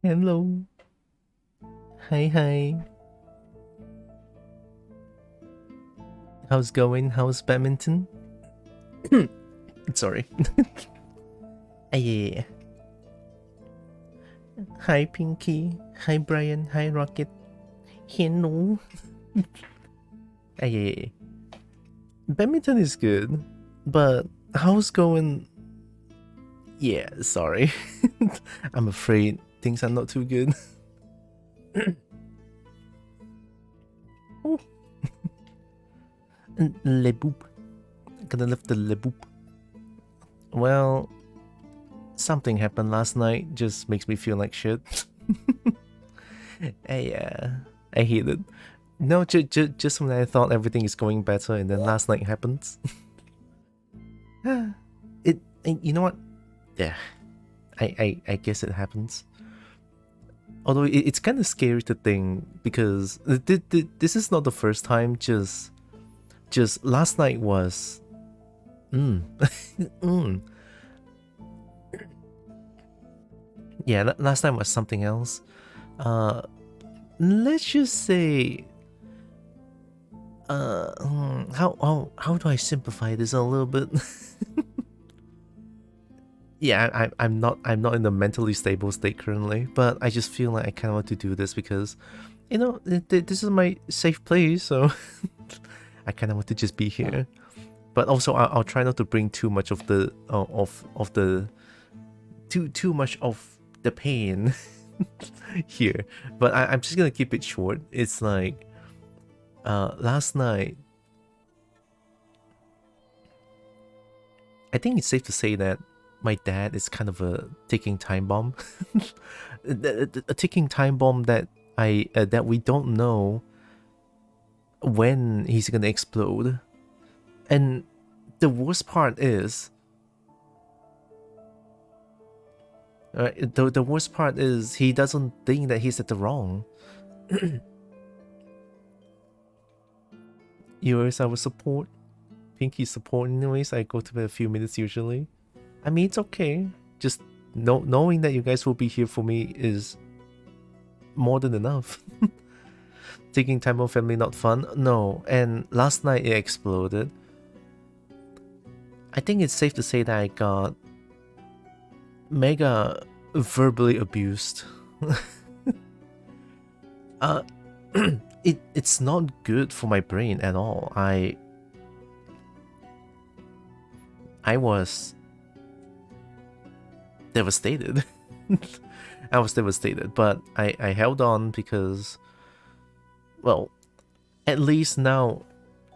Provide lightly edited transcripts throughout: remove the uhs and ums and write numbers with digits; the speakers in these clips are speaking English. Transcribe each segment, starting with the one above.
Hello. Hi, hi. How's going? How's badminton? Sorry. Yeah. Hi, Pinky. Hi, Brian. Hi, Rocket. Hello. Yeah. Badminton is good, but how's going? Yeah, sorry. I'm afraid things are not too good. Oh, le boop. Gonna lift the le boop. Well, something happened last night. Just makes me feel like shit. I hate it. No, just when I thought everything is going better, and then last night happens. You know what? Yeah, I guess it happens. Although it's kind of scary to think because this is not the first time. Just last night was, yeah. Last time was something else. Let's just say, how do I simplify this a little bit? Yeah, I'm not in a mentally stable state currently, but I just feel like I kind of want to do this because, this is my safe place, so I kind of want to just be here. But also, I'll try not to bring too much of the too much of the pain here. But I'm just gonna keep it short. It's like, last night, I think it's safe to say that my dad is kind of a ticking time bomb. A ticking time bomb that that we don't know when he's gonna explode. And the worst part is, the worst part is he doesn't think that he's at the wrong. Yours, our support, Pinky support. Anyways, I go to bed a few minutes usually. I mean, it's okay. Just knowing that you guys will be here for me is more than enough. Taking time off family not fun? No. And last night it exploded. I think it's safe to say that I got mega verbally abused. It's not good for my brain at all. I was devastated. I was devastated, but I held on because, well, at least now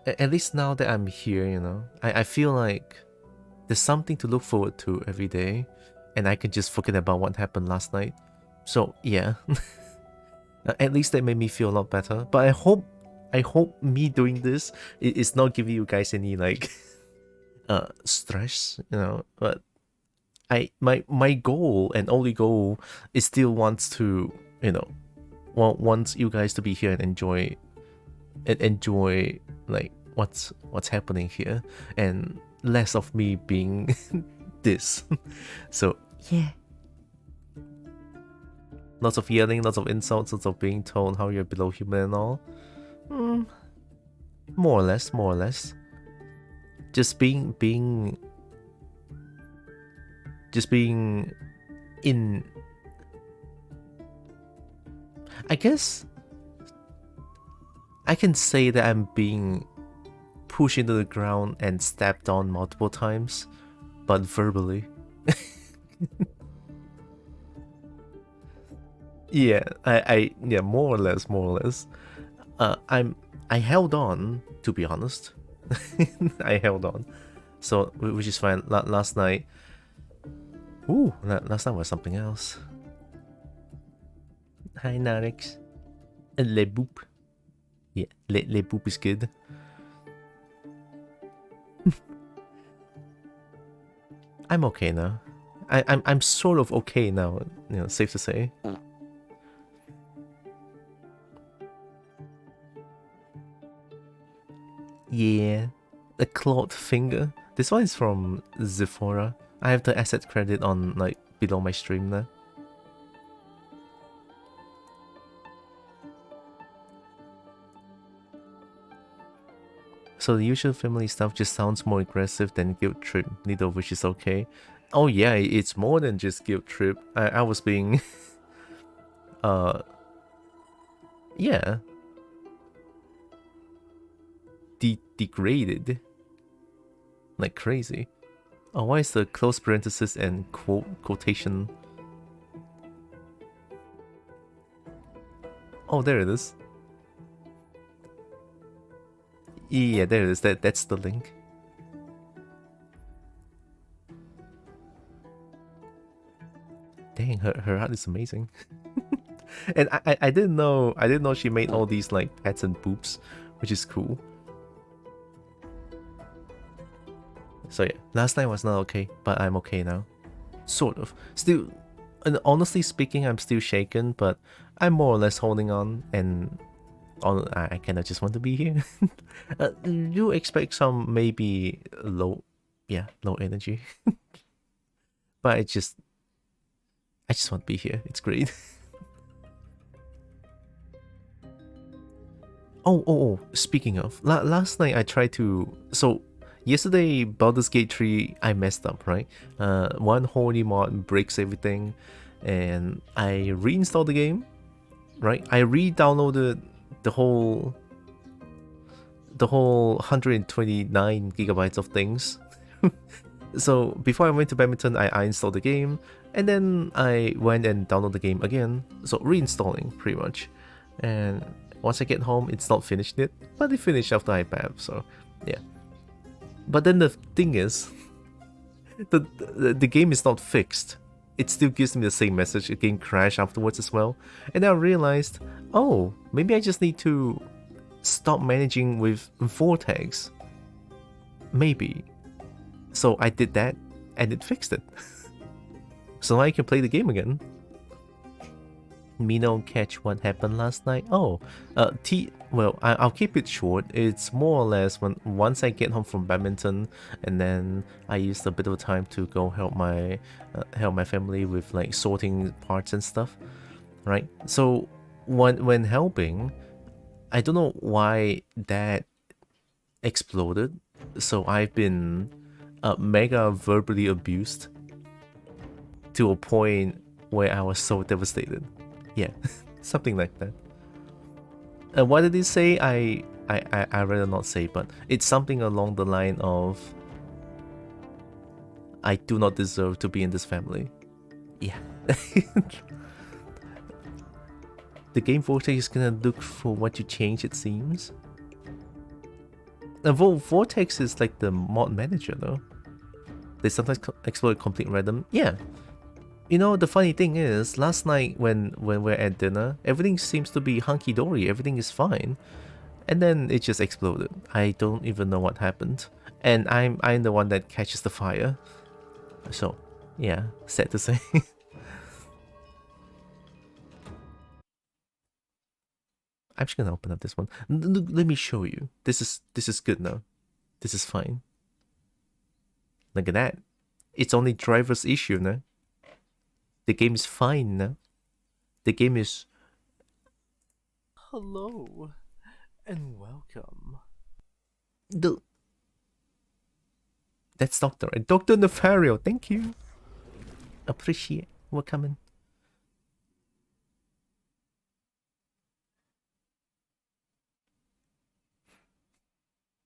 that I'm here, I feel like there's something to look forward to every day, and I can just forget about what happened last night. So yeah, at least that made me feel a lot better. But I hope me doing this is not giving you guys any like stress. But my goal and only goal is still wants to wants you guys to be here and enjoy like what's happening here, and less of me being this. So yeah, lots of yelling, lots of insults, lots of being told how you're below human and all. More or less. Just being in. I guess I can say that I'm being pushed into the ground and stepped on multiple times, but verbally. Yeah, yeah, more or less. I held on, to be honest. I held on. So, which is fine. Last night. Ooh, last night was something else. Hi, Narix. Le Boop. Yeah, Le Boop is good. I'm okay now. I'm sort of okay now, safe to say. Yeah, the clawed finger. This one is from Zephora. I have the asset credit on like below my stream there. So the usual family stuff just sounds more aggressive than guilt trip, neither of which is okay. Oh yeah, it's more than just guilt trip. I was being yeah, degraded like crazy. Oh, why is the close parenthesis and quotation? Oh, there it is. Yeah, there it is. That's the link. Dang, her art is amazing. And I didn't know she made all these like pets and poops, which is cool. So yeah, last night was not okay, but I'm okay now. Sort of. Still, and honestly speaking, I'm still shaken, but I'm more or less holding on, and I kind of just want to be here. You expect some maybe low energy, but I just want to be here. It's great. Oh, speaking of, last night I tried to, so yesterday Baldur's Gate 3 I messed up, right? One horny mod breaks everything, and I reinstalled the game, right? I re-downloaded the whole 129 gigabytes of things. So before I went to badminton, I installed the game, and then I went and downloaded the game again. So reinstalling pretty much, and once I get home, it's not finished yet, but it finished after I BAB, so yeah. But then the thing is, the game is not fixed. It still gives me the same message, a game crash afterwards as well. And I realized, oh, maybe I just need to stop managing with Vortex. Maybe. So I did that, and it fixed it. So now I can play the game again. Me don't catch what happened last night. Oh, well, I'll keep it short. It's more or less once I get home from badminton, and then I used a bit of time to go help my family with like sorting parts and stuff, right? So when helping, I don't know why that exploded. So I've been mega verbally abused to a point where I was so devastated. Yeah, something like that. What did he say? I rather not say, but it's something along the line of, I do not deserve to be in this family. Yeah. The game Vortex is gonna look for what you change, it seems. Vortex is like the mod manager though. They sometimes exploit complete random. Yeah. You know, the funny thing is, last night when we're at dinner, everything seems to be hunky-dory, everything is fine. And then it just exploded. I don't even know what happened. And I'm the one that catches the fire. So, yeah, sad to say. I'm just gonna open up this one. Let me show you. This is good now. This is fine. Look at that. It's only driver's issue now. The game is fine now. The game is... Hello, and welcome. That's Doctor. Dr. Nefario, thank you. Appreciate we're coming.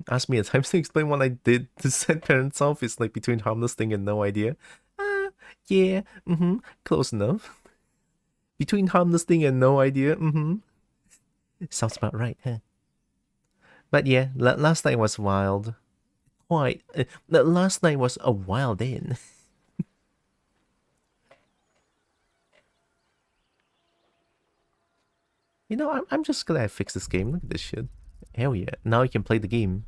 Ask me at times to explain what I did to set parents off. It's like between harmless thing and no idea. Yeah, close enough. Between harmless thing and no idea, sounds about right, huh? But yeah, last night was wild. Quite. Last night was a wild in. You know, I'm just glad I fixed this game. Look at this shit. Hell yeah. Now you can play the game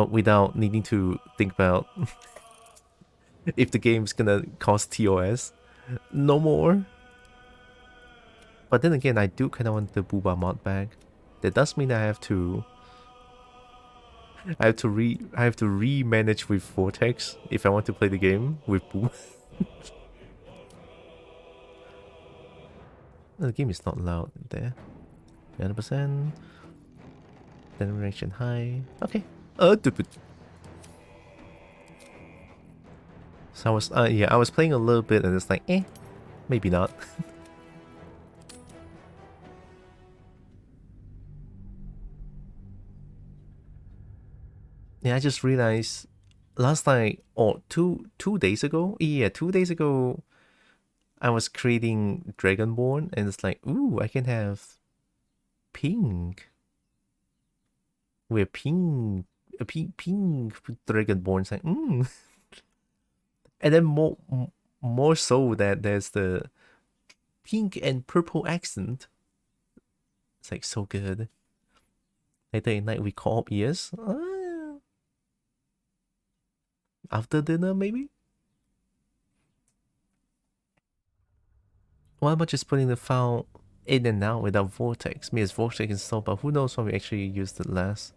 without needing to think about if the game's gonna cost TOS. No more. But then again, I do kind of want the Booba mod back. That does mean I have to re-manage with Vortex if I want to play the game with Booba. The game is not loud there. 100%. Generation high. Okay. Dude. So I was, yeah, I was playing a little bit and it's like, maybe not. Yeah, I just realized last night or two days ago. Yeah, 2 days ago, I was creating Dragonborn and it's like, ooh, I can have pink. We're pink, a pink Dragonborn. It's like, and then more so that there's the pink and purple accent. It's like so good. Later at night we co-op, yes. After dinner maybe. Why am I just putting the file in and out without Vortex? Me as Vortex installed, but who knows when we actually used it last.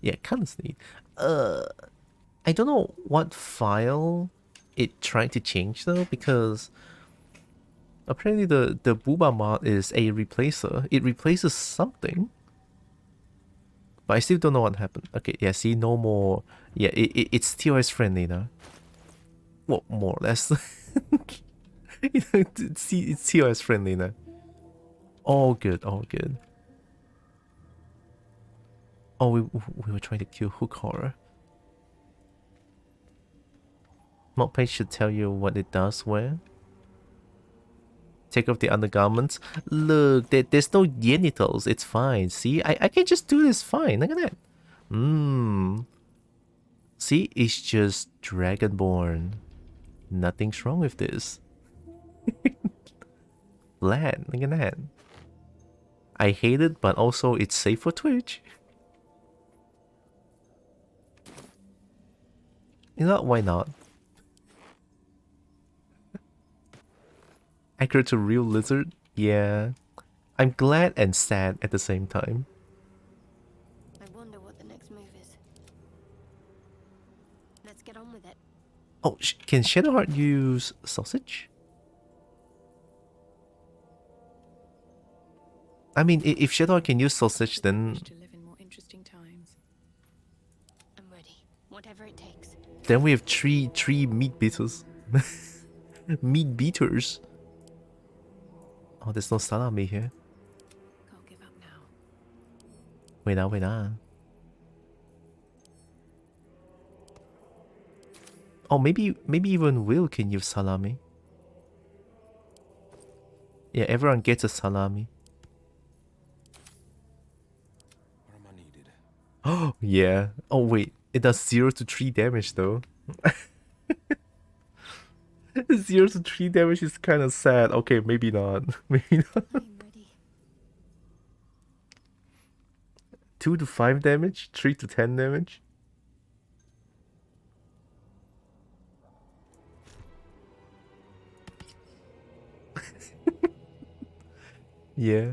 Yeah, kind of neat. I don't know what file it tried to change though, because apparently the Booba mod is a replacer. It replaces something. But I still don't know what happened. Okay, yeah, see, no more. Yeah, it's TOS friendly now. Well, more or less. It's TOS friendly now. All good, all good. Oh, we were trying to kill Hook Horror. Mod page should tell you what it does where. Take off the undergarments. Look, there's no genitals. It's fine. See, I can just do this fine. Look at that. See, it's just Dragonborn. Nothing's wrong with this. Flat, look at that. I hate it, but also it's safe for Twitch. You know, why not? Accurate to real lizard? Yeah. I'm glad and sad at the same time. I wonder what the next move is. Let's get on with it. Oh, can Shadowheart use sausage? I mean, if Shadowheart can use sausage, then... I'm ready. Whatever it takes. Then we have three meat beaters. Meat beaters. Oh, there's no salami here. Can't give up now. Wait now, wait now. Oh, maybe even Will can use salami. Yeah, everyone gets a salami. Oh, yeah. Oh, wait. It does 0 to 3 damage, though. 0 to 3 damage is kind of sad. Okay, maybe not. Maybe not. I'm ready. 2 to 5 damage? 3 to 10 damage? Yeah.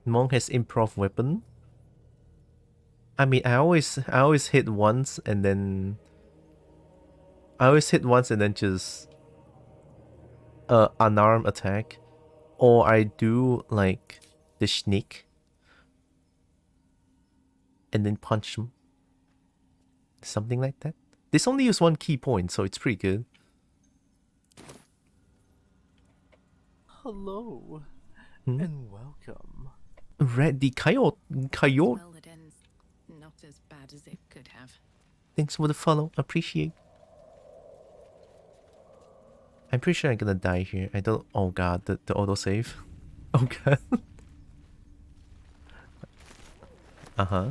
Monk has improv weapon. I mean, I always hit once and then just unarmed attack, or I do like the sneak and then punch him. Something like that. This only use 1 key point, so it's pretty good. Hello and welcome. Red the coyote. Well, it ends not as bad as it could have. Thanks for the follow. Appreciate. I'm pretty sure I'm gonna die here. I don't. Oh god, the autosave. Oh god. Uh-huh.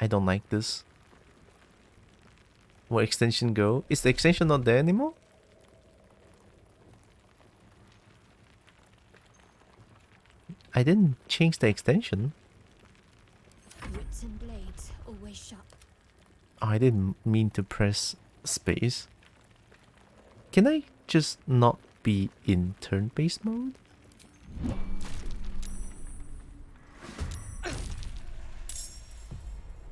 I don't like this. Where extension go? Is the extension not there anymore? I didn't change the extension. Wits and blades always sharp. Oh, I didn't mean to press space. Can I just not be in turn-based mode?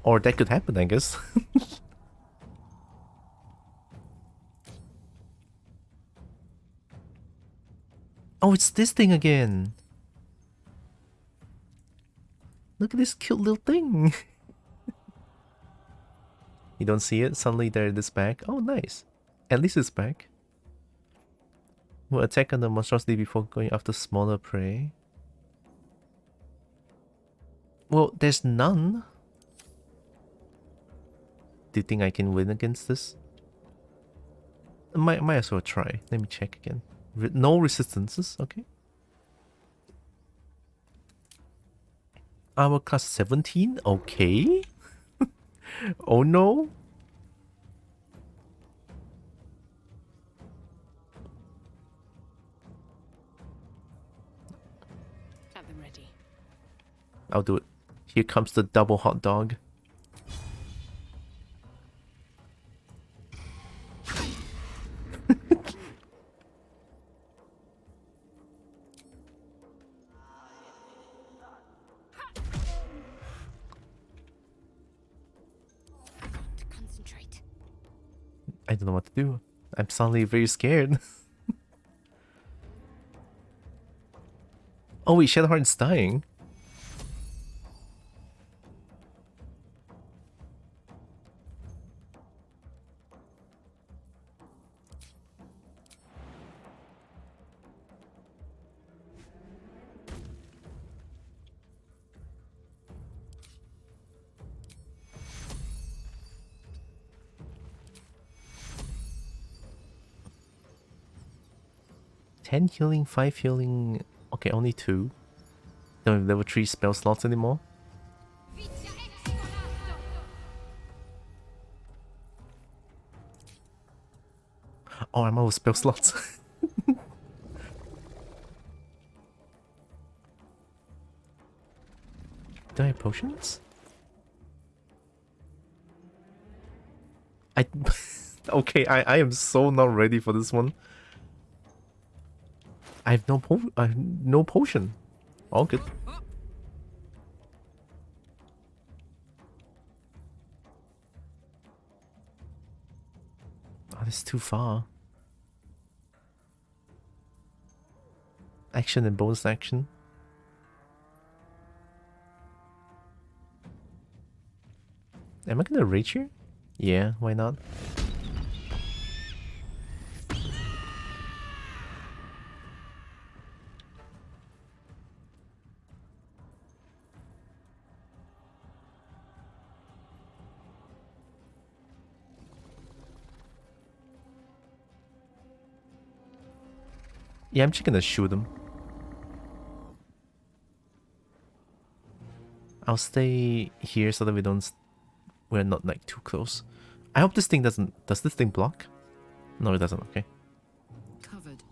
Or that could happen, I guess. Oh, it's this thing again. Look at this cute little thing. You don't see it? Suddenly they're this back. Oh, nice. At least it's back. Will attack on the monstrosity before going after smaller prey. Well, there's none. Do you think I can win against this? Might as well try. Let me check again. No resistances, okay. Armor class 17, okay. Oh no. Have them ready. I'll do it. Here comes the double hot dog. To concentrate. I don't know what to do. I'm suddenly very scared. Oh wait, Shadowheart's dying. Ten healing, 5 healing. Okay, only 2. Don't have level 3 spell slots anymore. Oh, I'm out of spell slots. Do I have potions? I okay, I am so not ready for this one. I have no potion. All good. Oh, that's too far. Action and bonus action. Am I gonna rage here? Yeah, why not? Yeah, I'm just gonna shoot him. I'll stay here so that we're not like too close. I hope this thing doesn't. Does this thing block? No, it doesn't. Okay. Covered.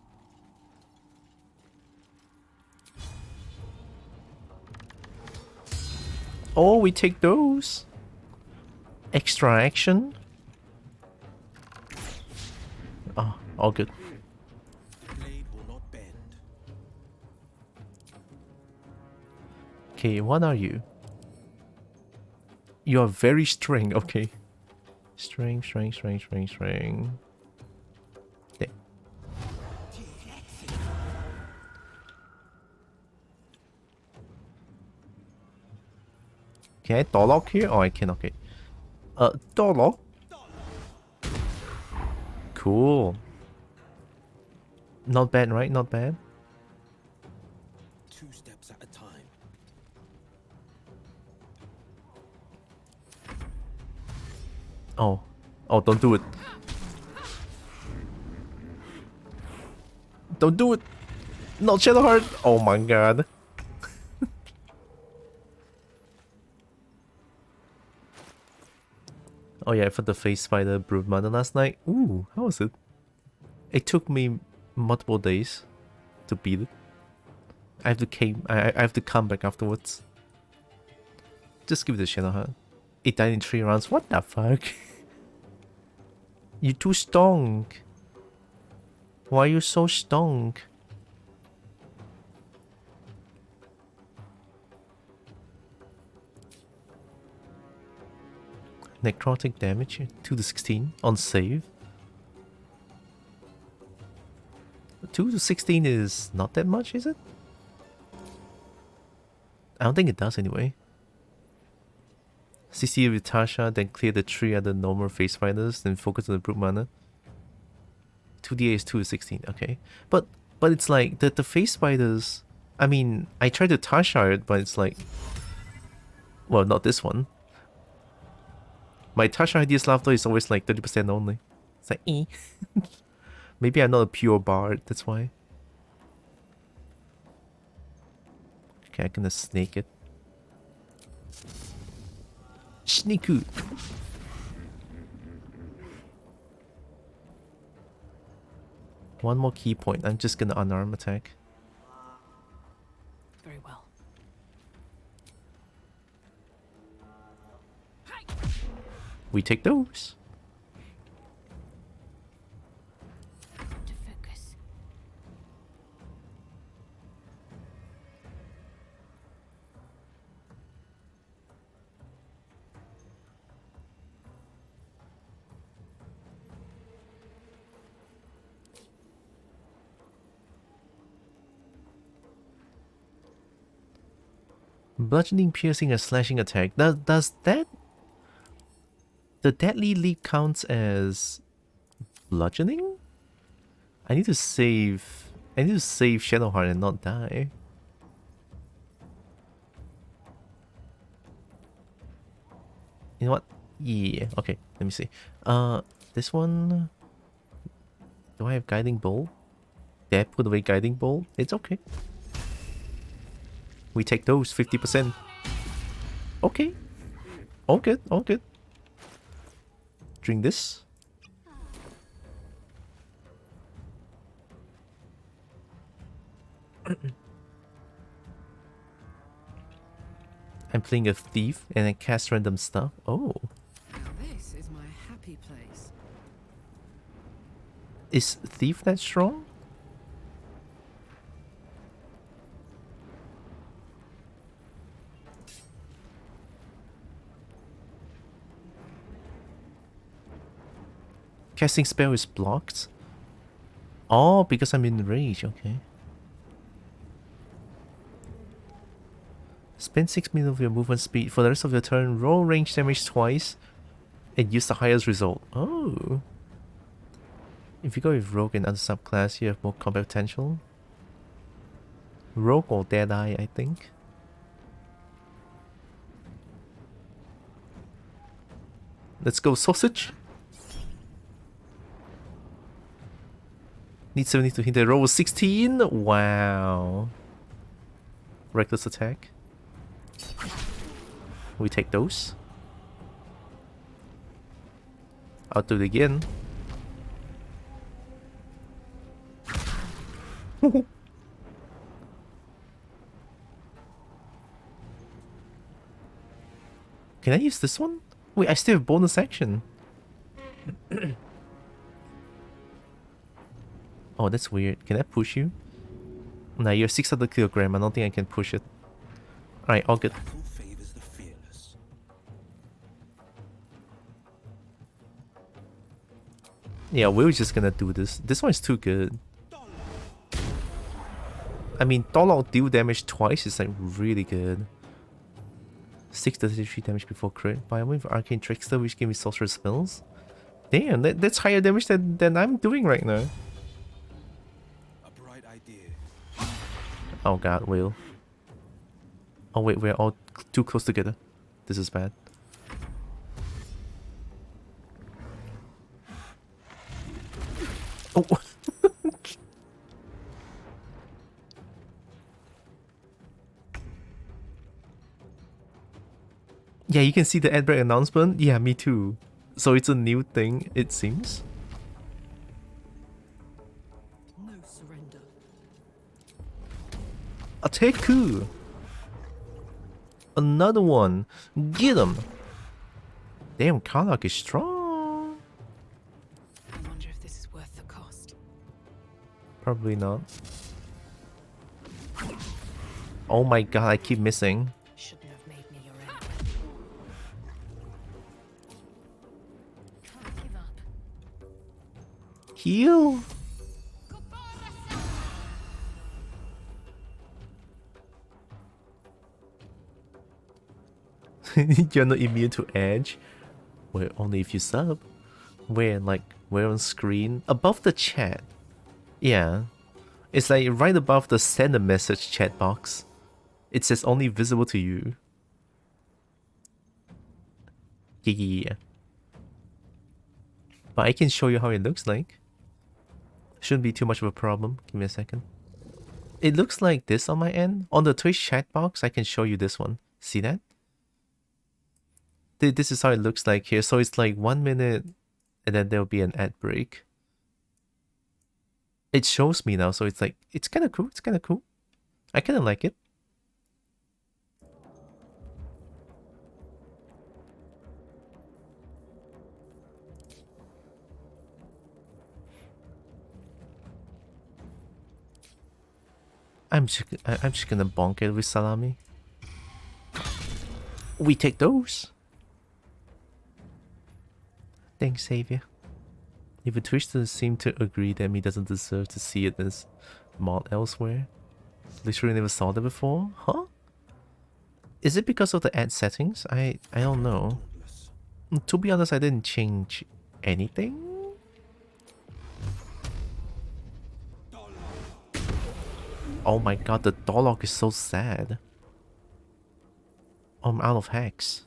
Oh, we take those. Extra action. Oh, all good. Blade will not bend. Okay, what are you? You are very string. Okay. String. There. Can I door lock here? Oh, I can. Okay. Door lock. Cool. Not bad, right? Not bad. 2 steps at a time. Oh. Oh, don't do it. Don't do it. Not Shadowheart. Oh my god. Oh yeah, I fought the face spider broodmother last night. Ooh, how was it? It took me multiple days to beat it. I have to come back afterwards. Just give it a Shadowheart. It died in 3 rounds. What the fuck? You too strong. Why are you so strong? Necrotic damage 2 to 16 on save. 2 to 16 is not that much, is it? I don't think it does anyway. CC with Tasha, then clear the 3 other normal face fighters, then focus on the brute mana. 2d8 is 2 to 16, okay. But it's like the face fighters. I mean, I tried to Tasha it, but it's like, well, not this one. My Tasha ideas laughter is always like 30% only. It's like, eh. Maybe I'm not a pure bard, that's why. Okay, I'm gonna snake it. Sneaku. One more key point. I'm just gonna unarm attack. Very well. We take those. To focus. Bludgeoning, piercing, and slashing attack. Does that... The deadly leap counts as... bludgeoning? I need to save... I need to save Shadowheart and not die. You know what? Yeah, okay, let me see. This one... Do I have Guiding Bolt? Did I put away Guiding Bolt? It's okay. We take those 50%. Okay. All good, all good. Drink this. I'm playing a thief and I cast random stuff. Oh. Now this is my happy place. Is thief that strong? Casting spell is blocked? Oh, because I'm in rage, okay. Spend 6 minutes of your movement speed. For the rest of your turn, roll range damage twice and use the highest result. Oh. If you go with Rogue and other subclass, you have more combat potential. Rogue or Deadeye, I think. Let's go, sausage! Need 70 to hit the roll. 16? Wow. Reckless attack. We take those. I'll do it again. Can I use this one? Wait, I still have bonus action. Oh, that's weird. Can I push you? Nah, you're 600 kilogram. I don't think I can push it. Alright, all good. Who favors the fearless? Yeah, we're just gonna do this. This one is too good. I mean, Dolok deal damage twice is like really good. 633 damage before crit. But I went for Arcane Trickster, which gave me sorcerer spells. Damn, that's higher damage than I'm doing right now. A bright idea. Oh god, Will. Oh wait, we're all too close together. This is bad. Oh! Yeah, you can see the ad break announcement. Yeah, me too. So it's a new thing, it seems. No surrender. Ateku! Another one! Get him! Damn, Karlach is strong! I wonder if this is worth the cost. Probably not. Oh my god, I keep missing. Shouldn't have made me your enemy. Can't give up. Heal! You're not immune to edge. Well, only if you sub. Where on screen? Above the chat. Yeah. It's like right above the send a message chat box. It says only visible to you. Yeah. But I can show you how it looks like. Shouldn't be too much of a problem. Give me a second. It looks like this on my end. On the Twitch chat box, I can show you this one. See that? This is how it looks like here. So it's like 1 minute and then there'll be an ad break. It shows me now, so it's like, it's kind of cool. It's kind of cool. I kind of like it. I'm just gonna bonk it with salami. We take those. Thanks, Savior. Even Twitch doesn't seem to agree that me doesn't deserve to see it as mod elsewhere. Literally never saw that before? Huh? Is it because of the ad settings? I don't know. To be honest, I didn't change anything. Oh my god, the Dolok is so sad. I'm out of hacks.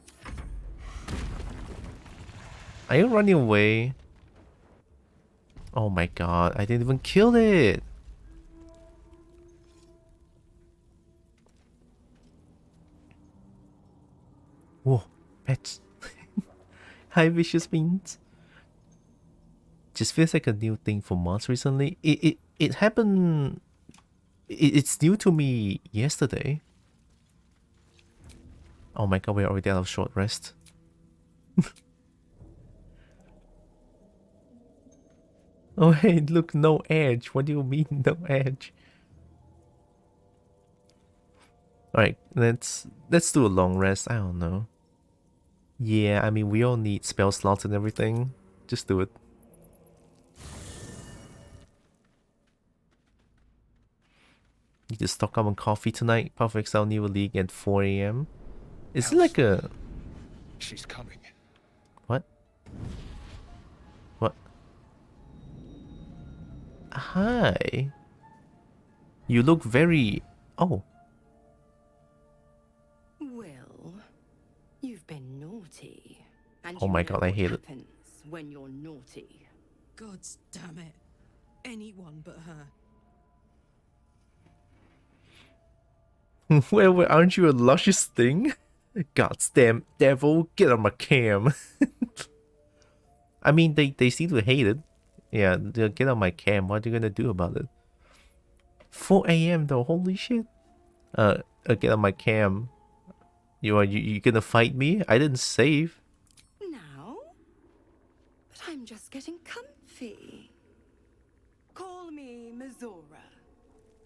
Are you running away? Oh my god, I didn't even kill it! Whoa, pets. Hi, Vicious Beans. Just feels like a new thing for mods recently. It happened... It's new to me yesterday. Oh my god, we're already out of short rest. Oh hey, look, no edge. What do you mean, no edge? Alright, let's do a long rest. I don't know. Yeah, I mean, we all need spell slots and everything. Just do it. Need to stock up on coffee tonight. Perfect Excel New League at 4 AM. Is it like a... She's coming. What? What? Hi. You look very... Oh. Will, you've been naughty. And Oh you my know god, I what hate it. happens when you're naughty. Gods damn it. Anyone but her. Well, aren't you a luscious thing? God's damn devil, get on my cam. I mean, they seem to hate it. Yeah, they'll get on my cam. What are you gonna do about it? 4 AM though, holy shit. Get on my cam. You gonna fight me? I didn't save. Now? But I'm just getting comfy. Call me Mizora.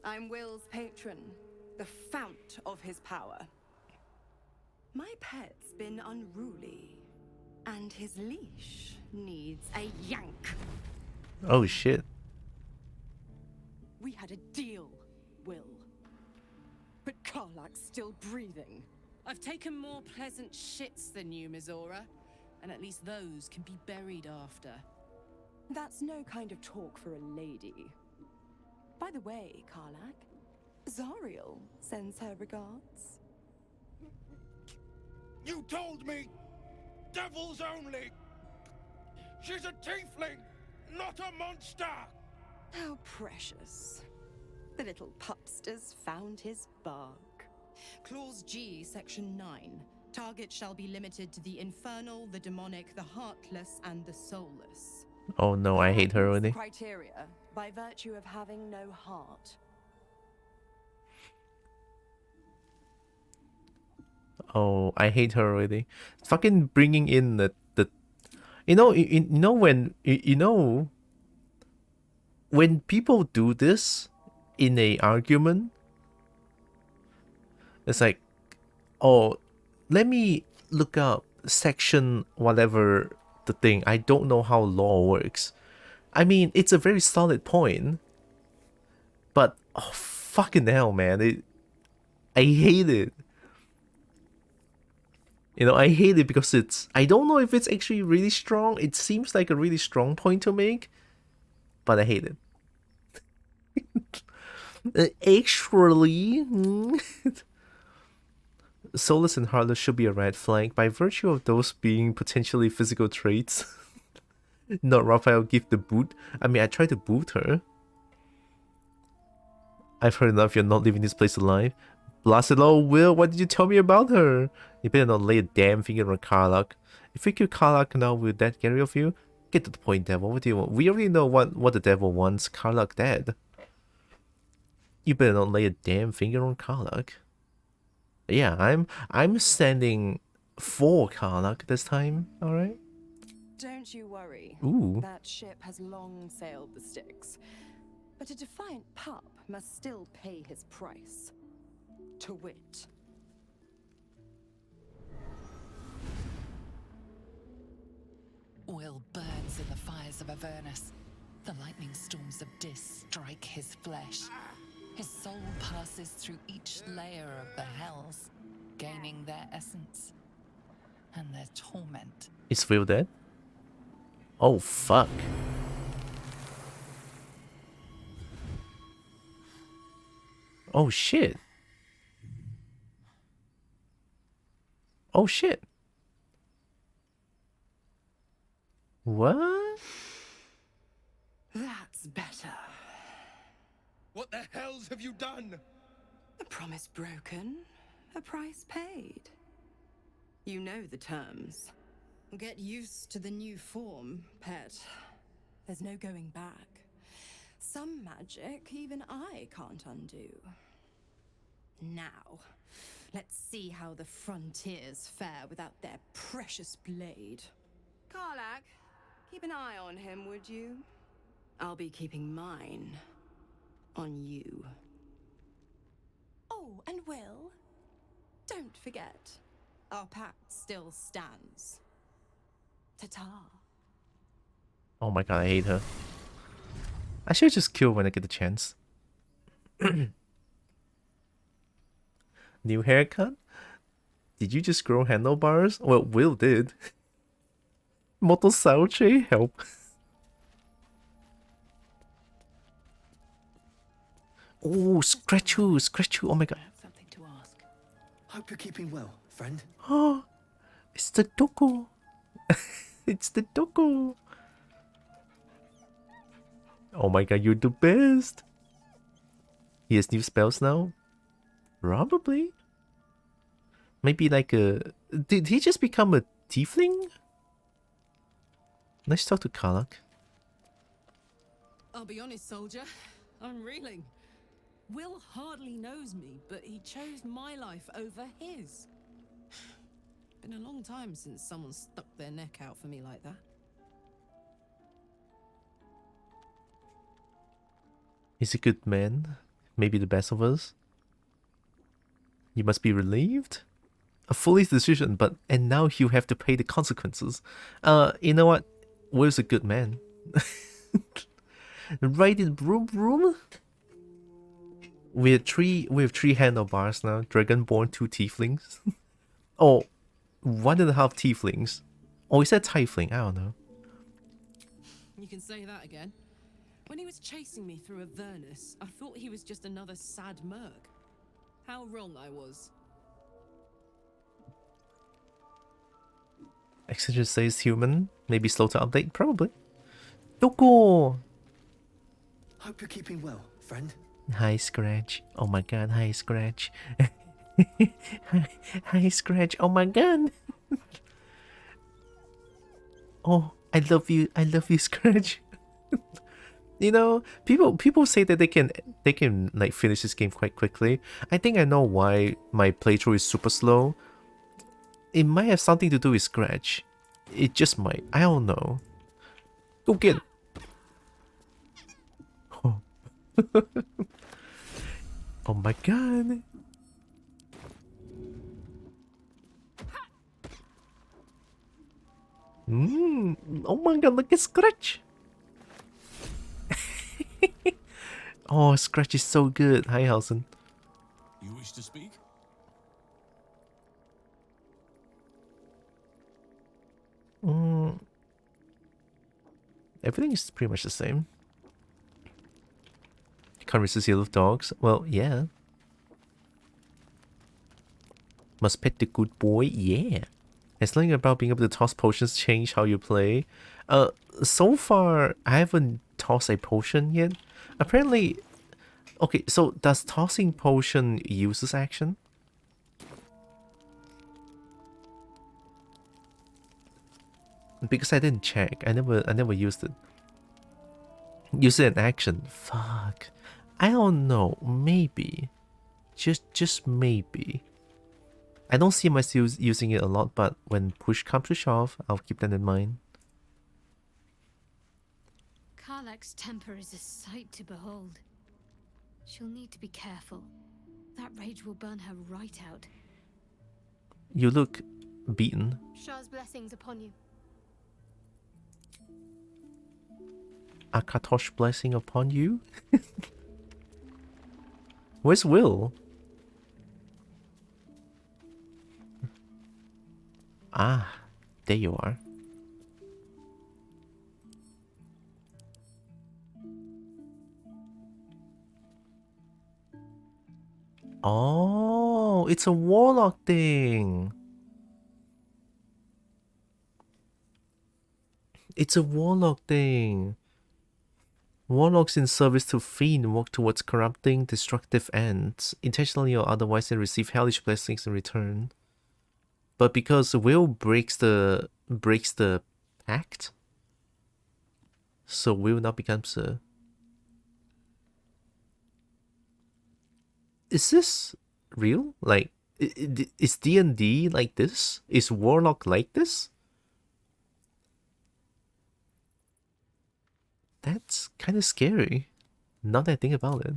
I'm Will's patron, the fount of his power. My pet's been unruly, and his leash needs a yank. Oh shit. We had a deal, Will. But Karlak's still breathing. I've taken more pleasant shits than you, Mizora. And at least those can be buried after. That's no kind of talk for a lady. By the way, Karlak, Zariel sends her regards. You told me! Devils only! She's a tiefling, not a monster! How precious. The little pupster's found his bark. Clause G, Section 9. Target shall be limited to the infernal, the demonic, the heartless, and the soulless. Oh no, I hate her already. Criteria, by virtue of having no heart. Oh, I hate her already. Fucking bringing in the when people do this in a argument, it's like, oh, let me look up section whatever the thing. I don't know how law works. I mean, it's a very solid point, but oh fucking hell, man, I hate it. You know, I hate it because it's... I don't know if it's actually really strong. It seems like a really strong point to make, but I hate it. Actually, Solus and Heartless should be a red flag by virtue of those being potentially physical traits. Not Raphael give the boot. I mean, I tried to boot her. I've heard enough, you're not leaving this place alive. Blasted old Will, what did you tell me about her? You better not lay a damn finger on Karlach. If we kill Karlach now, will that get rid of you? Get to the point, devil. What do you want? We already know what the devil wants. Karlach dead. You better not lay a damn finger on Karlach. Yeah, I'm standing for Karlach this time, alright? Don't you worry. Ooh. That ship has long sailed the Styx. But a defiant pup must still pay his price. To wit. Will burns in the fires of Avernus. The lightning storms of Dis strike his flesh. His soul passes through each layer of the hells, gaining their essence and their torment. Is Will dead? Oh, fuck. Oh, shit. Oh, shit. What? That's better. What the hells have you done? A promise broken, a price paid. You know the terms. Get used to the new form, pet. There's no going back. Some magic even I can't undo. Now, let's see how the frontiers fare without their precious blade. Karlach, keep an eye on him, would you? I'll be keeping mine on you. Oh, and Will, don't forget, our pact still stands. Ta-ta. Oh my god, I hate her. I should just kill when I get the chance. New haircut? Did you just grow handlebars? Well, Will did. Moto Sauche, help. Oh, Scratchu, Scratchu, oh my god. I have something to ask. Hope you're keeping well, friend. Oh, it's the Doko. It's the Doko. Oh my god, you're the best. He has new spells now? Probably. Maybe like a... Did he just become a tiefling? Let's talk to Karlach. I'll be honest, soldier. I'm reeling. Will hardly knows me, but he chose my life over his. Been a long time since someone stuck their neck out for me like that. He's a good man. Maybe the best of us. You must be relieved? A foolish decision, but... And now you have to pay the consequences. You know what? Will's a good man. Right in Broom Broom? We have three handlebars now. Dragonborn, 2 tieflings. Oh, 1.5 tieflings. Oh, is that tiefling? I don't know. You can say that again. When he was chasing me through Avernus, I thought he was just another sad merc. How wrong I was. Exeter says human. Maybe slow to update? Probably. Doko! Hope you're keeping well, friend. Hi, Scratch. Oh my god, hi, Scratch. Hi, Scratch. Oh my god. Oh, I love you, Scratch. You know, people say that they can like finish this game quite quickly. I think I know why my playthrough is super slow. It might have something to do with Scratch. It just might. I don't know. Go get it. Oh. Oh my god. Oh my god, look at Scratch. Oh, Scratch is so good. Hi, Halson. You wish to speak? everything is pretty much the same. Can't resist the love dogs. Well, yeah. Must pet the good boy. Yeah. Has something about being able to toss potions change how you play? So far I haven't tossed a potion yet. Apparently, okay. So does tossing potion use this action? Because I didn't check. I never used it. Use it in action. Fuck. I don't know. Maybe. Just maybe. I don't see myself using it a lot, but when push comes to shove, I'll keep that in mind. Karlach's temper is a sight to behold. She'll need to be careful. That rage will burn her right out. You look beaten. Shah's blessings upon you. Akatosh blessing upon you? Where's Will? Ah, there you are. Oh, it's a warlock thing. It's a warlock thing. Warlocks in service to Fiend work towards corrupting, destructive ends, intentionally or otherwise, and receive hellish blessings in return. But because Will breaks the pact, so Will now becomes a... Is this real? Like, is D&D like this? Is Warlock like this? That's kind of scary, now that I think about it.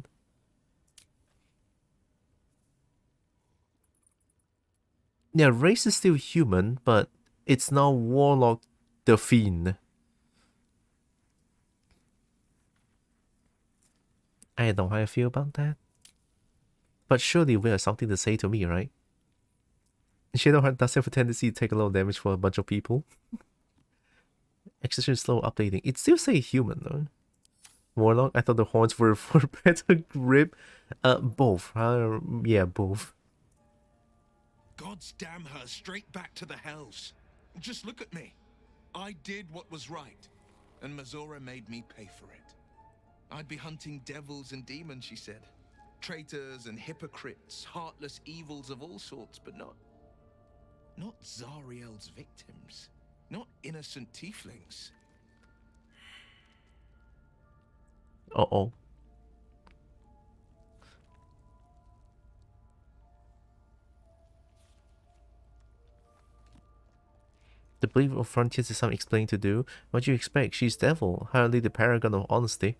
Yeah, race is still human, but it's now Warlock the Fiend. I don't know how I feel about that. But surely Will has something to say to me, right? Shadowheart does have a tendency to take a lot of damage for a bunch of people. Execution slow updating. It still say human though. Warlock, I thought the horns were for better grip. Both. Yeah, both. Gods damn her straight back to the hells. Just look at me. I did what was right, and Mizora made me pay for it. I'd be hunting devils and demons, she said. Traitors and hypocrites, heartless evils of all sorts, but not Zariel's victims. Not innocent tieflings. Uh-oh. The belief of Frontiers is some explaining to do. What do you expect? She's devil, hardly the paragon of honesty.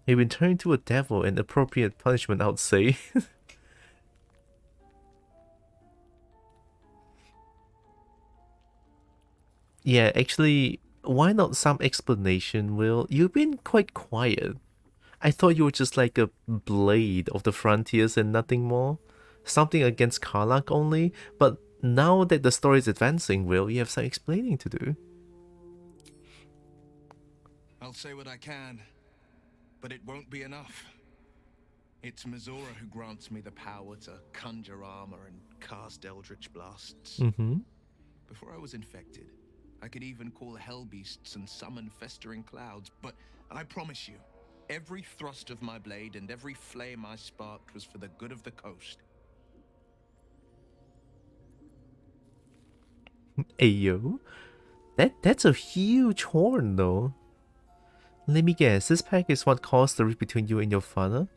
You've been turned into a devil, an appropriate punishment, I would say. Yeah, actually, why not some explanation, Will? You've been quite quiet. I thought you were just like a blade of the Frontiers and nothing more. Something against Karlach only, but now that the story is advancing, Will, you have some explaining to do. I'll say what I can, but it won't be enough. It's Mizora who grants me the power to conjure armor and cast eldritch blasts. Before I was infected, I could even call hell beasts and summon festering clouds, but I promise you, every thrust of my blade and every flame I sparked was for the good of the coast. Ayo, that's a huge horn though. Let me guess, this pact is what caused the rift between you and your father?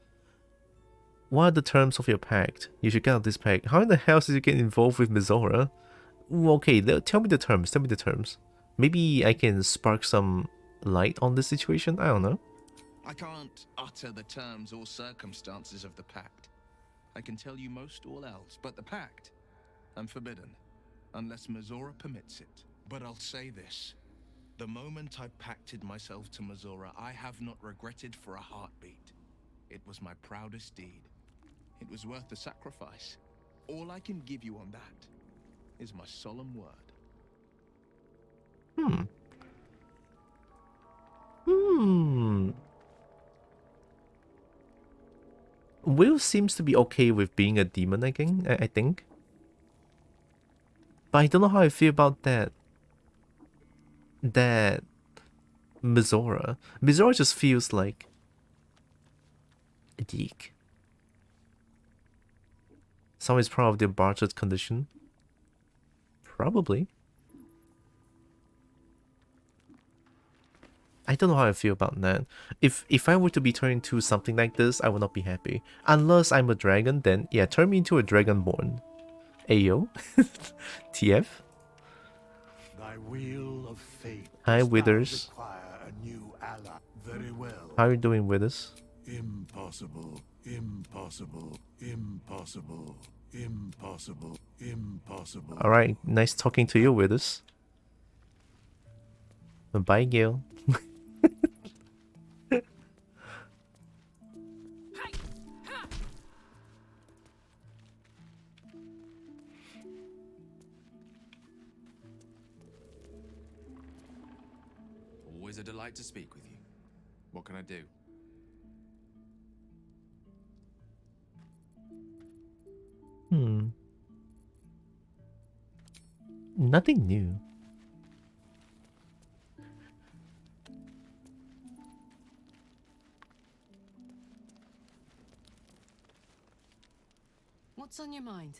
What are the terms of your pact? You should get out this pact. How in the hell did you get involved with Mizora? Okay, tell me the terms. Maybe I can spark some light on this situation? I don't know. I can't utter the terms or circumstances of the pact. I can tell you most all else, but the pact, I'm forbidden, unless Mizora permits it. But I'll say this. The moment I pacted myself to Mizora, I have not regretted for a heartbeat. It was my proudest deed. It was worth the sacrifice. All I can give you on that is my solemn word. Will seems to be okay with being a demon again, I think. But I don't know how I feel about that Mizora. Mizora just feels like a dick. Someone's proud of their bartered condition. Probably. I don't know how I feel about that. If I were to be turned into something like this, I would not be happy. Unless I'm a dragon, then yeah, turn me into a dragonborn. Ayo. TF. Thy wheel of fate. Hi, does now Withers. require a new ally. Very well. How are you doing, Withers? Impossible. Impossible. Impossible. Impossible. Impossible. Alright, nice talking to you, Withers. Bye, Gil. Always a delight to speak with you. What can I do? Nothing new. What's on your mind?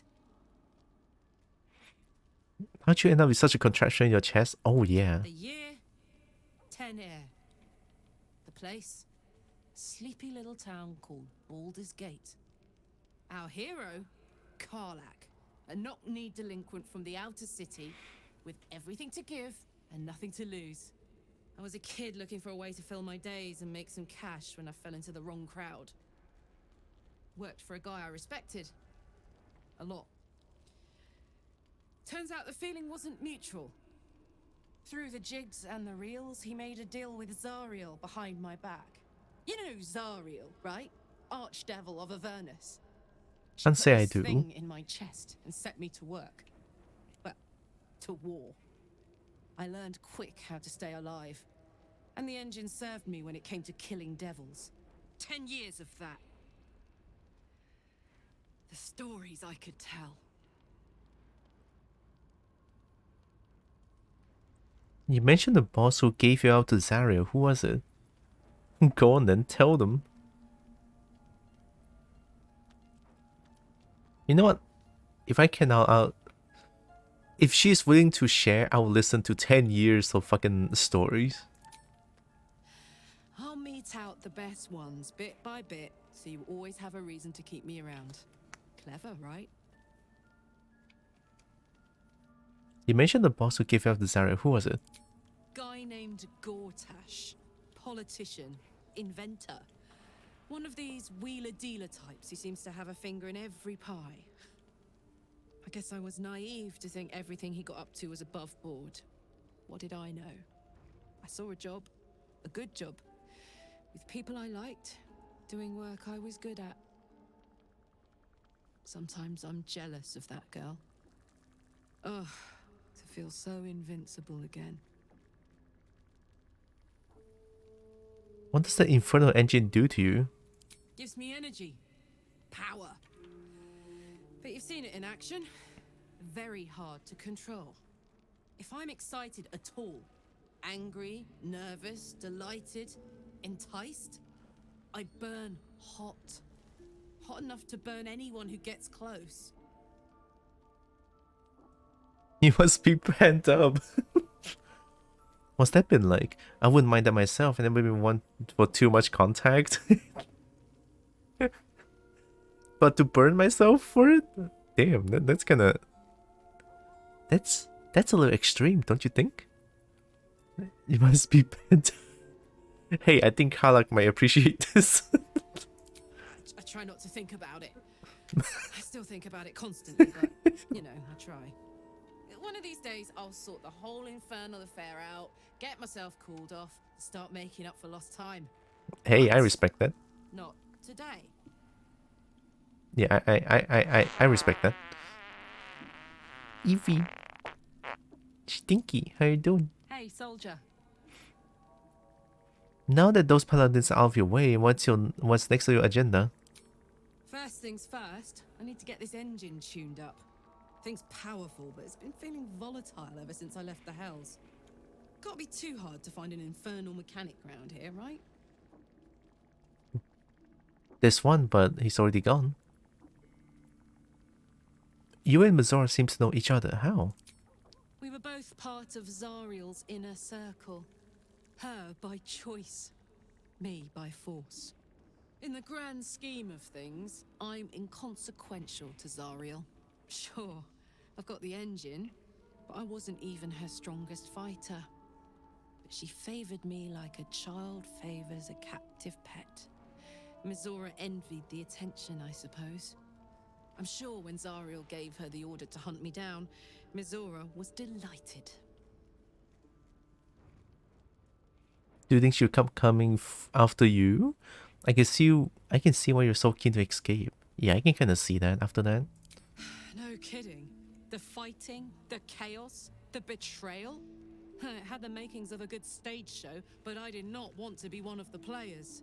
How'd you end up with such a contraction in your chest? Oh yeah. The year, 10 air. The place, sleepy little town called Baldur's Gate. Our hero, Karlach, a knock-kneed delinquent from the outer city with everything to give and nothing to lose. I was a kid looking for a way to fill my days and make some cash when I fell into the wrong crowd. Worked for a guy I respected. A lot. Turns out the feeling wasn't mutual. Through the jigs and the reels, he made a deal with Zariel behind my back. You know Zariel, right? Archdevil of Avernus. She Can't put say I this do. thing in my chest and set me to work. Well, to war. I learned quick how to stay alive. And the engine served me when it came to killing devils. 10 years of that. The stories I could tell. You mentioned the boss who gave you out to Zariel. Who was it? Go on then, tell them. You know what? If I can, I'll if she's willing to share, I'll listen to 10 years of fucking stories. I'll mete out the best ones bit by bit, so you always have a reason to keep me around. Clever, right? You mentioned the boss who gave you out to Zariel. Who was it? Guy named Gortash. Politician. Inventor. One of these wheeler-dealer types who seems to have a finger in every pie. I guess I was naive to think everything he got up to was above board. What did I know? I saw a job. A good job. With people I liked. Doing work I was good at. Sometimes I'm jealous of that girl. Ugh. To feel so invincible again. What does the Infernal Engine do to you? Gives me energy. Power. But you've seen it in action. Very hard to control. If I'm excited at all, angry, nervous, delighted, enticed, I burn hot. Hot enough to burn anyone who gets close. You must be pent up. What's that been like? I wouldn't mind that myself, and then maybe want for too much contact. But to burn myself for it? Damn, that's kinda... That's a little extreme, don't you think? You must be pent up. Hey, I think Karlach might appreciate this. I try not to think about it. I still think about it constantly, but, you know, I try. One of these days, I'll sort the whole infernal affair out, get myself cooled off, start making up for lost time. Hey, I respect that. Not today. Yeah, I respect that. Evie. Stinky, how you doing? Hey, soldier. Now that those paladins are out of your way, what's next on your agenda? First things first, I need to get this engine tuned up. Thing's powerful, but it's been feeling volatile ever since I left the Hells. Can't be too hard to find an infernal mechanic round here, right? There's one, but he's already gone. You and Mazora seem to know each other. How? We were both part of Zariel's inner circle. Her by choice, me by force. In the grand scheme of things, I'm inconsequential to Zariel. Sure, I've got the engine, but I wasn't even her strongest fighter. But she favored me like a child favors a captive pet. Mizora envied the attention, I suppose. I'm sure when Zariel gave her the order to hunt me down, Mizora was delighted. Do you think she'll come after you? I can see why you're so keen to escape. Yeah, I can kind of see that after that. No kidding. The fighting, the chaos, the betrayal. It had the makings of a good stage show, but I did not want to be one of the players.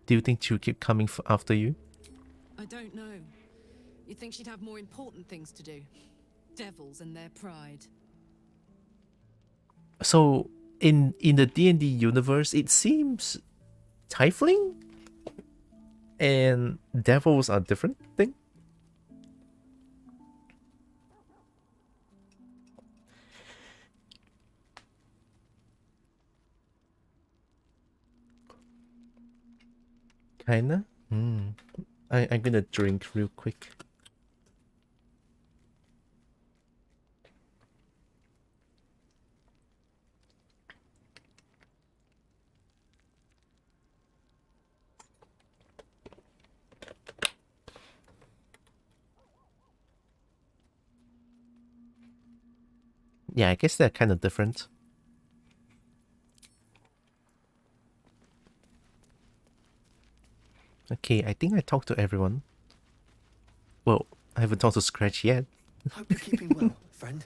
Do you think she'll keep coming after you? I don't know. You'd think she'd have more important things to do. Devils and their pride. So, in the D&D universe, it seems Tiefling and devils are different thing? Kinda? I'm gonna drink real quick. Yeah, I guess they're kind of different. Okay, I think I talked to everyone. Well, I haven't talked to Scratch yet. Hope you're keeping well, friend.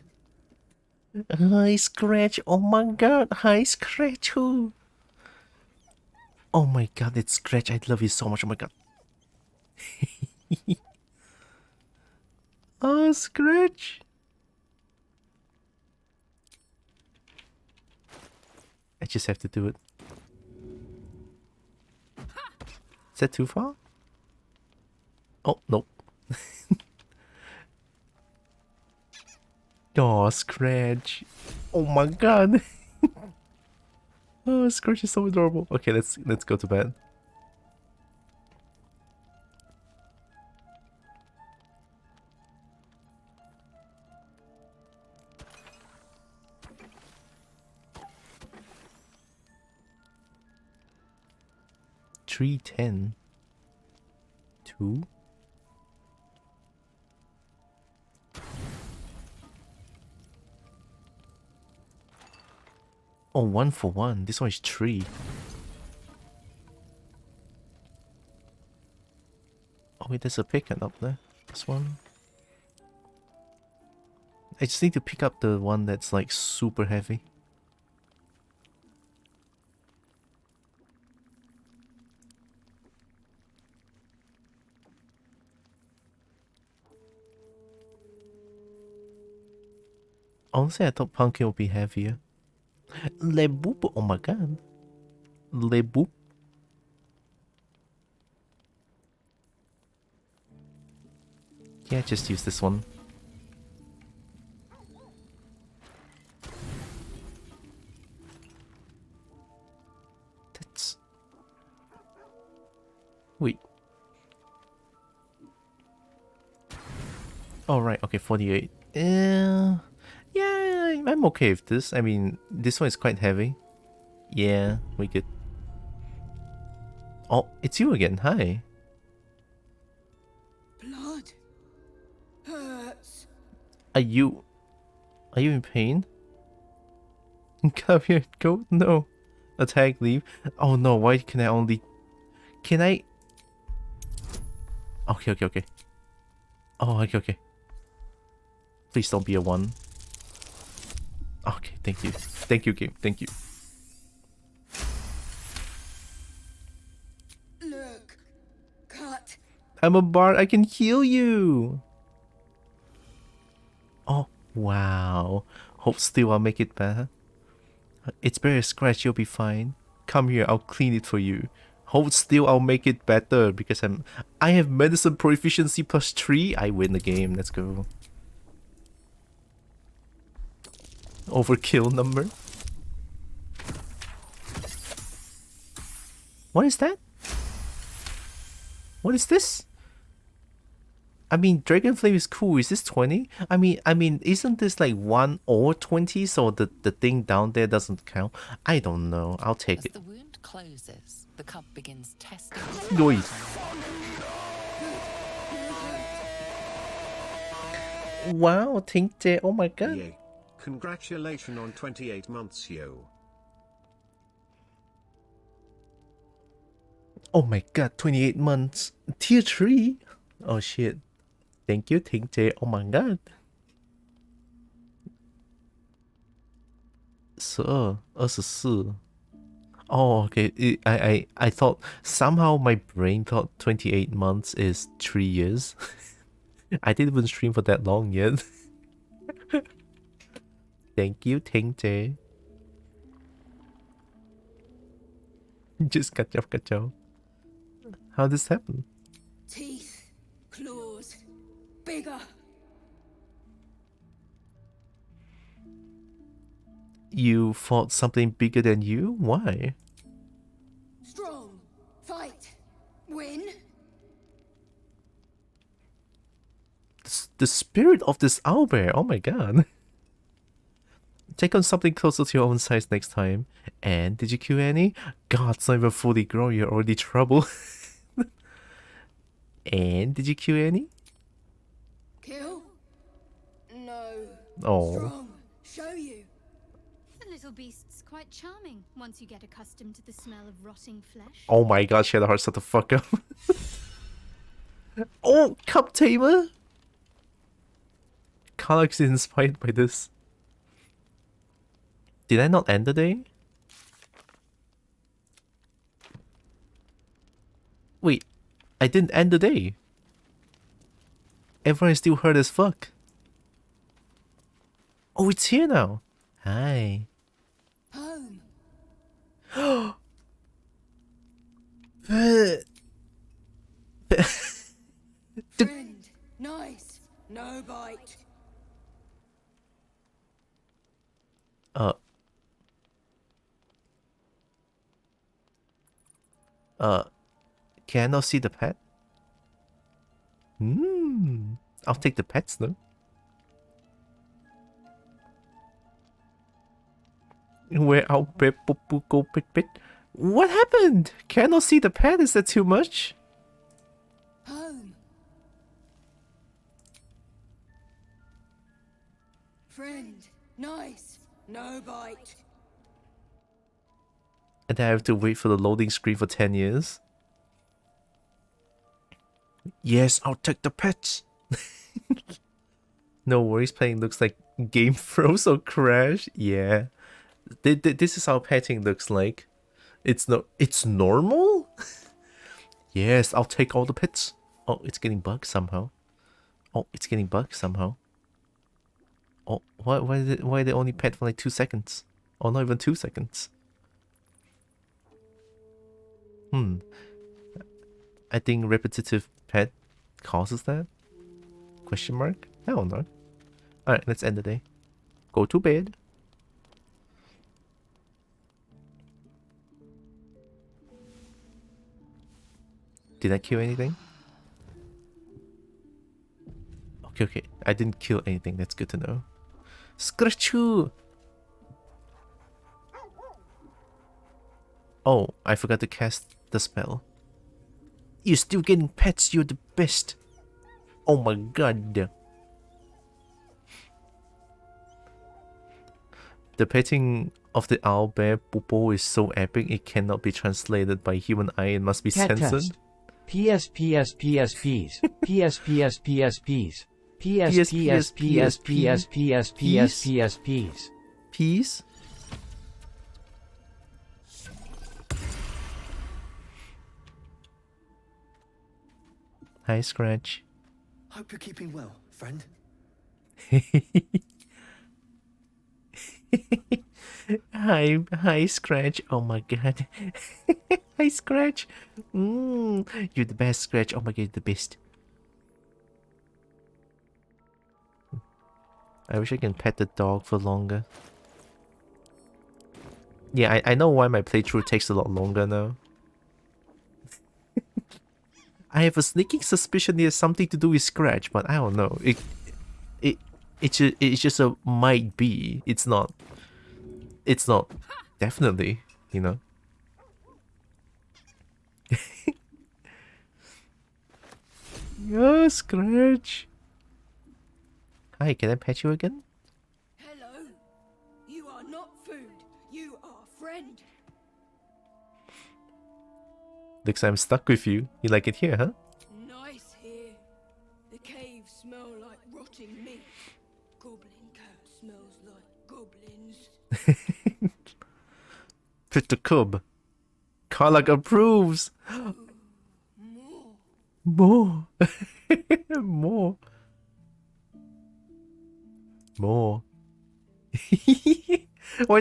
Hi, Scratch. Oh my god. Hi, Scratch. Oh my god, it's Scratch. I love you so much. Oh my god. Oh, Scratch. I just have to do it. Is that too far? Oh, nope. Oh, Scratch. Oh my god. Oh, Scratch is so adorable. Okay, let's go to bed. $310. 2. Oh, 1 for 1. This one is 3. Oh wait, there's a pickup up there. This one. I just need to pick up the one that's like super heavy. Honestly, I thought Pumpkin would be heavier. Le Boop, oh my god. Le Boop. Yeah, just use this one. That's... Wait. Oh right, okay, 48. Yeah, I'm okay with this. I mean, this one is quite heavy. Yeah, we good. Oh, it's you again. Hi. Blood hurts. Are you in pain? Come here, go. No. Attack, leave. Oh no, why can I only... Can I... Okay. Oh, okay. Please don't be a 1. Okay, thank you. Thank you, game. Thank you. Look, I'm a bard. I can heal you. Oh, wow. Hope still I'll make it better. It's barely a scratch. You'll be fine. Come here. I'll clean it for you. Hold still. I'll make it better because I have medicine proficiency +3. I win the game. Let's go. Overkill number. What is that? What is this? I mean, Dragonflame is cool. Is this 20? I mean, isn't this like 1 or 20? So the thing down there doesn't count. I don't know. I'll take As it. the wound closes, the cup begins testing. Oi. Wow, Tinkte. Oh my god. Yeah. Congratulations on 28 months, yo. Oh my god, 28 months. Tier 3. Oh shit. Thank you, Tinkte. Oh my god. So, 24. Oh, okay. I thought somehow my brain thought 28 months is 3 years. I didn't even stream for that long yet. Thank you, Tinkte. Just kacau. How this happen? Teeth, claws, bigger. You fought something bigger than you? Why? Strong, fight, win. The spirit of this owlbear. Oh my god. Take on something closer to your own size next time. And did you kill any? God, it's not even fully grown. You're already trouble. And did you kill any? Kill? No. Oh. Strong, show you. The little beast's quite charming once you get accustomed to the smell of rotting flesh. Oh my god, Shadowheart, shut the fuck up. Oh, Cup Tamer! Karlach is inspired by this. Did I not end the day? Wait, I didn't end the day. Everyone is still hurt as fuck. Oh, it's here now. Hi. Home. Friend, nice, no bite. Can I not see the pet? I'll take the pets though. Where out go pit. What happened? Can I not see the pet? Is that too much? Home. Friend, nice, no bite. And then I have to wait for the loading screen for 10 years. Yes, I'll take the pets. No worries, playing looks like game froze or crash. Yeah. This is how petting looks like. It's normal? Yes, I'll take all the pets. Oh, it's getting bugged somehow. Oh, why they only pet for like 2 seconds? Or not even 2 seconds. I think repetitive pet causes that? Question mark? Hell no. Alright, let's end the day. Go to bed. Did I kill anything? Okay. I didn't kill anything. That's good to know. Scratchu! Oh, I forgot to cast the spell. You're still getting pets. You're the best. Oh my god. The petting of the owlbear Pupo is so epic it cannot be translated by human eye. It must be censored. PSPSPSPs. PSPSPSPs. PSPSPSPSPSPSPSPS. Peace? Hi, Scratch. Hope you're keeping well, friend. Hi, Scratch. Oh my god. Hi, Scratch. You're the best, Scratch. Oh my god, you're the best. I wish I can pet the dog for longer. Yeah, I know why my playthrough takes a lot longer now. I have a sneaking suspicion it has something to do with Scratch, but I don't know. It's just a might be. It's not definitely, you know. Yeah, Scratch. Hi, can I pet you again? Hello. You are not food. You are friend. Looks like I'm stuck with you. You like it here, huh? Nice here. The caves smell like rotting meat. Goblin cat smells like goblins. Pet the cub. Karlach approves. More. More. More. Why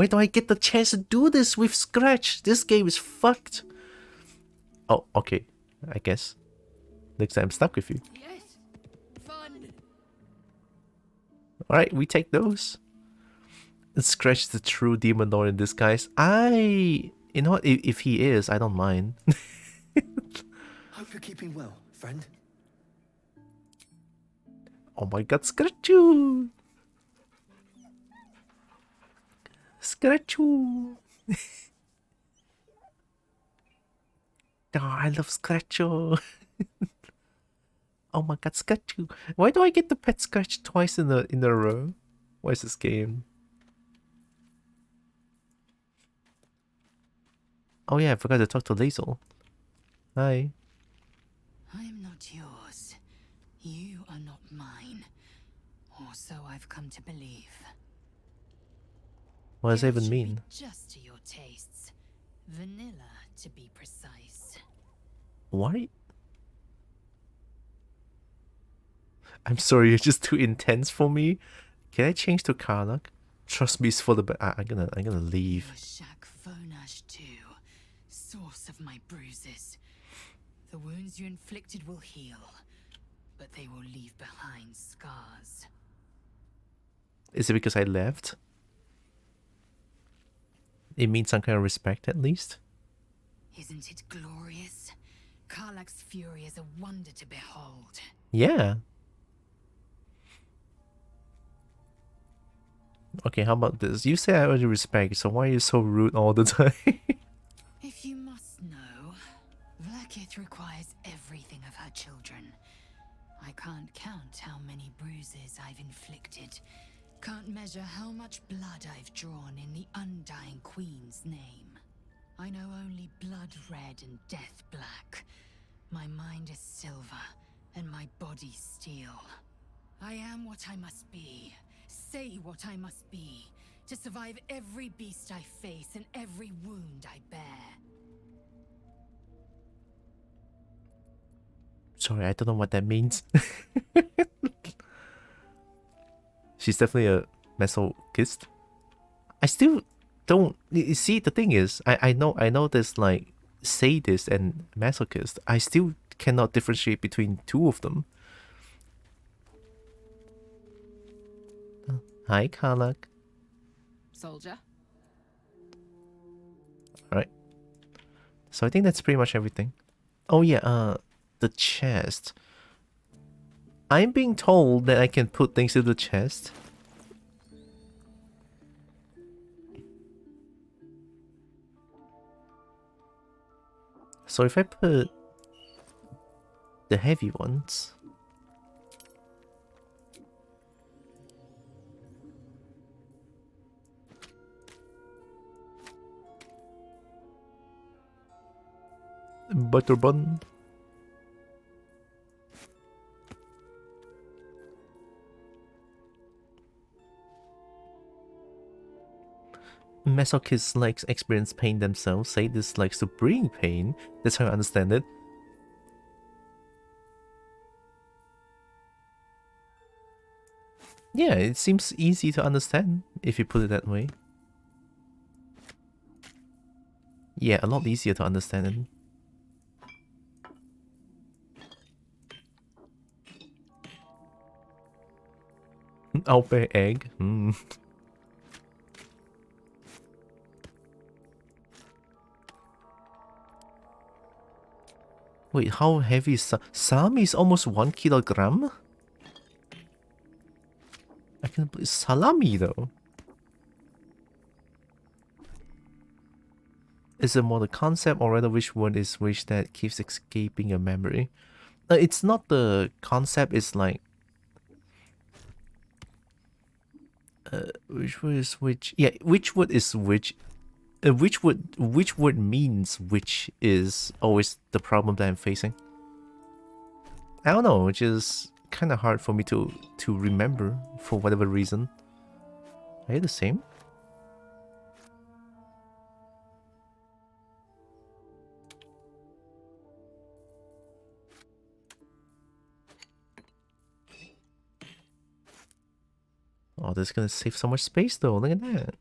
do I get the chance to do this with Scratch? This game is fucked. Oh, okay. I guess. Next time I'm stuck with you. Yes. Fun. Alright, we take those. And Scratch the true demon lord in disguise. You know what? If he is, I don't mind. Hope you're keeping well, friend. Oh my god, Scratchu! Scratchu! Oh, I love Scratchu! Oh my god, Scratchu! Why do I get the pet Scratch twice in a row? What is this game? Oh yeah, I forgot to talk to Liesel. Hi. I am not yours. You are not mine. Or so I've come to believe. What does that even Yours should be mean? just to your tastes. Vanilla, to be precise. What? I'm sorry, you're just too intense for me. Can I change to Karlach? Trust me, it's for the best. I'm gonna leave. Shak Vonash too, source of my bruises. The wounds you inflicted will heal, but they will leave behind scars. Is it because I left? It means some kind of respect, at least. Isn't it glorious? Karlach's fury is a wonder to behold. Yeah. Okay, how about this? You say I owe you respect, so why are you so rude all the time? If you must know, Vlaakith requires everything of her children. I can't count how many bruises I've inflicted. Can't measure how much blood I've drawn in the Undying Queen's name. I know only blood red and death black. My mind is silver, and my body steel. I am what I must be, say what I must be, to survive every beast I face and every wound I bear. Sorry, I don't know what that means. She's definitely a masochist. I still don't... You see, the thing is, I know there's like sadist and masochist. I still cannot differentiate between two of them. Hi, Karlach. Soldier. Alright. So I think that's pretty much everything. Oh yeah, the chest. I'm being told that I can put things in the chest. So if I put the heavy ones, butter bun. Masochists likes experience pain themselves. Sadist likes to bring pain. That's how I understand it. Yeah, it seems easy to understand if you put it that way. Yeah, a lot easier to understand it. Owlbear egg. Wait, how heavy is salami? Is almost 1 kilogram? I can believe salami though. Is it more the concept or rather which word is which that keeps escaping your memory? It's not the concept, it's like which word is which? Yeah, which word is which? Which word means which is always the problem that I'm facing. I don't know, it's just kind of hard for me to remember for whatever reason. Are you the same? Oh, this is gonna save so much space though, look at that.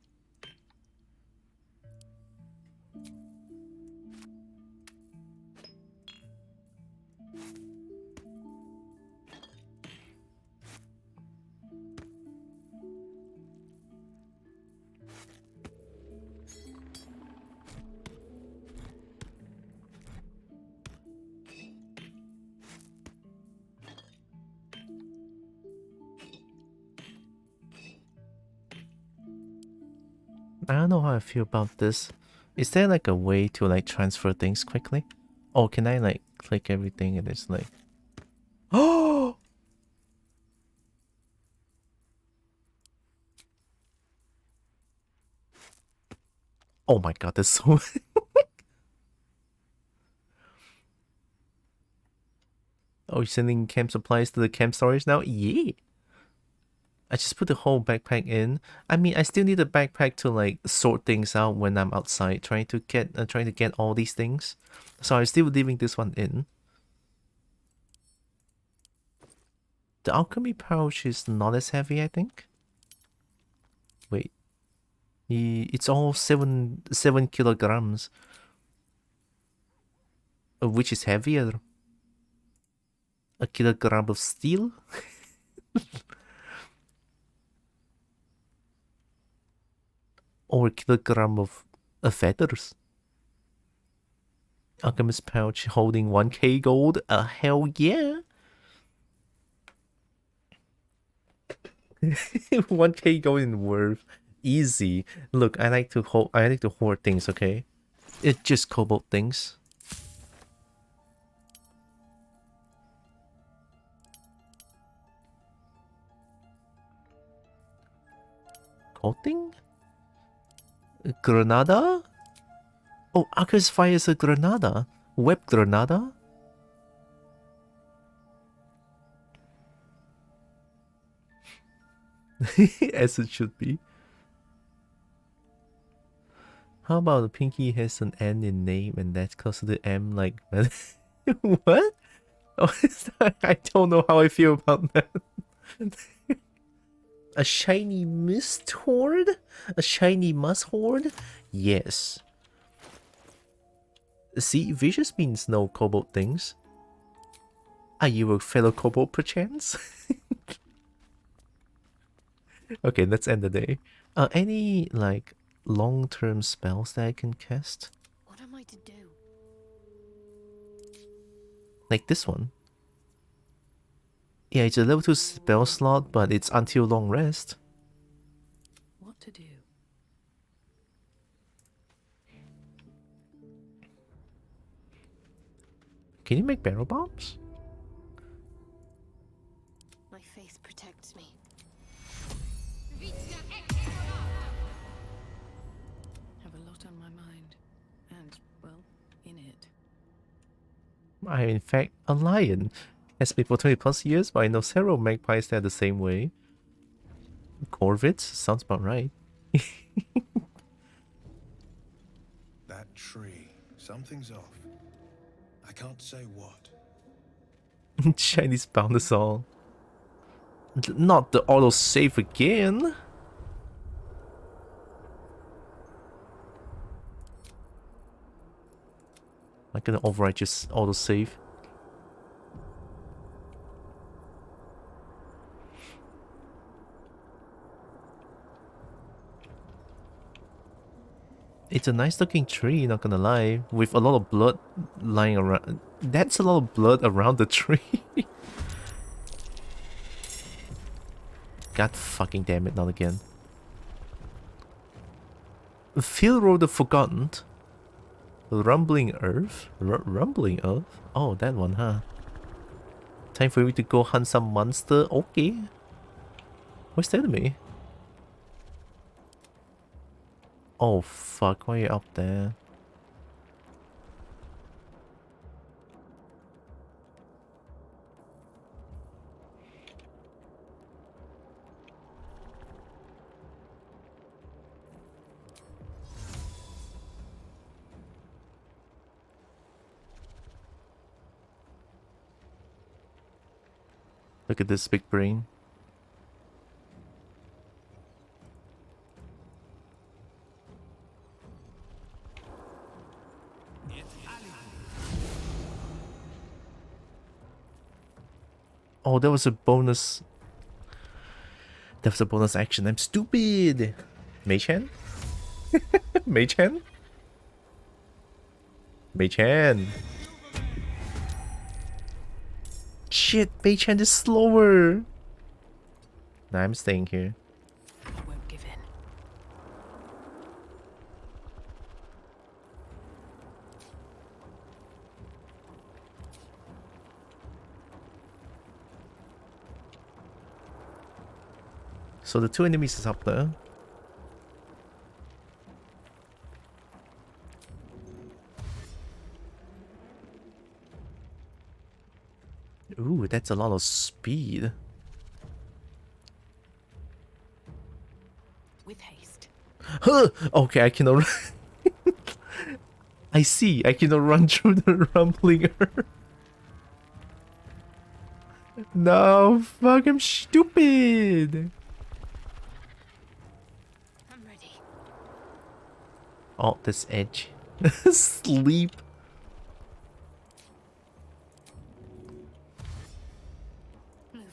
I don't know how I feel about this. Is there like a way to like transfer things quickly? Or can I like click everything and it's like... Oh! Oh my god, that's so... Oh, you're sending camp supplies to the camp storage now? Yeah! I just put the whole backpack in. I mean, I still need a backpack to like sort things out when I'm outside trying to get all these things. So I'm still leaving this one in. The alchemy pouch is not as heavy, I think. Wait, it's all 7 kilograms, which is heavier. A kilogram of steel. Or a kilogram of feathers. Alchemist pouch holding 1k gold. Hell yeah! 1k gold in worth. Easy. Look, I like to hoard things, okay? It's just cobalt things. Coating? Granada? Oh, Akers fires a Granada. Web Granada? As it should be. How about the pinky has an N in name and that's close to the M like... What? Oh, I don't know how I feel about that. A shiny mist horde? A shiny must horde? Yes. See, vicious means no cobalt things. Are you a fellow kobold perchance? Okay, let's end the day. Any, like, long-term spells that I can cast? What am I to do? Like this one. Yeah, it's a level 2 spell slot, but it's until long rest. What to do? Can you make barrel bombs? My faith protects me. Have a lot on my mind. And, well, in it. I am in fact a lion. Has been for 20 plus years, but I know several magpies that are the same way. Corvids? Sounds about right. That tree. Something's off. I can't say what. Chinese bound us all. Not the autosave again. I'm gonna override just autosave. It's a nice looking tree, not gonna lie, with a lot of blood lying around. That's a lot of blood around the tree. God fucking damn it, not again. Field Road the Forgotten. Rumbling Earth? Rumbling Earth? Oh, that one, huh? Time for you to go hunt some monster? Okay. What's that to me? Oh fuck, why are you up there? Look at this big brain. Oh, that was a bonus. That was a bonus action. I'm stupid. Mei-chan? Mei-chan? Mei-chan. Shit, Mei-chan is slower. Nah, I'm staying here. I won't give in. So the two enemies is up there. Ooh, that's a lot of speed. With haste. Huh! Okay, I cannot run. I see, I cannot run through the rumbling earth. No, fuck, I'm stupid. I'm ready. Oh, this edge. Sleep. Moving.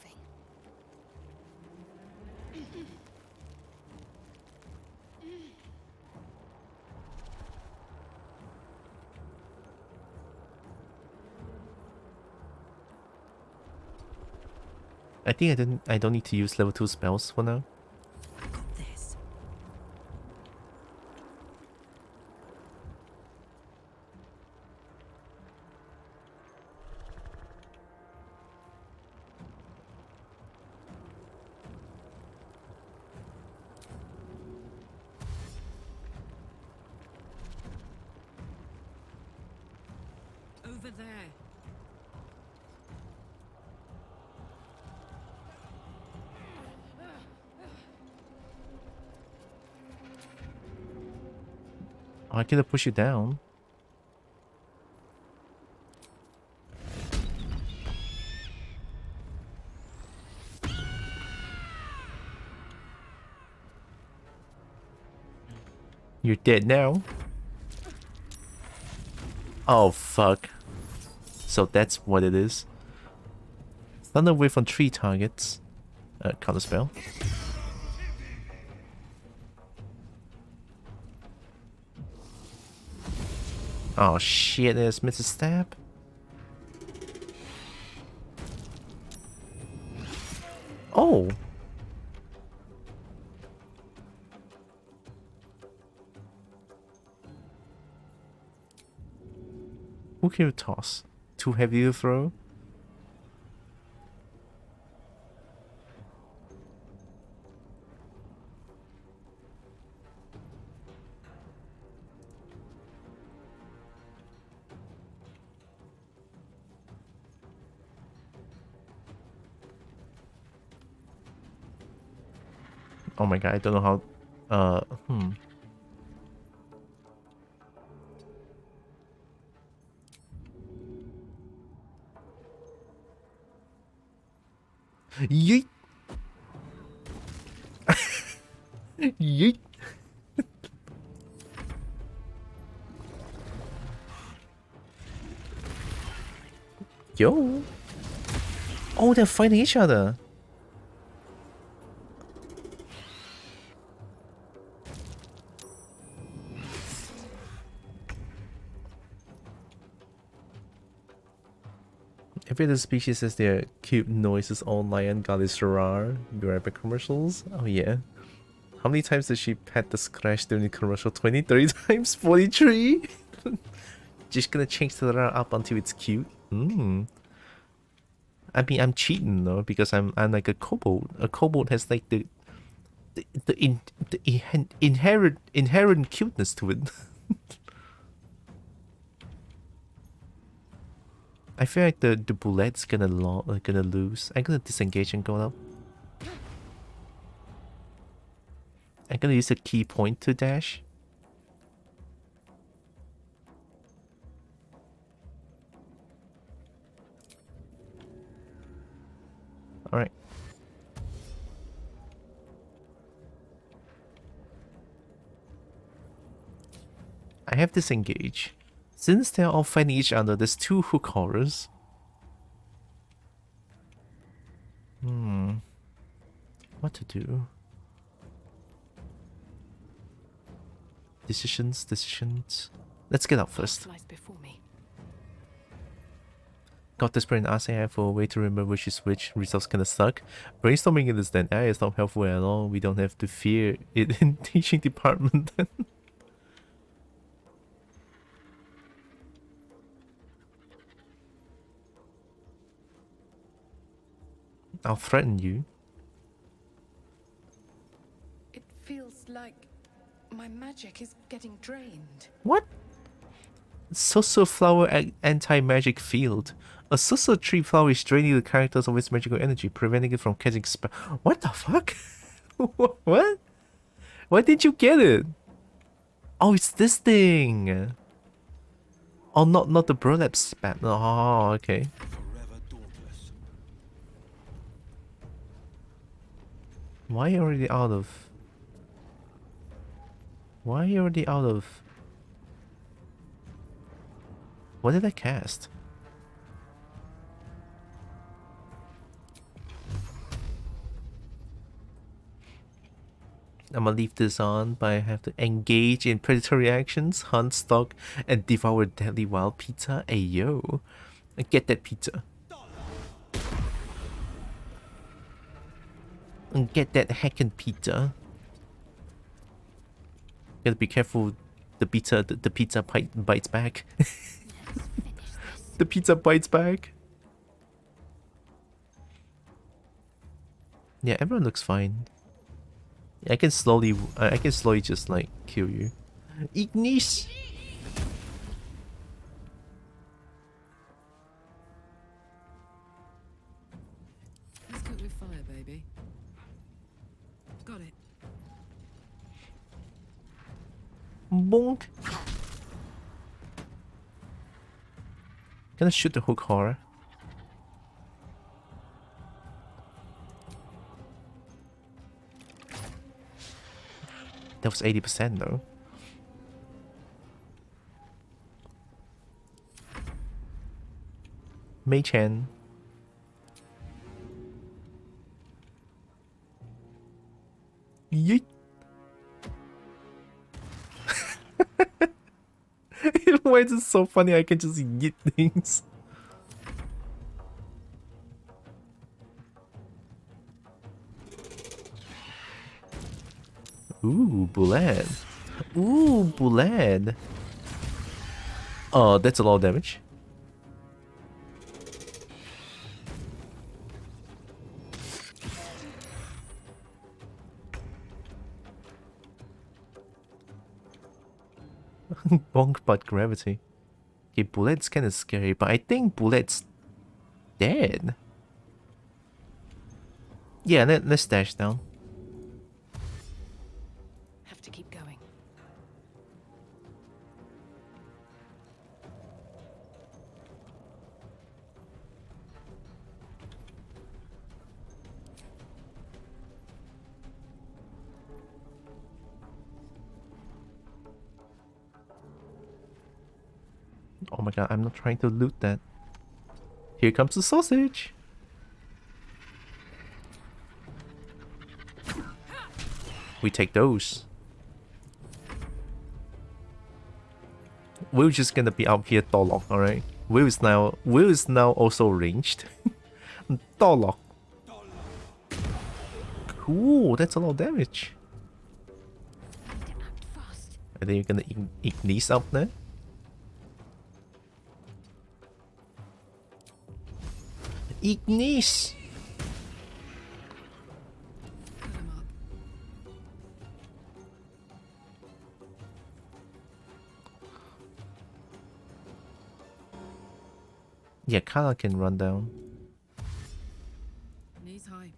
I think I don't need to use level 2 spells for now. I got this. Over there. Oh, I cannot push you down. You're dead now. Oh fuck. So that's what it is. Thunder Wave on 3 targets. Counter spell. Oh shit, there's Mrs. Stab. Oh! Who can you toss? Too heavy to throw? Oh my god, I don't know how... Yeet! Yeet. Yo. Oh, they're fighting each other. Every other species has their cute noises online. God is rare. Grab commercials. Oh yeah. How many times did she pet the scratch during the commercial? 20, 30 times? 43? Just gonna change the rare up until it's cute. Hmm. I mean, I'm cheating though because I'm like a kobold. A kobold has like the inherent cuteness to it. I feel like the bullet's gonna lose. I'm gonna disengage and go up. I'm gonna use a key point to dash. Alright. I have disengage. Since they're all fighting each other, there's 2 hook horrors. What to do? Decisions. Let's get out first. Got desperate and asking her for a way to remember which is which. Results kinda suck. Brainstorming in this then area is not helpful at all. We don't have to fear it in teaching department then. I'll threaten you. It feels like my magic is getting drained. What? Susso flower anti-magic field. A Susso tree flower is draining the characters of its magical energy, preventing it from catching spell. What the fuck? What? Why didn't you get it? Oh, it's this thing. Oh, not the burlap spam. Oh, okay. Why are you already out of... Why are you already out of... What did I cast? I'm gonna leave this on, but I have to engage in predatory actions, hunt, stalk, and devour deadly wild pizza. Ayo. Get that pizza. And get that heckin' pizza. Gotta be careful. The pizza bites back. The pizza bites back. Yeah, everyone looks fine. I can slowly just like kill you. Ignis. Let's cook with fire, baby. Got it. Bonk. Gonna shoot the hook horror. That was 80% though. Mei-chan. Yeet. Why is it so funny? I can just yeet things. Ooh, bullet. Ooh, bullet. Oh, that's a lot of damage. Bonk but gravity. Okay, bullet's kind of scary, but I think bullet's dead. Yeah, let's dash down. Have to keep going. Oh my god, I'm not trying to loot that. Here comes the sausage. We take those. We're just gonna be out here Torlock, alright? Will is now also ranged. Torlock. Cool, that's a lot of damage. And then you're gonna Ignis up there. Ignis! Yeah, Kala can run down. Knees high.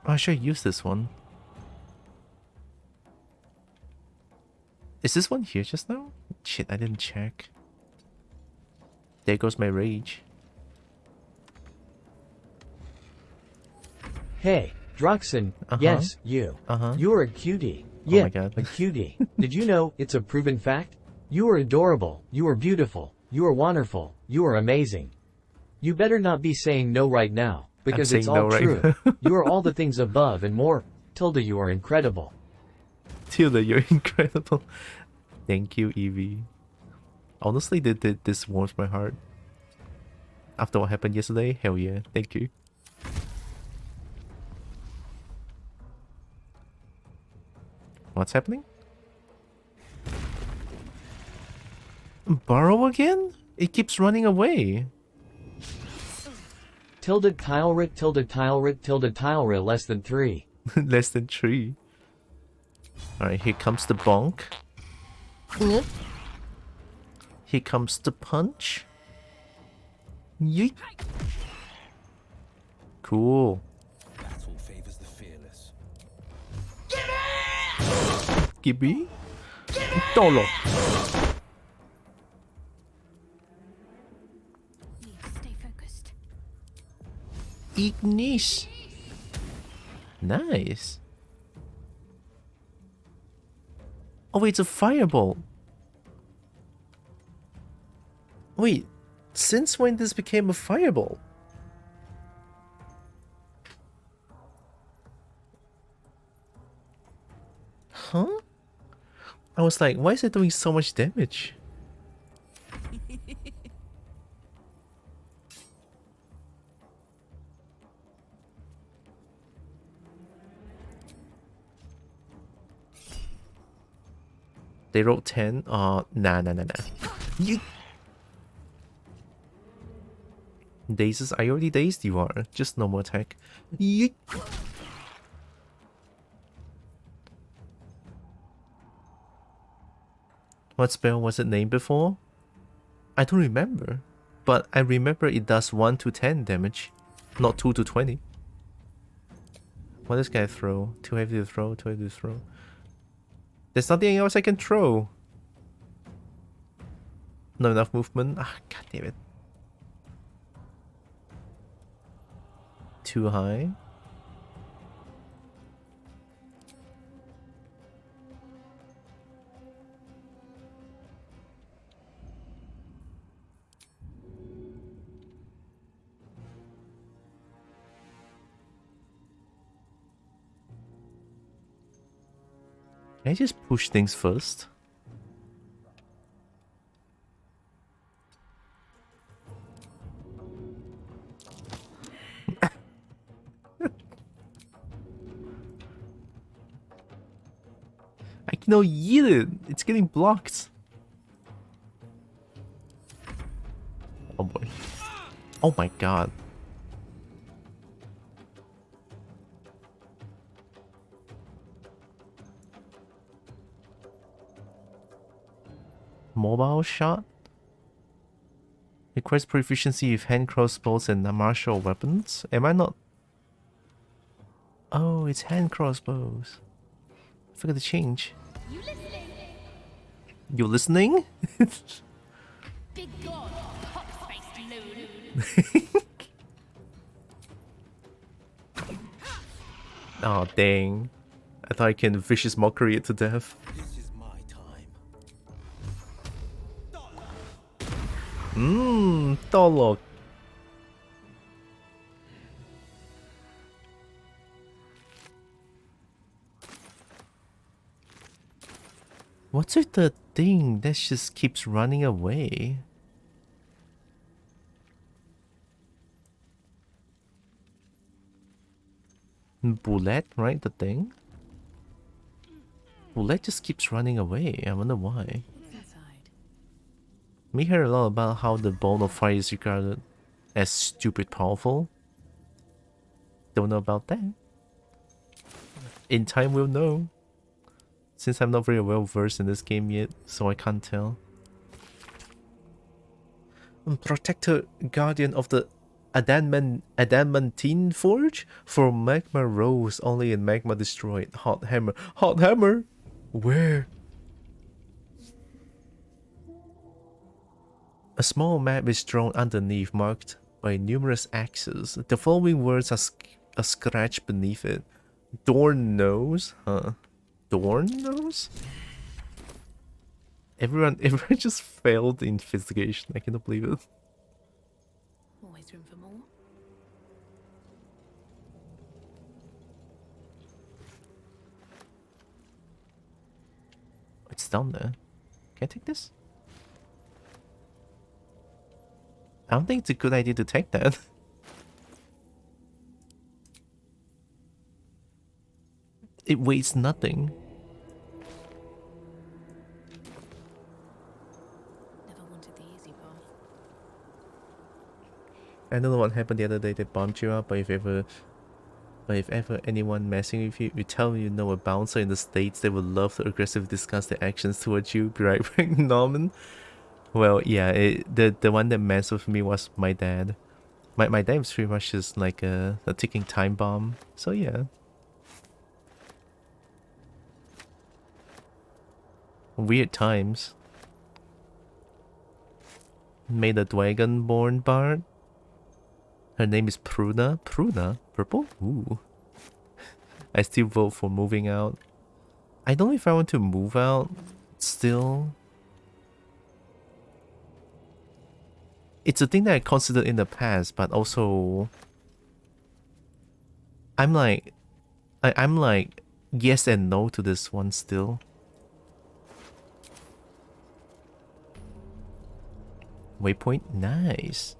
I should use this one. Is this one here just now? Shit, I didn't check. There goes my rage. Hey, Droxen, yes, you. You're a cutie. Yeah, my God. a cutie. Did you know it's a proven fact? You are adorable, you are beautiful, you are wonderful, you are amazing. You better not be saying no right now, because it's all true. You are all the things above and more. Tilda, you are incredible. Tilda, you're incredible. Thank you, Evie. Honestly, this warms my heart. After what happened yesterday, hell yeah, thank you. What's happening? Burrow again? It keeps running away. Tilda Tilerit, Tilda Tilerit, Tilda Tilerit, less than 3. Less than 3. Alright, here comes the bonk. Here comes the punch. Yeet. Cool. Battle favors the fearless. Gibby? Dolo. Stay focused. Ignis. Nice. Oh wait, it's a fireball. Wait, since when this became a fireball? Huh? I was like, why is it doing so much damage? They rolled 10. Nah. You dazes? I already dazed you are. Just normal attack. Yeet. What spell was it named before? I don't remember. But I remember it does 1 to 10 damage. Not 2 to 20. What does this guy throw? Too heavy to throw, too heavy to throw. There's nothing else I can throw. Not enough movement. Ah, god damn it. Too high. Can I just push things first? I cannot yeet it. It's getting blocked. Oh boy. Oh my god. Mobile shot? Requires proficiency with hand crossbows and martial weapons? Am I not? Oh, it's hand crossbows. I forgot to change. You listening? Big God, hot Oh dang. I thought I can vicious mockery it to death. This is my time. Tolok. What's with the thing that just keeps running away? Bullet, right? The thing? Bullet just keeps running away. I wonder why. We heard a lot about how the Bone of Fire is regarded as stupid powerful. Don't know about that. In time we'll know. Since I'm not very well versed in this game yet, so I can't tell. Protector, guardian of the Adamantine Forge? For magma rose, only in magma destroyed. Hot hammer. Hot hammer? Where? A small map is drawn underneath, marked by numerous axes. The following words are scratched beneath it. Dorn nose? Huh. Dorn nose? Everyone just failed the investigation. I cannot believe it. Always room for more. It's down there. Can I take this? I don't think it's a good idea to take that. It weighs nothing. Never wanted the easy path. I don't know what happened the other day. They bumped you up, but if ever anyone messing with you, you tell you know a bouncer in the States, they would love to aggressively discuss their actions towards you. Be right back, Norman. Well, yeah, the one that messed with me was my dad. My dad was pretty much just like a ticking time bomb. So yeah. Weird times. Made a dragon-born bard. Her name is Pruna. Pruna? Purple? Ooh. I still vote for moving out. I don't know if I want to move out still. It's a thing that I considered in the past, but also I'm like yes and no to this one still. Waypoint, nice.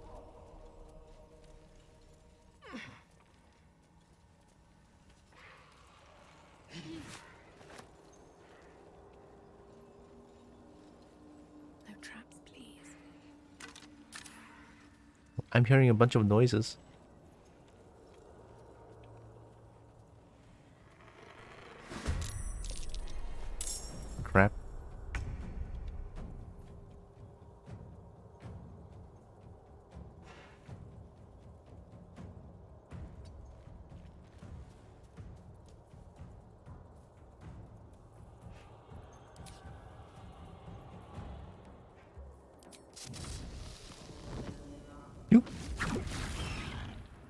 No traps, please. I'm hearing a bunch of noises. Crap.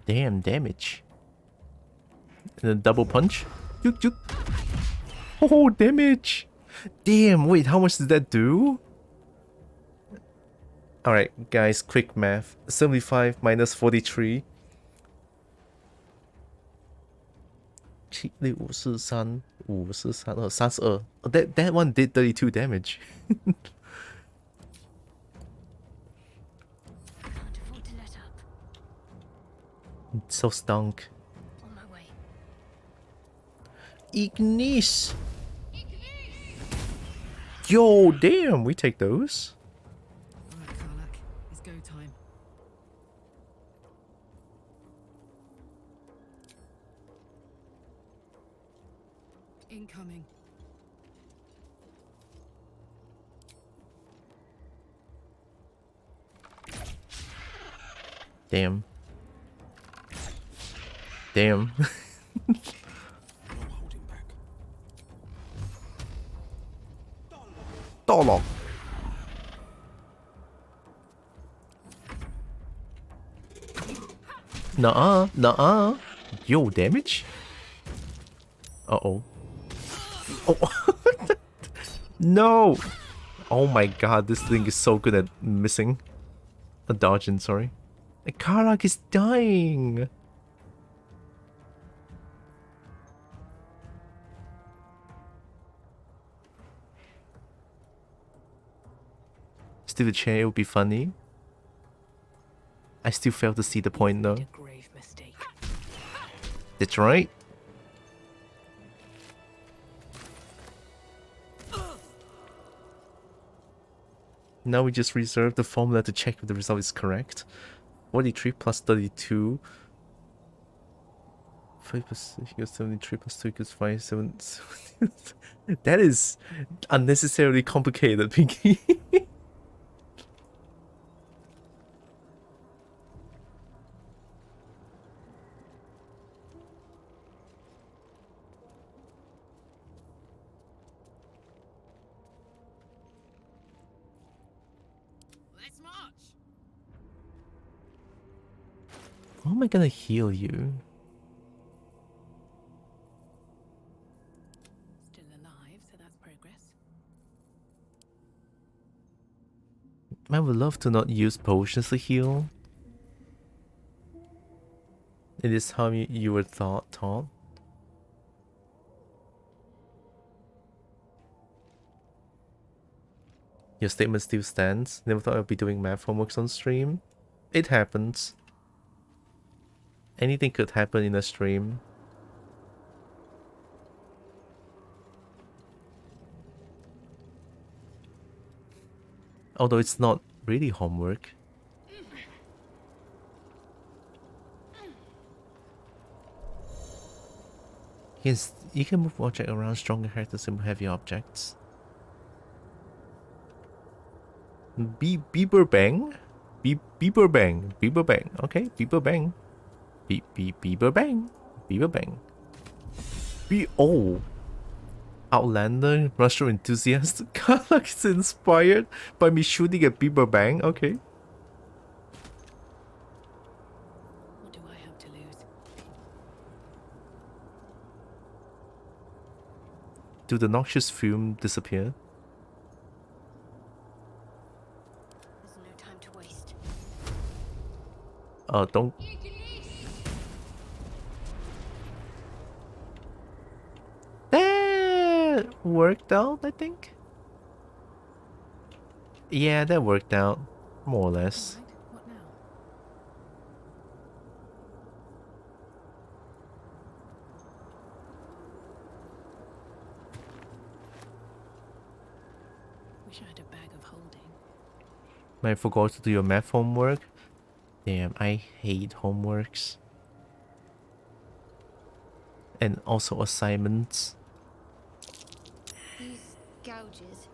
Damn damage. And then double punch. Oh, damage. Damn, wait, how much did that do? Alright, guys, quick math. 75 minus 43. 7643 543 32. That one did 32 damage. So stunk. On my way. Ignis! Yo, damn, we take those. Alright, Karlach, it's go time. Incoming. Damn. Damn. Dollar. Nuh-uh, nuh-uh. Yo, damage? Uh-oh. Oh. No! Oh my god, this thing is so good at missing. Dodging, sorry. Karlach is dying! Still the chair would be funny. I still fail to see the point though. That's right. Now we just reserve the formula to check if the result is correct. 43 plus 32. 5% equals 73 plus 2 equals 5. 7. That is unnecessarily complicated, Pinky. How am I gonna heal you? Still alive, so that's progress. I would love to not use potions to heal. It is how you were taught. Your statement still stands. Never thought I'd be doing math homeworks on stream. It happens. Anything could happen in a stream. Although it's not really homework. Yes, you can move object around stronger characters and heavy objects. Bieber bang? Bieber bang. Bieber bang. Okay, Bieber bang. Bieber bang. Bieber bang. Oh. Outlander, mushroom enthusiast. Karlach is inspired by me shooting a Bieber bang. Okay. What do I have to lose? Do the noxious fume disappear? There's no time to waste. Don't. That worked out, I think. Yeah, that worked out, more or less. What now? Wish I had a bag of holding. I forgot to do your math homework. Damn, I hate homeworks. And also assignments. These gouges.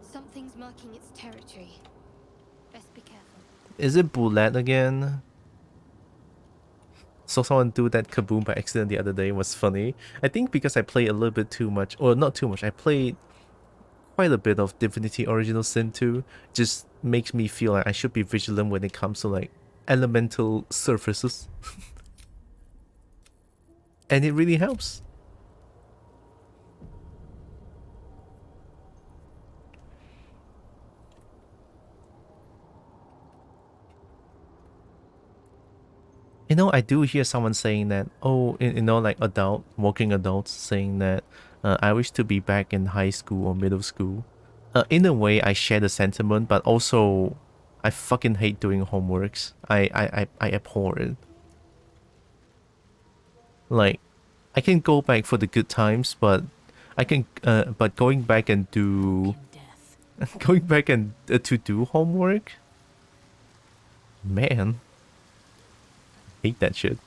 Something's marking its territory. Best be careful. Is it Bullet again? Saw someone do that kaboom by accident the other day. It was funny. I think because I played a little bit too much, or not too much, I played quite a bit of Divinity Original Sin 2. Just makes me feel like I should be vigilant when it comes to like elemental surfaces. And it really helps. You know, I do hear someone saying that, oh, you know, like working adults saying that I wish to be back in high school or middle school. In a way, I share the sentiment, but also I fucking hate doing homeworks. I abhor it. Like, I can go back for the good times, but I can, but going back and do, going back and to do homework, man, hate that shit.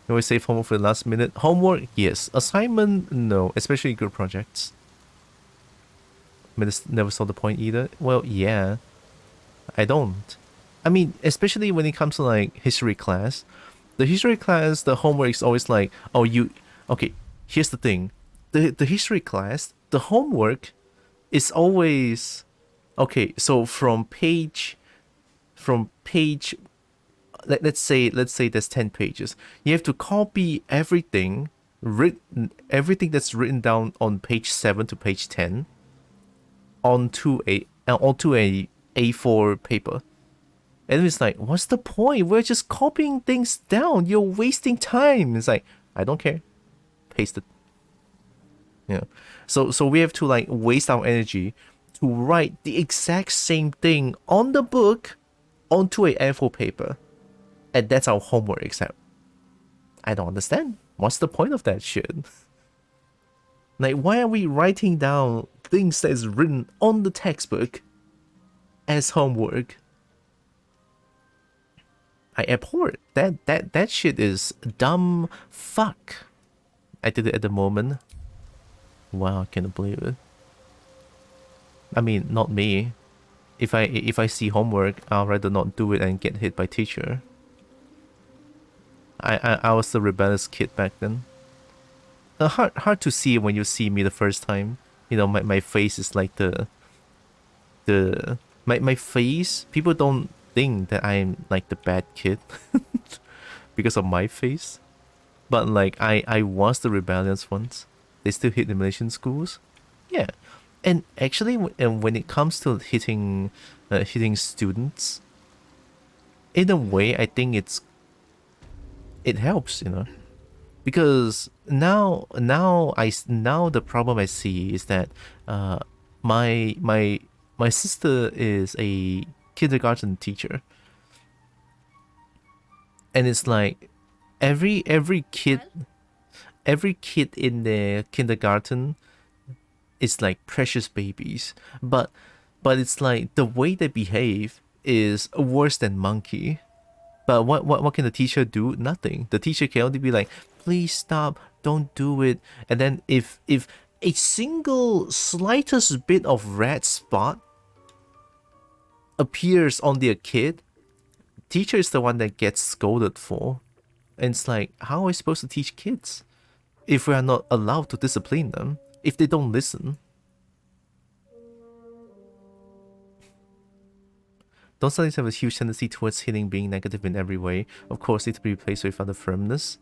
You always save homework for the last minute. Homework, yes. Assignment, no. Especially group projects. I mean, never saw the point either. Well, yeah. I don't. I mean, especially when it comes to like history class. The history class, the homework is always like, oh, you... Okay, here's the thing. The history class, the homework is always... Okay, so from page from page, let's say there's 10 pages. You have to copy everything that's written down on page 7 to page 10 onto a A4 paper. And it's like, what's the point? We're just copying things down. You're wasting time. It's like, I don't care. Paste it. Yeah. So we have to like waste our energy to write the exact same thing on the book onto a A4 paper. And that's our homework exam. I don't understand. What's the point of that shit? Like, why are we writing down things that is written on the textbook as homework? I abhor it. That shit is dumb fuck. I did it at the moment. Wow, I can't believe it. I mean, not me. If I see homework, I'll rather not do it and get hit by teacher. I was the rebellious kid back then. Hard to see when you see me the first time. You know, my face is like my face. People don't think that I'm like the bad kid because of my face, but like I was the rebellious ones. They still hit the Malaysian schools, yeah. And actually, when it comes to hitting students, in a way, I think it helps, you know, because now the problem I see is that my sister is a kindergarten teacher, and it's like every kid in the kindergarten is like precious babies, but it's like the way they behave is worse than monkey. But what can the teacher do? Nothing. The teacher can only be like, please stop, don't do it. And then if a single slightest bit of red spot appears on their kid, teacher is the one that gets scolded for. And it's like, how are we supposed to teach kids if we are not allowed to discipline them, if they don't listen? Don't studies have a huge tendency towards hitting being negative in every way. Of course, need to be replaced with other firmness.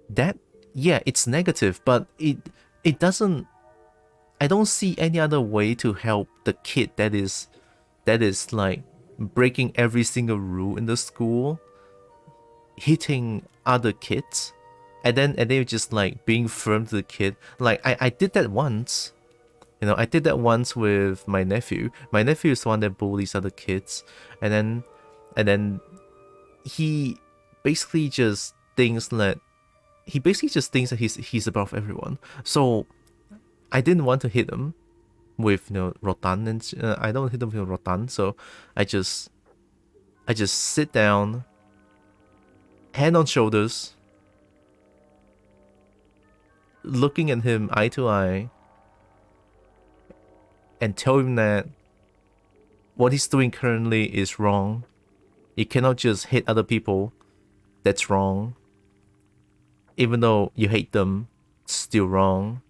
That, yeah, it's negative, but it doesn't. I don't see any other way to help the kid that is like breaking every single rule in the school, hitting other kids, and then just like being firm to the kid. Like I did that once. You know, I did that once with my nephew. My nephew is the one that bullies other kids, and then he basically just thinks that he's above everyone. So I didn't want to hit him with, you know, rotan, and I don't hit him with rotan. So I just sit down, hand on shoulders, looking at him eye to eye, and tell him that what he's doing currently is wrong. You cannot just hit other people. That's wrong. Even though you hate them, it's still wrong.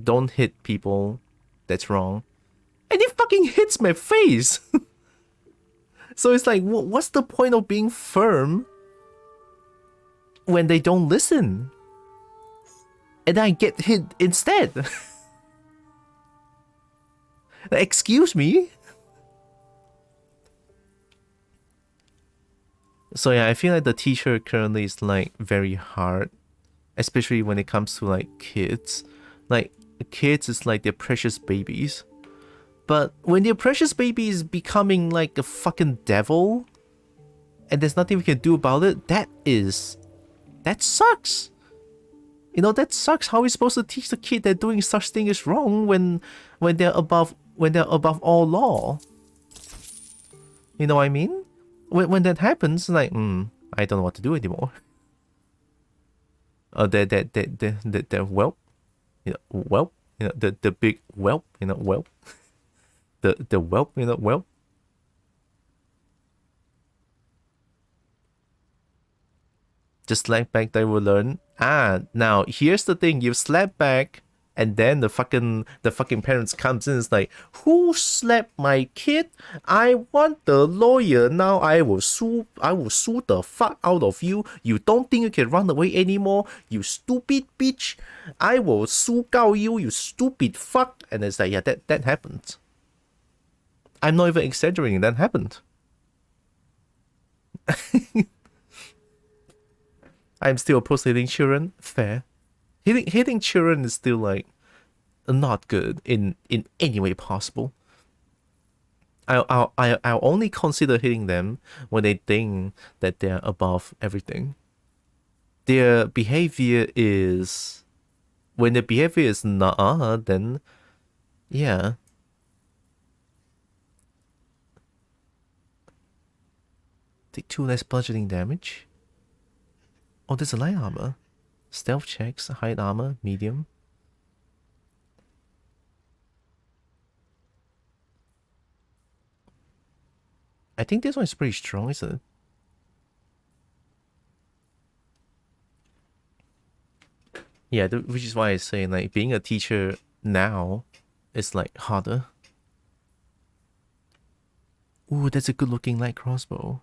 Don't hit people. That's wrong. And he fucking hits my face. So it's like, what's the point of being firm when they don't listen? And I get hit instead. Excuse me? So yeah, I feel like the teacher currently is like very hard, especially when it comes to like kids. Like kids is like they're precious babies. But when their precious baby is becoming like a fucking devil and there's nothing we can do about it, that sucks. You know, that sucks. How are we supposed to teach the kid that doing such thing is wrong when they're above all law? You know what I mean? When that happens, like, I don't know what to do anymore. The whelp, you know, whelp, you know, the big whelp, you know, whelp, the whelp, you know, whelp. Just slap back, they will learn. Now here's the thing: you slap back, And then the fucking parents comes in and is like, who slapped my kid? I want the lawyer now. I will sue the fuck out of you. You don't think you can run away anymore? You stupid bitch. I will sue you, you stupid fuck. And it's like, yeah, that happened. I'm not even exaggerating, that happened. I'm still opposed to hitting children. Fair. Hitting children is still like not good in any way possible. I'll only consider hitting them when they think that they're above everything. Their behavior is, when the behavior is not, then yeah. Take 2 less bludgeoning damage. Oh, there's a light armor. Stealth checks, height armor, medium. I think this one is pretty strong, isn't it? Yeah, which is why I say, like, being a teacher now is, like, harder. Ooh, that's a good looking light crossbow.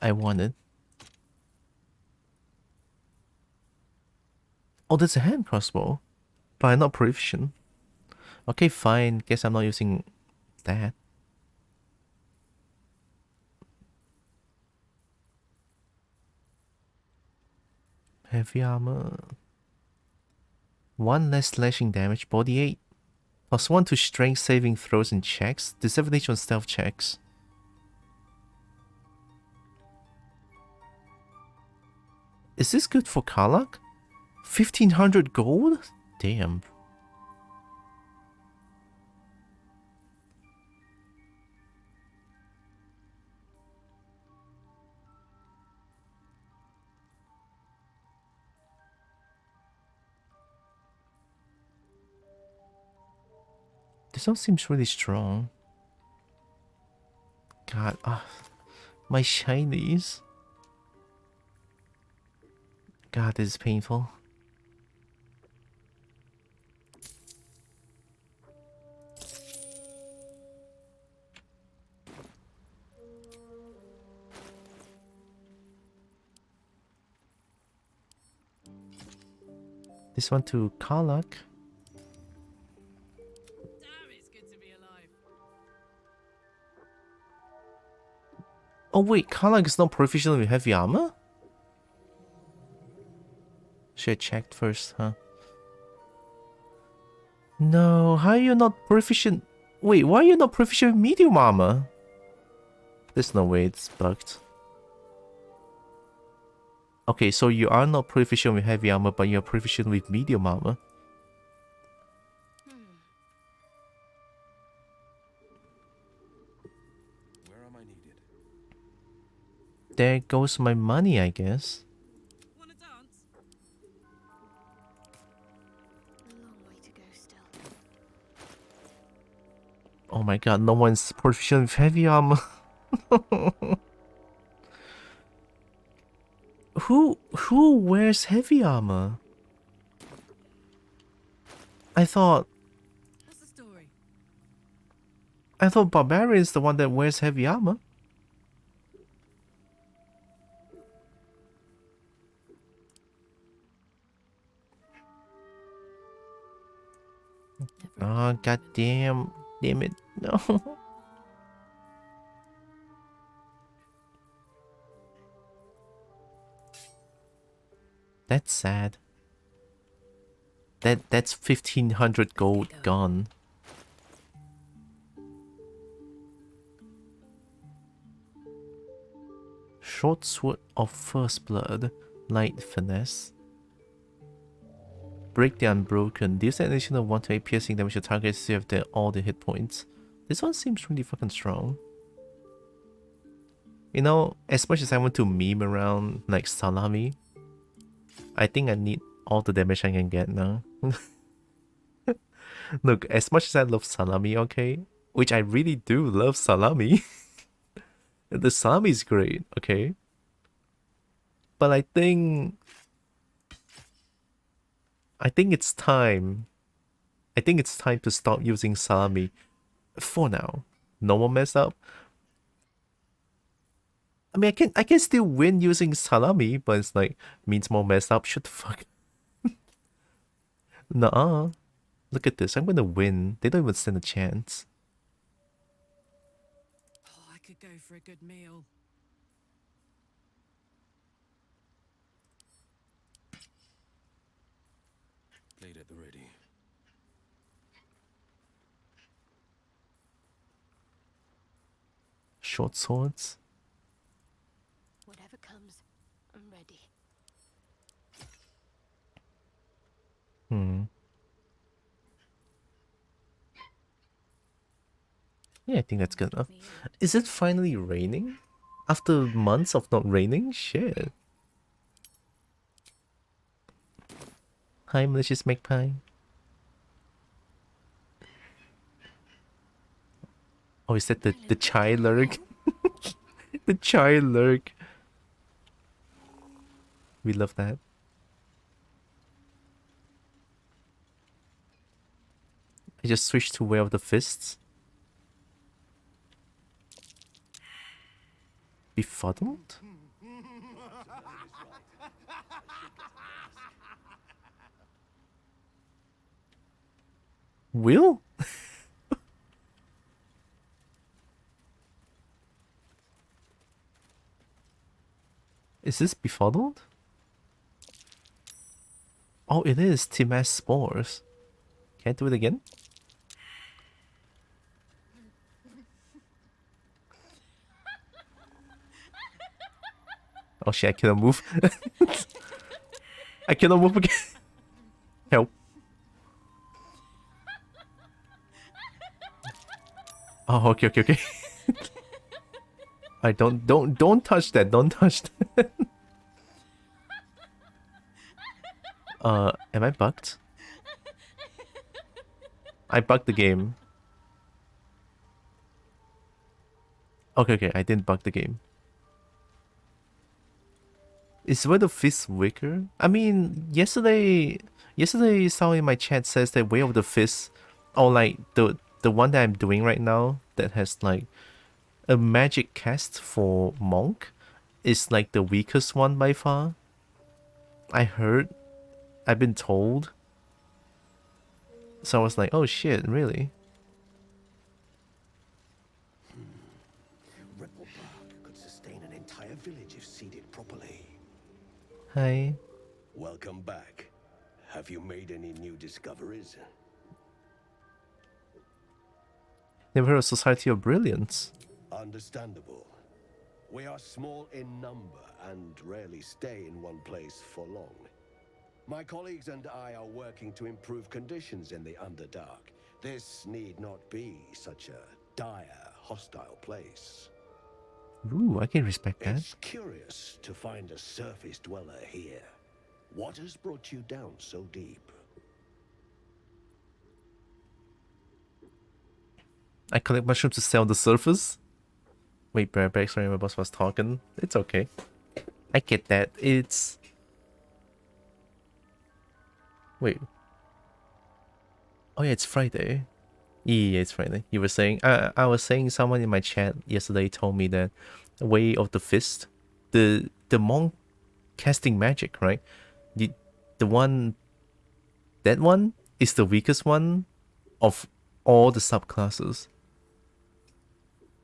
I want it. Oh, that's a hand crossbow, but I'm not proficient. Okay, fine. Guess I'm not using that. Heavy armor. 1 less slashing damage, body 8. +1 to strength saving throws and checks. Disadvantage on stealth checks. Is this good for Karlach? 1500 gold? Damn. This one seems really strong. God, my shinies. God, this is painful. This one to Karlach. Oh wait, Karlach is not proficient with heavy armor? Should have checked first, huh? No, how are you not proficient? Wait, why are you not proficient with medium armor? There's no way, it's bugged. Okay, so you are not proficient with heavy armor, but you're proficient with medium armor. Where am I needed? There goes my money, I guess. Oh my god, no one's proficient with heavy armor. Who wears heavy armor? I thought Barbarian is the one that wears heavy armor. Oh, god damn it. No. That's sad. That's 1500 gold gone. Short sword of first blood, light finesse. Break the unbroken. Deals an additional 1 to 8 piercing damage to target to have all the hit points. This one seems really fucking strong. You know, as much as I want to meme around like Salami, I think I need all the damage I can get now. Look, as much as I love Salami, okay? Which I really do love Salami. The Salami is great, okay? But I think I think it's time. I think it's time to stop using salami. For now. No more mess up. I mean, I can still win using salami, but it's like, means more mess up. Shut the fuck. Nuh-uh. Look at this. I'm gonna win. They don't even stand a chance. Oh, I could go for a good meal. Blade at the ready. Short swords. Whatever comes, I'm ready. Yeah, I think that's good enough. Is it finally raining? After months of not raining? Shit. Hi, malicious magpie. Oh, is that the chai lurk? The chai lurk. We love that. I just switched to Way of the Fists. Befuddled? Will? Is this Befuddled? Oh, it is Timash Spores. Can I do it again? Oh shit, I cannot move. I cannot move again. Help. Oh, okay. I don't touch that. Don't touch that. Am I bugged? I bugged the game. Okay, I didn't bug the game. Is Way of the Fist weaker? I mean, yesterday someone in my chat says that Way of the Fist, or like the one that I'm doing right now that has like a magic cast for monk, is like the weakest one by far. I've been told. So I was like, oh shit, really? Ripple Park could sustain an entire village if seeded properly. Hi. Welcome back. Have you made any new discoveries? Never heard of Society of Brilliance. Understandable. We are small in number and rarely stay in one place for long. My colleagues and I are working to improve conditions in the Underdark. This need not be such a dire, hostile place. Ooh, I can respect that. It's curious to find a surface dweller here. What has brought you down so deep? I collect mushrooms to sell on the surface. Wait, Bearback, sorry, my boss was talking. It's okay. I get that. It's... Wait. Oh yeah, it's Friday. Yeah, it's Friday. You were saying... I was saying someone in my chat yesterday told me that Way of the Fist, the monk casting magic, right? The one... That one is the weakest one of all the subclasses.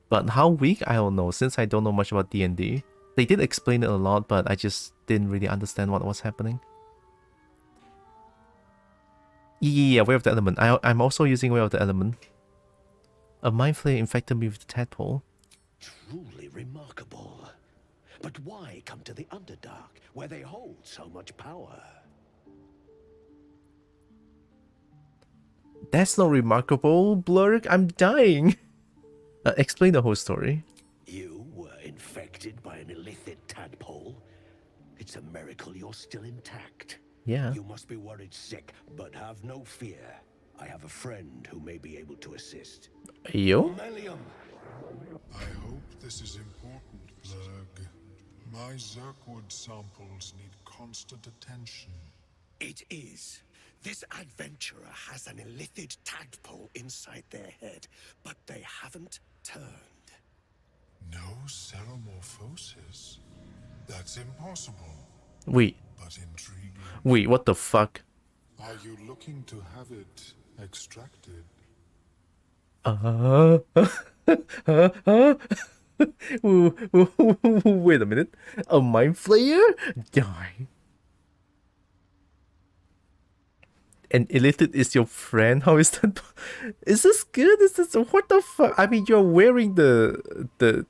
But how weak, I don't know, since I don't know much about D&D. They did explain it a lot, but I just didn't really understand what was happening. Yeah, Way of the Element. I'm also using Way of the Element. A mind flayer infected me with the tadpole. Truly remarkable. But why come to the Underdark, where they hold so much power? That's not remarkable, Blurk. I'm dying. Explain the whole story. You were infected by an illithid tadpole? It's a miracle you're still intact. Yeah. You must be worried sick, but have no fear. I have a friend who may be able to assist. Yo? Melium. I hope this is important, Blurg. My Zerkwood samples need constant attention. It is. This adventurer has an illithid tadpole inside their head, but they haven't turned. No ceremorphosis? That's impossible. Wait. But intriguing. Wait, what the fuck? Are you looking to have it extracted? Wait a minute. A mind flayer? Die. And illithid is your friend? How is that? Is this good? Is this what the fuck? I mean, you're wearing the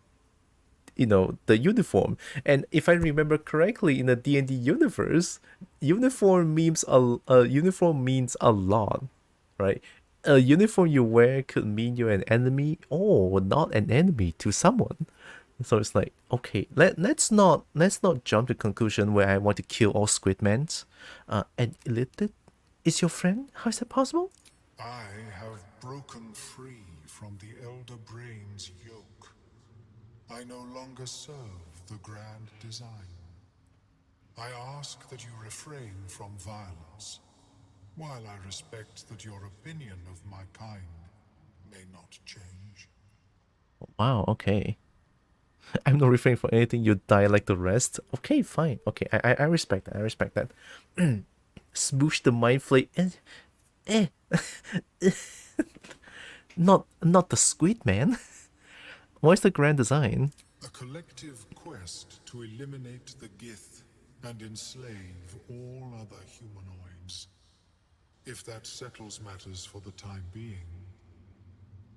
you know, the uniform, and if I remember correctly, in the D&D universe, uniform means a lot, right? A uniform you wear could mean you're an enemy or not an enemy to someone. So it's like, okay, let's not jump to conclusion where I want to kill all Squidmans. And illithid is your friend? How is that possible? I have broken free from the Elder Brain's yoke. I no longer serve the grand design. I ask that you refrain from violence, while I respect that your opinion of my kind may not change. Wow, okay. I'm not refraining from anything, you die like the rest. Okay, fine. Okay, I respect that. I respect that. Smoosh the mind flake. Not the squid man. What's the grand design? A collective quest to eliminate the Gith and enslave all other humanoids. If that settles matters for the time being,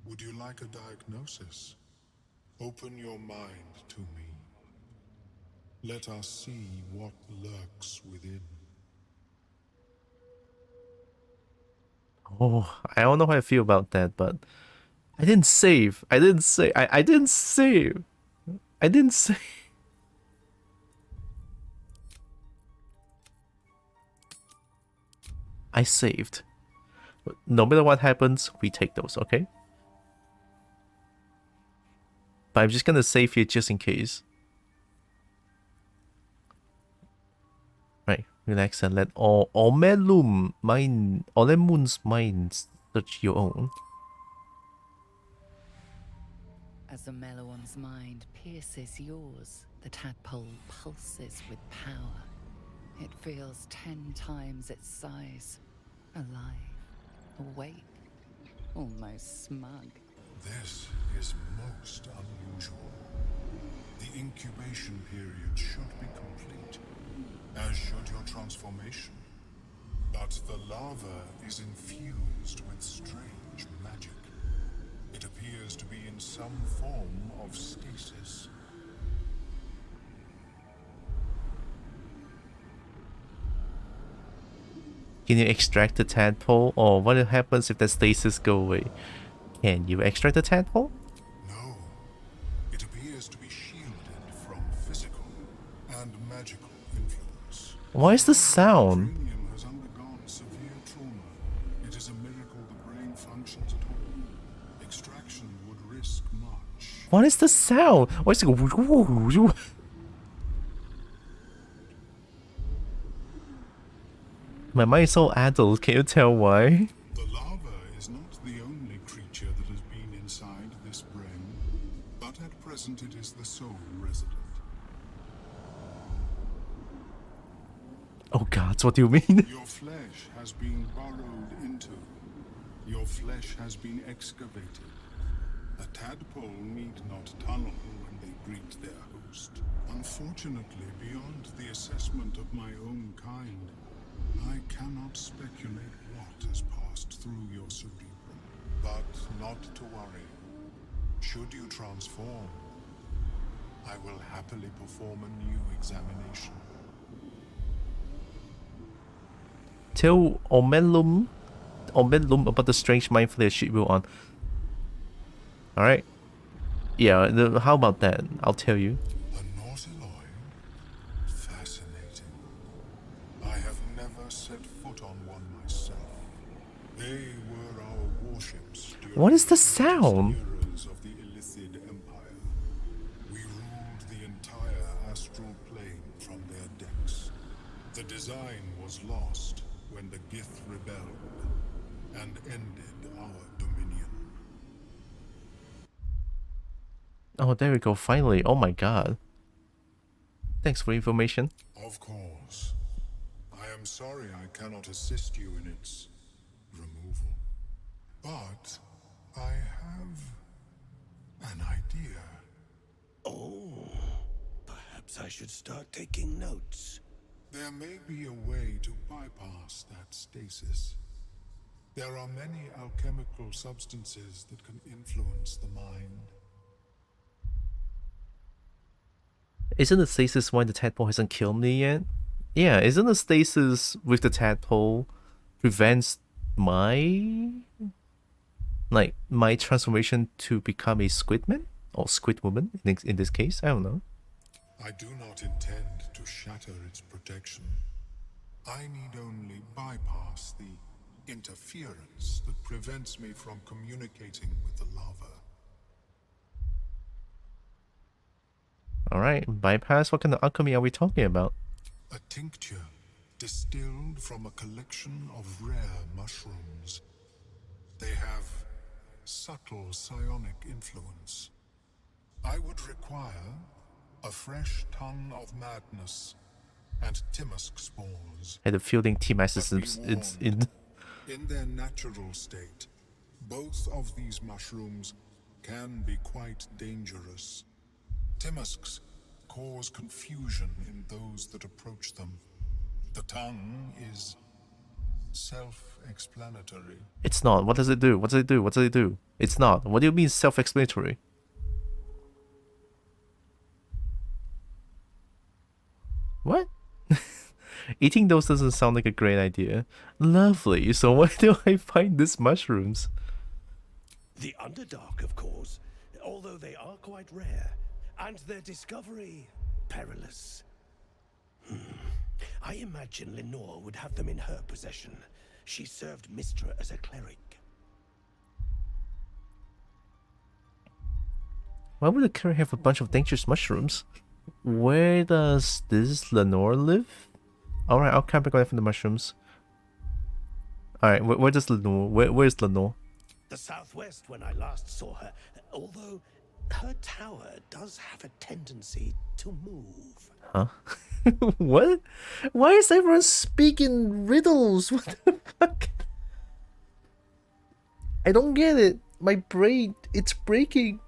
would you like a diagnosis? Open your mind to me. Let us see what lurks within. Oh, I don't know how I feel about that, but I didn't save. I didn't save. I didn't save. I didn't save. I saved. No matter what happens, we take those, okay? But I'm just gonna save here just in case. Right, relax and let Omelum's mind search your own. As Omeluon's mind pierces yours, the tadpole pulses with power. It feels 10 times its size. Alive, awake, almost smug. This is most unusual. The incubation period should be complete, as should your transformation. But the larva is infused with strange magic. It appears to be in some form of stasis. Can you extract the tadpole, or what happens if the stasis go away? Can you extract the tadpole? No. It appears to be shielded from physical and magical influence. Why is the sound? Cranium has undergone severe trauma. It is a miracle the brain functions at all. Extraction would risk much. What is the sound? Why is it? My mind is so adult, can you tell why? The larva is not the only creature that has been inside this brain, but at present it is the sole resident. Oh gods, what do you mean? Your flesh has been burrowed into. Your flesh has been excavated. A tadpole need not tunnel when they greet their host. Unfortunately, beyond the assessment of my own kind, I cannot speculate what has passed through your cerebrum. But not to worry. Should you transform, I will happily perform a new examination. Tell Omelum about the strange mind flare shit we're on. Alright? Yeah, how about that? I'll tell you. A Nautiloid? Fascinating. I have never set foot on one myself. They were our warships during What is the sound? eras of the Illithid Empire. We ruled the entire astral plane from their decks. The design was lost, when the Gith rebelled and ended our dominion. Oh, there we go, finally. Oh my god. Thanks for information. Of course. I am sorry I cannot assist you in its removal. But I have an idea. Oh, perhaps I should start taking notes. There may be a way to bypass that stasis. There are many alchemical substances that can influence the mind. Isn't the stasis why the tadpole hasn't killed me yet? Yeah, isn't the stasis with the tadpole prevents my transformation to become a squidman or squid woman in this case? I don't know. I do not intend to shatter its protection. I need only bypass the interference that prevents me from communicating with the lava. Alright, bypass? What kind of alchemy are we talking about? A tincture distilled from a collection of rare mushrooms. They have subtle psionic influence. I would require a fresh tongue of madness and Timusk spores. And the fielding T-Max is in. In their natural state, both of these mushrooms can be quite dangerous. Timusks cause confusion in those that approach them. The tongue is self-explanatory. It's not. What does it do? What does it do? What does it do? It's not. What do you mean self-explanatory? What? Eating those doesn't sound like a great idea. Lovely. So where do I find these mushrooms? The Underdark, of course, although they are quite rare, and their discovery perilous. I imagine Lenore would have them in her possession. She served Mystra as a cleric. Why would a cleric have a bunch of dangerous mushrooms? Where does this Lenore live? Alright, I'll come back away from the mushrooms. Alright, where does Lenore? Where's Lenore? The southwest when I last saw her, although her tower does have a tendency to move. Huh? What? Why is everyone speaking riddles? What the fuck? I don't get it. My brain, it's breaking.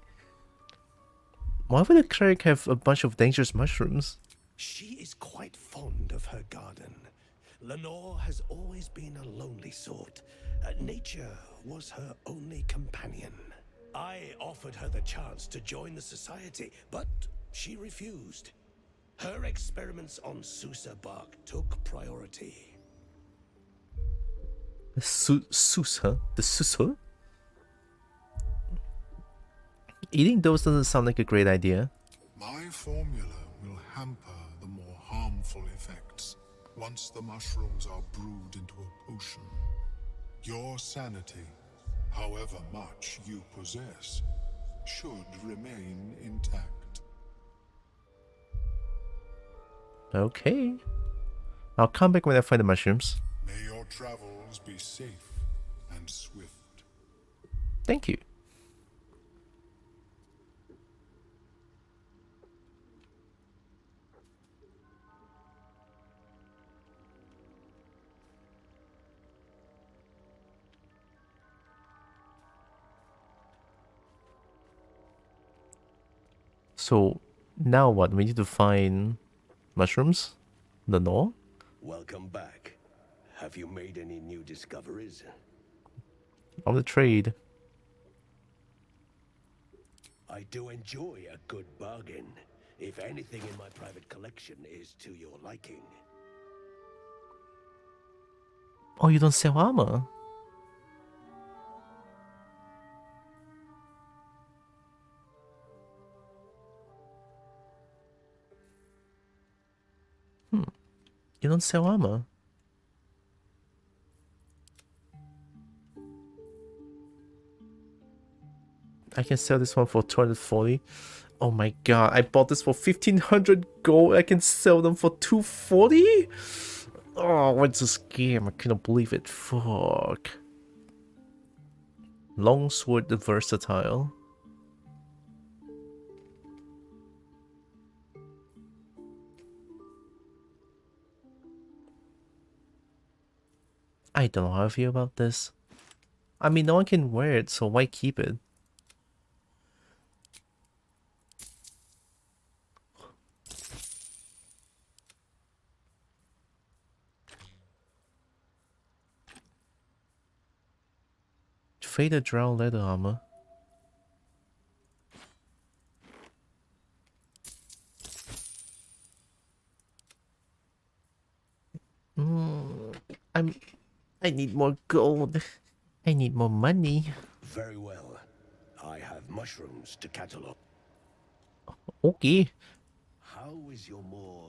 Why would a cleric have a bunch of dangerous mushrooms? She is quite fond of her garden. Lenore has always been a lonely sort. Nature was her only companion. I offered her the chance to join the society, but she refused. Her experiments on Susa bark took priority. Susa? The Susa? Eating those doesn't sound like a great idea. My formula will hamper the more harmful effects once the mushrooms are brewed into a potion. Your sanity, however much you possess, should remain intact. Okay. I'll come back when I find the mushrooms. May your travels be safe and swift. Thank you. So now what? We need to find mushrooms? Lenore? Welcome back. Have you made any new discoveries? On the trade. I do enjoy a good bargain, if anything in my private collection is to your liking. Oh, you don't sell armor? You don't sell armor. I can sell this one for 240. Oh my god, I bought this for 1500 gold. I can sell them for 240? Oh, what's a scam? I cannot believe it. Fuck. Longsword versatile. I don't know how I feel about this. I mean, no one can wear it, so why keep it? Faded drow leather armor. I need more gold. I need more money. Very well. I have mushrooms to catalog. Okay. How is your more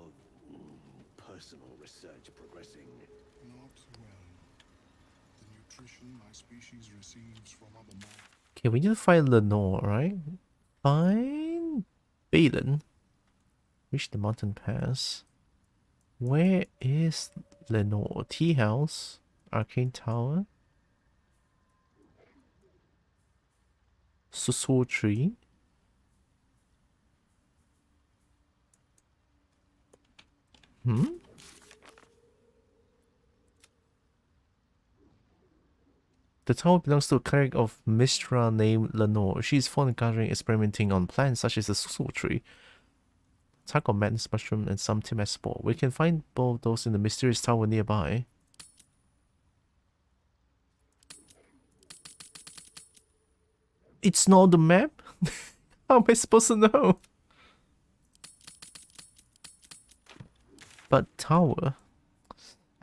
personal research progressing? Not well. The nutrition my species receives from other Okay, we need to find Lenore, right? Find Balin. Reach the mountain pass. Where is Lenore? Tea house, arcane tower, Susur tree. The tower belongs to a cleric of Mistra named Lenore. She is fond of gathering, experimenting on plants such as the Susur tree, Taco Madness mushroom, and some Timax spore. We can find both those in the mysterious tower nearby. It's not on the map? How am I supposed to know? But tower.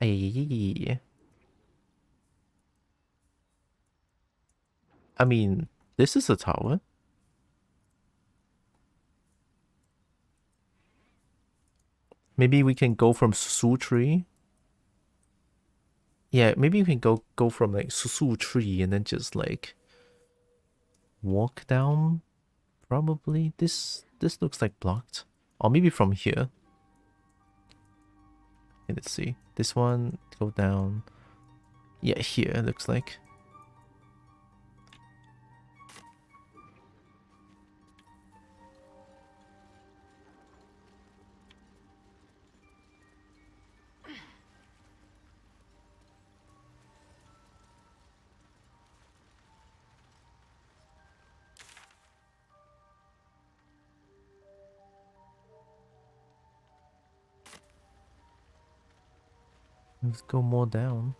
Aye. I mean, this is a tower. Maybe we can go from Susur tree. Yeah, maybe we can go from like Susur tree and then just like walk down. Probably this looks like blocked. Or maybe from here. Okay, let's see. This one go down. Yeah, here it looks like. Let's go more down.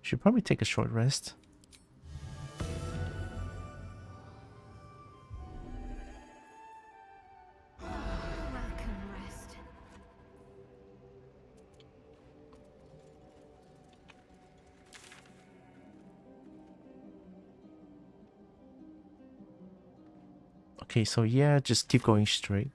Should probably take a short rest. Okay, so yeah, just keep going straight.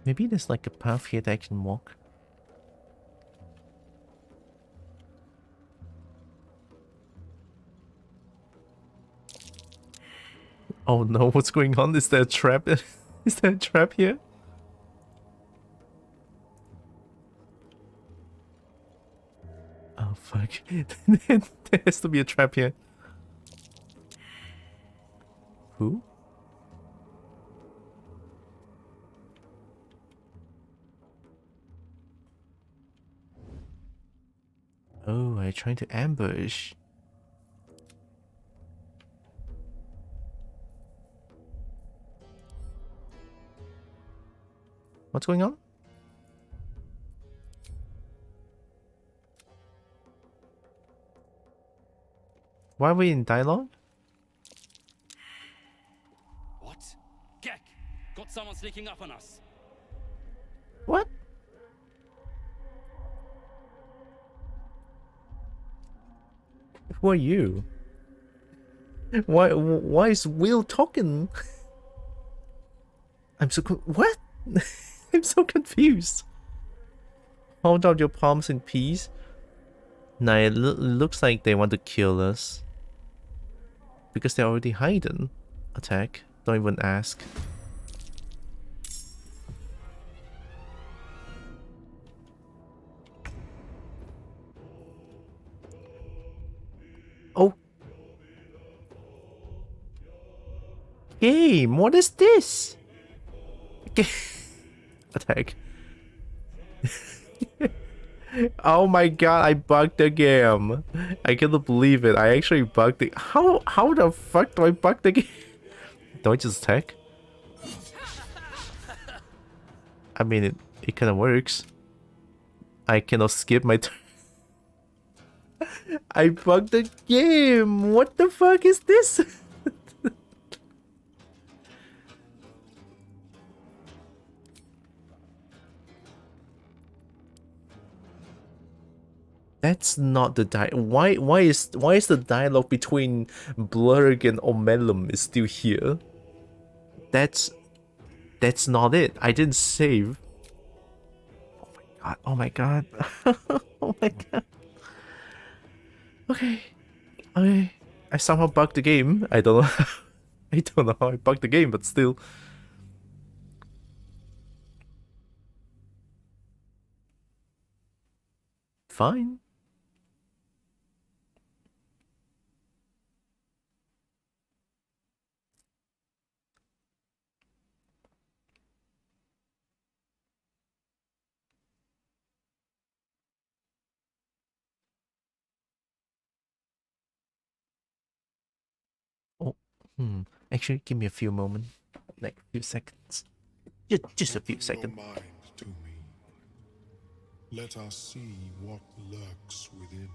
Maybe there's like a path here that I can walk. Oh no, what's going on? Is there a trap? Is there a trap here? Oh fuck. There has to be a trap here. Who? Oh, are you trying to ambush? What's going on? Why are we in dialogue? What? Gek! Got someone sneaking up on us. What? Who are you? Why is Will talking? I'm so what? I'm so confused. Hold out your palms in peace. Nah, it looks like they want to kill us. Because they're already hiding. Attack. Don't even ask. Oh. Game, what is this? Attack. Oh my god, I bugged the game. I cannot believe it. I actually bugged the... How the fuck do I bug the game? Do I just attack? I mean, it kind of works. I cannot skip my turn. I bugged the game. What the fuck is this? That's not the why is the dialogue between Blurg and Omelum is still here? That's not it. I didn't save. Oh my god. Oh my god. Okay. I somehow bugged the game. I don't know. I don't know how I bugged the game, but still. Fine. Actually, give me a few moments, like a few seconds. Just a few seconds. Mind to me. Let us see what lurks within.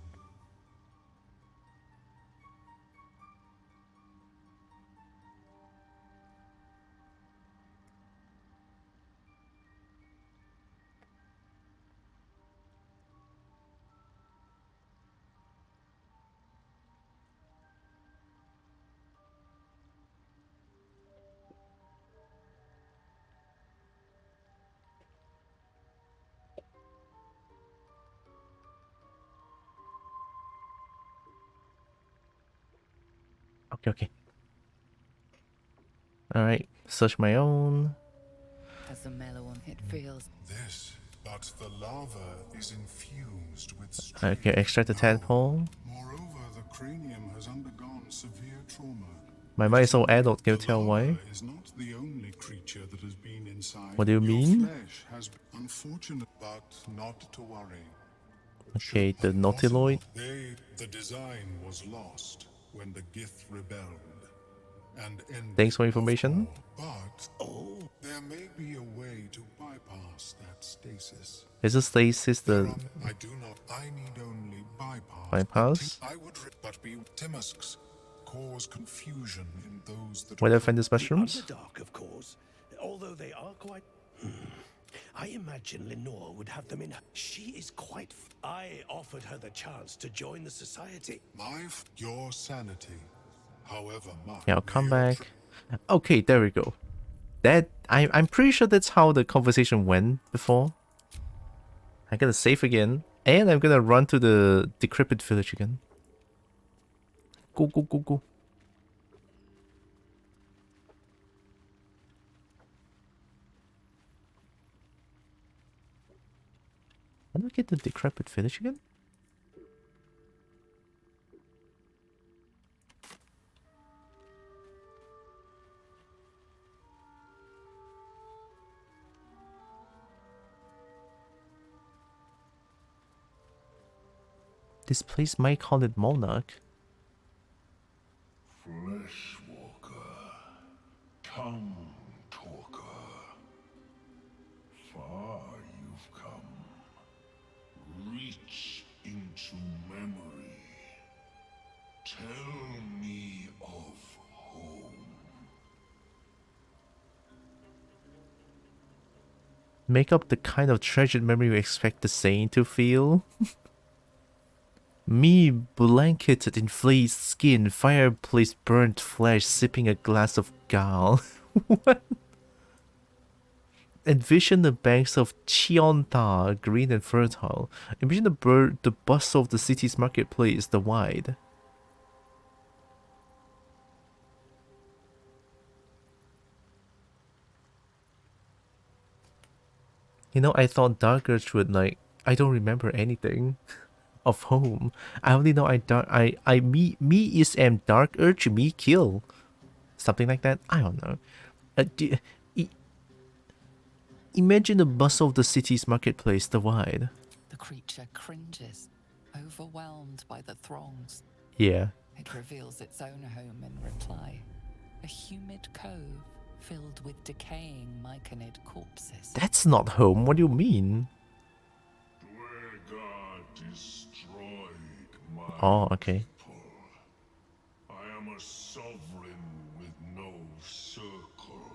Okay. Alright, search my own. As a mellow one, it feels. This, but the lava is infused with Okay, extract the tadpole. Moreover, the cranium has undergone severe trauma. My mind is so adult, can you tell why? Is not the only creature that has been inside. What do you mean? Your flesh has been unfortunate, but not to worry. Okay, the Nautiloid. The design was lost when the Gith rebelled. And thanks for information. But there may be a way to bypass that stasis. Is the stasis the I do not. I need only bypass? I would but be Timusks cause confusion in those that Where do I find these mushrooms? Underdark, of course. Although they are quite I imagine Lenore would have them in her. She is quite I offered her the chance to join the society. Your sanity. However much. Yeah, I'll come back. Okay, there we go. That I'm pretty sure that's how the conversation went before. I'm gonna save again, and I'm gonna run to the decrepit village again. Go. How do I get the decrepit village again? This place might call it Monarch. Fleshwalker, tongue talker. Far you've come. Reach into memory. Tell me of home. Make up the kind of treasured memory you expect the saint to feel. Me blanketed in fleeced skin, fireplace burnt flesh, sipping a glass of gall. What? Envision the banks of Chionta, green and fertile. Envision the bustle of the city's marketplace, the wide. You know, I thought Dark Urge would like. I don't remember anything of home. I only know me is Dark Urge, me kill, something like that. I don't know. Imagine the bustle of the city's marketplace, the wide. The creature cringes, overwhelmed by the throngs. Yeah. It reveals its own home in reply. A humid cove filled with decaying myconid corpses. That's not home. What do you mean? Dwegar destroyed my Oh, okay. people. I am a sovereign with no circle.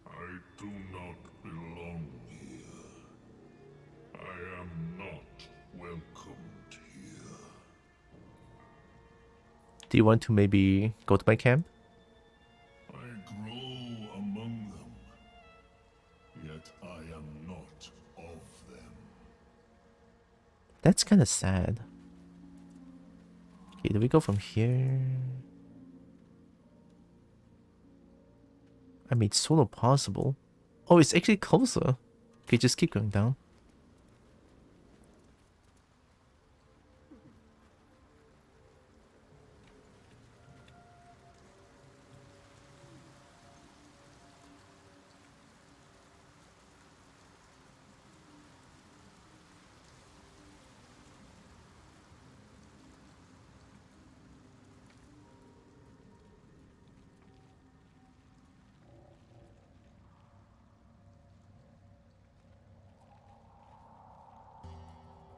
I do not belong here. I am not welcomed here. Do you want to maybe go to my camp? I grow among them, yet I am not of them. That's kind of sad. Okay, do we go from here? I made solo possible. Oh, it's actually closer. Okay, just keep going down.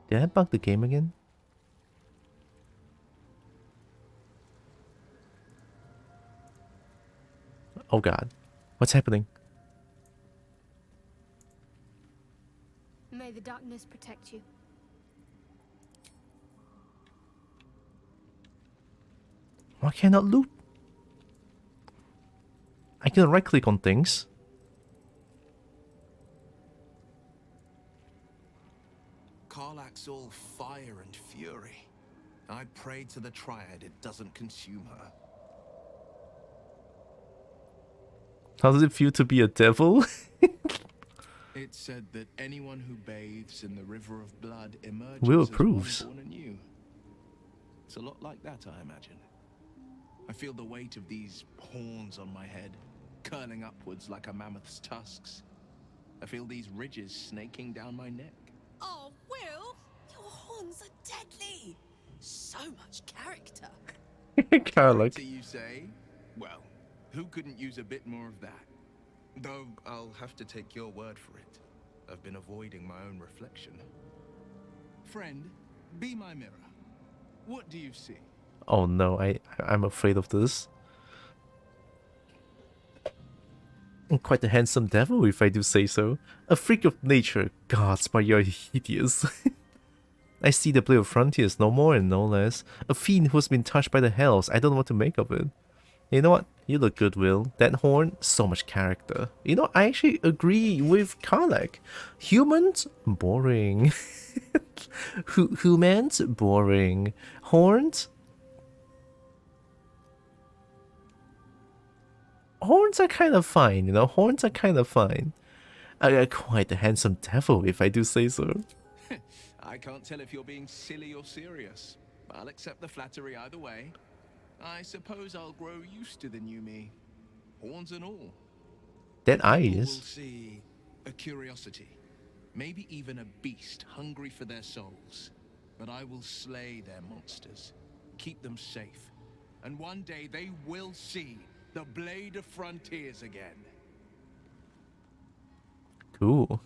Did I bug the game again? Oh god. What's happening? May the darkness protect you. Why can't I loot? I can right click on things. Karlach's all fire and fury. I pray to the Triad it doesn't consume her. How does it feel to be a devil? It's said that anyone who bathes in the river of blood emerges Will as approves. one born anew. It's a lot like that, I imagine. I feel the weight of these horns on my head, curling upwards like a mammoth's tusks. I feel these ridges snaking down my neck. Oh, Will, your horns are deadly. So much character. Karlach. Do you say? Well, who couldn't use a bit more of that? Though I'll have to take your word for it. I've been avoiding my own reflection. Friend, be my mirror. What do you see? Oh no, I'm afraid of this. Quite a handsome devil, if I do say so. A freak of nature. Gods, but you're hideous. I see the blade of frontiers, no more and no less. A fiend who's been touched by the hells. I don't know what to make of it. You know what? You look good, Will. That horn, so much character. You know, I actually agree with Karlach. Humans, boring. Humans, boring. Horns? Horns are kind of fine, you know? Horns are kind of fine. Quite a handsome devil, if I do say so. I can't tell if you're being silly or serious. I'll accept the flattery either way. I suppose I'll grow used to the new me. Horns and all. That eye People will is. see a curiosity. Maybe even a beast hungry for their souls. But I will slay their monsters. Keep them safe. And one day they will see the Blade of Frontiers again. Cool.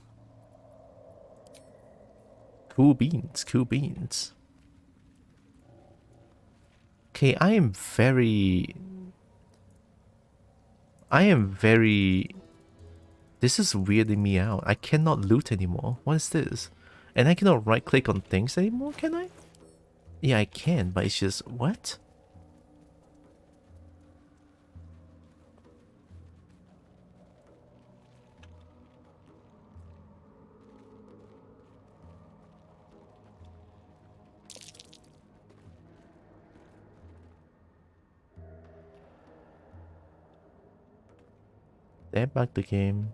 Cool beans, cool beans. Okay, I am very... This is weirding me out. I cannot loot anymore. What is this? And I cannot right click on things anymore, can I? Yeah, I can, but it's just... What? They bugged the game.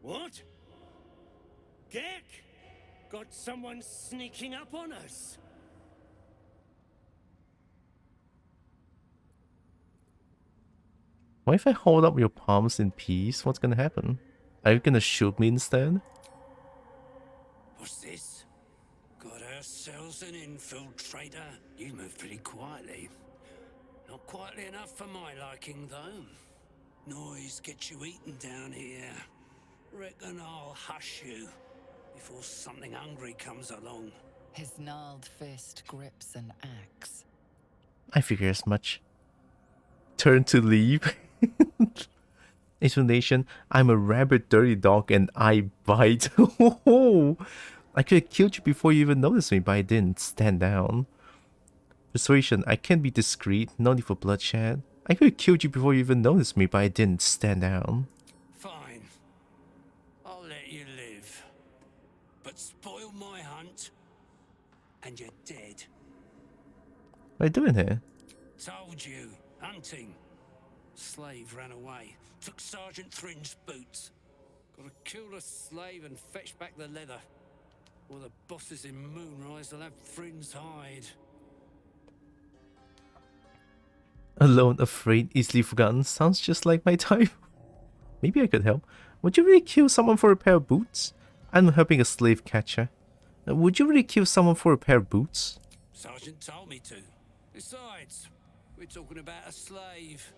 What? Gek? Got someone sneaking up on us? What if I hold up your palms in peace? What's gonna happen? Are you gonna shoot me instead? What's this? Got ourselves an infiltrator. You move pretty quietly. Not quietly enough for my liking, though. Noise gets you eaten down here. Reckon I'll hush you before something hungry comes along. His gnarled fist grips an axe. I figure as much. Turn to leave. Explanation: I'm a rabid dirty dog and I bite. I could have killed you before you even noticed me, but I didn't. Stand down. Persuasion: I can be discreet, no need for bloodshed. I could have killed you before you even noticed me, but I didn't. Stand down. Fine. I'll let you live. But spoil my hunt, and you're dead. What are you doing here? Told you. Hunting. Slave ran away. Took Sergeant Thrin's boots. Gotta kill the slave and fetch back the leather. Or the bosses in Moonrise will have Thrin's hide. Alone, afraid, easily forgotten. Sounds just like my type. Maybe I could help. Would you really kill someone for a pair of boots? I'm helping a slave catcher. Would you really kill someone for a pair of boots? Sergeant told me to. Besides, we're talking about a slave.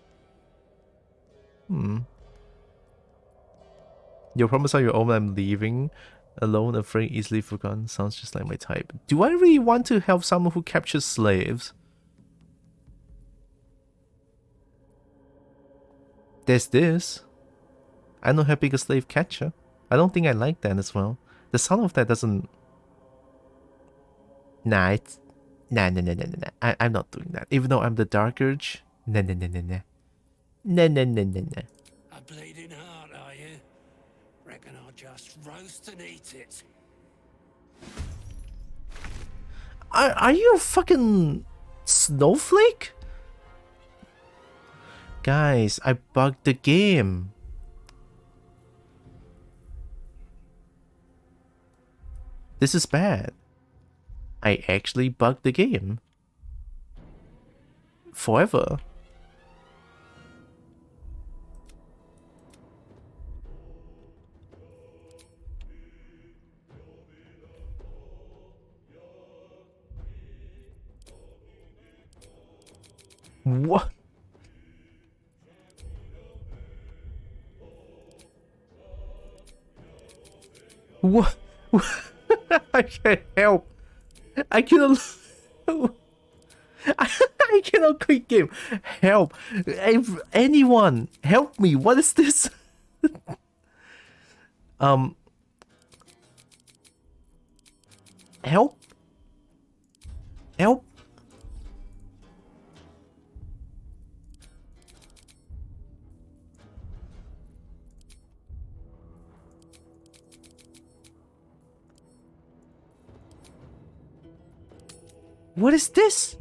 Your promise on your own, I'm leaving. Alone, afraid, easily forgotten. Sounds just like my type. Do I really want to help someone who captures slaves? There's this. I know helping a slave catcher. I don't think I like that as well. The sound of that doesn't... Nah, it's... Nah. I'm not doing that. Even though I'm the Dark Urge. Nah. Nah. A bleeding heart, are you? Reckon I'll just roast and eat it. Are you a fucking snowflake? Guys, I bugged the game. This is bad. I actually bugged the game. Forever. What? What? I can't help. I cannot. I cannot quit game. Help! Anyone, help me! What is this? Help! Help! What is this?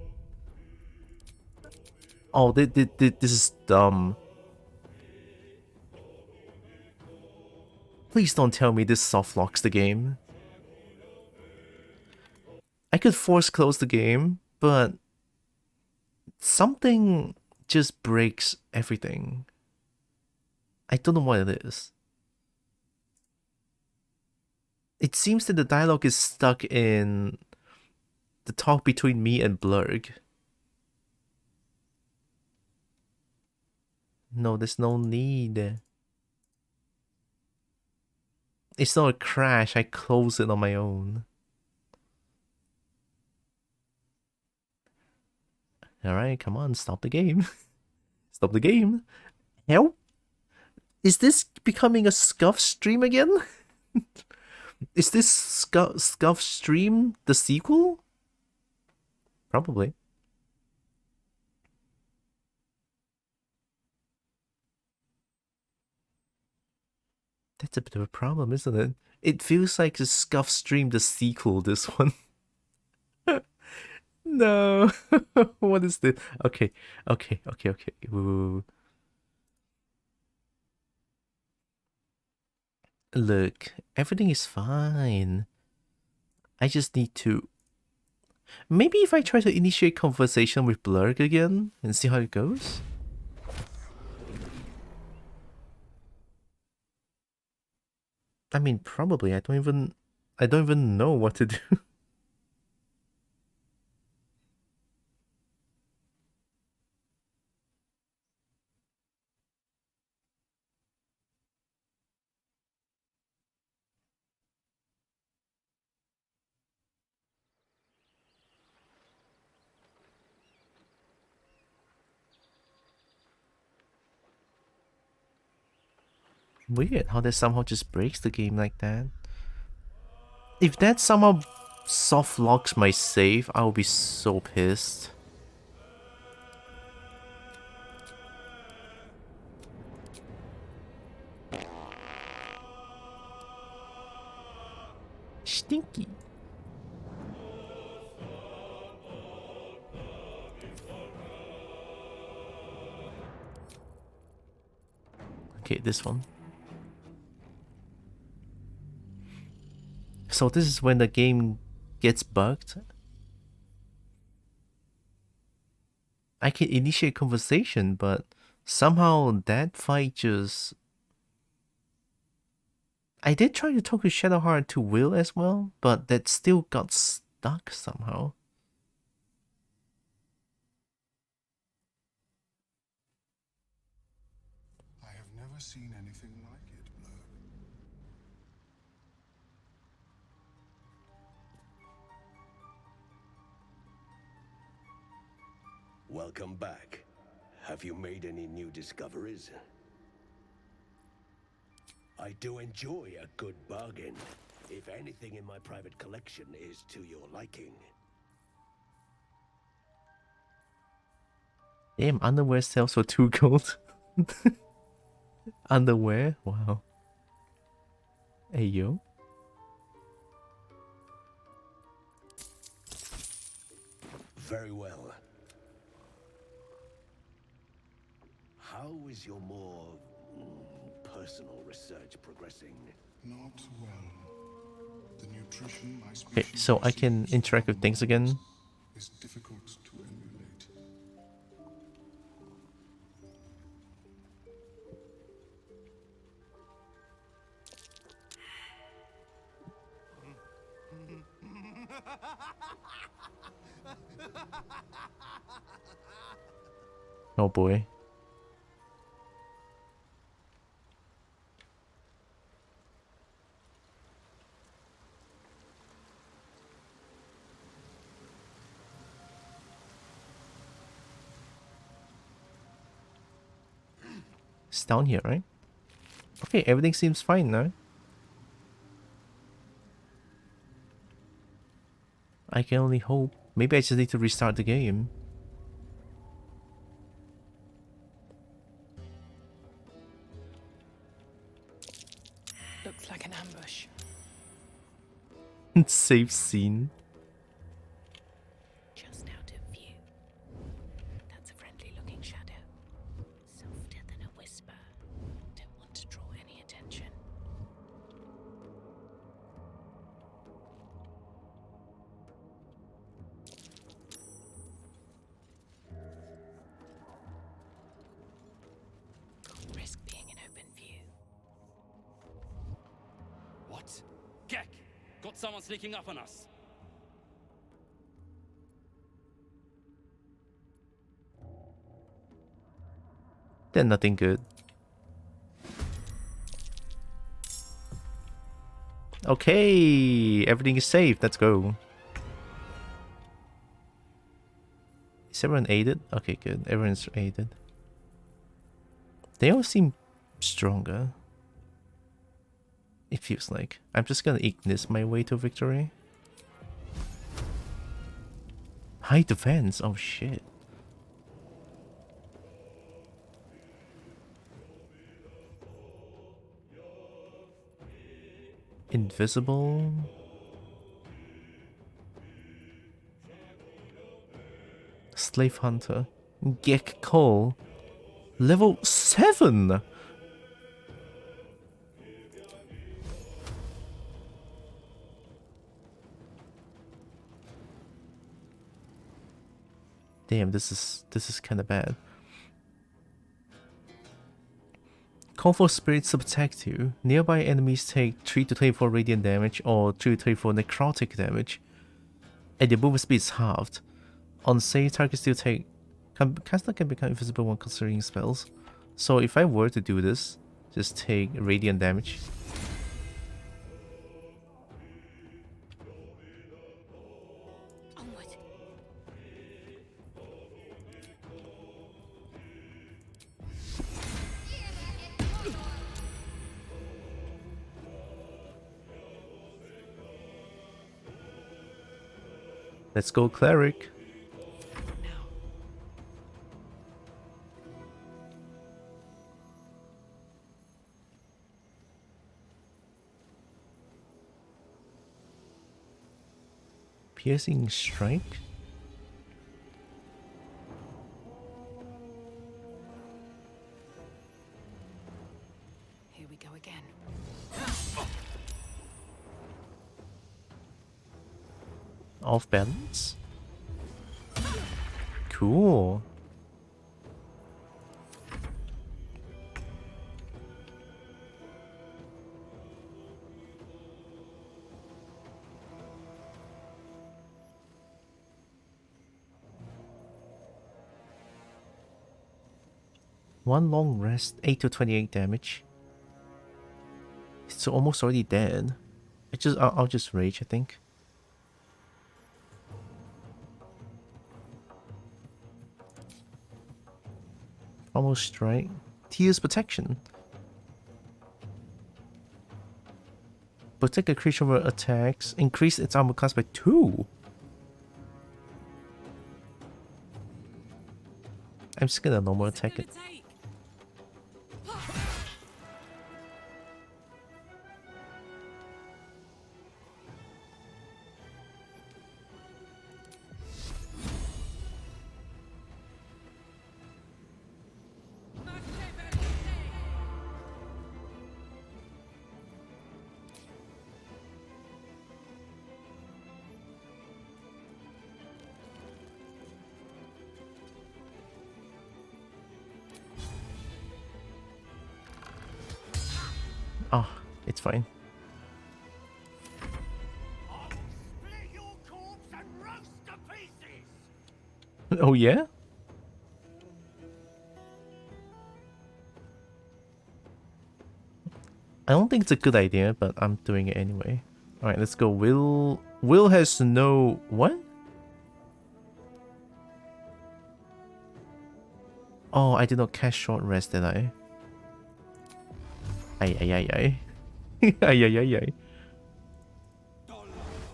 Oh, this is dumb. Please don't tell me this soft locks the game. I could force close the game, but something just breaks everything. I don't know what it is. It seems that the dialogue is stuck in the talk between me and Blurg. No, there's no need. It's not a crash, I close it on my own. Alright, come on, stop the game. Stop the game. Help? Is this becoming a Scuff stream again? Is this Scuff stream the sequel? Probably. That's a bit of a problem, isn't it? It feels like a Scuff stream the sequel, this one. No. What is this? Okay. Ooh. Look, everything is fine. I just need to... Maybe if I try to initiate conversation with Blurg again and see how it goes? I mean, probably. I don't even know what to do. Weird how that somehow just breaks the game like that. If that somehow soft locks my save, I will be so pissed. Stinky. Okay, this one. So this is when the game gets bugged. I can initiate conversation, but somehow that fight just... I did try to talk to Shadowheart to Will as well, but that still got stuck somehow. I have never seen anything like it, Blurg. Welcome back. Have you made any new discoveries? I do enjoy a good bargain, if anything in my private collection is to your liking. Damn, underwear sells for 2 gold. Underwear? Wow. Hey, yo. Very well. How is your more personal research progressing? Not well. The nutrition my Okay, so I can interact with things again. is difficult to emulate. Oh boy. It's down here, right? Okay, everything seems fine now. I can only hope. Maybe I just need to restart the game. Looks like an ambush. Safe scene. Just out of view. That's a friendly looking shadow. Softer than a whisper. Don't want to draw any attention. Risk being in open view. What? Gek! Got someone sneaking up on us. They're nothing good. Okay, everything is safe. Let's go. Is everyone aided? Okay, good. Everyone's aided. They all seem stronger. It feels like. I'm just gonna Ignis my way to victory. High defense? Oh shit. Invisible. Slave Hunter. Gek Cole. Level 7! Damn, this is kinda bad. Call for spirits to protect you. Nearby enemies take 3 to 24 radiant damage or 3 to 24 necrotic damage. And your movement speed is halved. On save, targets still take... Caster can become invisible when considering spells. So if I were to do this, just take radiant damage. Let's go, Cleric. Piercing strike. Here we go again. Off balance. Cool. One long rest, 8 to 28 damage. It's almost already dead. I'll just rage, I think. Almost strike. Tears protection. Protect a creature with attacks. Increase its armor class by 2. I'm just gonna normal attack it. Oh, it's fine. Oh yeah? I don't think it's a good idea, but I'm doing it anyway. Alright, let's go. Will has no... What? Oh, I did not cast short rest, did I? Ay, ay, ay, ay. Ay, ay, ay, ay.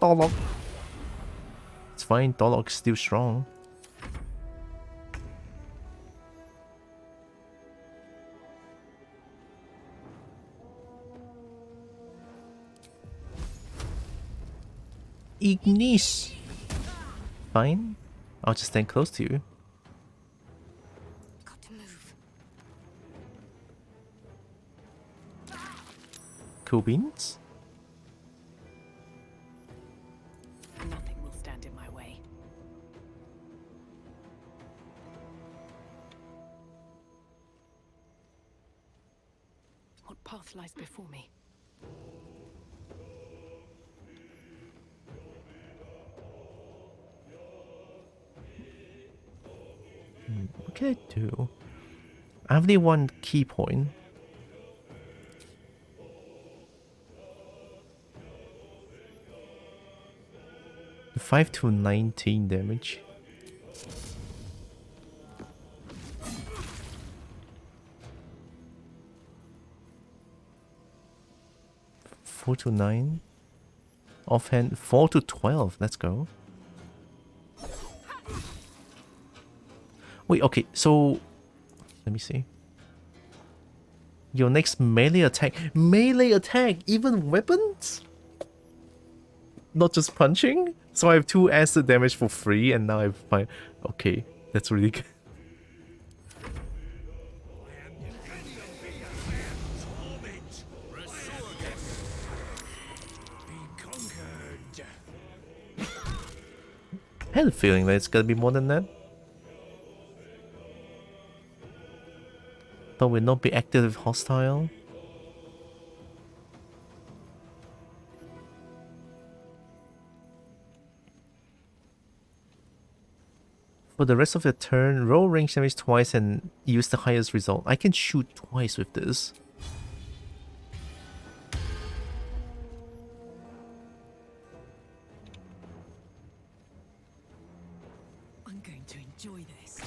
Dolok. It's fine, Dolok's still strong. Ignis! Fine. I'll just stand close to you. Got to move. Cool beans? Nothing will stand in my way. What path lies before me? did I do? I have only one key point. The 5 to 19 damage. Four to 9. Offhand, 4 to 12. Let's go. Wait, okay, so let me see. Your next melee attack. Melee attack, even weapons? Not just punching? So I have 2 acid damage for free, and now I have 5. Okay, that's really good. I had a feeling that it's gonna be more than that. But will not be active if hostile. For the rest of the turn, roll range damage twice and use the highest result. I can shoot twice with this. I'm going to enjoy this.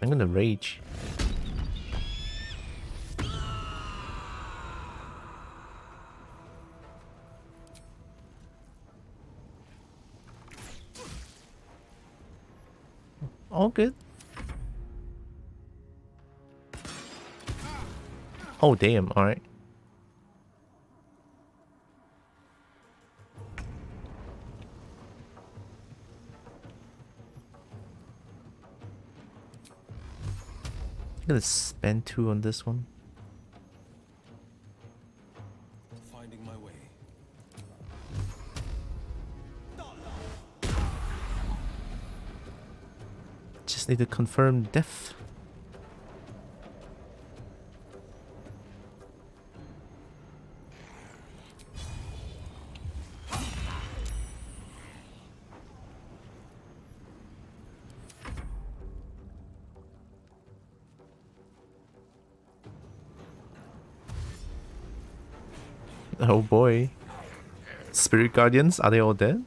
I'm gonna rage. All good. Oh damn, alright. I'm gonna spend 2 on this one. Finding my way. Just need to confirm death. Oh boy. Spirit Guardians, are they all dead?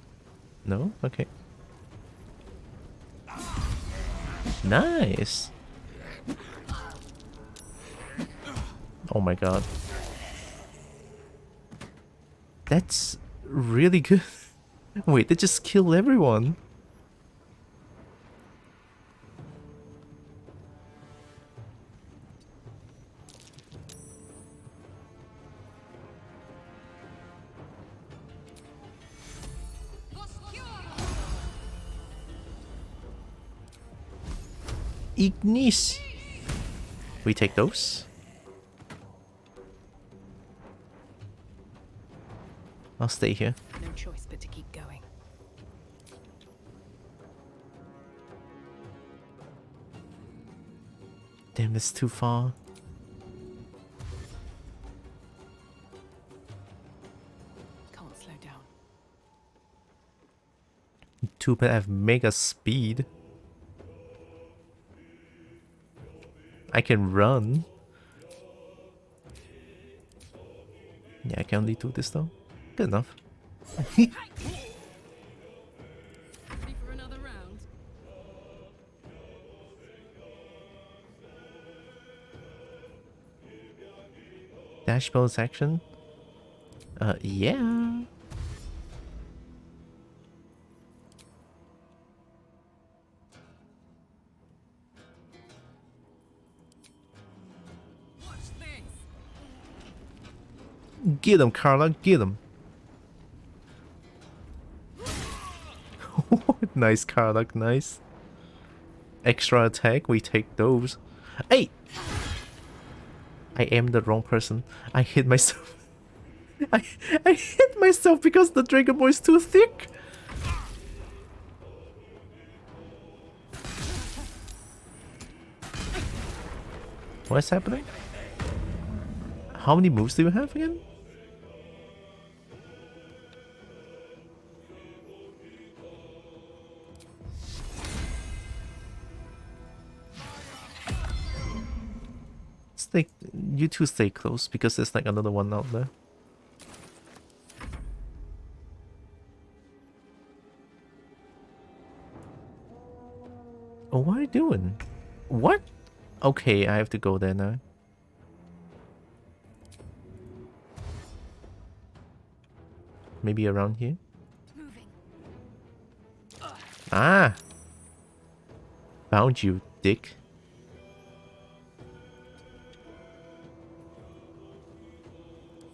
No? Okay. Nice. Oh my god. That's really good. Wait, they just killed everyone. Ignis. We take those. I'll stay here. No choice but to keep going. Damn, that's too far. Can't slow down. Too bad I have mega speed. I can run. Yeah, I can only do this though. Good enough. Ready for another round? Dash bonus action? Yeah. Get him, Carla, get him. Nice, Carla, nice. Extra attack, we take those. Hey! I am the wrong person. I hit myself. I hit myself because the Dragon Ball is too thick. What's happening? How many moves do you have again? you two stay close because there's like another one out there. Oh, what are you doing? What? Okay, I have to go there now. Maybe around here? Ah! Found you, dick.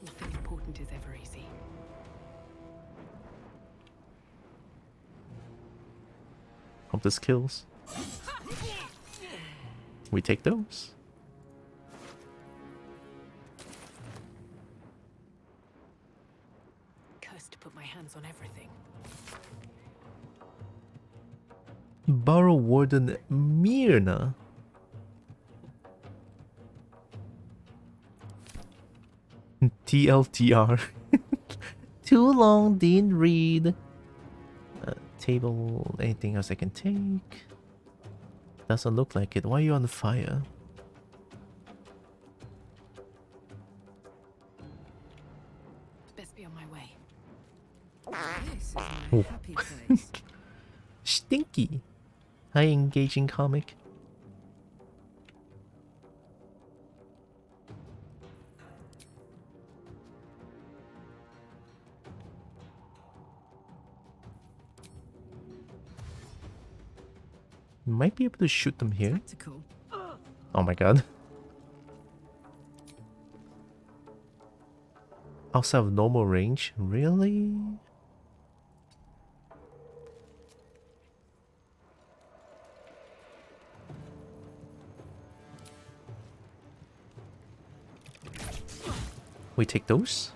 Nothing important is ever easy. Hope this kills. We take those. Cursed to put my hands on everything. Borough Warden Myrna. TLTR. Too long, didn't read. Table, anything else I can take? Doesn't look like it. Why are you on fire? Best be on my way. This is my happy place. Stinky. Hi, engaging comic. Might be able to shoot them here. Tactical. Oh my god. Also have normal range? Really? We take those?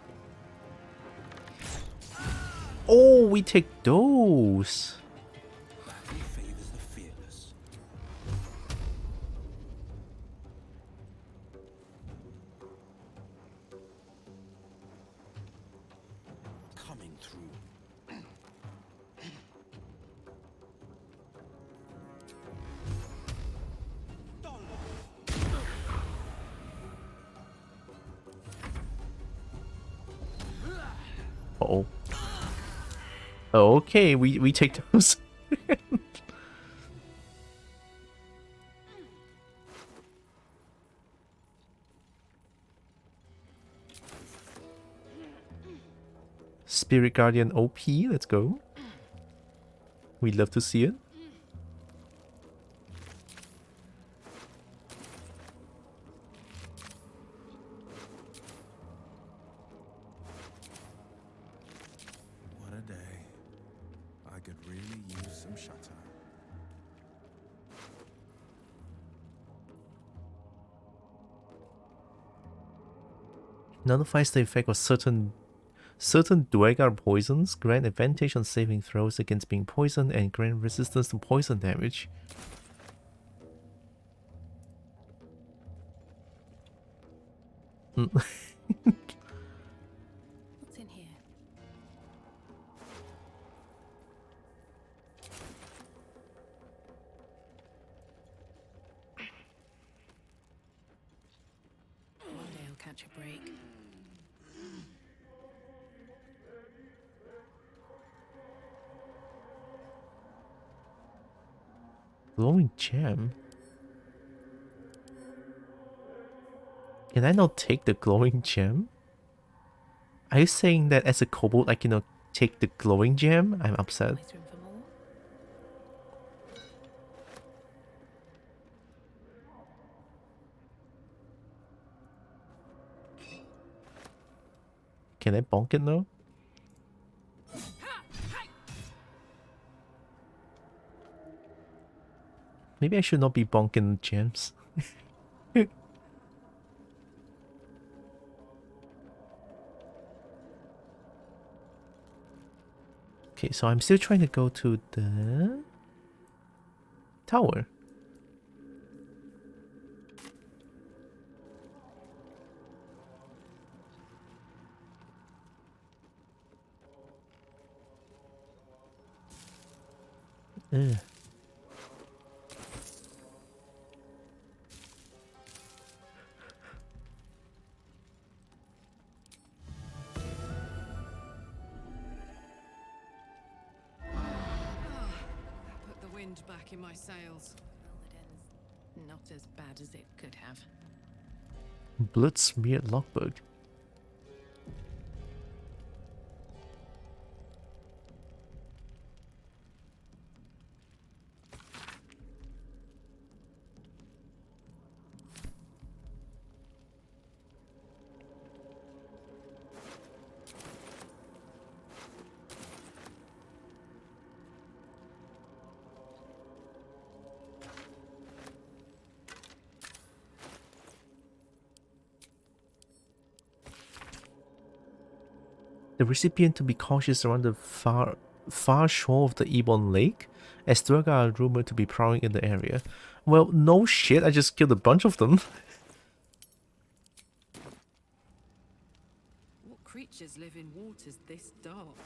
Oh, we take those! Battle favors the fearless. Coming through. Uh-oh. Okay, we take those. Spirit Guardian OP, let's go. We'd love to see it. What a day. I could really use some shutter. Nullifies the effect of certain Dwegar poisons, grant advantage on saving throws against being poisoned, and grant resistance to poison damage. What's in here? One day I'll catch a break. Glowing gem? Can I not take the glowing gem? Are you saying that as a kobold I cannot take the glowing gem? I'm upset. Always room for more. Can I bonk it now? Maybe I should not be bonking gems. Okay, so I'm still trying to go to the tower. Ugh. wind back in my sails. Well, it ends not as bad as it could have. Blood smeared logbook. The recipient to be cautious around the far shore of the Ebon Lake, as Duergar are rumored to be prowling in the area. Well, no shit, I just killed a bunch of them. What creatures live in waters this dark?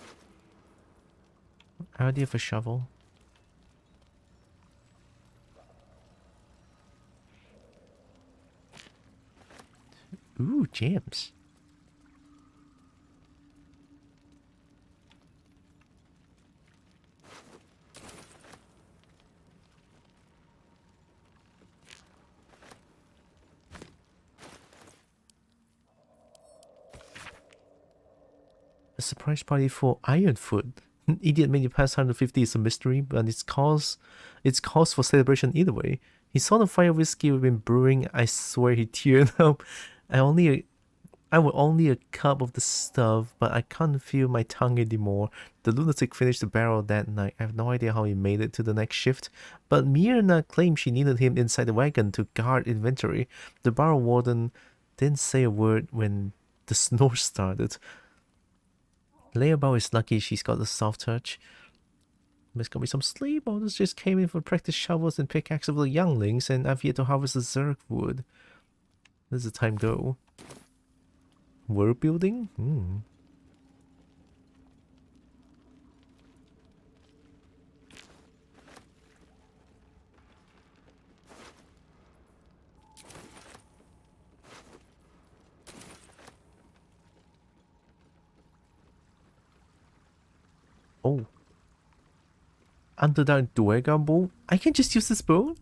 I already have a shovel. Ooh, gems. A surprise party for Ironfoot. An idiot made you pass 150 is a mystery, but it's cause for celebration either way. He saw the fire whiskey we've been brewing. I swear he teared up. I want only a cup of the stuff, but I can't feel my tongue anymore. The lunatic finished the barrel that night. I have no idea how he made it to the next shift, but Myrna claimed she needed him inside the wagon to guard inventory. The bar warden didn't say a word when the snore started. Layabao is lucky she's got a soft touch. There's gonna be some sleep. Others just came in for practice shovels and pickaxes of the younglings, and I've yet to harvest the Zerg wood. Where's the time go? World building? Oh. Underdark Duergar bow? I can just use this bow?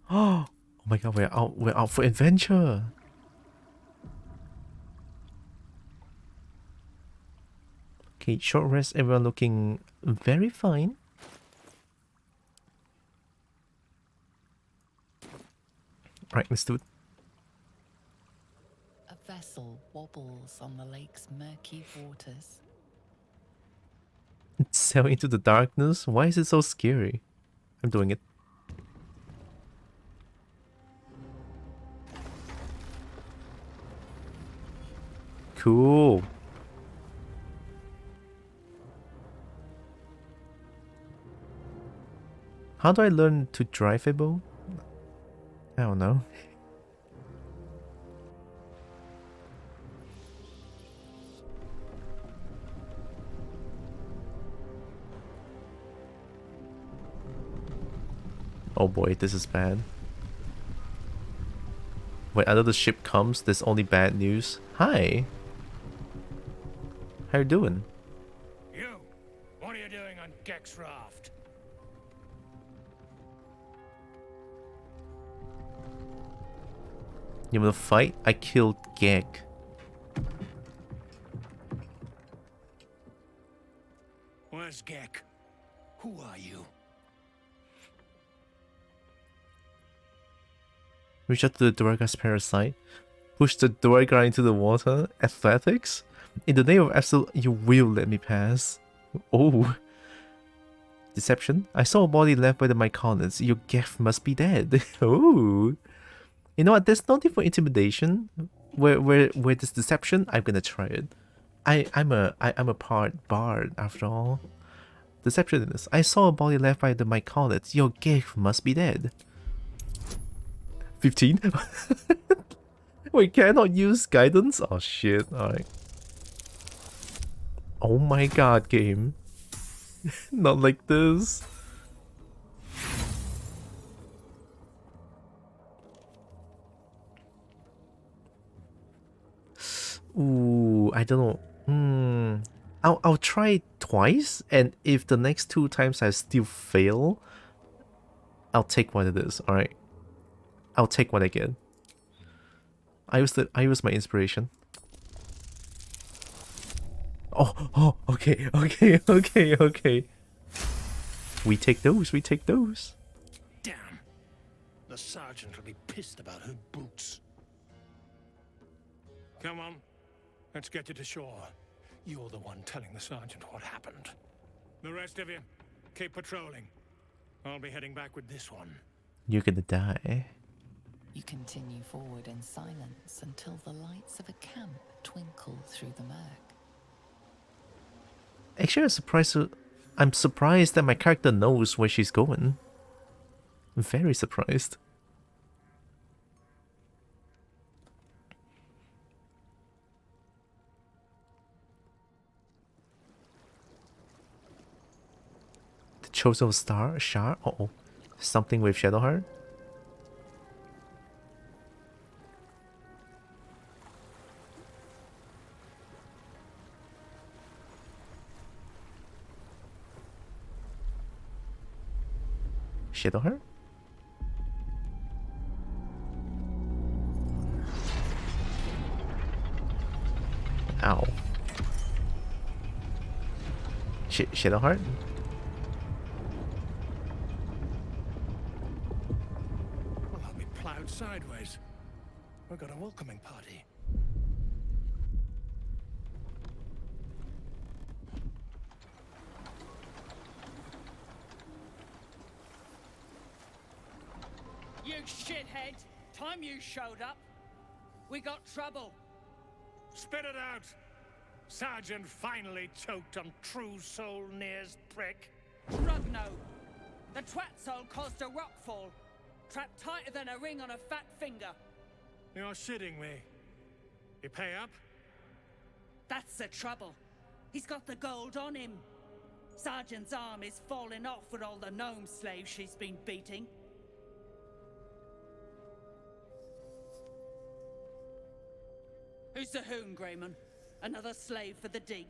Oh my god, we're out for adventure. Okay, short rest, everyone looking very fine. Right, let's do it. A vessel wobbles on the lake's murky waters. Sail into the darkness? Why is it so scary? I'm doing it. Cool. How do I learn to drive a boat? I don't know. Oh boy, this is bad. When another ship comes, there's only bad news. Hi! How you doing? You! What are you doing on Gek's raft? You wanna fight? I killed Gek. Where's Gek? Who are you? Reach out to the Duergar's parasite. Push the Duergar into the water. Athletics? In the name of absolute, you will let me pass. Oh. Deception? I saw a body left by the Myconids. Your Geth must be dead. Oh. You know what? There's no need for intimidation. Where there's deception, I'm gonna try it. I'm a part bard after all. Deception in this. I saw a body left by the Myconids. Your Geth must be dead. 15? Wait, cannot use guidance? Oh shit, alright. Oh my god, game. Not like this. Ooh, I don't know. I'll try it twice, and if the next 2 times I still fail, I'll take what it is, alright? I'll take what I get. I use my inspiration. Oh, okay. We take those. Damn. The sergeant will be pissed about her boots. Come on. Let's get you to shore. You're the one telling the sergeant what happened. The rest of you, keep patrolling. I'll be heading back with this one. You're gonna die. You continue forward in silence until the lights of a camp twinkle through the murk. Actually, I'm surprised that my character knows where she's going. I'm very surprised. The Chosen Star? Shar? Uh-oh. Something with Shadowheart? Shadowheart? Ow. Shadowheart? Well, I'll be plowed sideways. We've got a welcoming party. You shithead! Time you showed up, we got trouble. Spit it out! Sergeant finally choked on True Soul Near's prick. Rugno! The twat soul caused a rockfall, trapped tighter than a ring on a fat finger. You're shitting me. You pay up? That's the trouble. He's got the gold on him. Sergeant's arm is falling off with all the gnome slaves she's been beating. Who's the hoon, Greyman? Another slave for the dig?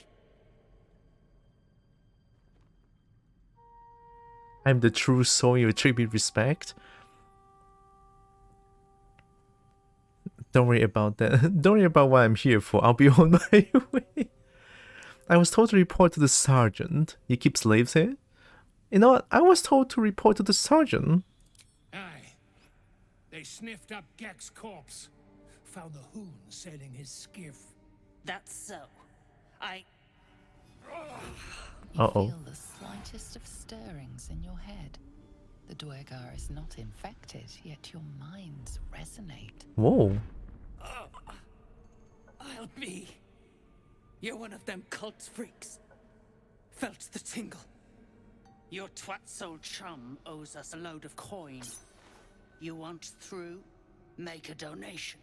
I'm the true soul you treat me respect. Don't worry about that. Don't worry about what I'm here for. I'll be on my way. I was told to report to the sergeant. You keep slaves here? You know what? I was told to report to the sergeant. Aye. They sniffed up Gek's corpse. Found the hoon sailing his skiff. That's so. Uh-oh. Feel the slightest of stirrings in your head. The Duergar is not infected, yet your minds resonate. Whoa. I'll be. You're one of them cult freaks. Felt the tingle. Your twat soul chum owes us a load of coin. You want through? Make a donation.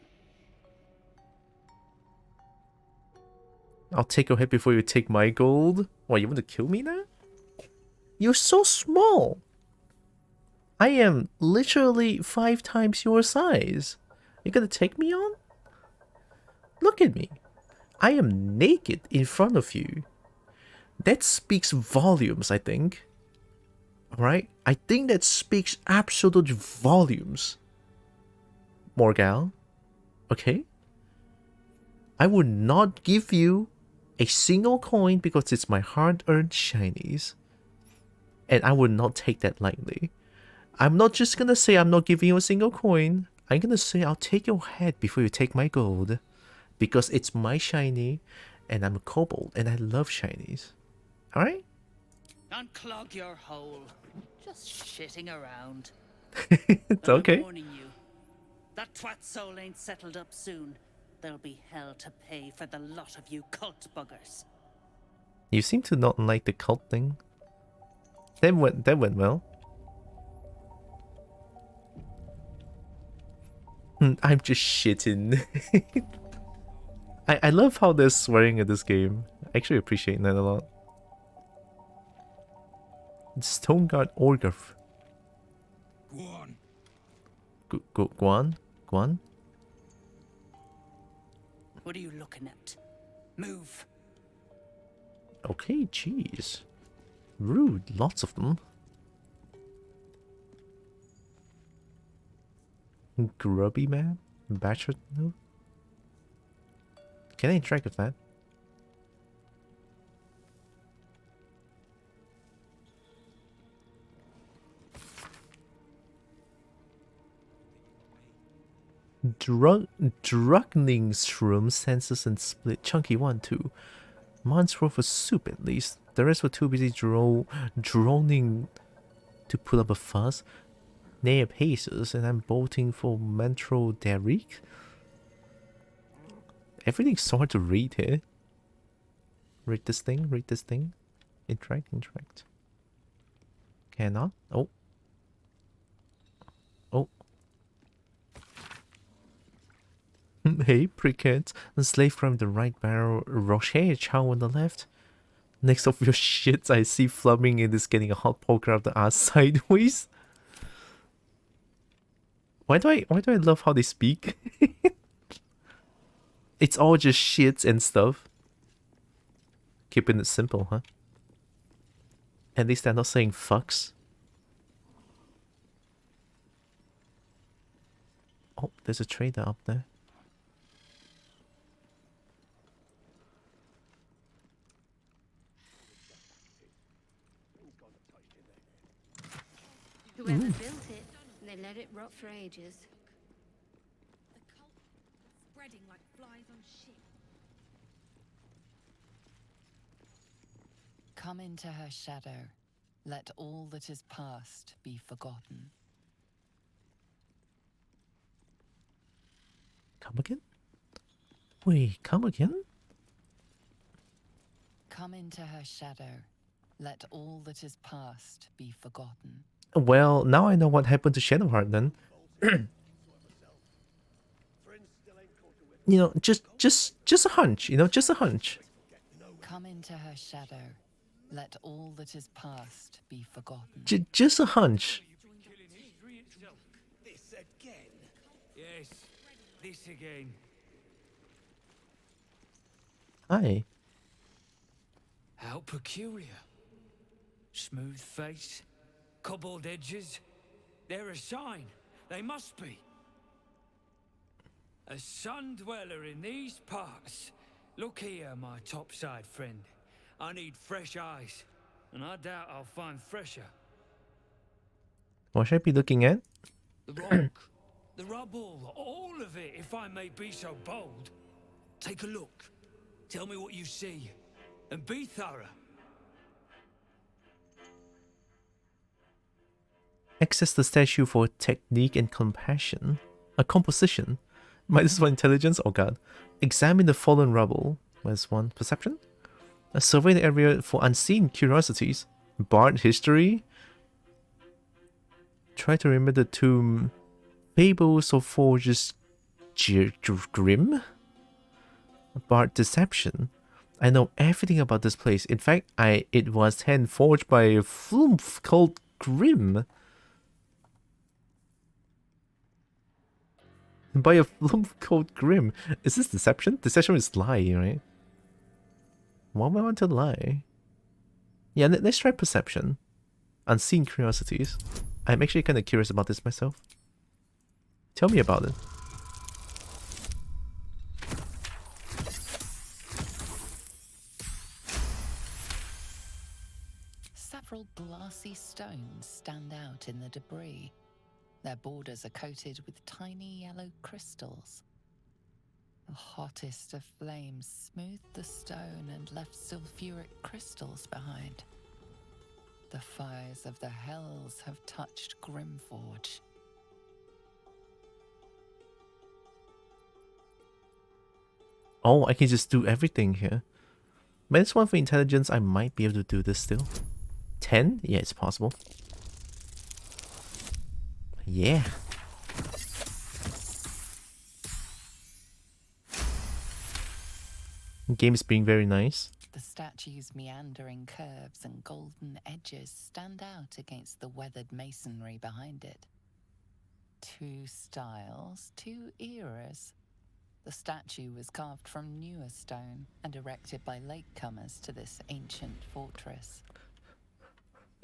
I'll take your head before you take my gold. What, you want to kill me now? You're so small. I am literally 5 times your size. You gonna take me on? Look at me. I am naked in front of you. That speaks volumes, I think. Alright? I think that speaks absolute volumes. Morgal. Okay? I would not give you a single coin because it's my hard-earned shinies. And I would not take that lightly. I'm not just gonna say I'm not giving you a single coin. I'm gonna say I'll take your head before you take my gold. Because it's my shiny, and I'm a kobold, and I love shinies. Alright? Unclog your hole. Just shitting around. It's okay. I'm warning you. That twat soul ain't settled up soon. There'll be hell to pay for the lot of you cult buggers. You seem to not like the cult thing. That went well. I'm just shitting. I love how there's swearing in this game. I actually appreciate that a lot. Stoneguard Orgriff. Guan. Guan? Guan? What are you looking at? Move. Okay, jeez. Rude, lots of them. Grubby man? Bachelor? No? Can I interact with that? Drugging shroom senses and split. Chunky 1, 2. Months worth of soup at least. The rest were too busy droning to put up a fuss. Near paces, and I'm bolting for Mentro Derrick. Everything's so hard to read here. Read this thing, read this thing. Interact. Cannot. Oh. Oh. Hey, prickheads. And slave crime the right barrel. Rocher Chow on the left. Next of your shits, I see Flumming and is getting a hot poker up the ass sideways. Why do I love how they speak? It's all just shits and stuff. Keeping it simple, huh? At least they're not saying fucks. Oh, there's a trader up there. Whoever built it, they let it rot for ages. The cult spreading like flies on shit. Come into her shadow. Let all that is past be forgotten. Come again? Wait, come again? Come into her shadow. Let all that is past be forgotten. Well, now I know what happened to Shadowheart then. You know, just a hunch, you know, just a hunch. Come into her shadow. Let all that is past be forgotten. Just a hunch. This again? Yes, this again. Hi. How peculiar. Smooth face, cobbled edges. They're a sign. They must be. A sun dweller in these parts. Look here, my topside friend. I need fresh eyes, and I doubt I'll find fresher. What should I be looking at? The rock, the rubble, all of it, if I may be so bold. Take a look. Tell me what you see, and be thorough. Access the statue for technique and compassion. A composition. -1 intelligence. Oh god. Examine the fallen rubble. -1 perception. Survey the area for unseen curiosities. Bard history. Try to remember the tomb. Fables of Forges Grim. Bard deception. I know everything about this place. In fact, it was hand forged by a flumph called Grim. By a flumph called Grim. Is this deception? Deception is lie, right? Why would I want to lie? Yeah, let's try perception. Unseen curiosities. I'm actually kind of curious about this myself. Tell me about it. Several glassy stones stand out in the debris. Their borders are coated with tiny yellow crystals. The hottest of flames smoothed the stone and left sulfuric crystals behind. The fires of the hells have touched Grimforge. Oh, I can just do everything here. -1 for intelligence, I might be able to do this still. 10? Yeah, it's possible. Yeah. Game is being very nice. The statue's meandering curves and golden edges stand out against the weathered masonry behind it. Two styles, two eras. The statue was carved from newer stone and erected by latecomers to this ancient fortress.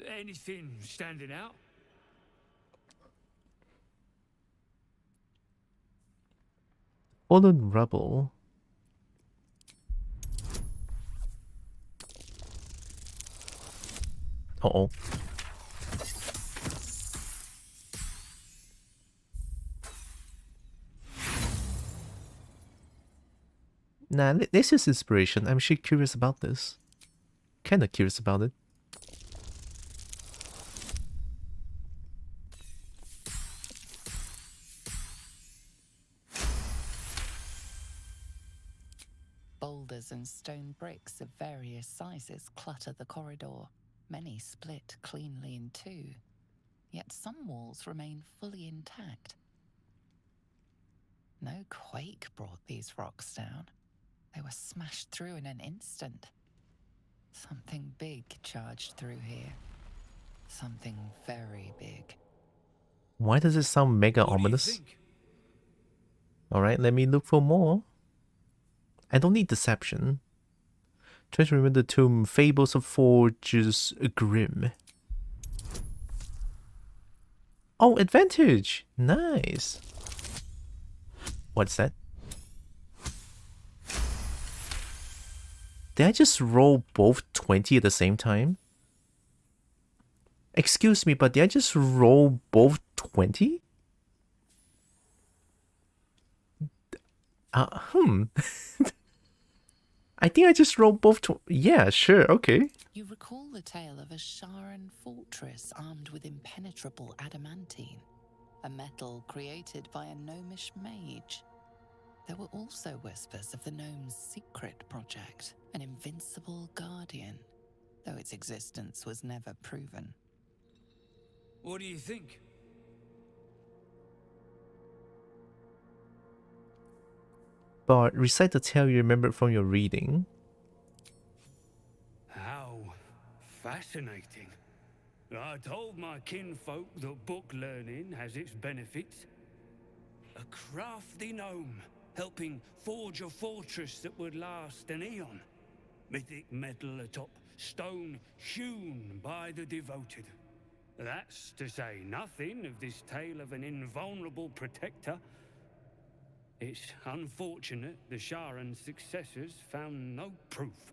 Anything standing out? Fallen Rebel. Uh-oh. Nah, this is inspiration. I'm actually curious about this. Kinda curious about it. Boulders and stone bricks of various sizes clutter the corridor. Many split cleanly in two. Yet some walls remain fully intact. No quake brought these rocks down. They were smashed through in an instant. Something big charged through here. Something very big. Why does it sound mega ominous? Alright, let me look for more. I don't need deception. Try to remember the tomb. Fables of Forges Grim. Oh, advantage! Nice. What's that? Did I just roll both 20 at the same time? Excuse me, but did I just roll both 20? I think I just rolled both. Yeah, sure, okay. You recall the tale of a Sharan fortress armed with impenetrable adamantine, a metal created by a gnomish mage. There were also whispers of the gnome's secret project, an invincible guardian, though its existence was never proven. What do you think? But recite the tale you remembered from your reading. How fascinating. I told my kinfolk that book learning has its benefits. A crafty gnome helping forge a fortress that would last an eon. Mythic metal atop stone hewn by the devoted. That's to say nothing of this tale of an invulnerable protector. It's unfortunate the Sharan's successors found no proof.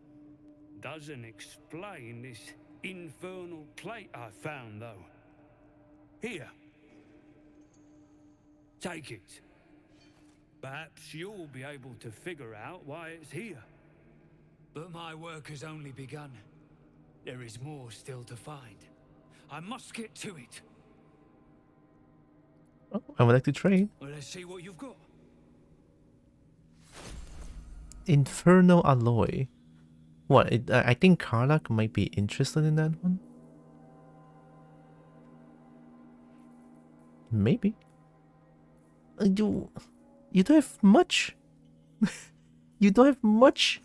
Doesn't explain this infernal plate I found, though. Here. Take it. Perhaps you'll be able to figure out why it's here. But my work has only begun. There is more still to find. I must get to it. Oh, I would like to trade. Well, let's see what you've got. Infernal Alloy. What? I think Karlach might be interested in that one. Maybe. You don't have much. You don't have much.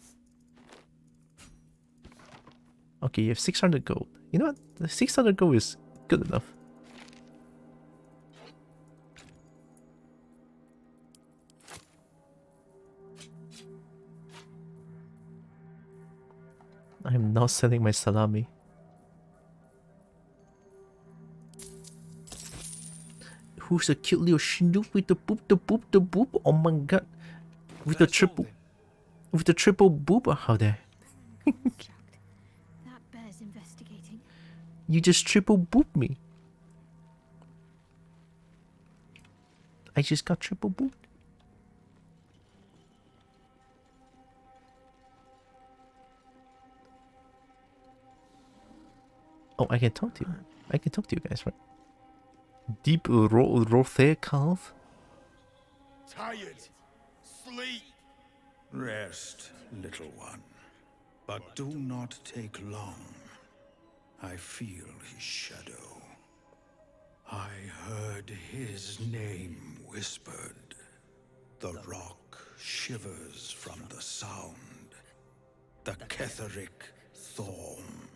Okay, you have 600 gold. You know what? The 600 gold is good enough. I'm not selling my salami. Who's a cute little snoop with the boop, the boop, the boop? Oh my god. With the triple boop? How dare? That bears investigating. You just triple boop me. I just got triple booped. Oh, I can talk to you. I can talk to you guys, right? Deep Rothe calf. Tired. Sleep. Rest, little one. But do not take long. I feel his shadow. I heard his name whispered. The rock shivers from the sound. The Ketheric Thorm.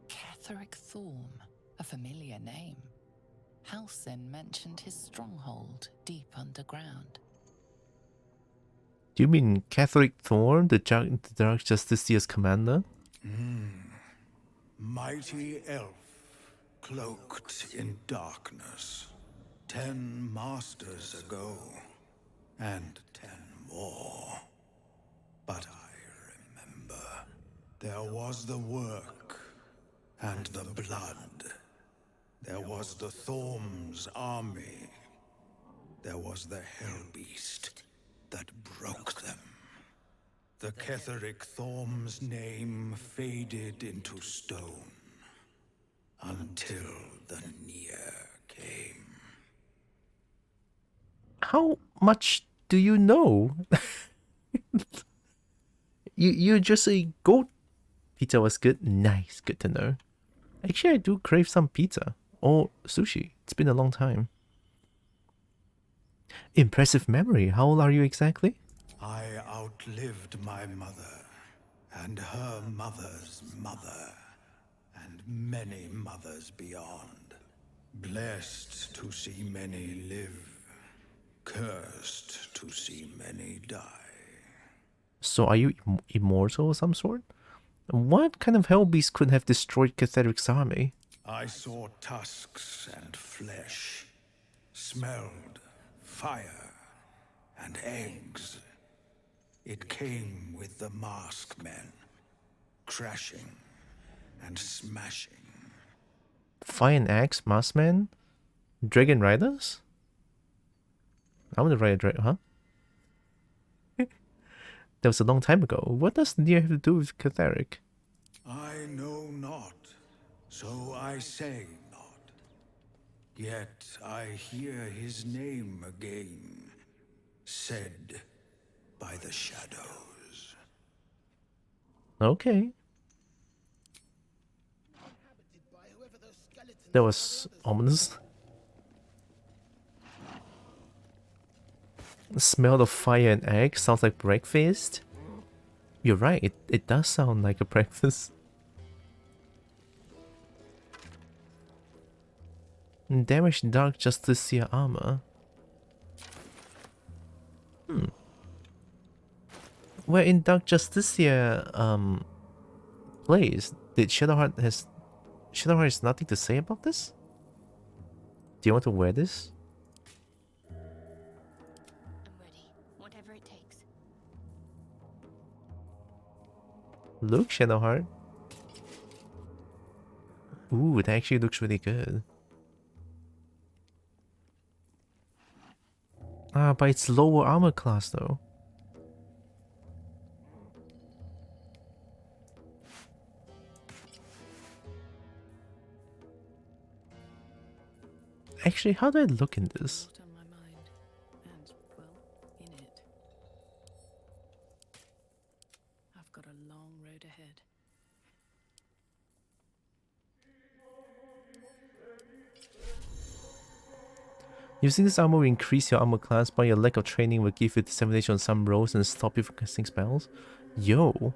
Ketheric Thorm, a familiar name. Halsin mentioned his stronghold deep underground. Do you mean Ketheric Thorm, the Dark Justicia's commander? Mighty elf, cloaked in darkness. 10 masters ago, and 10 more. But I remember. There was the work and the blood. There was the Thorm's army. There was the Hellbeast that broke them. The Ketheric Thorm's name faded into stone until the Nier came. How much do you know? you just say goat pizza was good. Nice, good to know. Actually, I do crave some pizza or sushi. It's been a long time. Impressive memory. How old are you exactly? I outlived my mother, and her mother's mother, and many mothers beyond. Blessed to see many live, cursed to see many die. So are you immortal of some sort? What kind of hellbeast could have destroyed Ketheric's army? I saw tusks and flesh, smelled fire and eggs. It came with the mask men, crashing and smashing. Fire and axe, Maskman? Dragon Riders? I want to ride a dragon, huh? That was a long time ago. What does Nier have to do with Ketheric? I know not, so I say not. Yet I hear his name again, said by the shadows. Okay. That was ominous. The smell of fire and egg sounds like breakfast. You're right, it does sound like a breakfast. Damage Dark Justicia armor. Where in Dark Justicia plays, did Shadowheart has nothing to say about this? Do you want to wear this? I'm ready. Whatever it takes. Look, Shadowheart. Ooh, it actually looks really good. Ah, but it's lower armor class though. Actually, how do I look in this? On my mind, and well, in it. I've got a long road ahead. Using this armor will increase your armor class, but your lack of training will give you dissemination on some rolls and stop you from casting spells. Yo.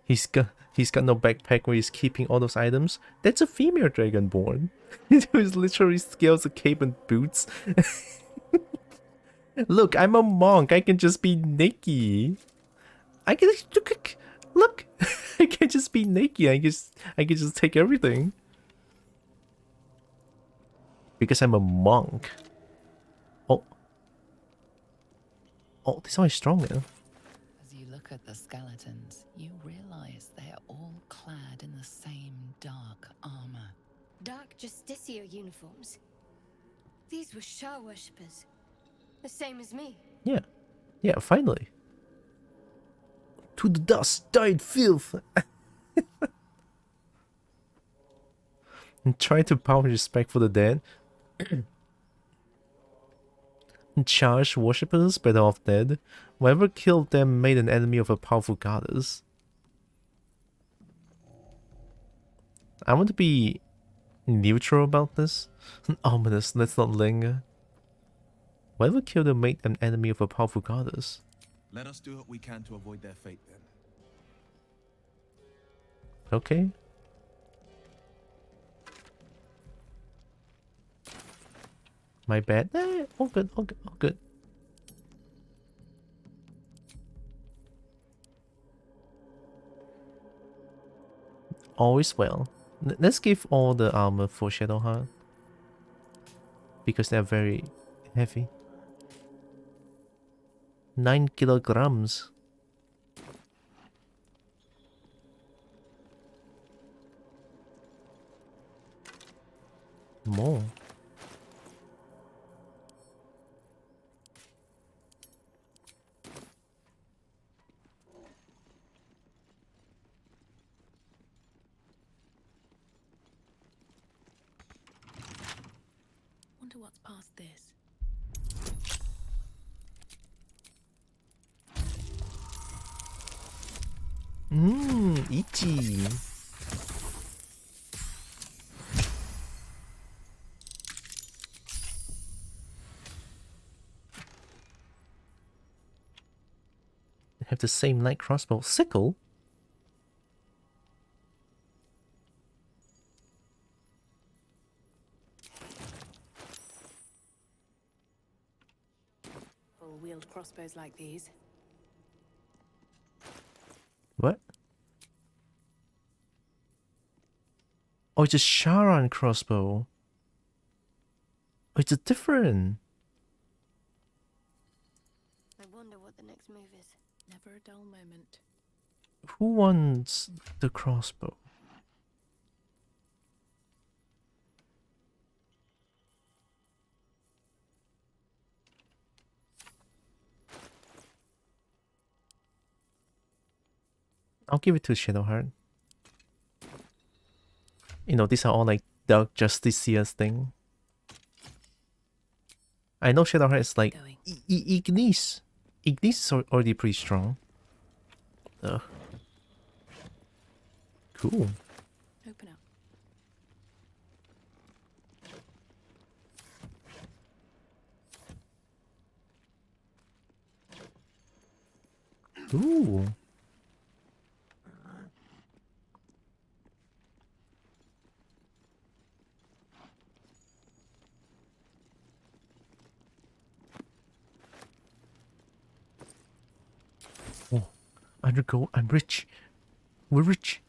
He's got no backpack where he's keeping all those items. That's a female dragonborn. Who literally scales a cape and boots. Look, I'm a monk. I can just be naked. I can look. I can just be naked. I can just take everything. Because I'm a monk. Oh, this one is stronger. As you look at the skeletons, you realize they are all clad in the same dark armor. Dark Justicia uniforms. These were Shah worshippers. The same as me. Yeah, finally. To the dust, died filth. And try to power respect for the dead. Charged worshippers, better off dead. Whoever killed them made an enemy of a powerful goddess. I want to be neutral about this. Ominous, let's not linger. Whoever killed them made an enemy of a powerful goddess. Let us do what we can to avoid their fate then. Okay. My bad. All good, all good, all good. Always well. Let's give all the armor for Shadowheart. Because they're very heavy. 9 kilograms. More. Wonder what's past this. Itchy. Have the same light crossbow. Sickle? Full-wheeled crossbows like these. What? Oh, it's a Sharan crossbow. Oh, it's a different. I wonder what the next move is. Never a dull moment. Who wants the crossbow? I'll give it to Shadowheart. You know, these are all like Dark Justicia's thing. I know Shadowheart is like Ignis. Ignis is already pretty strong. Ugh. Cool. Open up. Ooh. Oh, undergo. I'm rich. We're rich.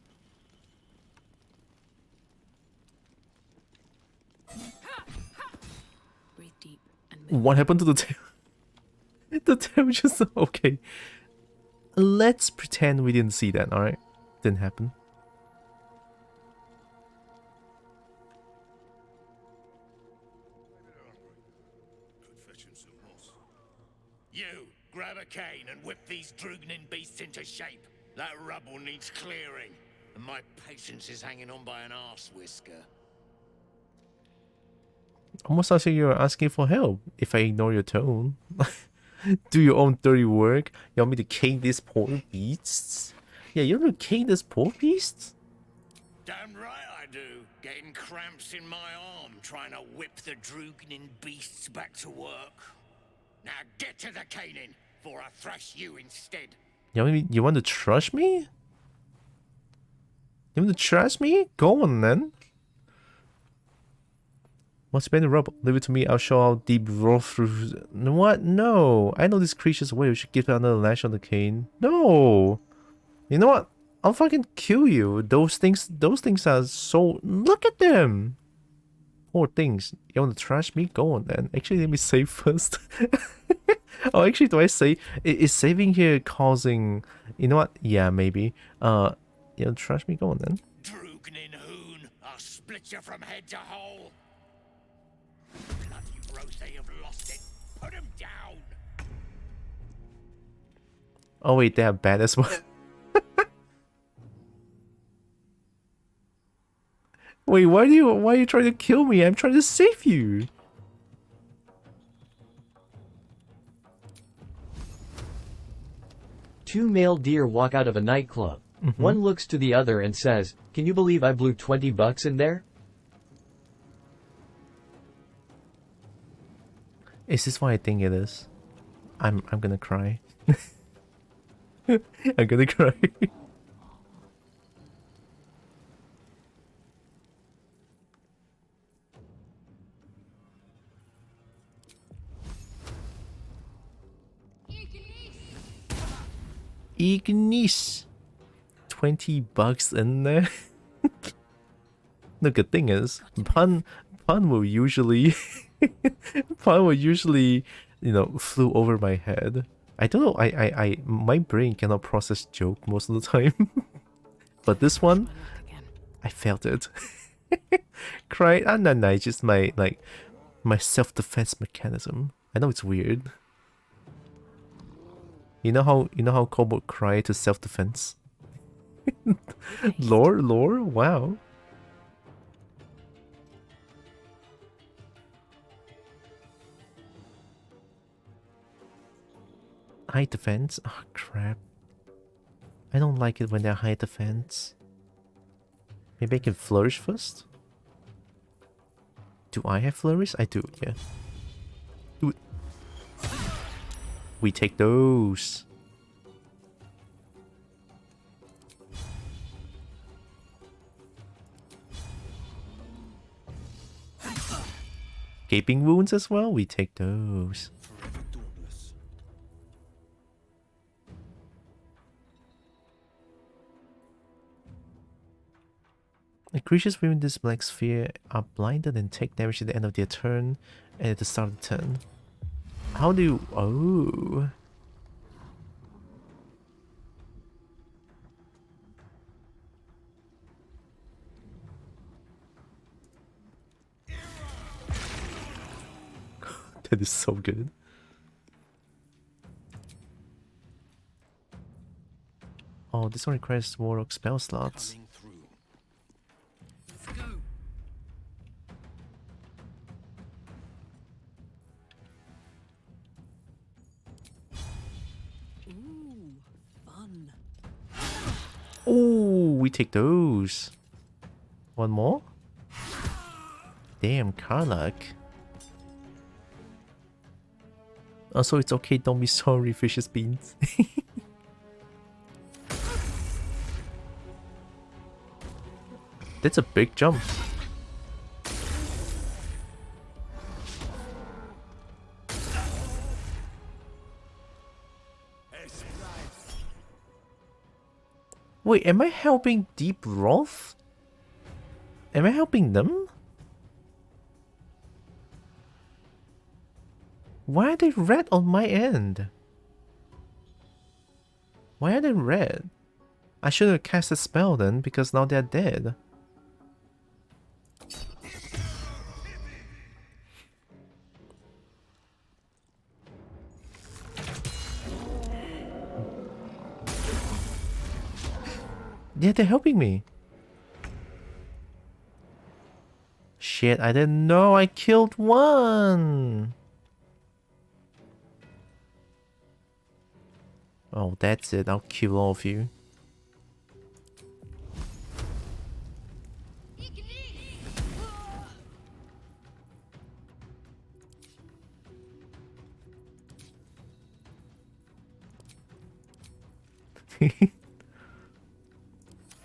Breathe deep and What happened to the tail? The tail just okay. Let's pretend we didn't see that. All right, didn't happen. You, grab a cane and whip these Drugnin beasts into shape. That rubble needs clearing, and my patience is hanging on by an arse whisker. Almost as if you're asking for help. If I ignore your tone. Do your own dirty work. You want me to cane these poor beasts? Yeah, you want to cane these poor beasts? Damn right I do. Getting cramps in my arm trying to whip the Drugnin beasts back to work. Now get to the caning, for I thrash you instead. You want to trust me? You want to trust me? Go on then. What's been the rubble? Leave it to me. I'll show how deep roll through. What? No. I know this creature's way. We should give it another lash on the cane. No. You know what? I'll fucking kill you. Those things are so. Look at them. Poor things. You want to trash me? Go on then. Actually, let me save first. Oh, actually, do I say is saving here causing? You know what? Yeah, maybe. You know, trash me. Go on then. Drugnin hoon, I'll split you from head to hole. Bloody Rose, they have lost it. Put him down. Oh wait, they have bad as well. Wait, why are you trying to kill me? I'm trying to save you. Two male deer walk out of a nightclub. One looks to the other and says, "Can you believe I blew $20 in there?" Is this what I think it is? I'm gonna cry. I'm gonna cry. Ignis. $20 in there. The good thing is, pun will usually, you know, flew over my head. I don't know, my brain cannot process joke most of the time. But this one, I felt it. Cry, no, it's just my, like, my self-defense mechanism. I know it's weird. You know how Kobold cry to self-defense? Lore, wow. High defense? Oh crap. I don't like it when they're high defense. Maybe I can flourish first? Do I have flourish? I do, yeah. Do it. We take those. Gaping wounds as well? We take those. The creatures within this black sphere are blinded and take damage at the end of their turn and at the start of the turn. How do you... Oh... That is so good. Oh, this one requires Warlock spell slots. Oh, we take those. One more? Damn, Karlach. Also, it's okay, don't be sorry, Vicious Beans. That's a big jump. Wait, am I helping Deep Wrath? Am I helping them? Why are they red on my end? Why are they red? I should have cast a spell then, because now they're dead. Yeah, they're helping me. Shit, I didn't know I killed one. Oh, that's it. I'll kill all of you.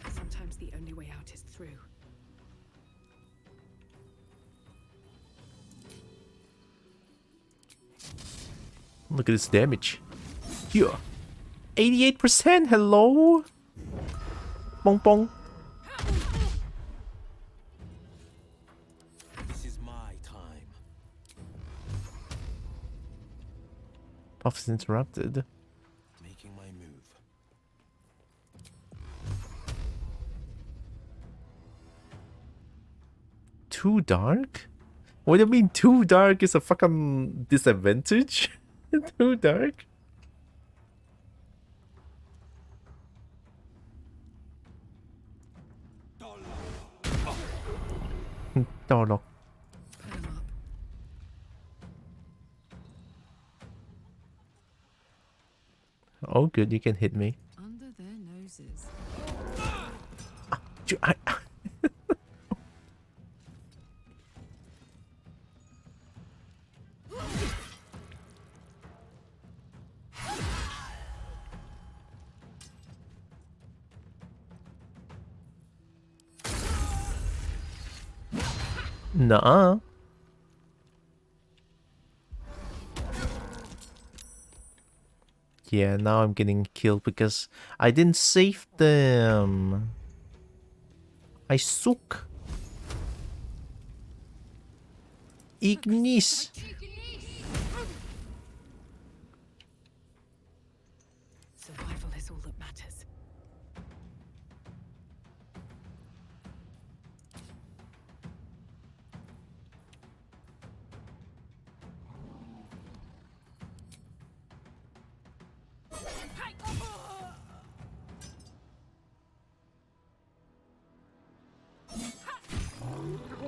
Sometimes the only way out is through. Look at this damage. Yeah. 88%, hello? Bong bong. This is my time. Puff is interrupted. Making my move. Too dark? What do you mean too dark is a fucking disadvantage? Too dark? Dollar. Oh good, you can hit me. Under their noses. Nuh-uh. Yeah, now I'm getting killed because I didn't save them. I suck. Ignis.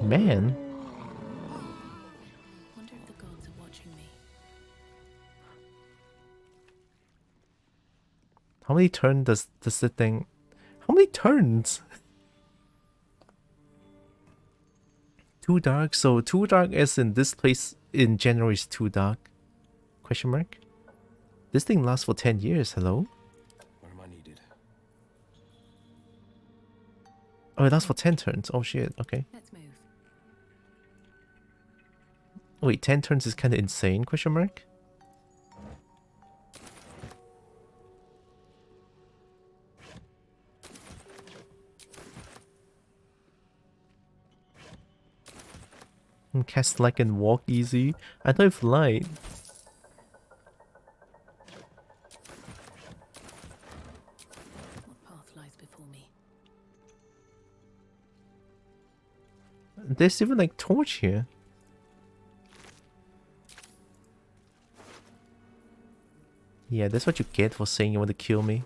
Man. Wonder if the gods are watching me. How many turns does the thing? How many turns? Too dark. So too dark as in this place in January is too dark? Question mark. This thing lasts for 10 years. Hello. Where am I needed? Oh, it lasts for 10 turns. Oh shit. Okay. Let's move. Wait, 10 turns is kind of insane? Question mark. Cast like and walk easy. I thought if light. What path lies before me? There's even like torch here. Yeah, that's what you get for saying you want to kill me.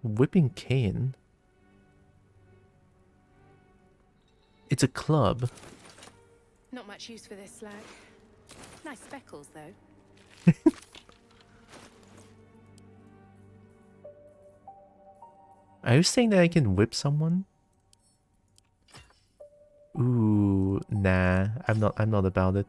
Whipping cane. It's a club. Not much use for this slag. Nice speckles, though. Are you saying that I can whip someone? Ooh, nah. I'm not about it.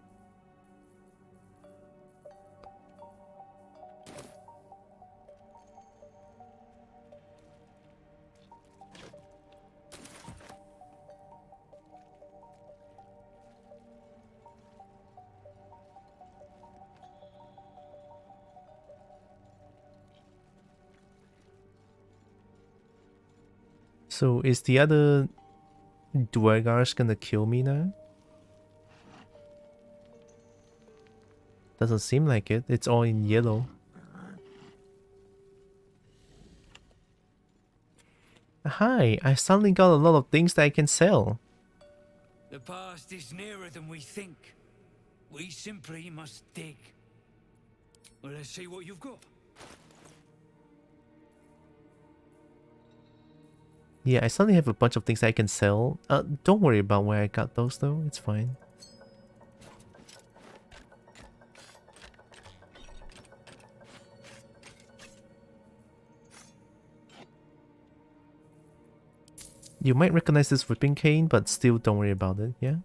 So is the other Duergars gonna kill me now? Doesn't seem like it. It's all in yellow. Hi, I suddenly got a lot of things that I can sell. The past is nearer than we think. We simply must dig. Well, let's see what you've got. Yeah, I suddenly have a bunch of things I can sell. Don't worry about where I got those though. It's fine. You might recognize this whipping cane, but still don't worry about it, yeah?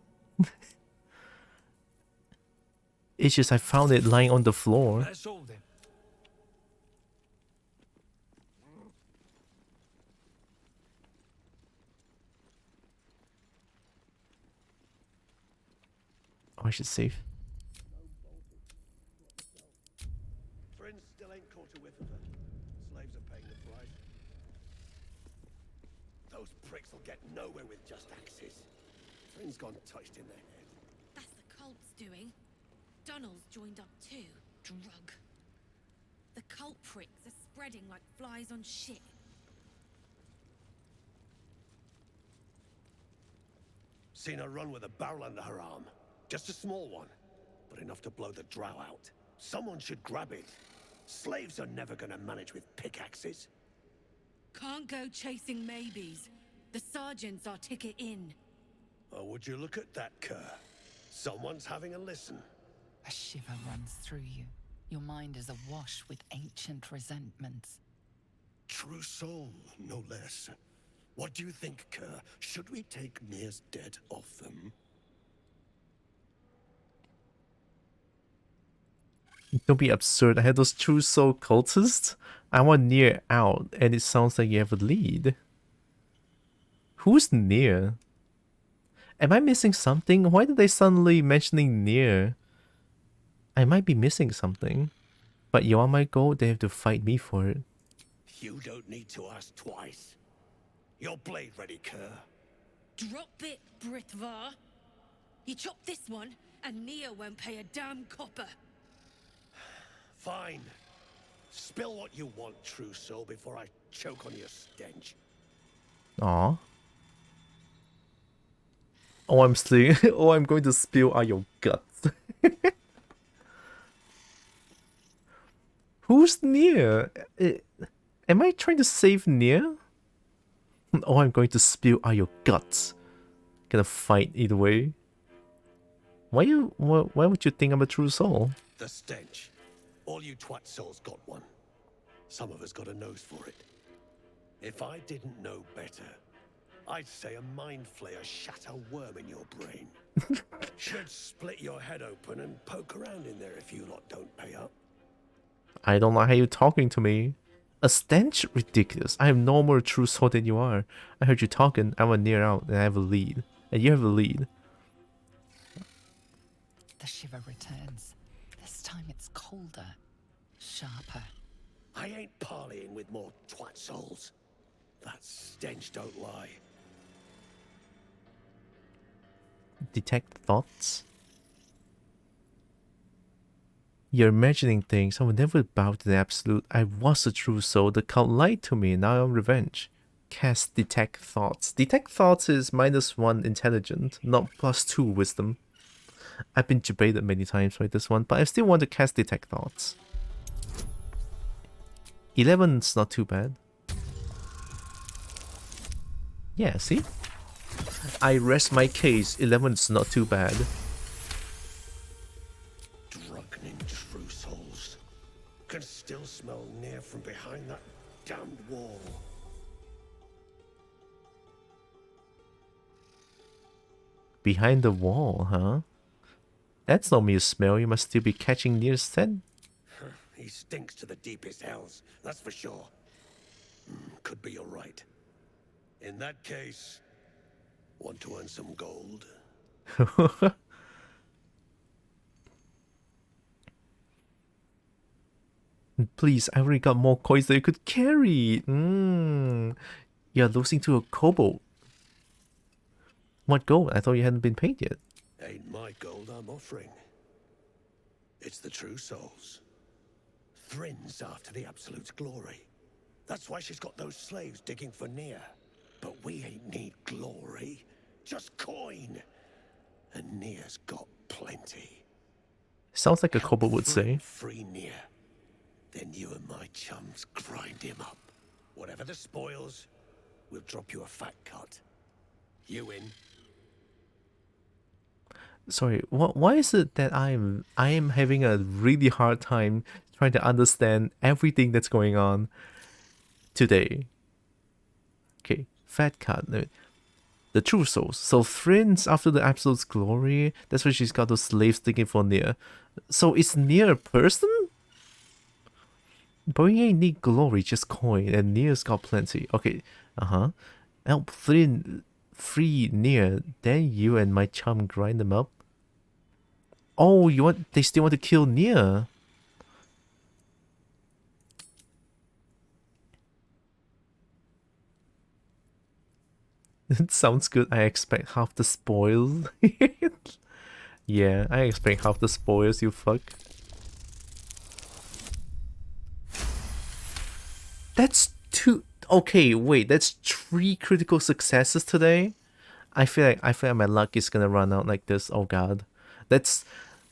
It's just I found it lying on the floor. That's all then. Oh, I should save. Friends still ain't caught a whiff of her. Slaves are paying the price. Those pricks will get nowhere with just axes. Friends gone touched in their head. That's the cult's doing. Dunnell's joined up too. Drug. The cult pricks are spreading like flies on shit. Seen her run with a barrel under her arm. Just a small one, but enough to blow the drow out. Someone should grab it. Slaves are never gonna manage with pickaxes. Can't go chasing maybes. The sergeant's our ticket in. Oh, would you look at that, Kerr? Someone's having a listen. A shiver runs through you. Your mind is awash with ancient resentments. True soul, no less. What do you think, Kerr? Should we take Nir's dead off them? Don't be absurd. I had those true soul cultists. I want Nier out, and it sounds like you have a lead. Who's Nier? Am I missing something? Why did they suddenly mentioning Nier? I might be missing something. But you want my gold, they have to fight me for it. You don't need to ask twice. Your blade ready, Kerr. Drop it, Britvar. You chop this one, and Nia won't pay a damn copper. Fine. Spill what you want, true soul, before I choke on your stench. Aw. All I'm saying, all I'm going to spill are your guts. Who's Nier? Am I trying to save Nier? All I'm going to spill are your guts. Gonna fight either way. Why would you think I'm a true soul? The stench. All you twat souls got one. Some of us got a nose for it. If I didn't know better, I'd say a mind flayer shat a worm in your brain. Should split your head open and poke around in there if you lot don't pay up. I don't like how you're talking to me. A stench? Ridiculous. I am no more a true soul than you are. I heard you talking, I'm a Nier out, and I have a lead. And you have a lead. The shiver returns. This time it's colder, sharper. I ain't parleying with more twat souls. That stench don't lie. Detect thoughts? You're imagining things. I would never bow to the absolute. I was a true soul. The cult lied to me. Now I'm revenge. Cast detect thoughts. Detect thoughts is -1 intelligent, not +2 wisdom. I've been debated many times by this one, but I still want to cast detect thoughts. 11's not too bad. Yeah, see? I rest my case. 11's not too bad. Drunken true souls. Can still smell Nier from behind that damned wall. Behind the wall, huh? That's not mere smell. You must still be catching Nier's scent. He stinks to the deepest hells, that's for sure. Could be you're right. In that case, want to earn some gold? Please, I already got more coins than you could carry. You're losing to a kobold. What gold? I thought you hadn't been paid yet. Ain't my gold I'm offering. It's the true souls. Thrin's after the Absolute's glory. That's why she's got those slaves digging for Nier. But we ain't need glory, just coin. And Nier's got plenty. Sounds like a kobold would say. Free Nier. Then you and my chums grind him up. Whatever the spoils, we'll drop you a fat cut. You in? Sorry, why is it that I am having a really hard time trying to understand everything that's going on today? Okay, fat cut. The true souls. So Thrin's after the Absolute's glory. That's why she's got those slaves digging for Nier. So is Nier a person? But we ain't need glory, just coin, and Nier's got plenty. Okay, help Thrin free Nier, then you and my chum grind them up. Oh, they still want to kill Nier. It sounds good. I expect half the spoils. Yeah, I expect half the spoils, you fuck. That's two. Okay, wait. That's 3 critical successes today. I feel like my luck is gonna run out like this. Oh god.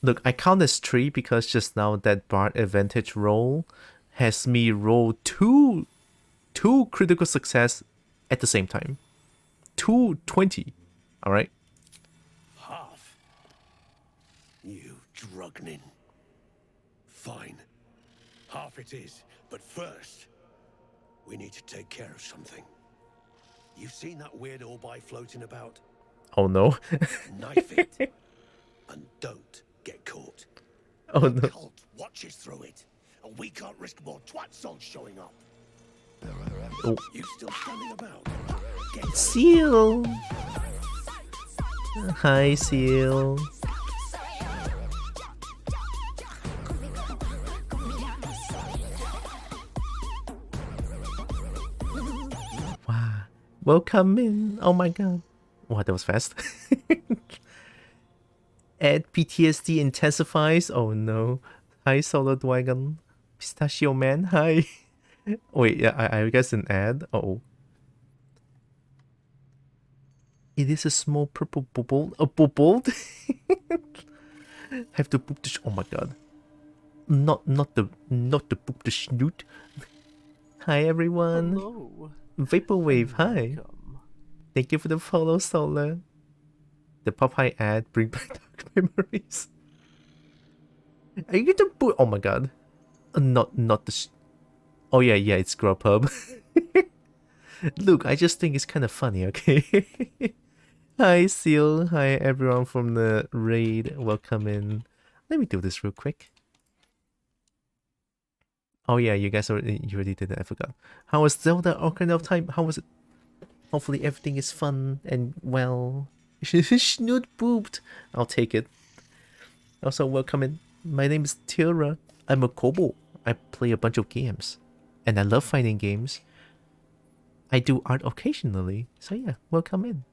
Look. I count as 3 because just now that Bard advantage roll has me roll two critical success at the same time. 220. All right. Half. You drugnin. Fine. Half it is. But first, we need to take care of something. You've seen that weird orbi floating about? Oh no. Knife it. And don't get caught. Oh no. The cult watches through it. And we can't risk more twat souls showing up. Oh. You still standing about? Seal. Hi, Seal. Wow. Welcome in. Oh my god. Wow, that was fast. Add PTSD intensifies. Oh no. Hi, Solar Dragon. Pistachio Man. Hi. Wait, yeah, I guess an ad. Oh. It is a small purple bubble. A bubble? Have to poop the oh my god. Not the poop the snoot. Hi everyone. Hello. Vaporwave, hi. Thank you for the follow, Solar. The Popeye ad bring back dark memories. Are you gonna put? Oh my god. Not the. Oh yeah, it's Grubhub. Look, I just think it's kind of funny. Okay. Hi Seal. Hi everyone from the raid. Welcome in. Let me do this real quick. Oh yeah, you already did it. I forgot. How was Zelda Ocarina of Time? How was it? Hopefully everything is fun and well. Snoot pooped. I'll take it. Also, welcome in. My name is Tira. I'm a kobo. I play a bunch of games. And I love fighting games. I do art occasionally. So yeah, welcome in.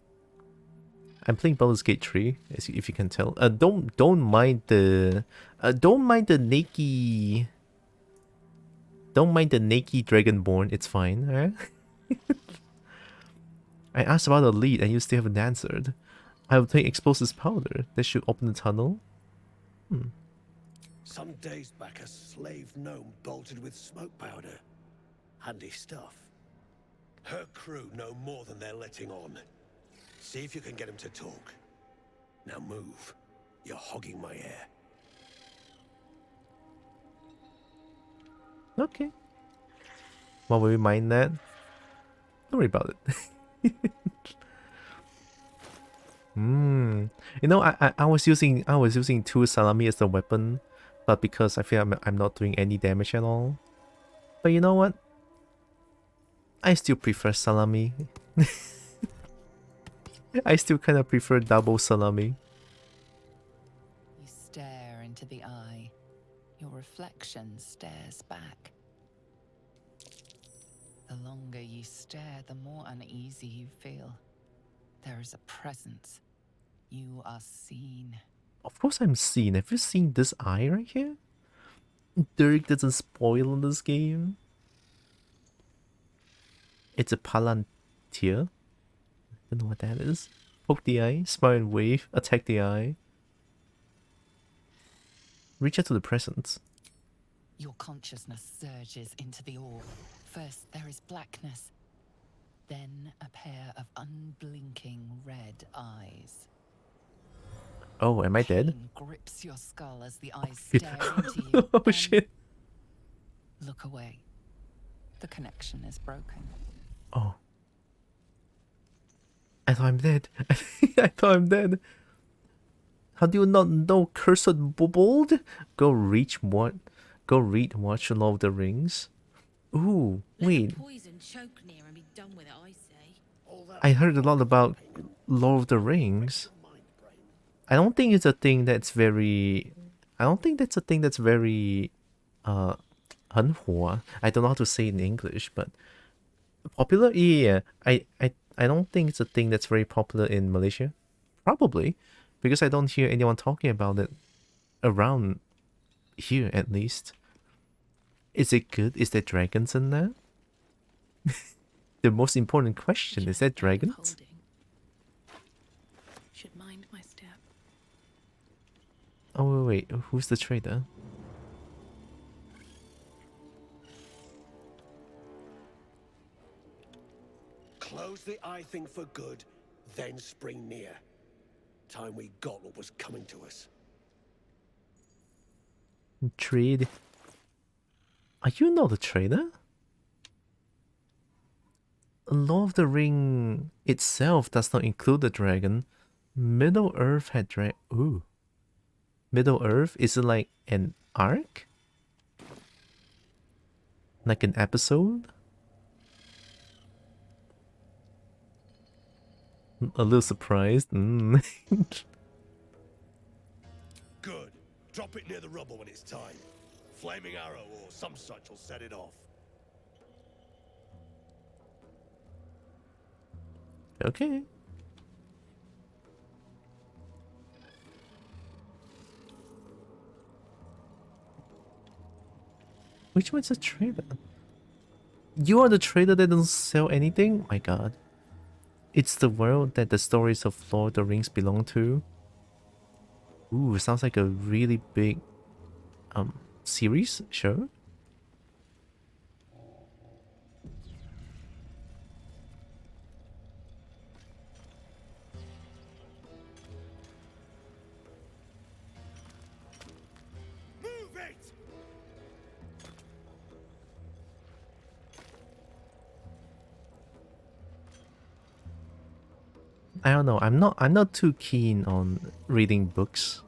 I'm playing Baldur's Gate 3, if you can tell. Don't mind the naked. Don't mind the naked Dragonborn. It's fine. Right? I asked about the lead and you still haven't answered. I will take explosives powder. That should open the tunnel. Some days back, a slave gnome bolted with smoke powder. Handy stuff. Her crew know more than they're letting on. See if you can get him to talk. Now move. You're hogging my air. Okay. Well, will you mind that? Don't worry about it. You know, I was using 2 salami as the weapon, but because I feel I'm not doing any damage at all. But you know what? I still prefer salami. I still kind of prefer double salami. You stare into the eye. Your reflection stares back. The longer you stare, the more uneasy you feel. There is a presence. You are seen. Of course I'm seen. Have you seen this eye right here? Dirk doesn't spoil in this game. It's a Palantir. I don't know what that is. Poke the eye, smile and wave, attack the eye. Reach out to the presence. Your consciousness surges into the orb. First there is blackness, then a pair of unblinking red eyes. Oh, am I dead? Pain grips your skull as the eyes stare into you. Oh shit. Look away. The connection is broken. Oh. I thought I'm dead. I thought I'm dead. How do you not know Cursed Bubbled? Go read Watch Lord of the Rings. Ooh, wait. Poison choke near and be done with it, I say. I heard a lot about Lord of the Rings. I don't think it's a thing that's very... Hanhua. I don't know how to say it in English, but... Popular? Yeah. I don't think it's a thing that's very popular in Malaysia. Probably. Because I don't hear anyone talking about it around here, at least. Is it good? Is there dragons in there? The most important question, is there dragons? Should mind my step. Oh, wait. Who's the trader? Close the eye thing for good, then spring near. Time we got what was coming to us. Trade. Are you not a trader? Lord of the Ring itself does not include the dragon. Middle Earth had Ooh. Middle Earth? Is it like an arc? Like an episode? A little surprised. Good. Drop it near the rubble when it's time. Flaming arrow or some such will set it off. Okay. Which one's a trader? You are the trader that doesn't sell anything? My god. It's the world that the stories of Lord of the Rings belong to. Ooh, sounds like a really big series show. Move it! I don't know. I'm not too keen on reading books.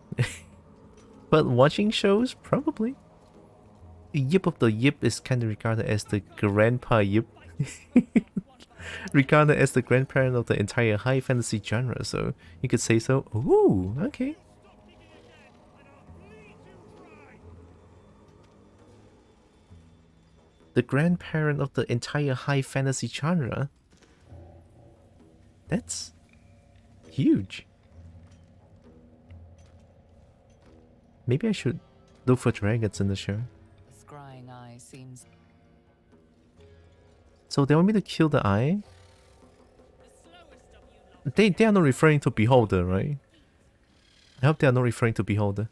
But watching shows, probably. Yip of the Yip is kind of regarded as the grandpa Yip. Regarded as the grandparent of the entire high fantasy genre, so you could say so. Ooh, okay. The grandparent of the entire high fantasy genre? That's huge. Maybe I should look for dragons in the show. The scrying eye seems. So they want me to kill the eye? They are not referring to Beholder, right? I hope they are not referring to Beholder.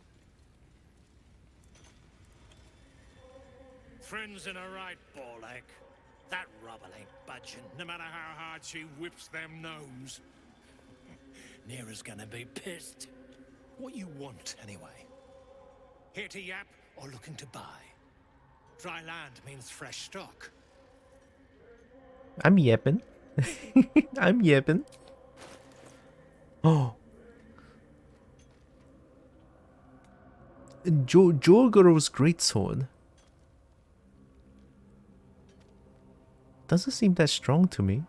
Friends in a right, Borlek. That rubble ain't budging, no matter how hard she whips them gnomes. Neera's gonna be pissed. What you want, anyway? Here to yap or looking to buy? Dry land means fresh stock. I'm yapping. I'm yapping. Oh. Jorgoro's greatsword. Doesn't seem that strong to me.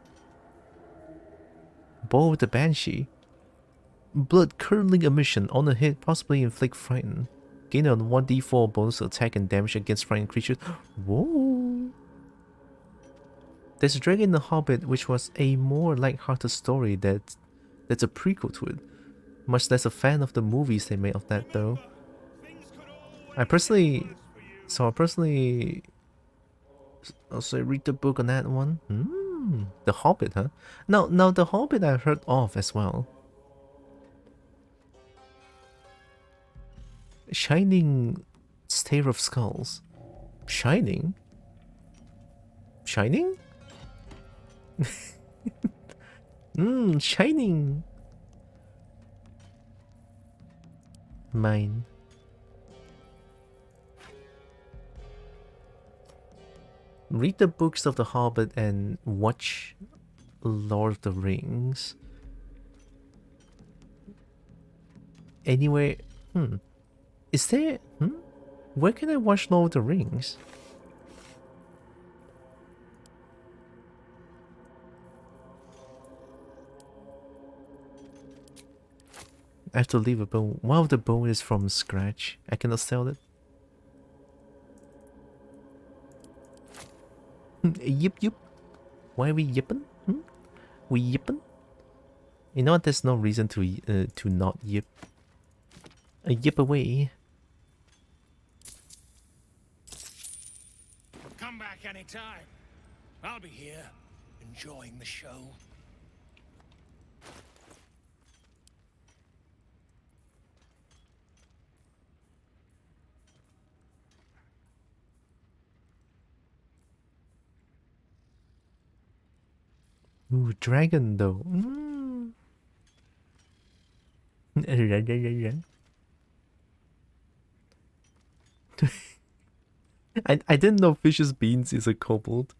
Bow with the Banshee. Blood-curdling emission on a hit, possibly inflict frighten. Gain a 1d4 bonus attack and damage against frightened creatures. Whoa! There's a dragon in The Hobbit, which was a more light-hearted story that's a prequel to it. Much less a fan of the movies they made of that, though. I'll say read the book on that one. The Hobbit, huh? Now The Hobbit I heard of as well. Shining Stare of Skulls. Shining? Shining? Shining. Mine. Read the books of The Hobbit and watch Lord of the Rings. Anyway, is there... Where can I watch Lord of the Rings? I have to leave a bone. One of the bone is from scratch. I cannot sell it. Yip yip. Why are we yipping? We yipping? You know what? There's no reason to not yip. Yip away. Come back anytime. I'll be here, enjoying the show. Ooh, dragon though. I didn't know Vicious Beans is a kobold.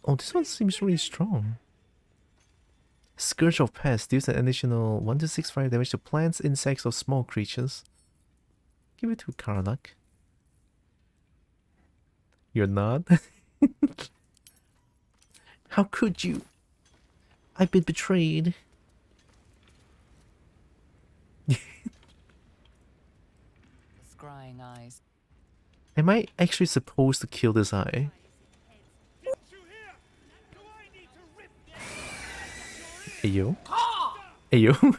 Oh, this one seems really strong. Scourge of Pest deals an additional 1 to 6 fire damage to plants, insects, or small creatures. Give it to Karlach. You're not? How could you? I've been betrayed. Scrying eyes. Am I actually supposed to kill this eye? Ayo? Ayo?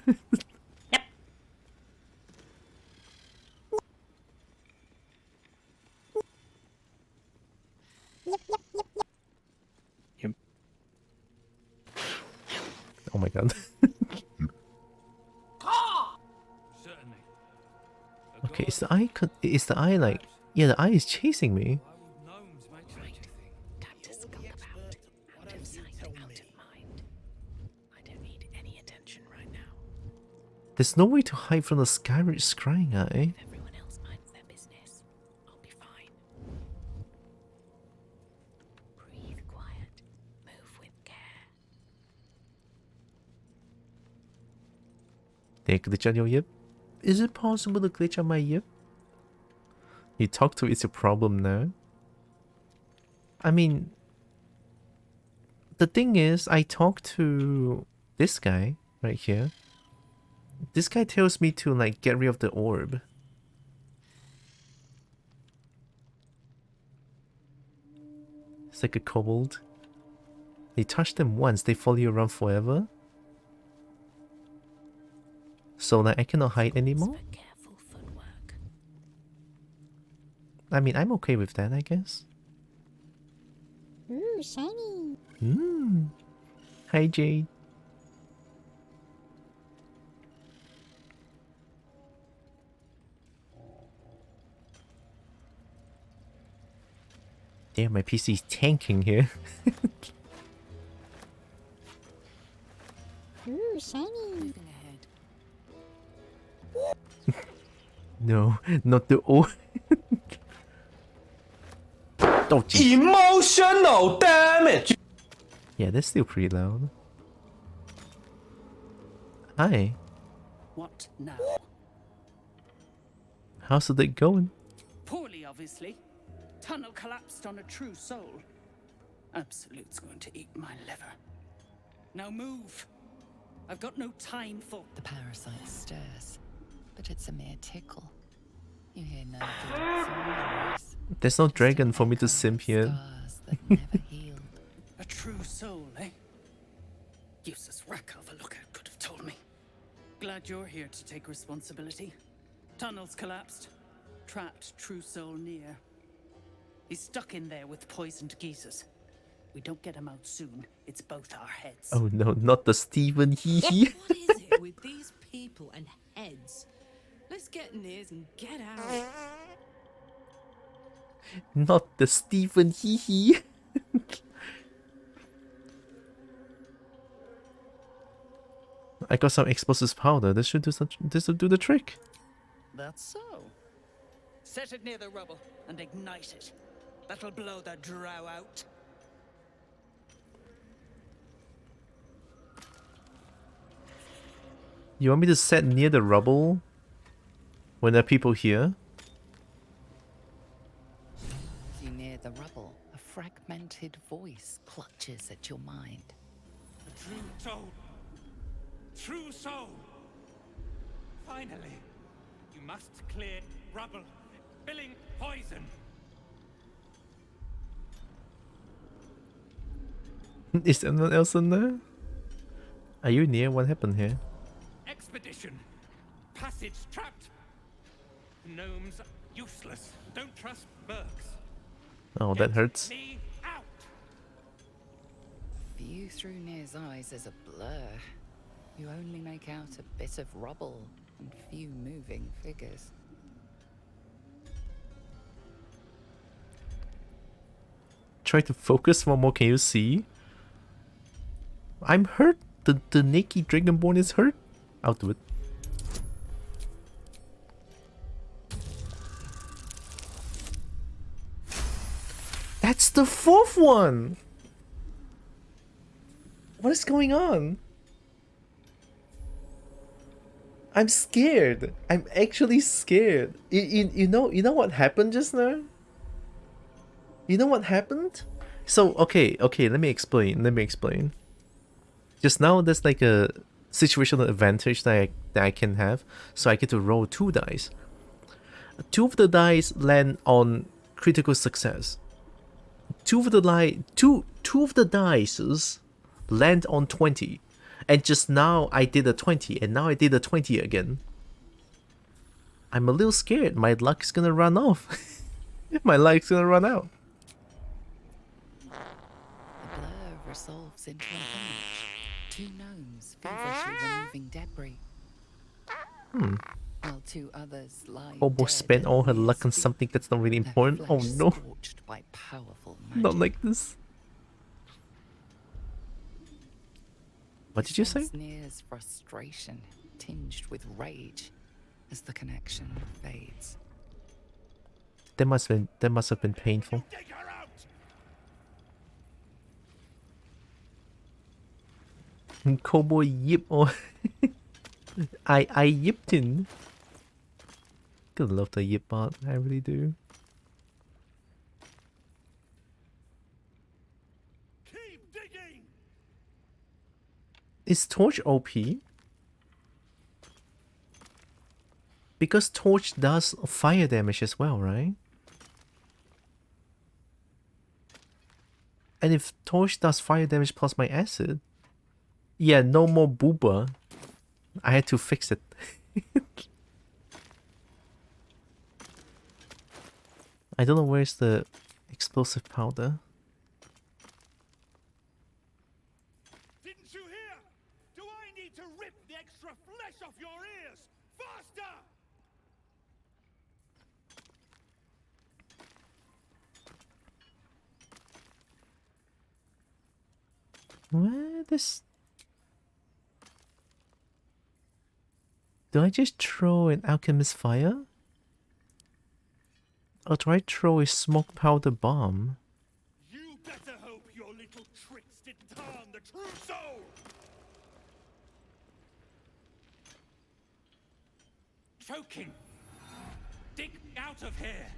Oh my god. Certainly. Okay, is the eye like... Yeah, the eye is chasing me. Time to skulk about. Out of sight, out of mind. I don't need any attention right now. There's no way to hide from the scrying eye. If everyone else minds their business, I'll be fine. Breathe quiet. Move with care. They glitch on your yip? Is it possible to glitch on my yip? You talk to it's a problem now. I mean, the thing is, I talk to this guy right here. This guy tells me to like get rid of the orb. It's like a kobold. You touch them once, they follow you around forever. So like I cannot hide anymore. I mean, I'm okay with that, I guess. Ooh, shiny. Hi, Jade. Damn, my PC's tanking here. Ooh, shiny. Moving ahead. No, not the old. Oh, emotional damage. Yeah, that's still pretty loud. Hi. What now? How's it going? Poorly, obviously. Tunnel collapsed on a true soul. Absolute's going to eat my liver. Now move. I've got no time for... The parasite stirs, but it's a mere tickle. You hear no thoughts or memories. There's no dragon for me to simp here. Scars that never healed. A true soul, eh? Useless wreck of a lookout could have told me. Glad you're here to take responsibility. Tunnels collapsed. Trapped true soul near. He's stuck in there with poisoned geezers. We don't get him out soon, it's both our heads. Oh no, not the Stephen hee hee. What is it with these people and heads? Let's get in here and get out. Not the Stephen hee hee. I got some explosives powder. This should do the trick. That's so. Set it near the rubble and ignite it. That'll blow the drow out. You want me to set near the rubble when there are people here? As you near the rubble, a fragmented voice clutches at your mind. A true soul. True soul. Finally, you must clear rubble, spilling poison. Is anyone else in there? Are you near? What happened here? Expedition. Passage trapped. Gnomes useless. Don't trust Burks. Oh, that hurts. Me out. View through Nir's eyes is a blur. You only make out a bit of rubble and few moving figures. Try to focus one more. Can you see? I'm hurt. The naked Dragonborn is hurt. I'll do it. That's the fourth one! What is going on? I'm scared. I'm actually scared. You know what happened just now? You know what happened? So, okay, let me explain. Just now, there's like a situational advantage that I can have. So I get to roll 2 dice. 2 of the dice land on critical success. 2 of the dice land on 20. And just now I did a 20, and now I did a 20 again. I'm a little scared. My luck's gonna run off. My luck's gonna run out. The blur resolves into an image. 2 gnomes feverishly removing debris. While 2 others lie Kobo dead spent all her in luck on Near's something that's not really their important. Oh flesh no. scorched by powerful Not magic. like this. What did you say? Near's frustration tinged with rage as the connection fades. That must have been painful. Kobo yip or I yipped in. Gotta love the yip part, I really do. Is Torch OP? Because Torch does fire damage as well, right? And if Torch does fire damage plus my acid, yeah, no more booba. I had to fix it. I don't know where's the explosive powder. Didn't you hear? Do I need to rip the extra flesh off your ears? Faster! Where this? Do I just throw an alchemist fire? Or do I throw a smoke powder bomb? You better hope your little tricks didn't harm the true soul! Choking! Dig me out of here!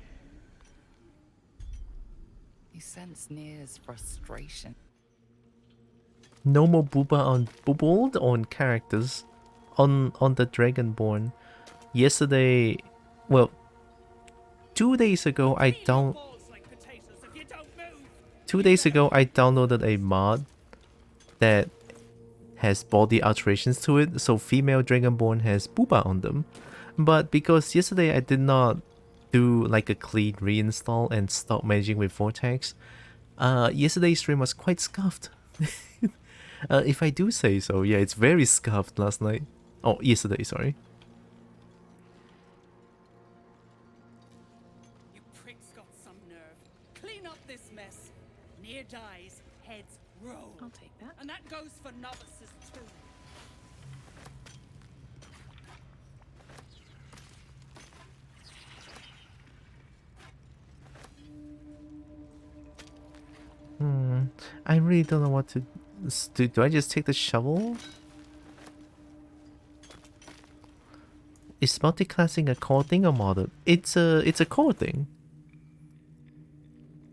You sense Near's frustration. No more booba on boobled on characters on the Dragonborn. Yesterday, well, 2 days ago I 2 days ago I downloaded a mod that has body alterations to it, so female Dragonborn has booba on them. But because yesterday I did not do like a clean reinstall and stop managing with Vortex, yesterday's stream was quite scuffed. If I do say so, yeah, it's very scuffed last night. Oh, yesterday, sorry. You pricks got some nerve. Clean up this mess. Near dies, heads roll. I'll take that. And that goes for novices too. I really don't know what to do. Do I just take the shovel? Is multiclassing a core thing or modded? It's a core thing.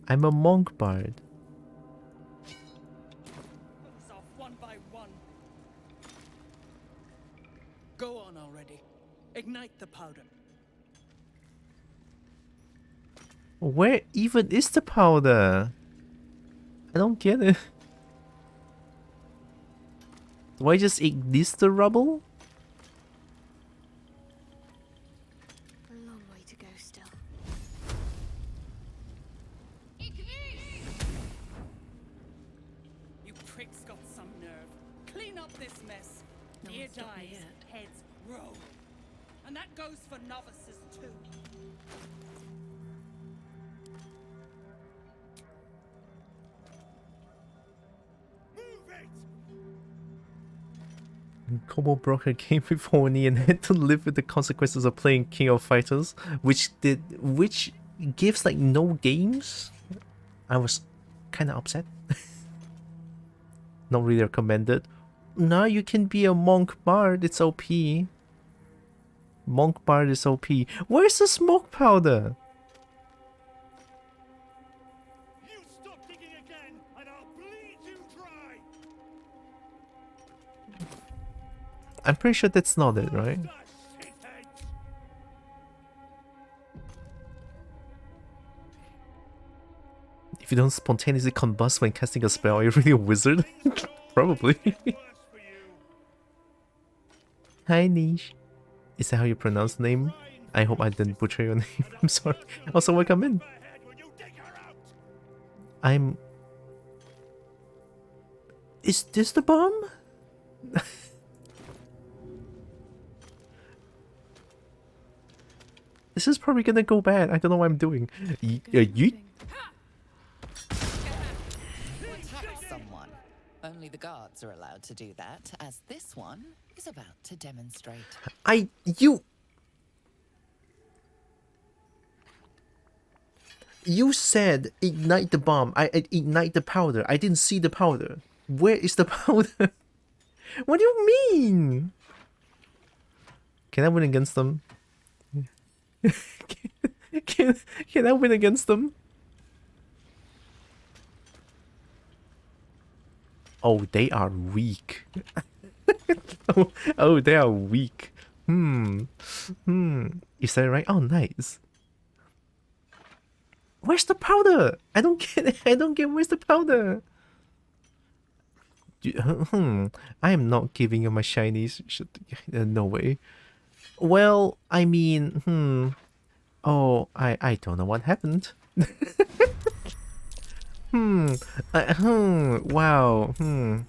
I'm a monk bard. Us off one by one. Go on already. Ignite the powder. Where even is the powder? I don't get it. Do I just ignite the rubble? A long way to go still. You pricks got some nerve. Clean up this mess. No Near one's stopped me dies, yet. heads roll. And that goes for novices too. Kobo broke her game with Horny and had to live with the consequences of playing King of Fighters, which gives like no games. I was kind of upset. Not really recommended. Now you can be a monk bard. It's OP. Monk bard is OP. Where's the smoke powder? You stop digging again, and I'll bleed you dry! I'm pretty sure that's not it, right? If you don't spontaneously combust when casting a spell, are you really a wizard? Probably. Hi, Niche. Is that how you pronounce the name? I hope I didn't butcher your name. I'm sorry. Also, welcome in. Is this the bomb? This is probably gonna go bad. I don't know what I'm doing. Yeet. Someone. Only the guards are allowed to do that, as this one is about to demonstrate. You said ignite the bomb. I ignite the powder. I didn't see the powder. Where is the powder? What do you mean? Can I win against them? can I win against them? Oh, they are weak. oh, they are weak. Is that right? Oh, nice. Where's the powder? I don't get it. I don't get where's the powder. I am not giving you my shinies. No way. Well, I mean, oh, I don't know what happened. Wow. Who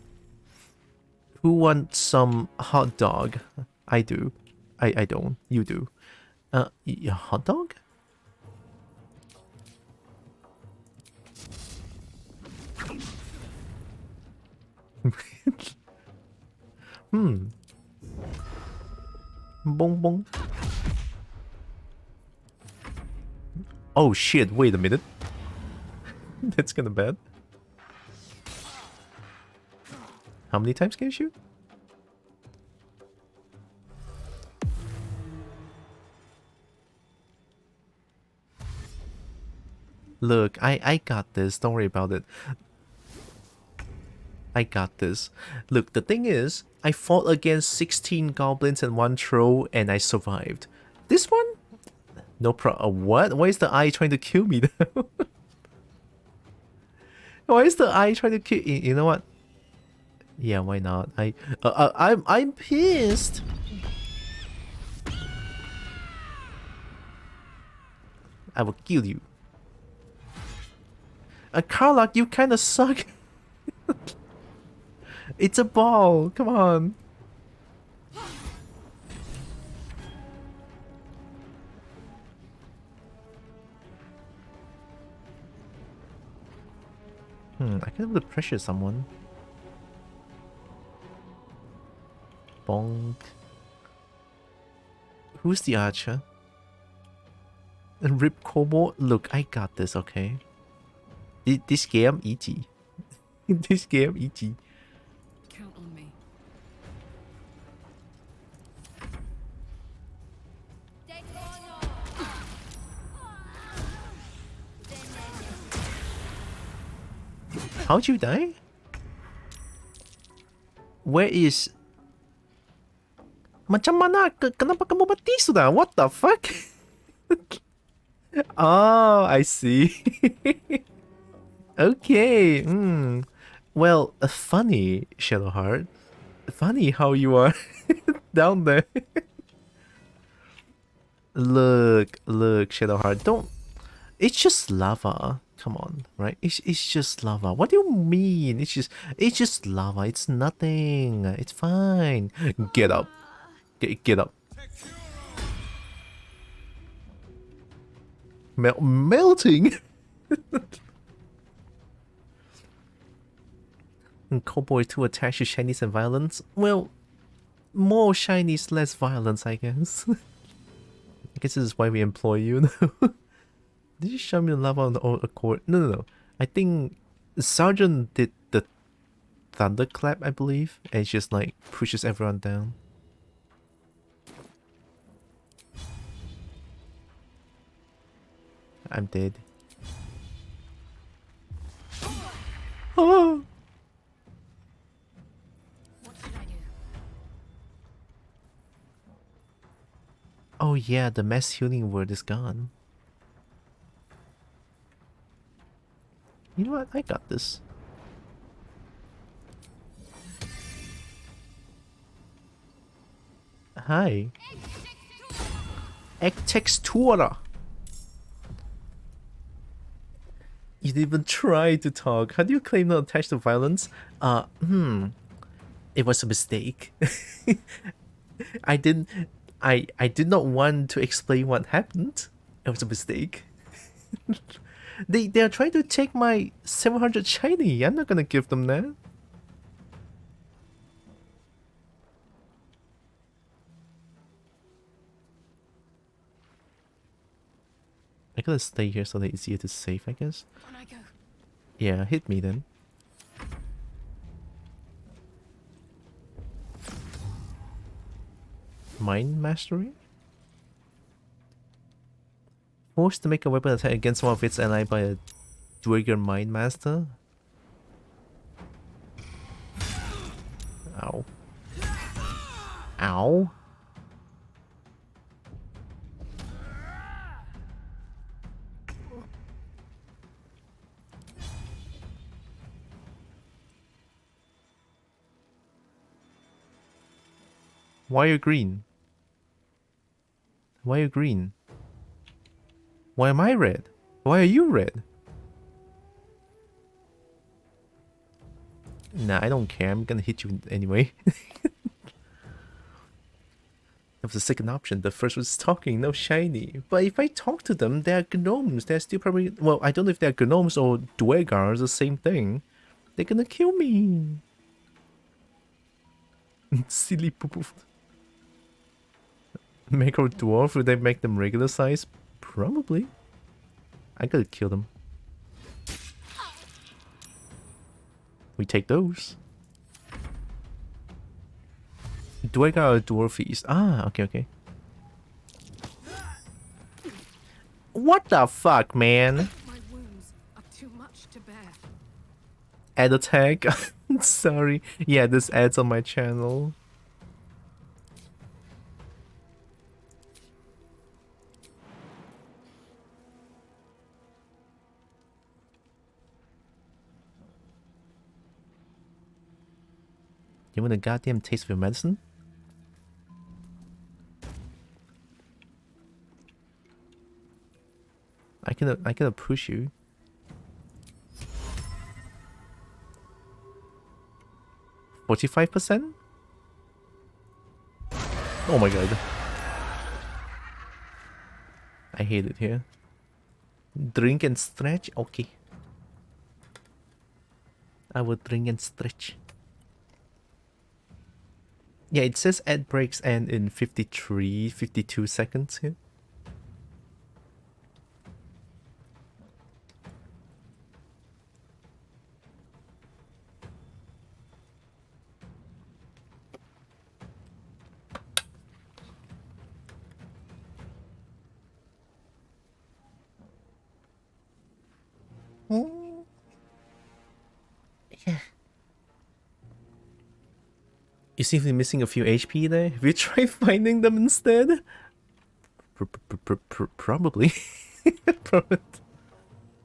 wants some hot dog? I do. I don't. You do. Hot dog? Bong bong. Oh shit, wait a minute. That's kinda bad. How many times can you shoot? Look, I got this. Don't worry about it. I got this. Look, the thing is, I fought against 16 goblins and 1 troll and I survived. This one? No what? Why is the eye trying to kill me though? Why is the eye trying to kill you know what? Yeah, why not? I'm pissed. I will kill you. Karlach, you kinda suck. It's a ball. Come on. I can able to pressure someone. Bonk. Who's the archer? And Rip Kobo? Look, I got this, okay? This game easy. This game easy. Count on me. How'd you die? Where is... Macam mana? Kenapa kamu mati sudah? What the fuck? Oh, I see. Okay. Well, funny, Shadowheart. Funny how you are down there. Look, Shadowheart. Don't... It's just lava. Come on, right? It's just lava. What do you mean? It's just lava. It's nothing. It's fine. Get up. Get up. Melting. Cowboy 2 attached to shinies and violence. Well, more shinies, less violence, I guess. I guess this is why we employ you. Did you show me the lava on the own accord? No. I think Sergeant did the thunderclap, I believe, and it just like pushes everyone down. I'm dead. Oh. Oh yeah, the mass healing word is gone. You know what? I got this. Hi. Textura. You didn't even try to talk. How do you claim not attached to violence? It was a mistake. I didn't I did not want to explain what happened. It was a mistake. They are trying to take my 700 shiny. I'm not gonna give them that. I gotta stay here so that it's easier to save, I guess. On I go. Yeah, hit me then. Mind Mastery? Forced to make a weapon attack against one of its ally by a Dweger Mind Master? Ow. Ow. Why are you green? Why are you green? Why am I red? Why are you red? Nah, I don't care. I'm gonna hit you anyway. That was the second option. The first was talking, no shiny. But if I talk to them, they're gnomes. They're still probably... Well, I don't know if they're gnomes or Dwegars, the same thing. They're gonna kill me. Silly poo-poo. Macro dwarf, would they make them regular size? Probably. I gotta kill them. We take those. Dwegar or dwarfies? Ah, okay, okay. What the fuck, man? My wounds are too much to bear. Add a tag? Sorry. Yeah, this adds on my channel. You want a goddamn taste of your medicine? I can push you. $45%? Oh my god. I hate it here. Drink and stretch? Okay. I will drink and stretch. Yeah, it says ad breaks end in 53, 52 seconds here. Yeah. You seem to be missing a few HP there. Have you tried finding them instead? Probably. Probably.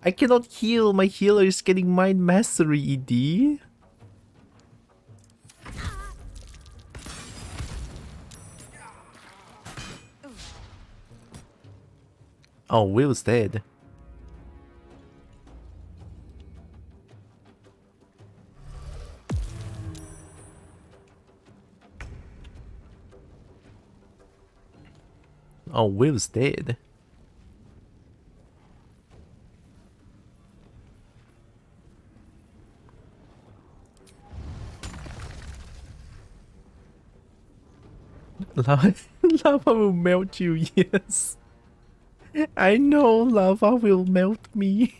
I cannot heal. My healer is getting Mind Mastery, ED. Oh, Will's dead. Oh, Will's dead. Lava will melt you, yes. I know lava will melt me.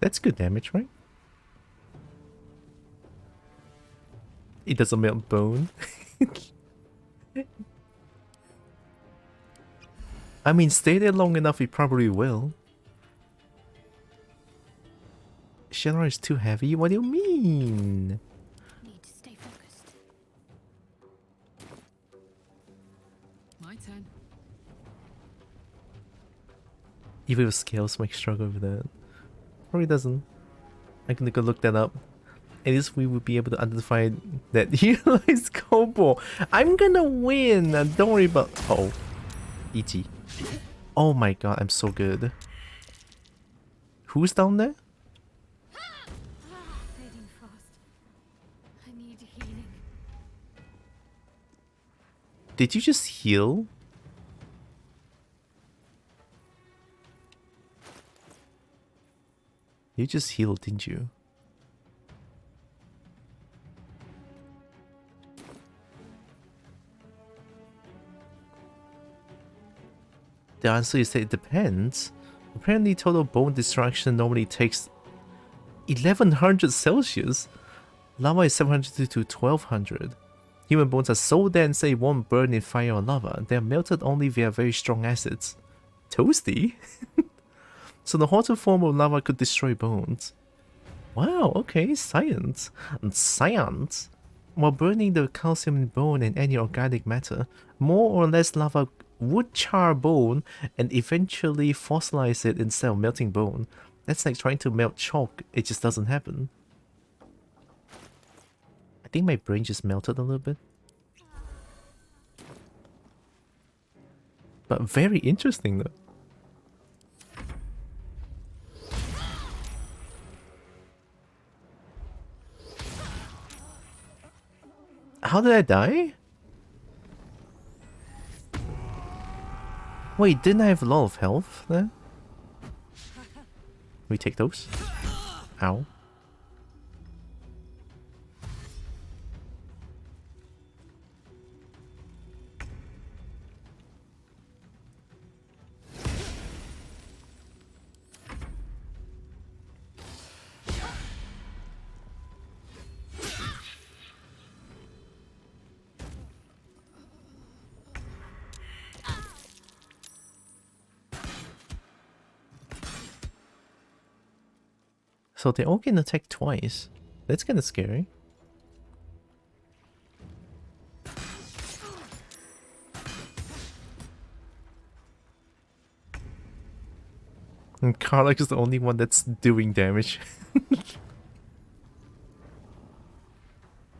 That's good damage, right? It doesn't melt bone. I mean, stay there long enough, it probably will. Shallar is too heavy? What do you mean? Need to stay focused. My turn. Even if scales might struggle with that. Probably doesn't. I can go look that up. at least we will be able to identify that here lies Kobo. I'm gonna win. Don't worry about. Oh, E.T. Oh my god, I'm so good. Who's down there? Fading fast. I need healing. Did you just heal? You just healed, didn't you? The answer is that it depends. Apparently total bone destruction normally takes 1100 Celsius. Lava is 700 to 1200. Human bones are so dense they won't burn in fire or lava. They are melted only via very strong acids. Toasty? So the hotter form of lava could destroy bones. Wow, okay, science. And science. While burning the calcium in bone and any organic matter, more or less lava would char bone and eventually fossilize it instead of melting bone. That's like trying to melt chalk, it just doesn't happen. I think my brain just melted a little bit. But very interesting though. How did I die? Wait, didn't I have a lot of health there? We take those. Ow. So they all can attack twice. That's kind of scary. And Karlach is the only one that's doing damage.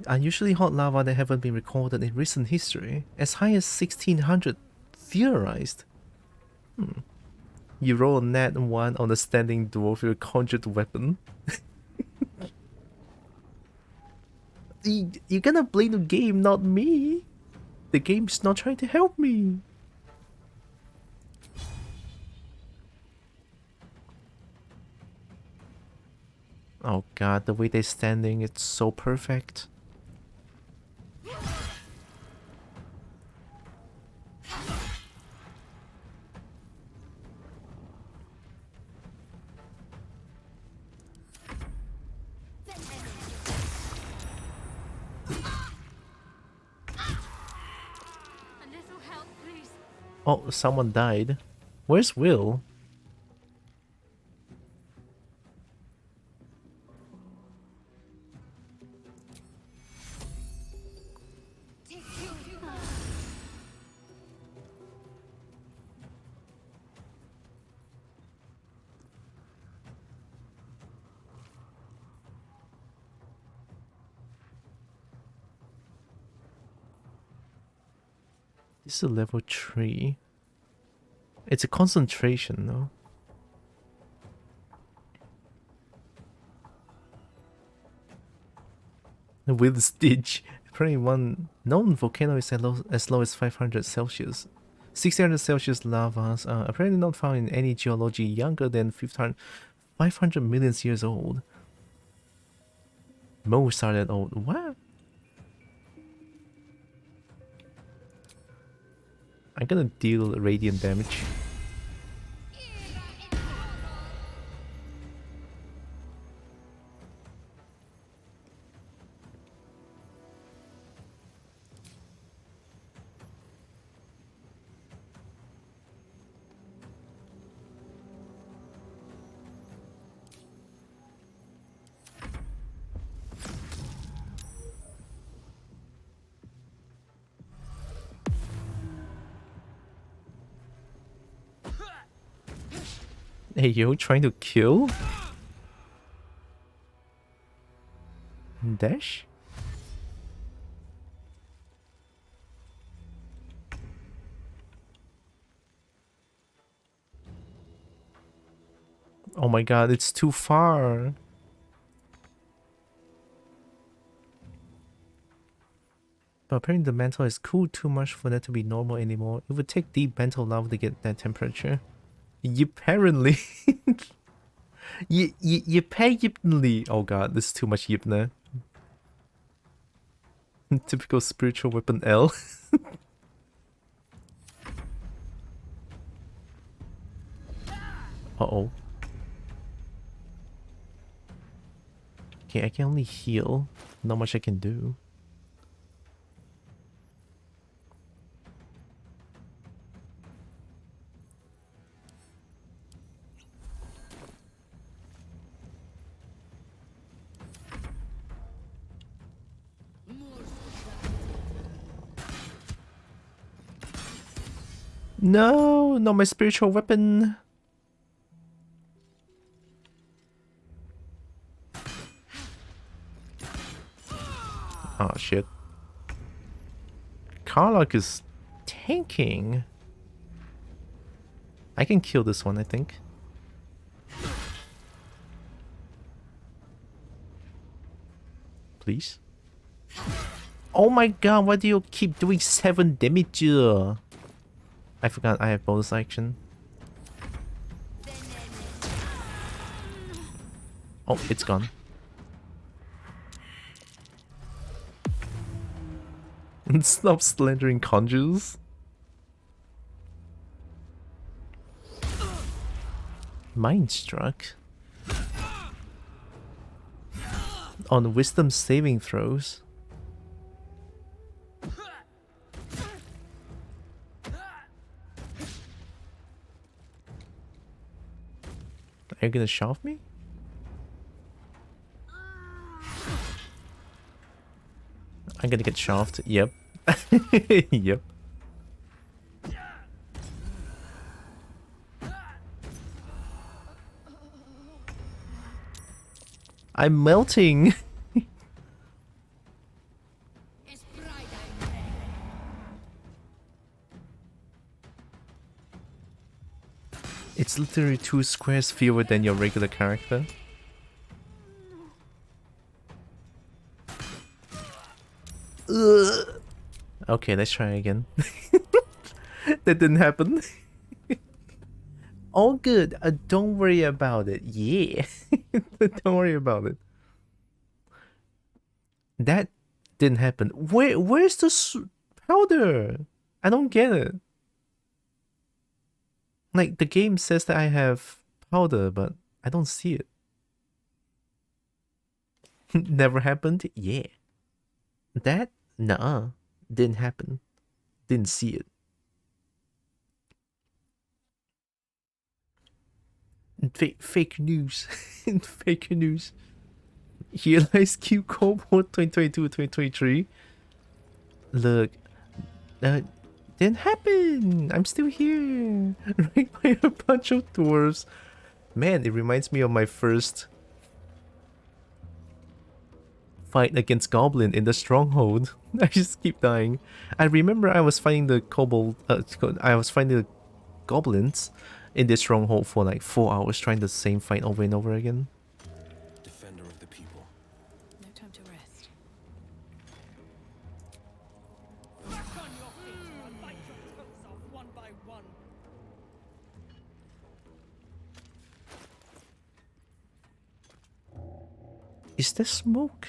Unusually hot lava that haven't been recorded in recent history, as high as 1600 theorized. You roll a nat 1 on a standing dwarf with a conjured weapon. You're gonna blame the game, not me. The game's not trying to help me. Oh god, the way they're standing, it's so perfect. Oh, someone died. Where's Will? This is a level 3. It's a concentration, though. With Stitch. Apparently one known volcano is as low as 500 Celsius. 600 Celsius lavas are apparently not found in any geology younger than 500 million years old. Most are that old. What? I'm gonna deal radiant damage. Hey yo, trying to kill? dash? Oh my god, it's too far. But apparently the mantle is cooled too much for that to be normal anymore. It would take deep mantle lava to get that temperature. Apparently. Apparently. Oh god, this is too much yipna. Typical spiritual weapon L. Uh-oh. Okay, I can only heal. Not much I can do. No, not my spiritual weapon. Oh shit. Karlach is tanking. I can kill this one, I think. Please. Oh my god, why do you keep doing 7 damage? I forgot I have bonus action. Oh, it's gone. Stop slandering conjures. Mind struck. On wisdom saving throws. Are you gonna shove me? I'm gonna get shoved. Yep. Yep. I'm melting. It's literally 2 squares fewer than your regular character. Ugh. Okay, let's try again. That didn't happen. All good. Don't worry about it. Yeah. Don't worry about it. That didn't happen. Where's the powder? I don't get it. Like, the game says that I have powder, but I don't see it. Never happened? Yeah. That? Nuh-uh. Didn't happen. Didn't see it. Fake news. Fake news. Here lies Q Cobalt 2022-2023. Look. Didn't happen. I'm still here. Right by a bunch of dwarves. Man, it reminds me of my first fight against Goblin in the Stronghold. I just keep dying. I remember I was fighting the kobold. I was fighting the goblins in this Stronghold for like 4 hours, trying the same fight over and over again. Defender of the people. No time to rest. Is there smoke?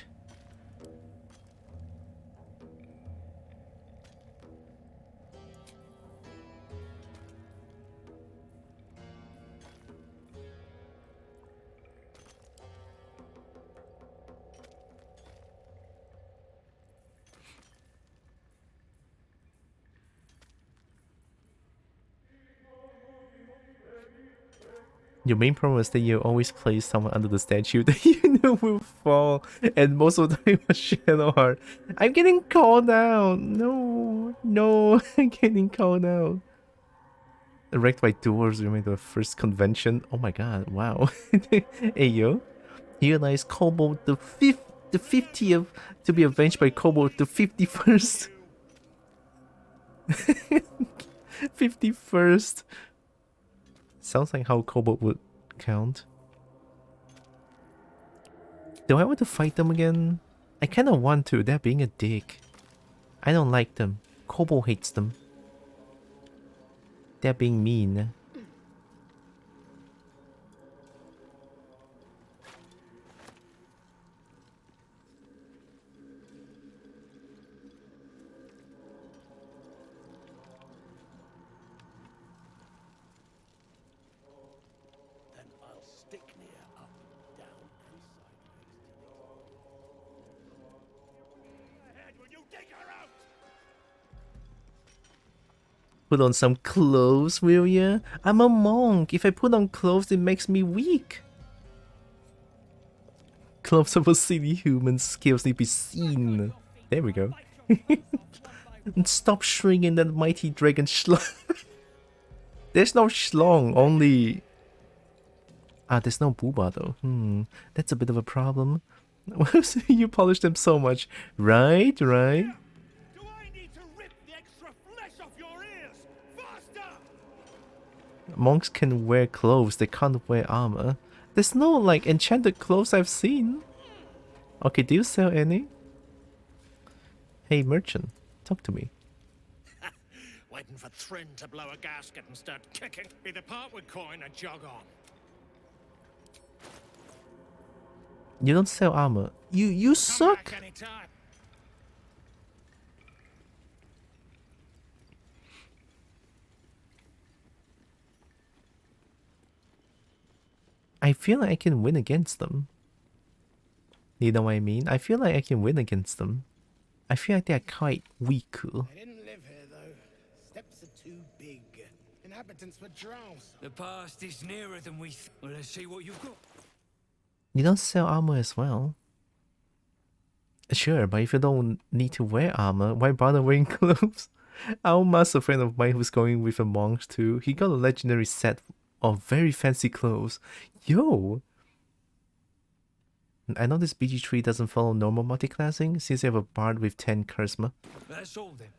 Your main problem is that you always place someone under the statue that you know will fall, and most of the time a Shadow Heart. I'm getting called out! No, no, I'm getting called out. Wrecked by dwarves during the first convention. Oh my god, wow. Hey yo. Here lies Cobalt the 5th the 50th to be avenged by Kobold, the 51st. 51st. Sounds like how Kobold would count. Do I want to fight them again? I kinda want to, they're being a dick. I don't like them. Kobold hates them. They're being mean. Then I'll stick near up, down, and sideways. Head, will you dig her out? Put on some clothes, will ya? I'm a monk. If I put on clothes, it makes me weak. Clothes of a silly human scarcely be seen. There we go. And stop shrinking that mighty dragon schlong. There's no schlong, only... Ah, there's no booba though. That's a bit of a problem. You polish them so much. Right, right. Monks can wear clothes, they can't wear armor. There's no like enchanted clothes I've seen. Okay, do you sell any? Hey merchant, talk to me. Waiting for Thryn to blow a gasket and start kicking. Either part with coin and jog on. You don't sell armor. You suck. Anytime. I feel like I can win against them. You know what I mean? I feel like I can win against them. I feel like they're quite weak. They didn't live here though. Steps are too big. Inhabitants were drows. The past is nearer than we well, let's see what you've got. You don't sell armor as well. Sure, but if you don't need to wear armor, why bother wearing clothes? Our master friend of mine who's going with a monk too, he got a legendary set of very fancy clothes. Yo! I know this BG tree doesn't follow normal multiclassing since you have a bard with 10 charisma. That's all then.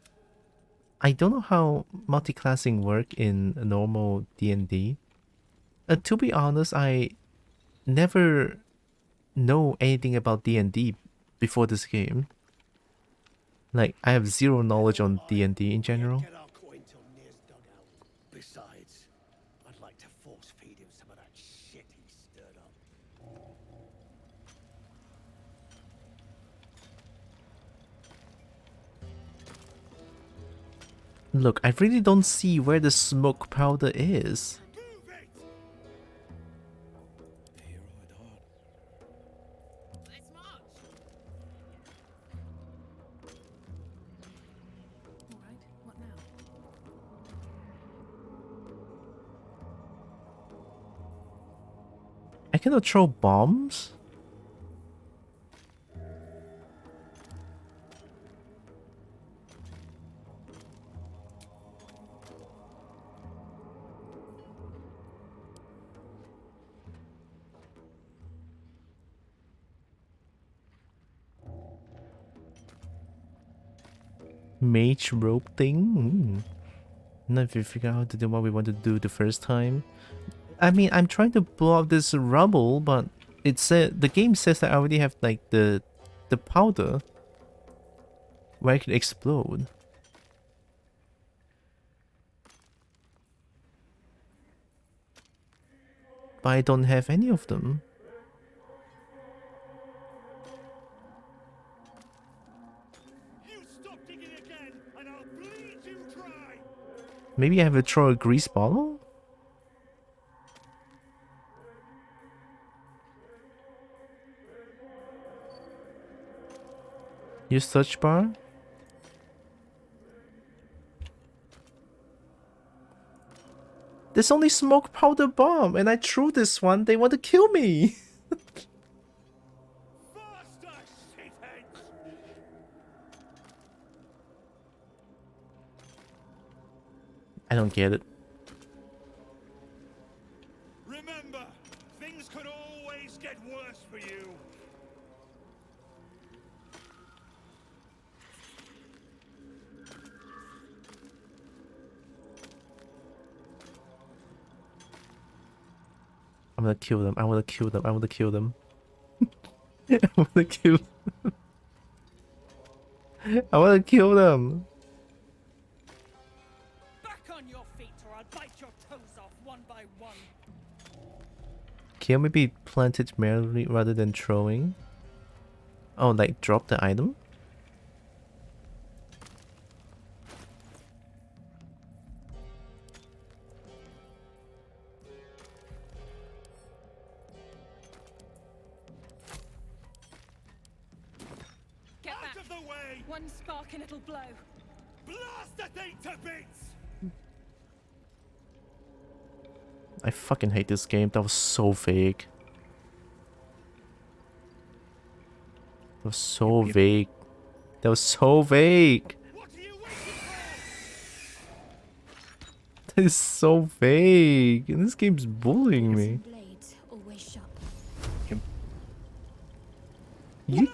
I don't know how multiclassing work in normal D&D. To be honest, I never know anything about D&D before this game. Like, I have zero knowledge on D&D in general. Besides, I'd like to force feed him some of that shit he stirred up. Look, I really don't see where the smoke powder is. I cannot throw bombs? Mage rope thing? Not if we figure out to do what we want to do the first time. I mean, I'm trying to blow up this rubble, but it said the game says that I already have like the powder where I can explode. But I don't have any of them. Maybe I have to throw a grease bottle? Use search bar? There's only smoke powder bomb and I threw this one, they want to kill me! I don't get it. Remember, things could always get worse for you. gonna kill them. I wanna kill them. I wanna kill them. I wanna kill them. I wanna kill them. Back on your feet or I'll bite your toes off one by one. Can you maybe plant it manually rather than throwing? Oh, like drop the item? Get back. Out of the way! One spark and it'll blow. Blast the thing to bits! I fucking hate this game. That was so vague. That was so vague. That was so vague. That is so vague. And this game's bullying me. Blades always sharp. You...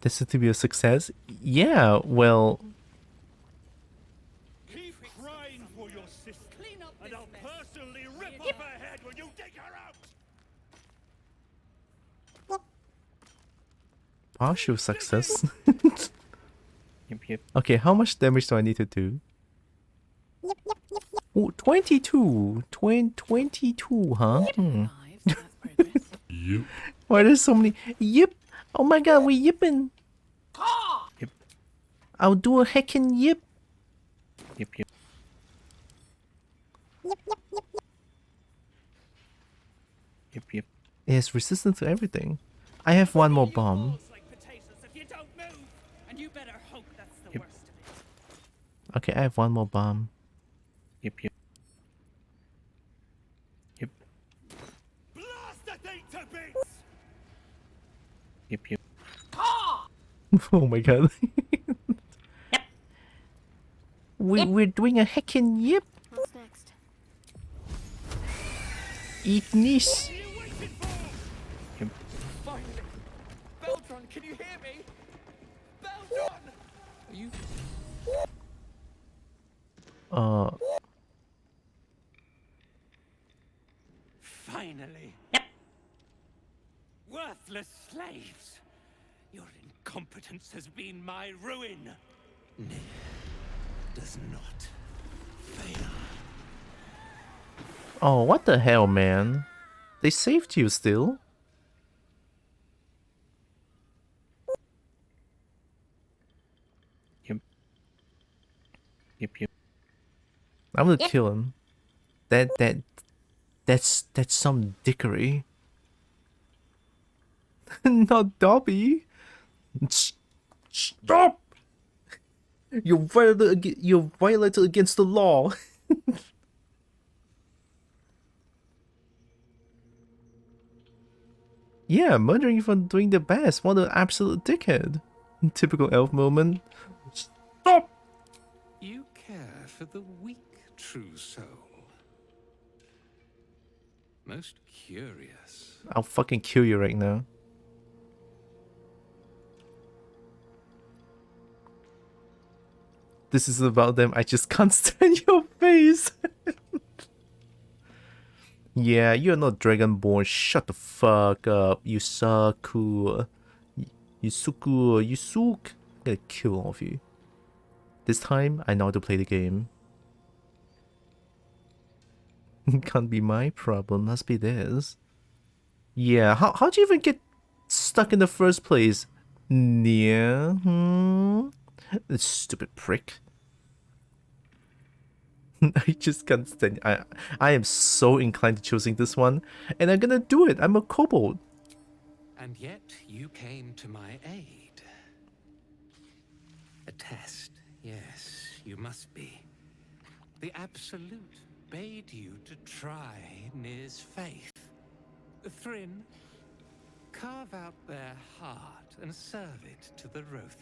This is to be a success? Yeah, well... Keep crying for your sister, and I'll personally rip off her head when you dig her out! Partial success. Okay, how much damage do I need to do? Oh, 22! 22, huh? Yep. Why there's so many... Yip! Oh my god, we yipping! Yep. I'll do a heckin' yip! Yep. It has resistance to everything. I have one more bomb. Okay, I have one more bomb. Yep. Blast the thing to bits! Yep. Oh my god. We're doing a heckin' yip. What's next? Eat this. Finally! Beldron, can you hear me? Beldron! Are you... Finally! Worthless slaves! Your incompetence has been my ruin! Nier does not fail. Oh, what the hell, man? They saved you still? Yep. I'm gonna kill him. That's some dickery. Not Dobby. Stop! You're violated against the law. Yeah, murdering for doing the best. What an absolute dickhead. Typical elf moment. Stop! You care for the weak, true soul. Most curious. I'll fucking kill you right now. This is about them. I just can't stand your face. Yeah, you're not Dragonborn. Shut the fuck up. You suck. You suck. You suck. I'm gonna kill all of you. This time, I know how to play the game. Can't be my problem. Must be theirs. Yeah, how'd you even get stuck in the first place? Nier? This stupid prick. I just can't stand. I am so inclined to choosing this one, and I'm gonna do it. I'm a kobold. And yet you came to my aid. A test, yes, you must be. The Absolute bade you to try Nir's faith. Thryn, carve out their heart and serve it to the Rothe.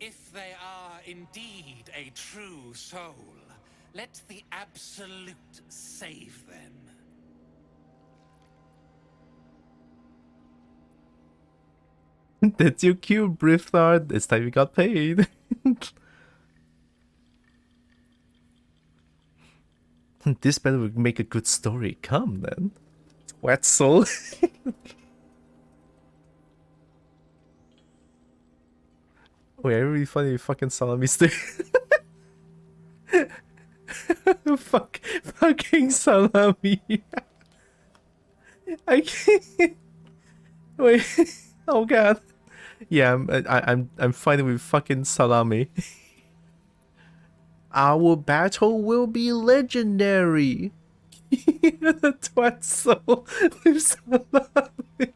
If they are indeed a true soul, let the Absolute save them. Did you kill Brithard? This time you got paid. This better make a good story. Come then. Wetzel. Wait, I really funny fucking salami stick. Fucking salami. I can't. Wait. Oh god. Yeah, I'm fighting with fucking salami. Our battle will be legendary. The twat soul with salami.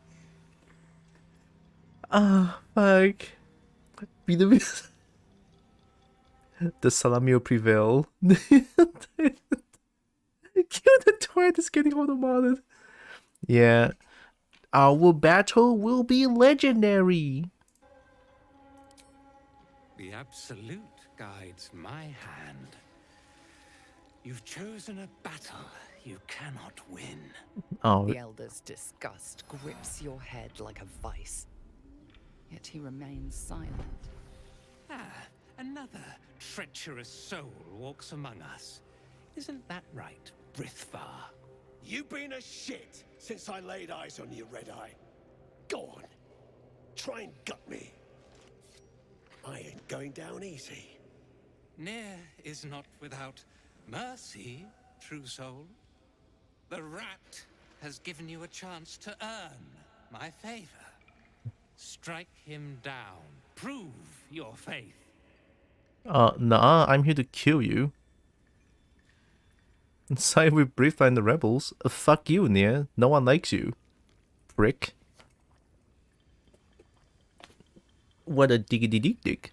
Ah, fuck. The salami will prevail. Kill the twat is getting automated. Yeah. Our battle will be legendary. The Absolute guides my hand. You've chosen a battle you cannot win. Oh. The Elder's disgust grips your head like a vice. Yet he remains silent. Ah, another treacherous soul walks among us. Isn't that right, Brithvar? You've been a shit since I laid eyes on you, Red Eye. Go on. Try and gut me. I ain't going down easy. Near is not without mercy, true soul. The rat has given you a chance to earn my favor. Strike him down. Prove your faith. Nah, I'm here to kill you. Side with Brithvar and the rebels. Fuck you, Nia. No one likes you. Prick. What a diggity dig dig.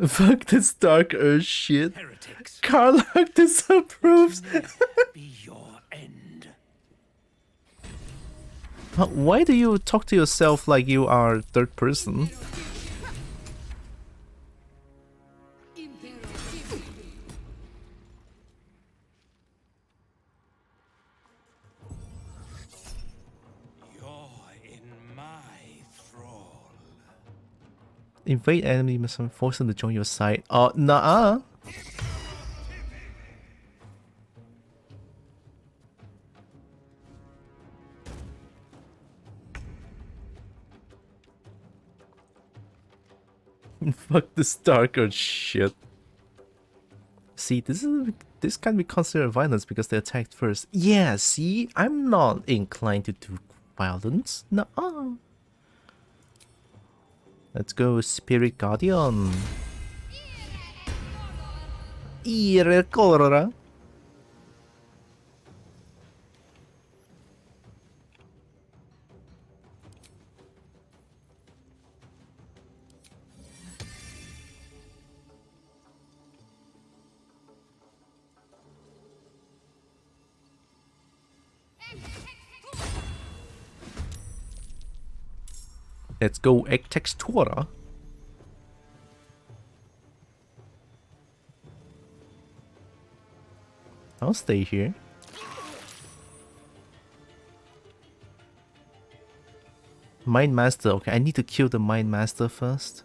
Fuck this dark earth shit. Heretics. Karlach disapproves. Be your end. Why do you talk to yourself like you are third person? Invade enemy must force them to join your side. Oh, nah. Fuck this darker shit. See, this can be considered violence because they attacked first. Yeah, see, I'm not inclined to do violence. Nah. Let's go, Spirit Guardian. Irrecolora. Let's go Egg Textura. I'll stay here. Mind Master. Okay, I need to kill the Mind Master first.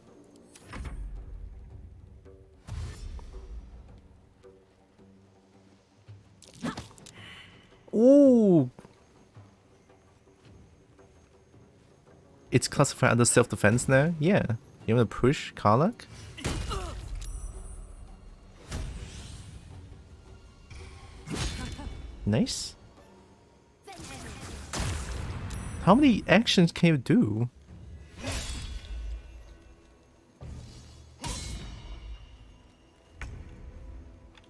Ooh. It's classified under self-defense now? Yeah. You wanna push Karlach? Nice. How many actions can you do?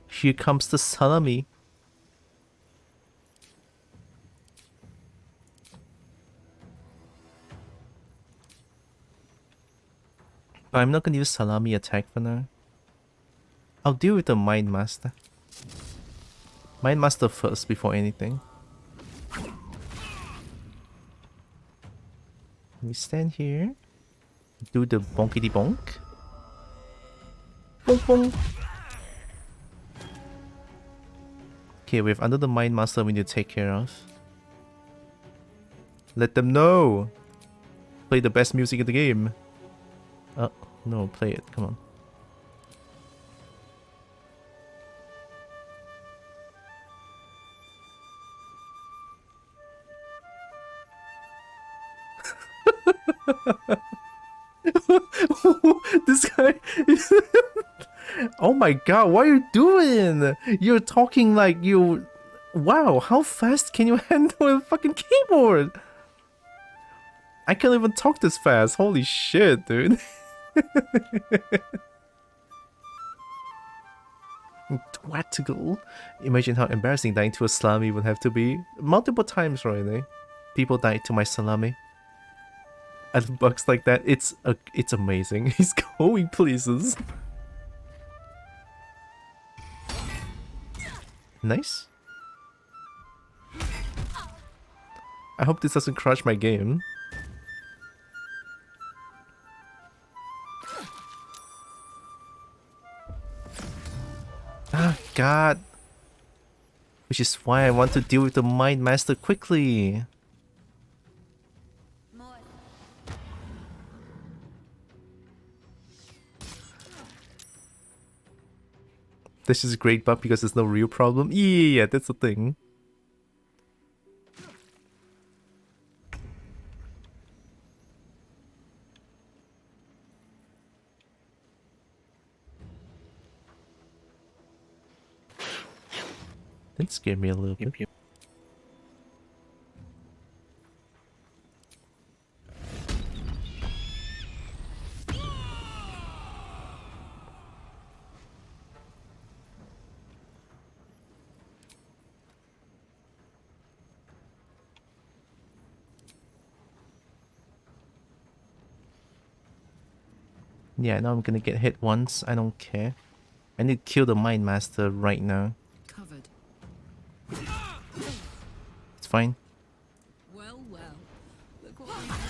Here comes the salami. But I'm not gonna use salami attack for now. I'll deal with the Mind Master. Mind Master first before anything. Let me stand here. Do the bonkity bonk. Bonk bonk. Okay, we have under the Mind Master we need to take care of. Let them know. Play the best music in the game. No, play it. Come on. This guy. Oh my god, what are you doing? You're talking like you. Wow, how fast can you handle a fucking keyboard? I can't even talk this fast. Holy shit, dude. Twatical. Imagine how embarrassing dying to a salami would have to be. Multiple times, really. People died to my salami. And bugs like that, it's amazing. He's going places. Nice. I hope this doesn't crush my game. Ah, God. Which is why I want to deal with the Mind Master quickly. This is a great bug because there's no real problem. Yeah, that's the thing. That scared me a little bit. Yeah, now I'm gonna get hit once. I don't care. I need to kill the Mind Master right now. Covered. It's fine. Well, well. Look what we have here.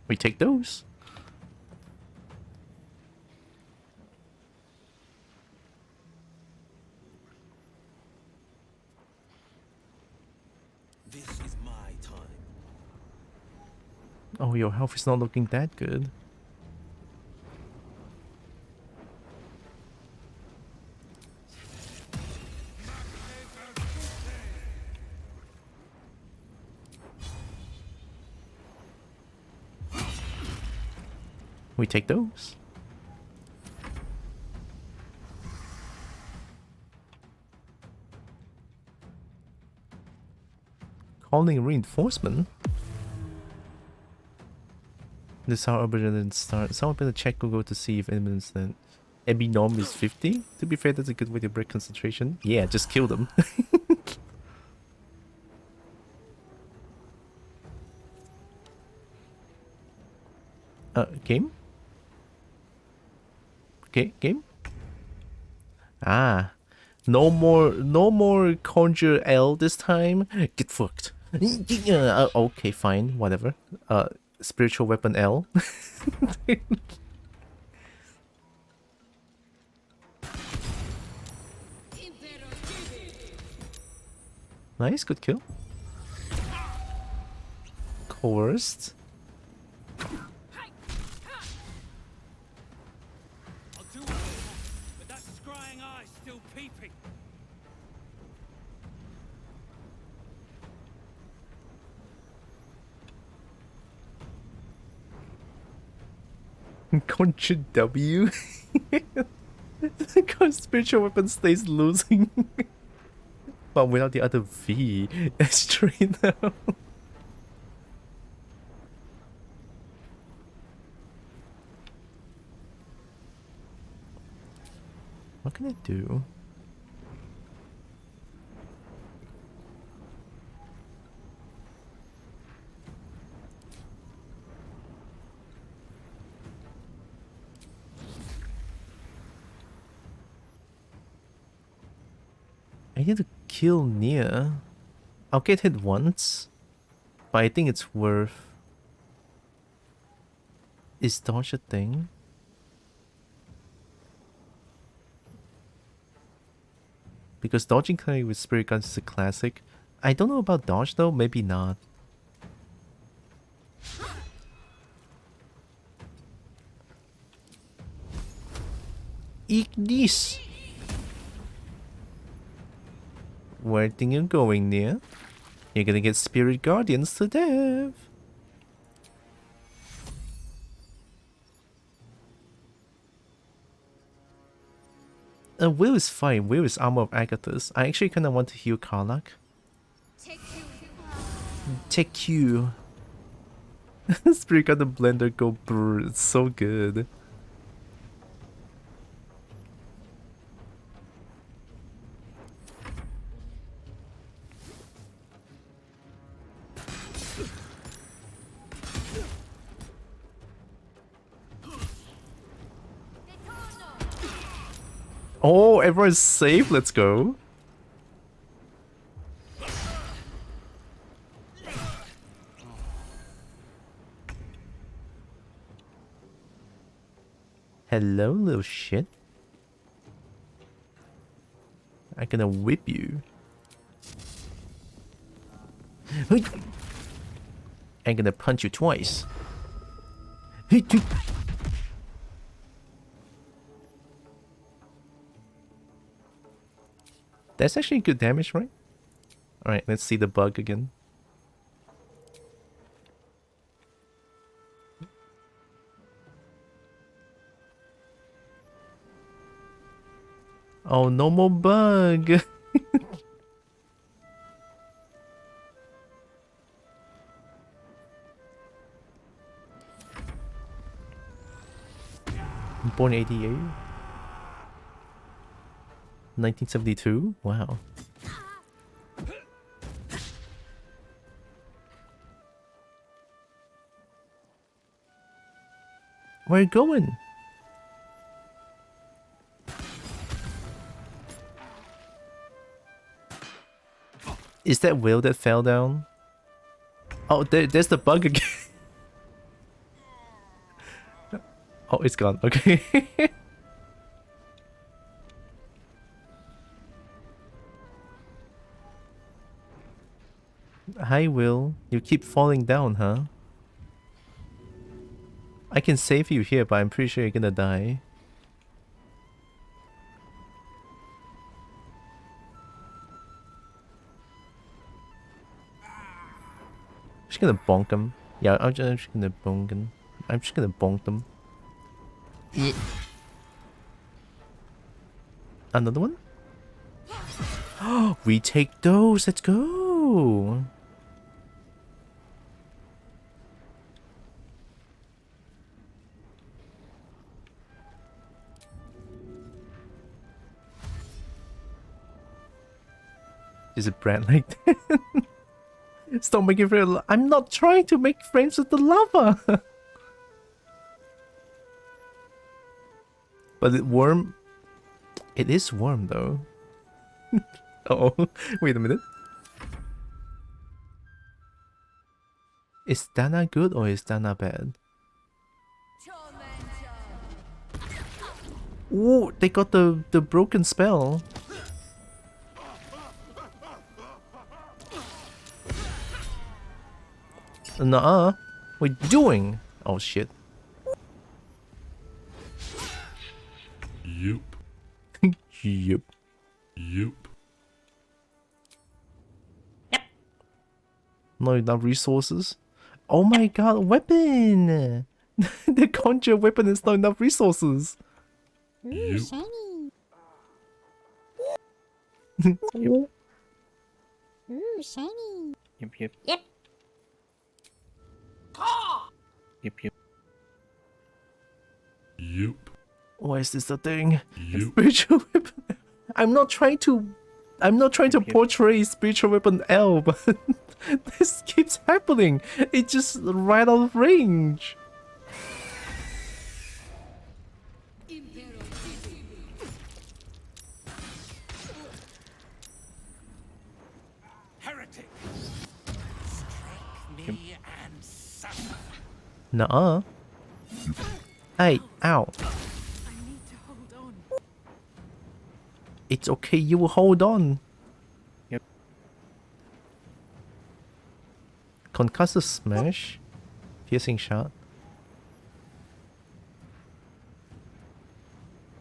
We take those. This is my time. Oh, your health is not looking that good. We take those. Calling reinforcement. This is how Arbiter didn't start. Someone better check Google to see if evidence that Ebinom is 50. To be fair, that's a good way to break concentration. Yeah, just kill them. Game? Okay, game? Ah. No more conjure L this time. Get fucked. Okay, fine, whatever. Spiritual weapon L. Nice, good kill. Coerced. I'll do it, but that scrying eye's still peeping. Conjure W. Because spiritual weapon stays losing. But without the other V. It's straight now. What can I do? I need to kill Nia. I'll get hit once, but I think it's worth. Is dodge a thing? Because dodging currently with spirit guns is a classic. I don't know about dodge though, maybe not. Ignis! Where think you're going, Nia? You're gonna get spirit guardians to death. Will is fine. Will is armor of Agathis. I actually kinda want to heal Karlach. Take you. Spirit got the blender go brr. It's so good. Oh, everyone's safe. Let's go. Hello, little shit. I'm gonna whip you. I'm gonna punch you twice. That's actually good damage, right? Alright, let's see the bug again. Oh, no more bug! Born 88? 1972? Wow. Where are you going? Is that Will that fell down? Oh, there's the bug again. Oh, it's gone. Okay. Hi, Will. You keep falling down, huh? I can save you here, but I'm pretty sure you're gonna die. Just gonna bonk him. Yeah, I'm just gonna bonk him. I'm just gonna bonk them. Yeah. Another one? We take those. Let's go. Is it brand like that? Stop making friends. I'm not trying to make friends with the lava. But it worm. It is warm though. Oh, wait a minute. Is Dana good or is Dana bad? Oh, they got the broken spell. Nuh-uh. What are you doing? Oh shit. Yup. Yup. Yup. Not enough resources. Oh my god, weapon! The conjure weapon is not enough resources. Ooh, shiny. Yep. Ooh, shiny. Yep, yep. Yep. Yep, yep. Yup. Why is this the thing? Yep. Spiritual weapon. I'm not trying to portray spiritual weapon L, but this keeps happening. It's just right out of range. Heretic! Strike me and suffer. Nuh-uh. Hey, ow. It's okay, you will hold on. Yep. Concussive smash. Piercing shot.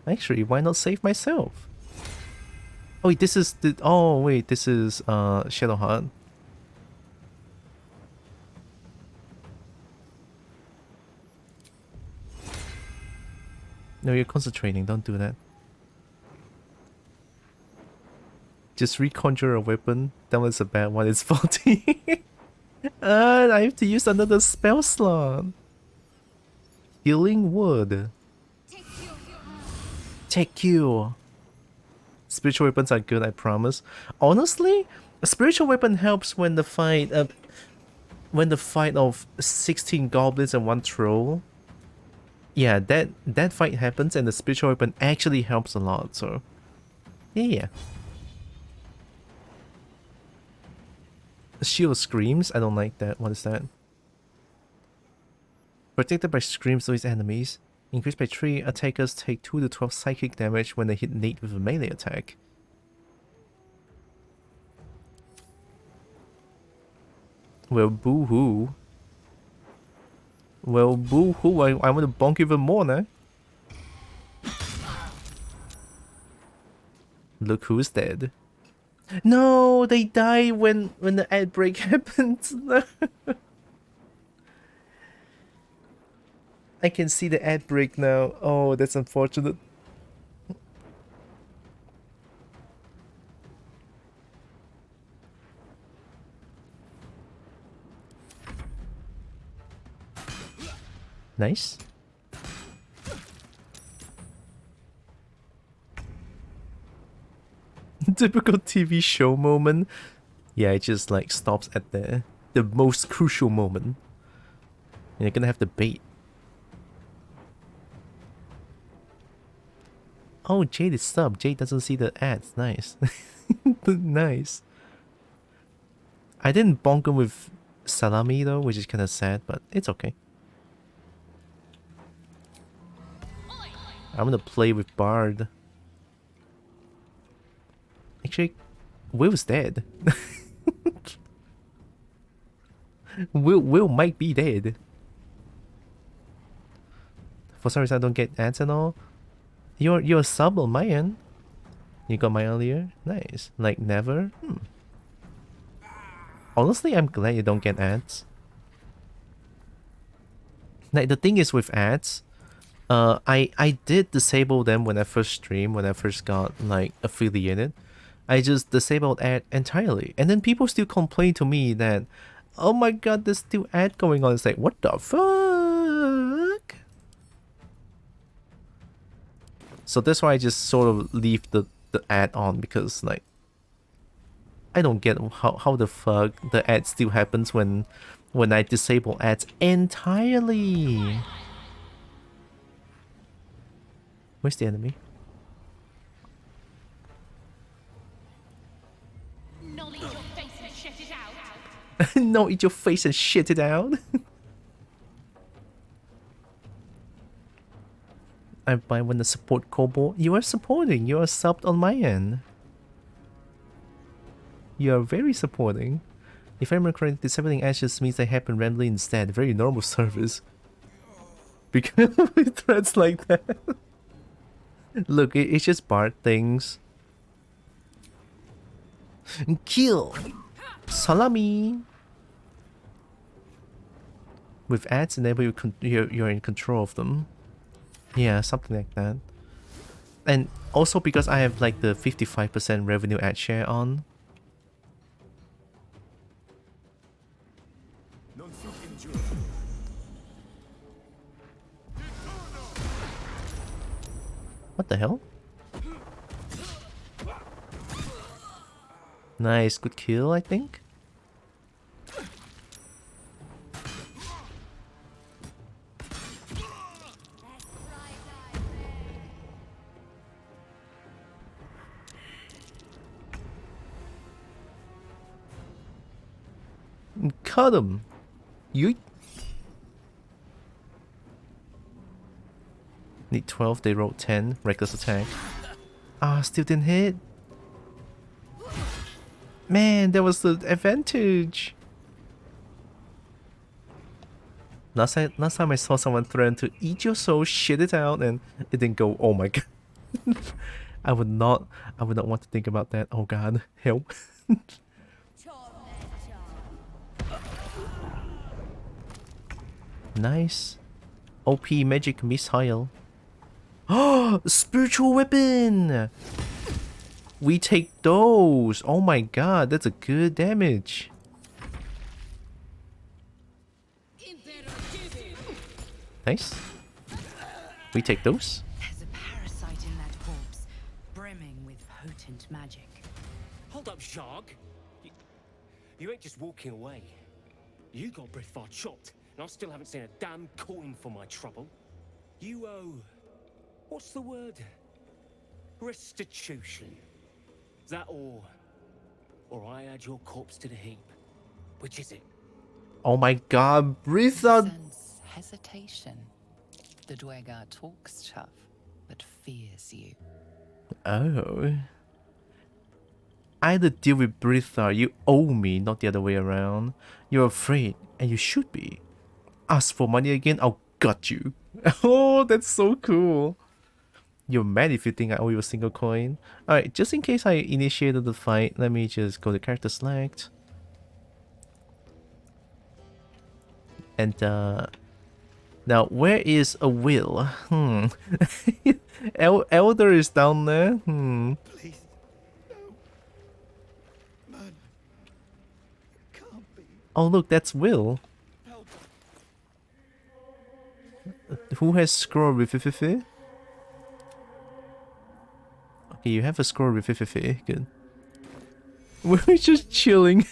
Actually, why not save myself? Oh wait, this is the this is Shadowheart. No, you're concentrating, don't do that. Just reconjure a weapon. That was a bad one, it's faulty. I have to use another spell slot. Healing wood. Take you. Spiritual weapons are good, I promise. Honestly, a spiritual weapon helps when the fight of 16 goblins and 1 troll. Yeah, that fight happens and the spiritual weapon actually helps a lot, so yeah. Shield screams, I don't like that. What is that? Protected by screams to his enemies. Increased by 3, attackers take 2 to 12 psychic damage when they hit Nate with a melee attack. Well, boo-hoo. Well, boo-hoo, I want to bonk even more now. Look who's dead. No, they die when the ad break happens. I can see the ad break now. Oh, that's unfortunate. Nice. Typical TV show moment. Yeah, it just like stops at the most crucial moment. And you're gonna have to bait. Oh, Jade is sub. Jade doesn't see the ads. Nice. Nice. I didn't bonk him with salami though, which is kind of sad, but it's okay. I'm gonna play with Bard. Actually, Will's dead. Will might be dead. For some reason I don't get ads and all. You're a sub on my end. You got mine earlier? Nice. Like never? Honestly, I'm glad you don't get ads. Like the thing is with ads, I did disable them when I first streamed, when I first got like affiliated. I just disabled ad entirely. And then people still complain to me that, oh my god, there's still ad going on. It's like, what the fuck? So that's why I just sort of leave the ad on, because like I don't get how the fuck the ad still happens when I disable ads entirely. Where's the enemy? Not eat your face and shit it out. No, eat your face and shit it out. I buy when the support Kobo. You are supporting. You are subbed on my end. You are very supporting. If I remember correctly, disabling ashes means they happen randomly instead. Very normal service. Because with threats like that. Look, it's just Bard things. Kill! Salami! With ads enable you're in control of them. Yeah, something like that. And also because I have like the 55% revenue ad share on. What the hell? Nice, good kill, I think. Cut him. You. Need 12, they rolled 10. Reckless attack. Ah, still didn't hit. Man, that was the advantage. Last time I saw someone threaten to eat your soul, shit it out, and it didn't go. Oh my god. I would not want to think about that. Oh god, help. Nice. OP magic missile. Oh, spiritual weapon. We take those. Oh my god, that's a good damage. Nice. We take those. There's a parasite in that corpse, brimming with potent magic. Hold up, Shark. You ain't just walking away. You got Brithvar chopped, and I still haven't seen a damn coin for my trouble. You owe... what's the word? Restitution. Is that all? Or I add your corpse to the heap? Which is it? Oh my god, Brithvar. Sense hesitation. The Dwegar talks tough, but fears you. Oh. I had to deal with Brithvar. You owe me, not the other way around. You're afraid, and you should be. Ask for money again, I'll gut you. Oh, that's so cool. You're mad if you think I owe you a single coin. Alright, just in case I initiated the fight, let me just go to character select. And now where is a will? Elder is down there. Please, no. Murder. Can't be. Oh look, that's Will. Help. Who has scroll with Fififi? Okay, you have a scroll with Fififi. Good. We're just chilling.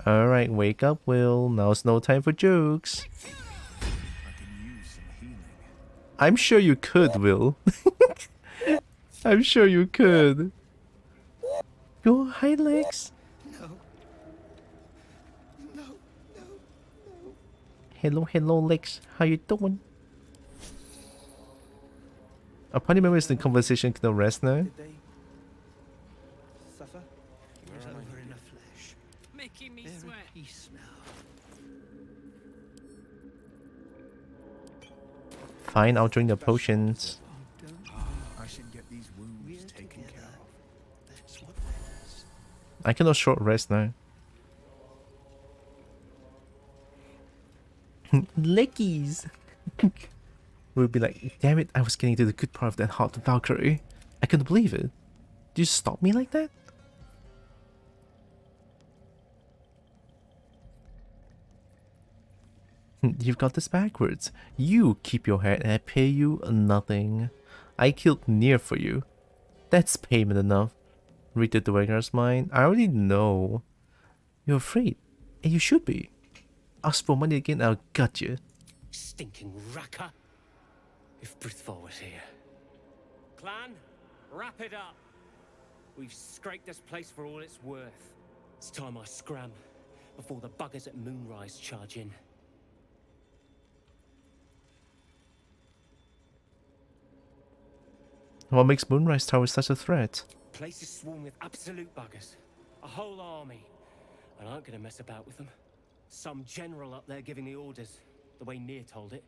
Alright, wake up, Will. Now's no time for jokes. I'm sure you could, Will. I'm sure you could. Go, hi, Lex. Hello, Lex. How you doing? Our party members in conversation can rest now. Suffer? We're over in the flesh. Making me They're sweat. at peace now. Fine, I'll drink the potions. I should get these wounds taken care of. That's what matters. I cannot short rest now. Leckies! We'll be like, damn it, I was getting to the good part of that hot Valkyrie. I couldn't believe it. Did you stop me like that? You've got this backwards. You keep your head and I pay you nothing. I killed Nier for you. That's payment enough. Read the Dwegar's mind. I already know. You're afraid. And you should be. Ask for money again, I'll gut you. Stinking racker. If Brithvar was here. Clan, wrap it up. We've scraped this place for all it's worth. It's time I scram before the buggers at Moonrise charge in. What makes Moonrise Tower such a threat? Place is swarmed with absolute buggers. A whole army. And I ain't gonna mess about with them. Some general up there giving the orders, the way Nier told it.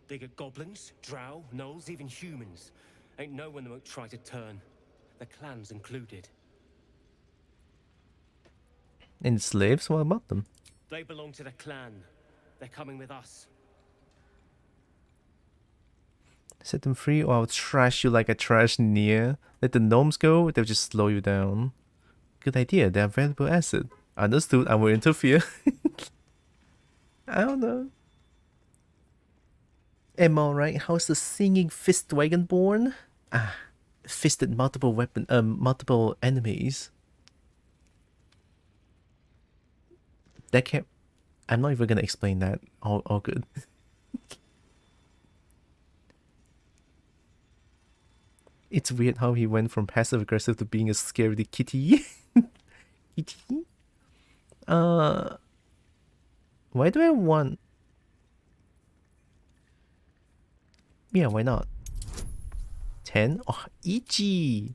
Bigger goblins, drow, gnolls, even humans. Ain't no one that won't try to turn. The clans included. And slaves? What about them? They belong to the clan. They're coming with us. Set them free or I'll trash you like I trashed Nier. Let the gnomes go, they'll just slow you down. Good idea, they're a valuable asset. Understood, I will interfere. I don't know. Am I right? How's the singing fist dragonborn? Ah, fisted multiple enemies. That can't. I'm not even gonna explain that. All good. It's weird how he went from passive aggressive to being a scary kitty. Kitty? Why do I want... Yeah, why not? 10? Oh, Ichi!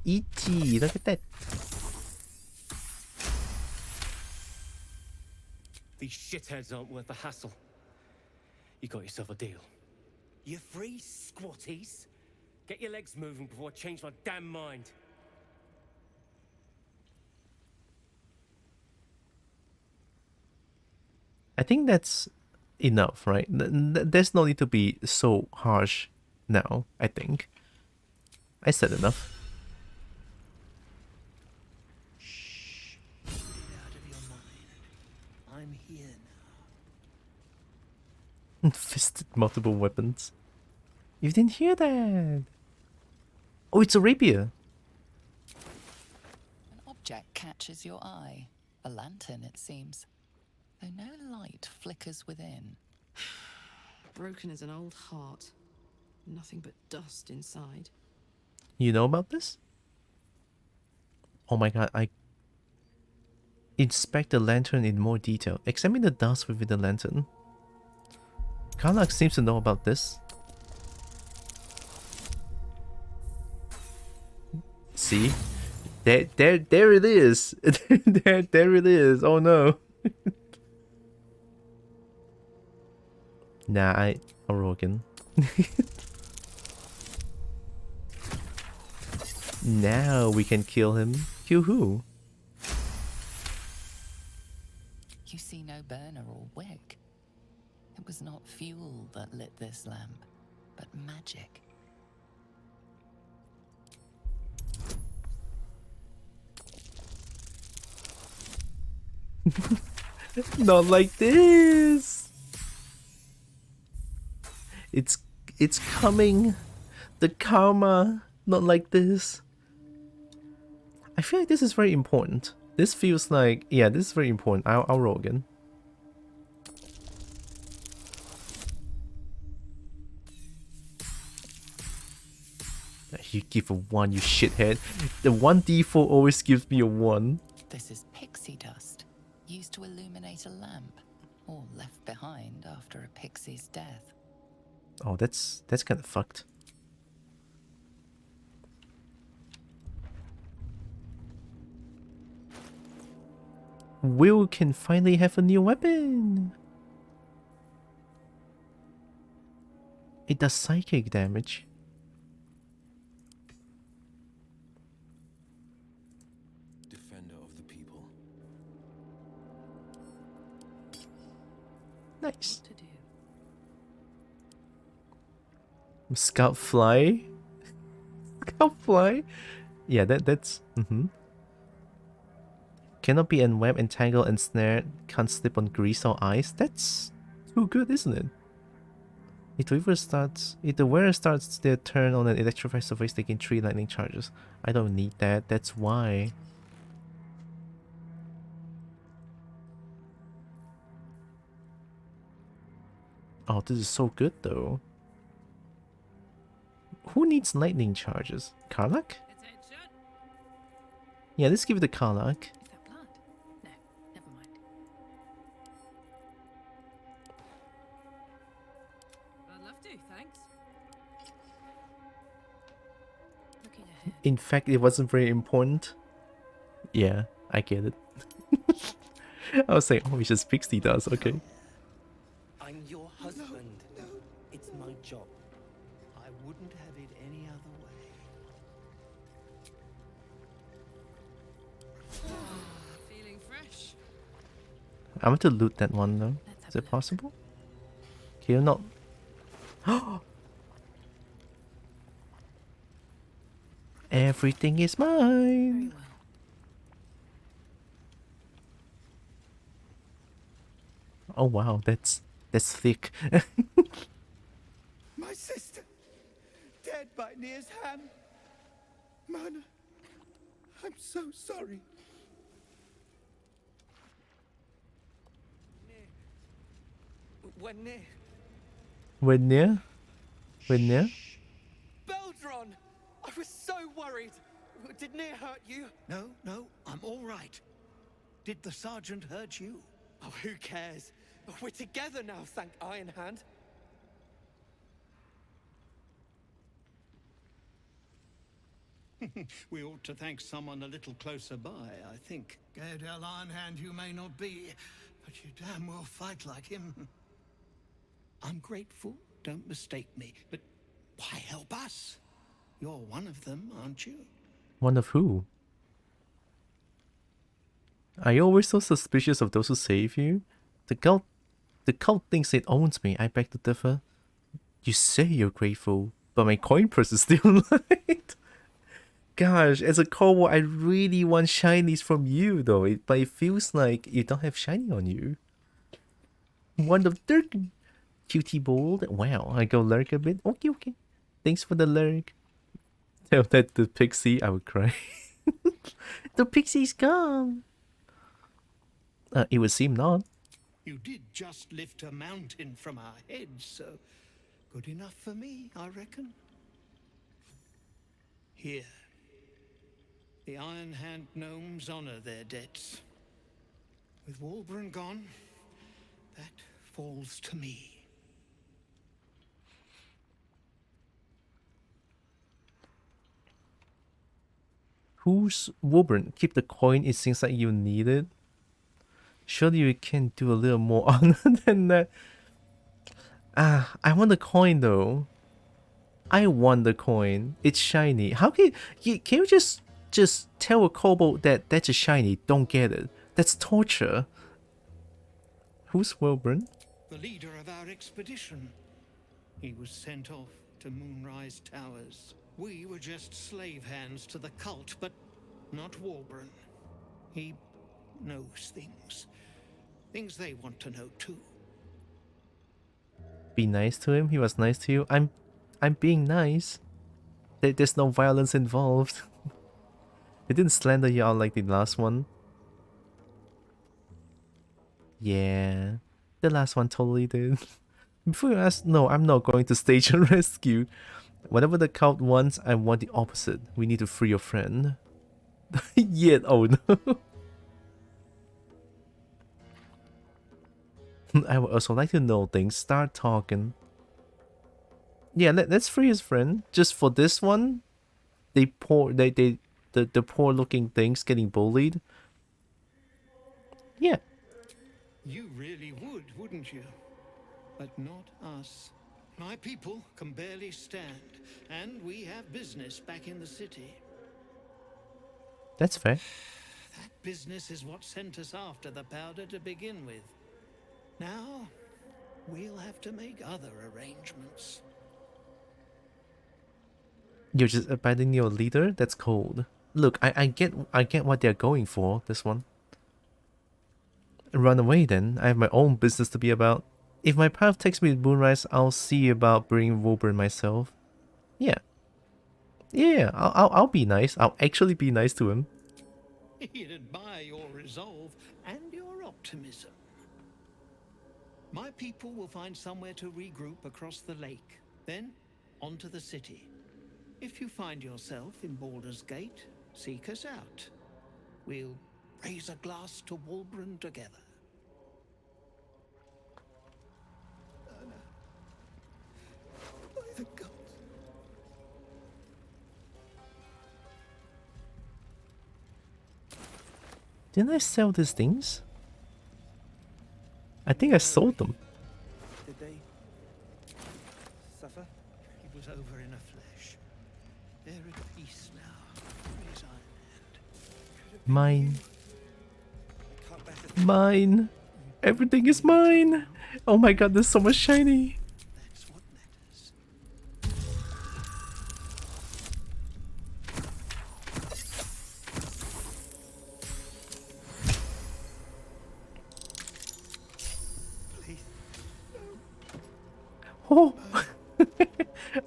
Ichi, look at that. These shitheads aren't worth the hassle. You got yourself a deal. You free, squatties? Get your legs moving before I change my damn mind. I think that's enough, right? There's no need to be so harsh now, I think. I said enough. Shh. Get it out of your mind. I'm here now. Fisted multiple weapons. You didn't hear that. Oh, it's a rapier. An object catches your eye. A lantern, it seems. Though no light flickers within. Broken as an old heart. Nothing but dust inside. You know about this? Oh my god, I... Inspect the lantern in more detail. Examine the dust within the lantern. Karlach seems to know about this. See? There it is! there it is! Oh no! Nah, I'm Rogan. Now we can kill him. Kill who? You see no burner or wick. It was not fuel that lit this lamp, but magic. Not like this. It's coming. The karma. Not like this. I feel like this is very important. This feels like, yeah, this is very important. I'll roll again. You give a 1, you shithead. The 1d4 always gives me a 1. This is pixie dust, used to illuminate a lamp, or left behind after a pixie's death. Oh, that's kind of fucked. Will can finally have a new weapon. It does psychic damage. Defender of the people. Nice. Scout fly. Scout fly. Yeah, that's. Cannot be enweb, entangled, ensnared. Can't slip on grease or ice. That's too good, isn't it? If the wearer starts their turn on an electrified surface, taking 3 lightning charges. I don't need that. That's why. Oh, this is so good though. Who needs lightning charges? Karlach? Yeah, let's give it to Karlach. Is that blood? No, never mind. I'd love to, thanks. Looking ahead. In fact, it wasn't very important. Yeah, I get it. I was saying, oh, it's just pixie dust, okay. I'm your husband. No. It's my job. I wouldn't have it any other way. Feeling fresh. I want to loot that one though. Is it possible? Can you not? Everything is mine. Oh wow, that's thick. My sister, dead by Nir's hand. Mona, I'm so sorry. When Nir... When near? Winnia? Beldron! I was so worried. Did Near hurt you? No, no, I'm all right. Did the sergeant hurt you? Oh, who cares? We're together now, thank Iron Hand. We ought to thank someone a little closer by, I think. Gaedel Ironhand you may not be, but you damn well fight like him. I'm grateful, don't mistake me, but why help us? You're one of them, aren't you? One of who? Are you always so suspicious of those who save you? The cult thinks it owns me. I beg to differ. You say you're grateful, but my coin purse is still light. Gosh, as a kobold, I really want shinies from you, though. But it feels like you don't have shiny on you. One of their cutie bold. Wow, I go lurk a bit. Okay, okay. Thanks for the lurk. Tell that the pixie, I would cry. The pixie's gone. It would seem not. You did just lift a mountain from our heads, so good enough for me, I reckon. Here. The Iron Hand gnomes honor their debts. With Walburn gone, that falls to me. Who's Woburn? Keep the coin, it seems like you need it. Surely you can do a little more honor than that. I want the coin though. I want the coin. It's shiny. How can you just tell a kobold that that's a shiny? Don't get it. That's torture. Who's Wilburn? The leader of our expedition. He was sent off to Moonrise Towers. We were just slave hands to the cult, but not Walburn. He knows things. Things they want to know too. Be nice to him. He was nice to you. I'm being nice. There's no violence involved. It didn't slander you out like the last one. Yeah, the last one totally did. Before you ask, no, I'm not going to stage a rescue. Whatever the cult wants, I want the opposite. We need to free your friend. Yet, oh no. I would also like to know things. Start talking. Yeah, let's free his friend. Just for this one, the poor looking things getting bullied. Yeah. You really would, wouldn't you? But not us. My people can barely stand, and we have business back in the city. That's fair. That business is what sent us after the powder to begin with. Now, we'll have to make other arrangements. You're just abandoning your leader? That's cold. Look, I get what they're going for, this one. Run away then. I have my own business to be about. If my path takes me to Moonrise, I'll see about bringing Wilburn myself. Yeah. Yeah, I'll be nice. I'll actually be nice to him. He'd admire your resolve and your optimism. My people will find somewhere to regroup across the lake. Then, on to the city. If you find yourself in Baldur's Gate, seek us out. We'll raise a glass to Walburn together. By the gods. Didn't I sell these things? I think I sold them. Did they suffer? He was over in a flash. They're at peace now. His Iron Hand. Mine. Mine. Everything is mine. Oh my god, there's so much shiny. That's what matters. Oh.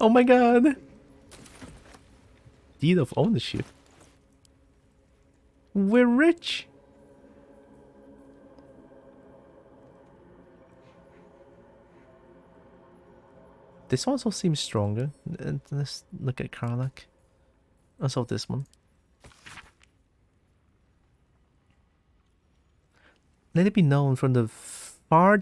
Oh my god. Deed of ownership. We're rich. This also seems stronger. Let's look at Karlach. Also this one. Let it be known from the far...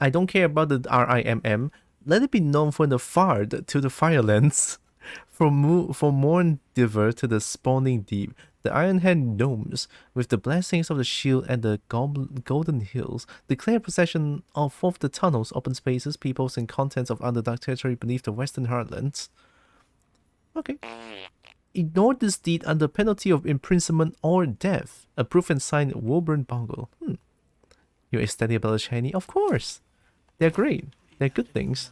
I don't care about the RIMM. Let it be known from the Fard to the Firelands. From Morndiver to the Spawning Deep. The Ironhand Gnomes, with the blessings of the shield and the Golden Hills, declare possession of the tunnels, open spaces, peoples, and contents of Underdark territory beneath the Western Heartlands. Okay. Ignore this deed under penalty of imprisonment or death. Approved and signed, Woburn Bungle. You're ecstatic about the shiny? Of course! They're great. They're good things.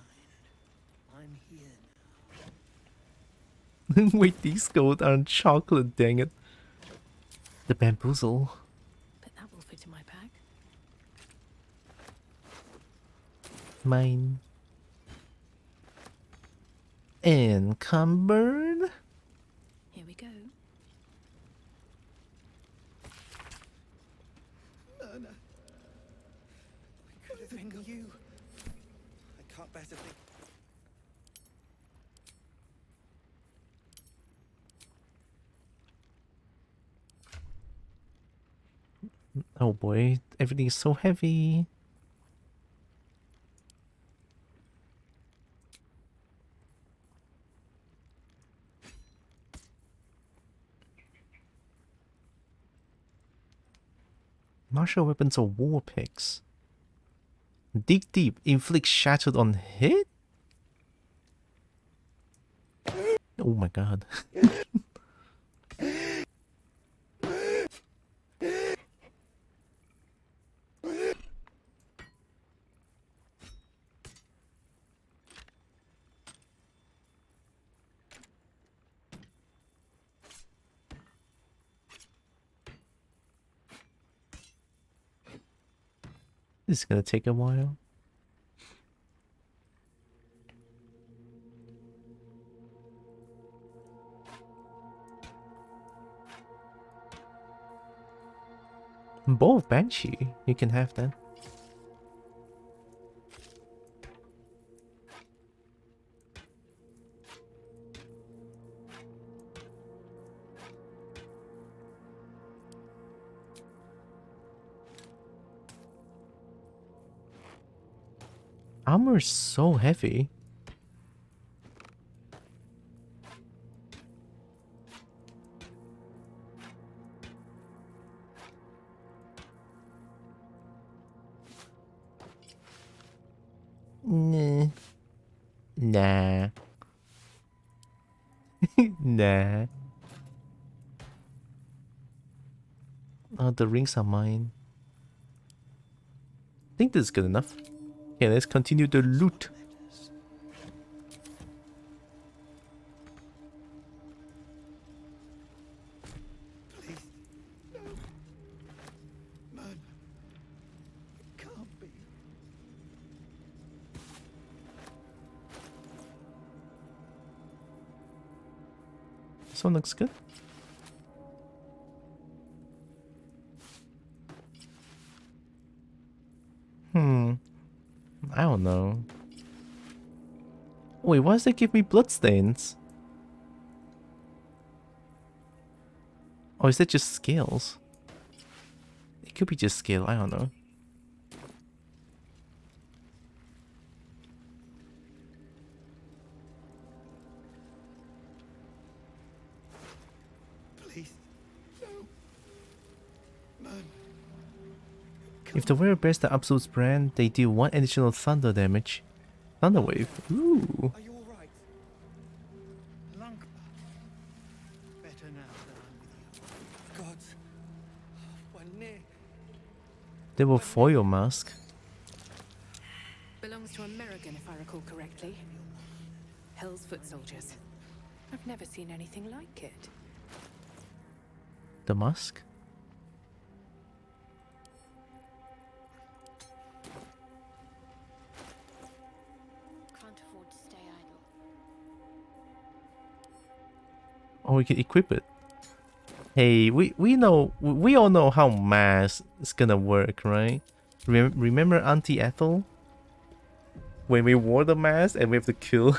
Wait, these gold aren't chocolate, dang it. The bamboozle. But that will fit in my bag. Mine. Encumbered. Here we go. No. Could have been you. I can't bear to think. Oh boy, everything is so heavy. Martial weapons or war picks. Dig deep, inflict shattered on hit? Oh my god. This is gonna take a while. Bow of Banshee, you can have that. Armor is so heavy. Nah. Nah. Nah. Oh, the rings are mine. I think this is good enough. Okay, let's continue the loot. Please, no. Man, it can't be. This one looks good. I don't know. Wait, why does it give me bloodstains? Or is it just scales? It could be just scale, I don't know. Please, no. Man. If the wearer bears the Absolute brand, they deal 1 additional thunder damage. Thunder wave. Ooh. Are you all right? Langpa. Better now that I'm with you. God. We're near. They were foil mask. Belongs to American, if I recall correctly. Hell's foot soldiers. I've never seen anything like it. The mask? Oh, we can equip it. Hey, we all know how mass is gonna work, right? Remember Auntie Ethel? when we wore the mask and we have to kill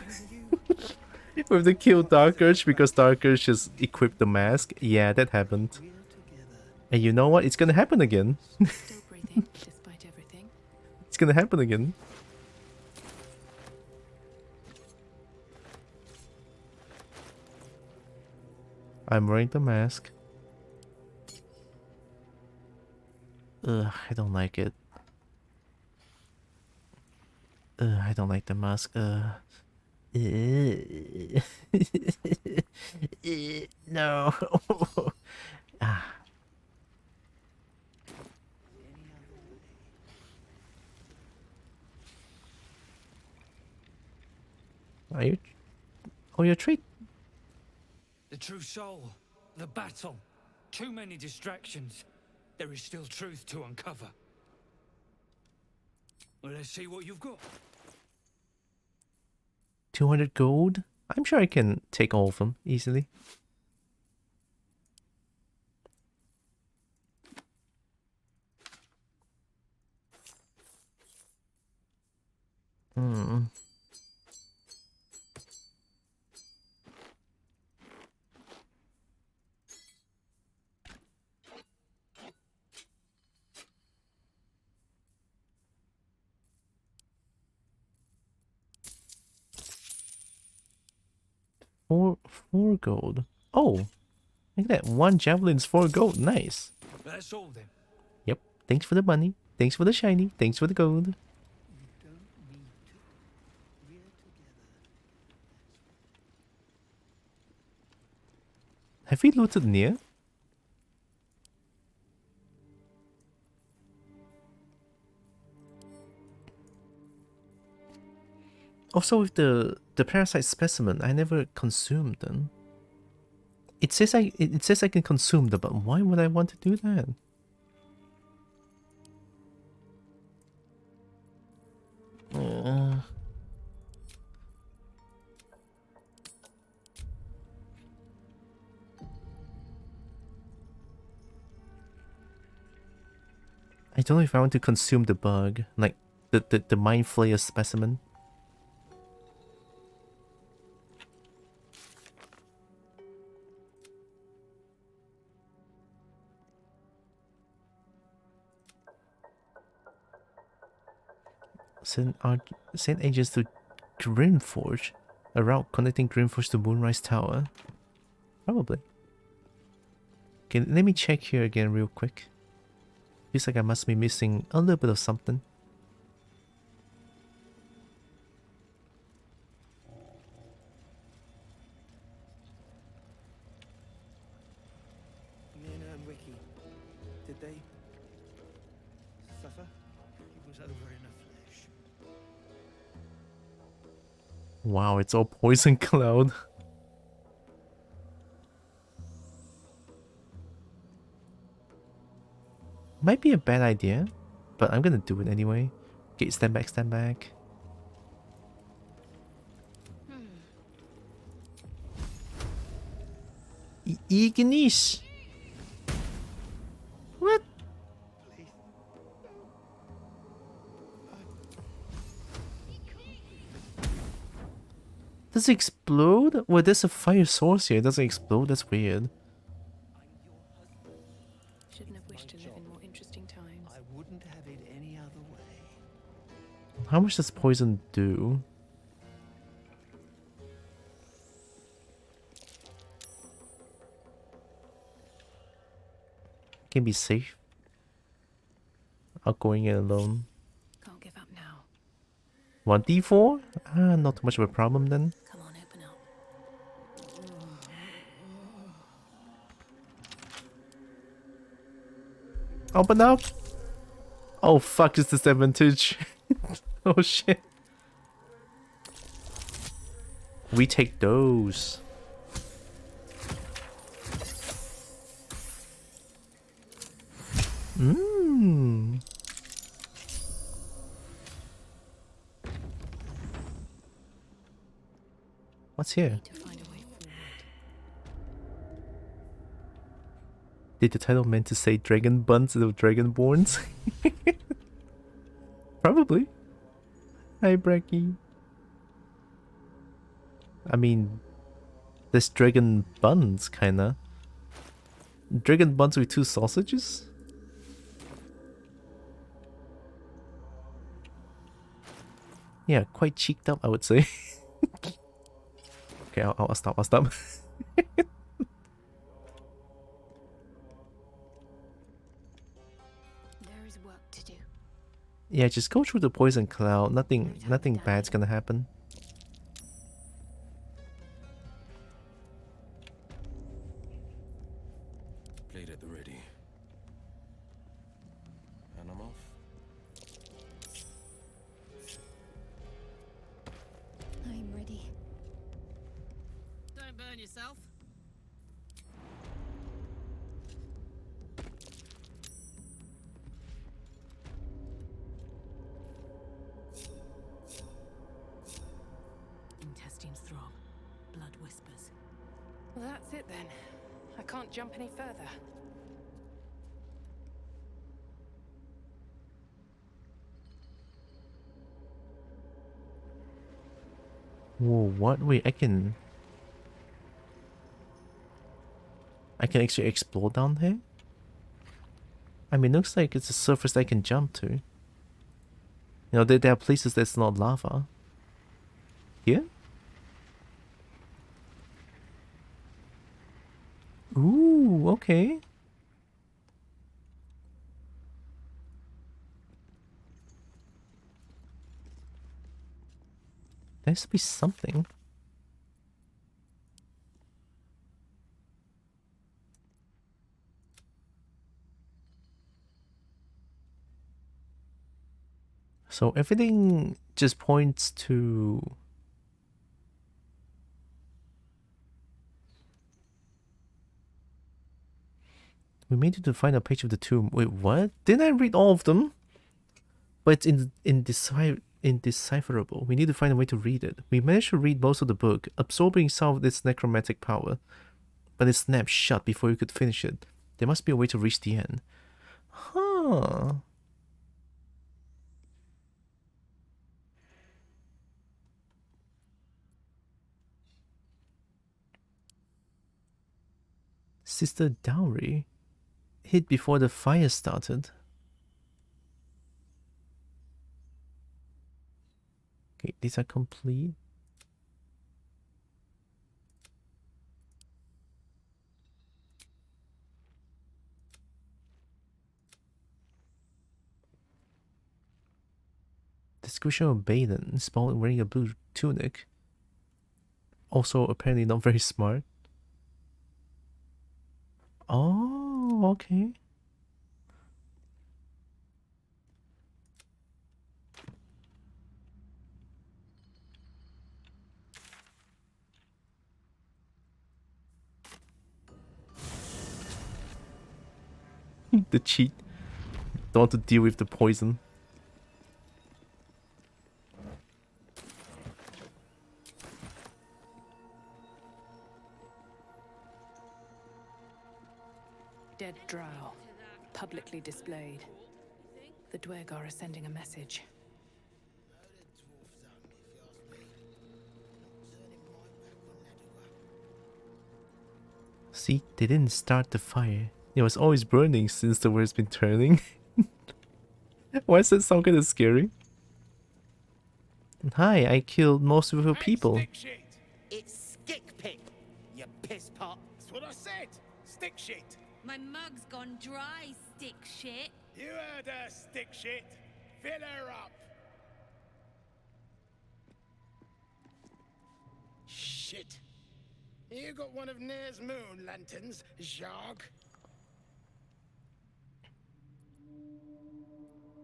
we have to kill Dark Urge because Dark Urge just equipped the mask. Yeah, that happened. And you know what? It's gonna happen again. Still breathing despite everything. It's gonna happen again. I'm wearing the mask. Ugh, I don't like it. I don't like the mask. No. Ah. Are you? Oh, you're treat. The true soul, the battle. Too many distractions. There is still truth to uncover. Well, let's see what you've got. 200 gold? I'm sure I can take all of them easily. Hmm. Four gold. Oh, look at that. One javelin's 4 gold. Nice. That's all then. Yep. Thanks for the money. Thanks for the shiny. Thanks for the gold. Have we looted near? Also, with the parasite specimen, I never consumed them. It says I can consume them, but why would I want to do that? I don't know if I want to consume the bug, like the Mind Flayer specimen. Send agents to Grimforge. A route connecting Grimforge to Moonrise Tower. Probably. Okay, let me check here again real quick. Feels like I must be missing a little bit of something. Nina and Wiki, did they suffer? It was over in the flesh. Wow, it's all poison cloud. Might be a bad idea, but I'm gonna do it anyway. Okay, stand back, stand back. Ignish! What? Does it explode? Well, there's a fire source here. It doesn't explode. That's weird. Shouldn't have wished to live in more interesting times. I wouldn't have it any other way. How much does poison do? Can be safe. Outgoing it alone. Can't give up now. 1d4? Ah, not too much of a problem then. Come on, open up. Open up! Oh fuck, is this advantage? Oh shit. We take those. Mmm. What's here? Did the title meant to say Dragon Buns instead of Dragonborns? Probably. Hi, Bracky. I mean, this dragon buns, kinda. Dragon buns with 2 sausages? Yeah, quite cheeked up, I would say. Okay, I'll stop. There is work to do. Yeah, just go through the poison cloud. Nothing bad's gonna happen. Blade at the ready. And I'm off. I'm ready. Don't burn yourself. Intestines throb. Blood whispers. Well, that's it then. I can't jump any further. Whoa, what? Wait, I can actually explore down here? I mean, it looks like it's a surface I can jump to. You know, there are places that's not lava. Here? Ooh, okay. There has to be something. So everything just points to... We made it to find a page of the tomb. Wait, what? Didn't I read all of them? But it's indecipherable. We need to find a way to read it. We managed to read most of the book, absorbing some of its necromantic power. But it snapped shut before we could finish it. There must be a way to reach the end. Huh. Sister Dowry hid before the fire started. Okay, these are complete. Description of Baden, spawned wearing a blue tunic. Also apparently not very smart. Oh, okay. The cheat. Don't want to deal with the poison. Dead drow, publicly displayed. The Dwergar are sending a message. See, they didn't start the fire. It was always burning since the word's been turning. Why does that sound kind of scary? Hi, I killed most of your people. It's stick pit, you piss pot. That's what I said. Stick shit. My mug's gone dry, stick shit. You heard her, stick shit. Fill her up. Shit. You got one of Nair's moon lanterns, Zharg?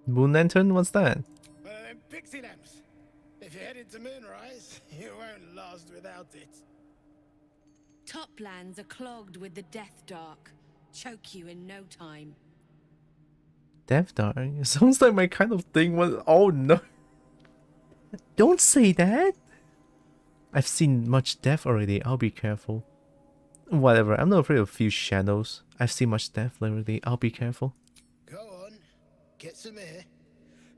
Moon lantern? What's that? Pixie lamps. If you're headed to Moonrise, you won't last without it. Toplands are clogged with the Death Dark. Choke you in no time. Death Dark? It sounds like my kind of thing. Was oh no. Don't say that. I've seen much death already. I'll be careful. Whatever. I'm not afraid of a few shadows. I've seen much death already. I'll be careful. Go on. Get some air.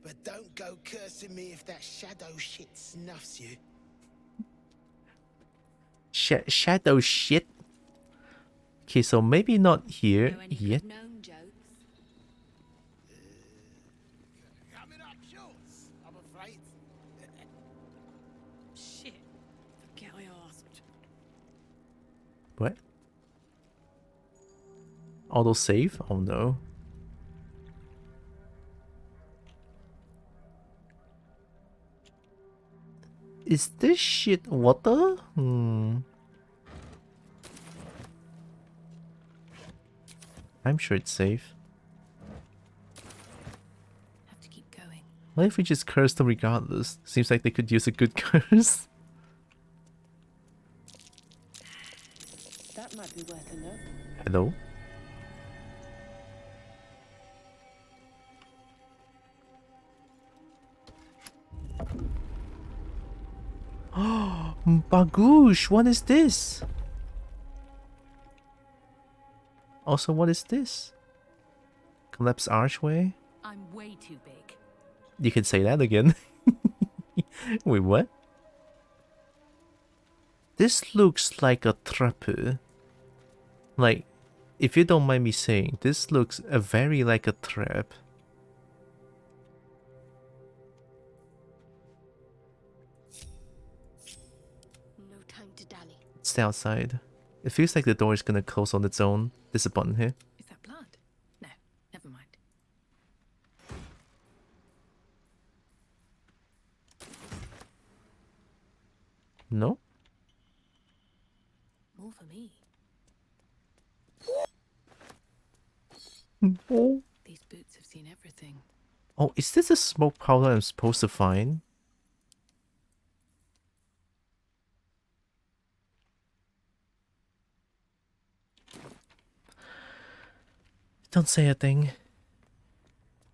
But don't go cursing me if that shadow shit snuffs you. Shadow shit? Okay, so maybe not here yet. Coming up shorts, I'm afraid. Shit. Forget I asked. What? Auto save? Oh no. Is this shit water? I'm sure it's safe. Have to keep going. What if we just curse them regardless? Seems like they could use a good curse. That might be worth a note. Hello? Oh, Bagoosh, what is this? Also, what is this? Collapse archway? I'm way too big. You can say that again. Wait, what? This looks like a trap. Like, if you don't mind me saying, this looks very like a trap. No time to dally. Stay outside. It feels like the door is gonna close on its own. There's a button here. Is that blood? No, never mind. No? More for me. Oh. These boots have seen everything. Oh, is this a smoke powder I'm supposed to find? Don't say a thing.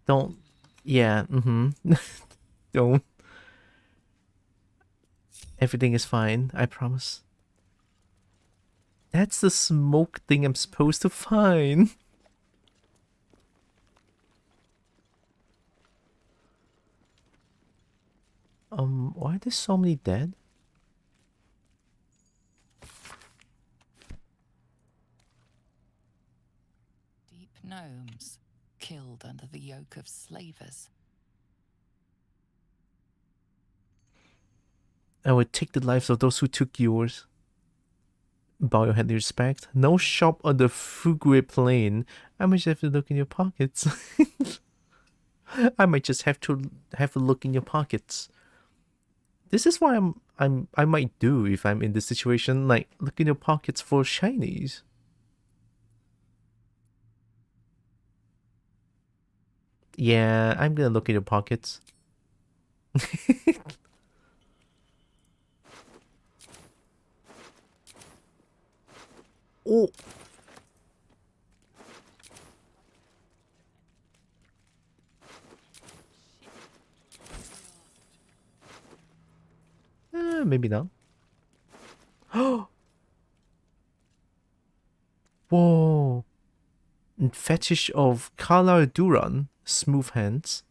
Don't. Yeah, Don't. Everything is fine, I promise. That's the smoke thing I'm supposed to find. Why are there so many dead? Deep gnomes, killed under the yoke of slavers. I would take the lives of those who took yours. Bow your head in respect. No shop on the Fugui Plain. I might just have to look in your pockets. I might just have to have a look in your pockets. This is why I might do if I'm in this situation, like look in your pockets for shinies. Yeah, I'm gonna look in your pockets. Oh. Maybe not. Whoa. Fetish of Kalar Duran. Smooth hands.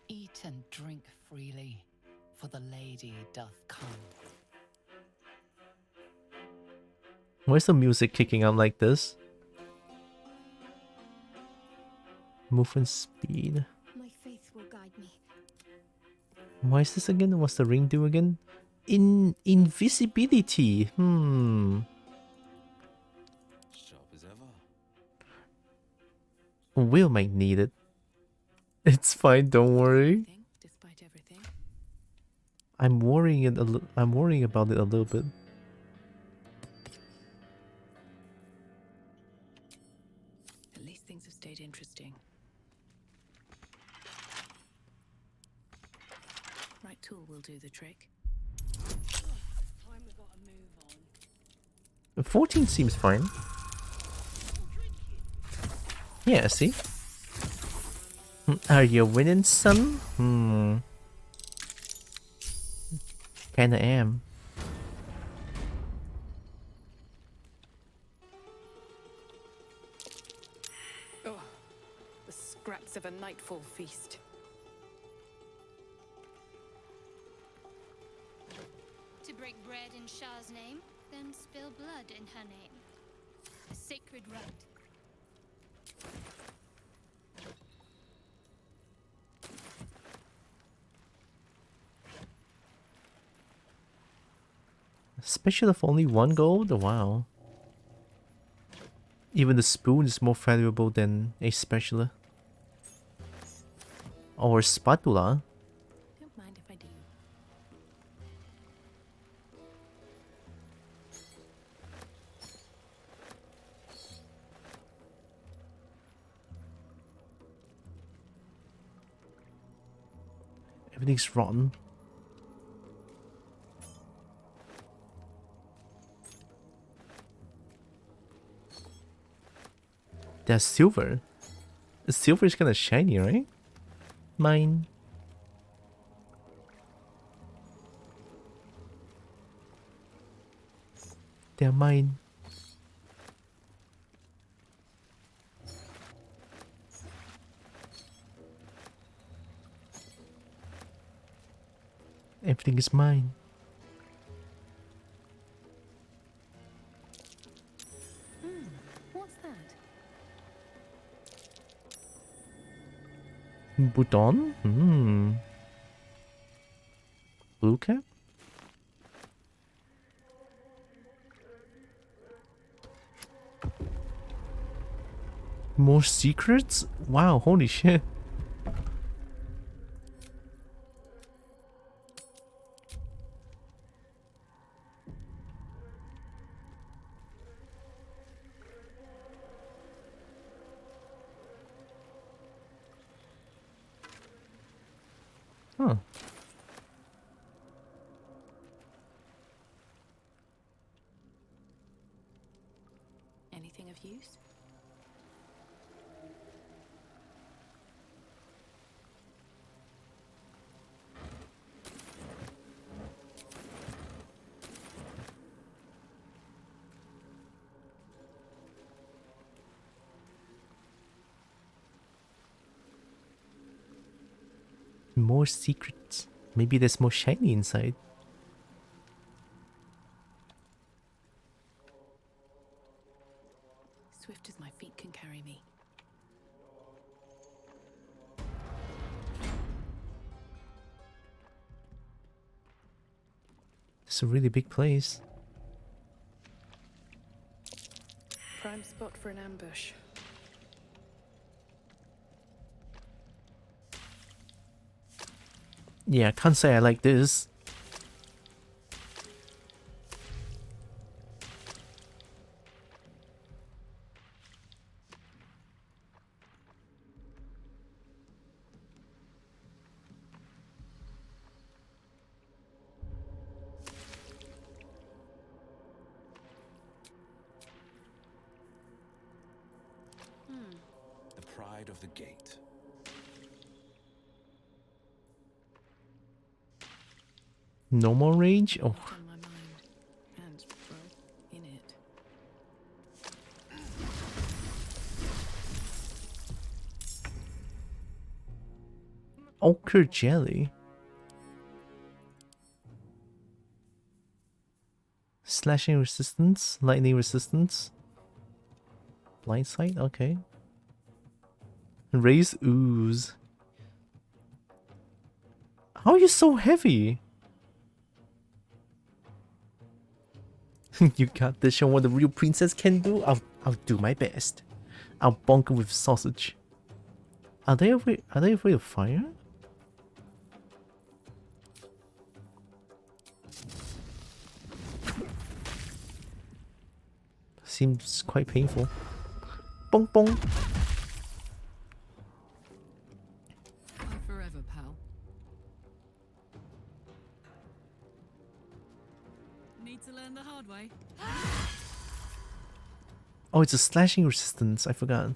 Eat and drink freely, for the lady doth come. Why is the music kicking out like this? Movement speed. My faith will guide me. Why is this again? What's the ring do again? Invisibility. Sharp as ever. Will might need it. It's fine, don't worry. Despite everything. I'm worrying about it a little bit. At least things have stayed interesting. Right tool will do the trick. Time we gotta move on. 14 seems fine. Yeah, see? Are you winning, son? Kinda am. Oh, the scraps of a nightfall feast. To break bread in Shah's name, then spill blood in her name. A sacred rite. Special of only 1 gold? Wow. Even the spoon is more valuable than a spatula. Or spatula. Don't mind if I do. Everything's rotten. That's silver. Silver is kind of shiny, right? Mine. They're mine. Everything is mine. What's that? Bouton? Hmm. Blue cap? More secrets? Wow, holy shit. Huh. Anything of use? More secrets. Maybe there's more shiny inside. Swift as my feet can carry me. It's a really big place. Prime spot for an ambush. Yeah, I can't say I like this. The pride of the gate. No more range? Oh. On my mind. And, well, in it. Ochre jelly. Slashing resistance, lightning resistance. Blind sight, okay. Raise ooze. How are you so heavy? You got this. Show what the real princess can do. I'll do my best. I'll bonk with sausage. Are they afraid of fire? Seems quite painful. Bong bong. Forever, pal. Need to learn the hard way. Oh, it's a slashing resistance. I forgot.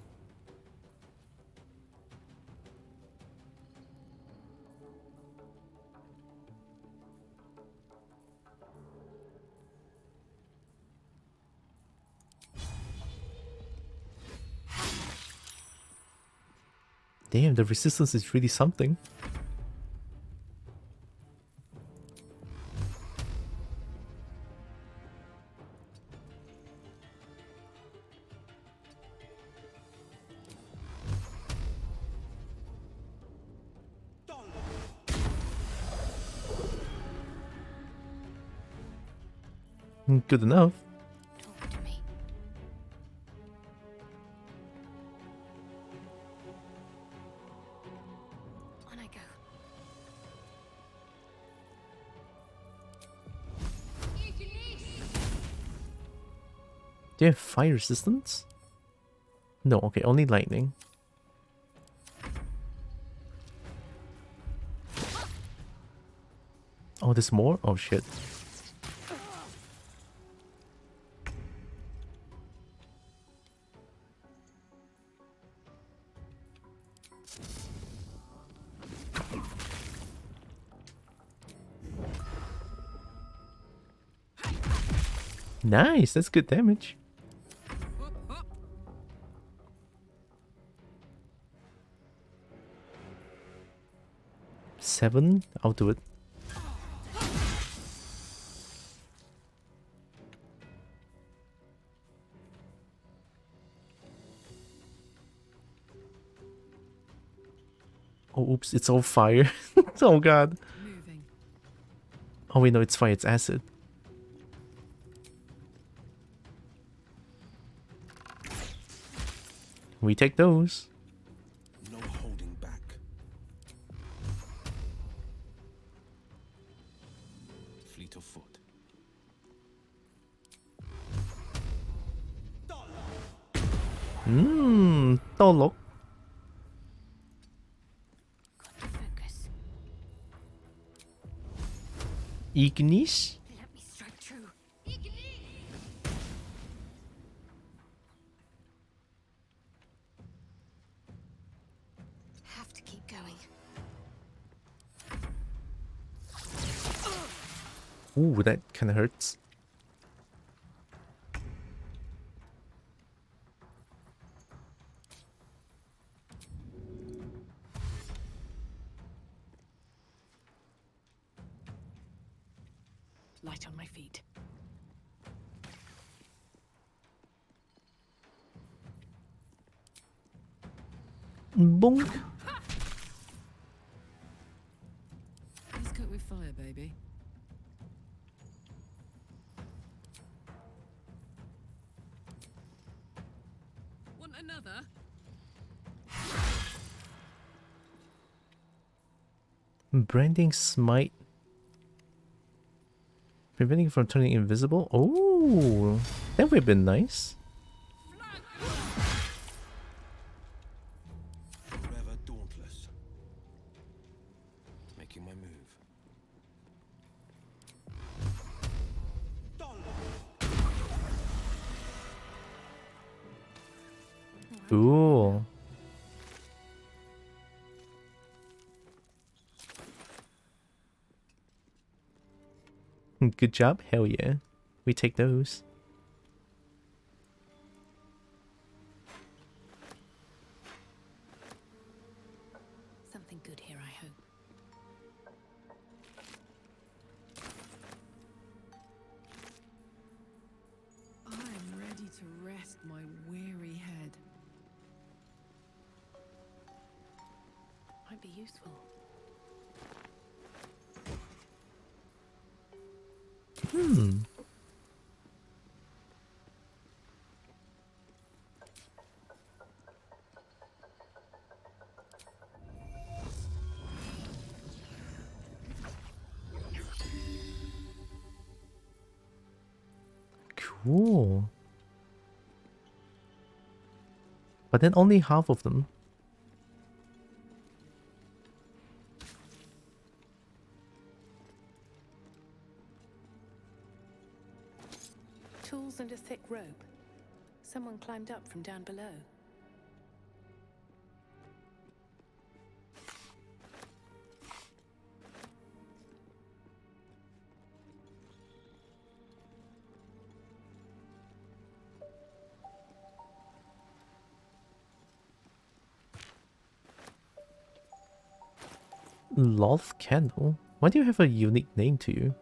Damn, the resistance is really something. Good enough. Talk to me. On I go. Do you have fire resistance? No, okay, only lightning. Oh, there's more? Oh shit. Nice, that's good damage. Seven, I'll do it. Oh, oops, it's all fire. Oh god. Oh wait, no, it's fire, it's acid. We take those. No holding back. Fleet of foot. Tolok. Ignis? Let me strike true. Have to keep going. Ooh, that kind of hurts. Light on my feet. Bonk. Let's cook with fire, baby. Want another? Branding smite. Preventing from turning invisible. Oh, that would have been nice. Forever dauntless. Making my move. Ooh. Good job. Hell yeah. We take those. Something good here, I hope. I'm ready to rest my weary head. Might be useful. Cool. But then only half of them. Tools and a thick rope. Someone climbed up from down below. Loth Candle? Why do you have a unique name to you?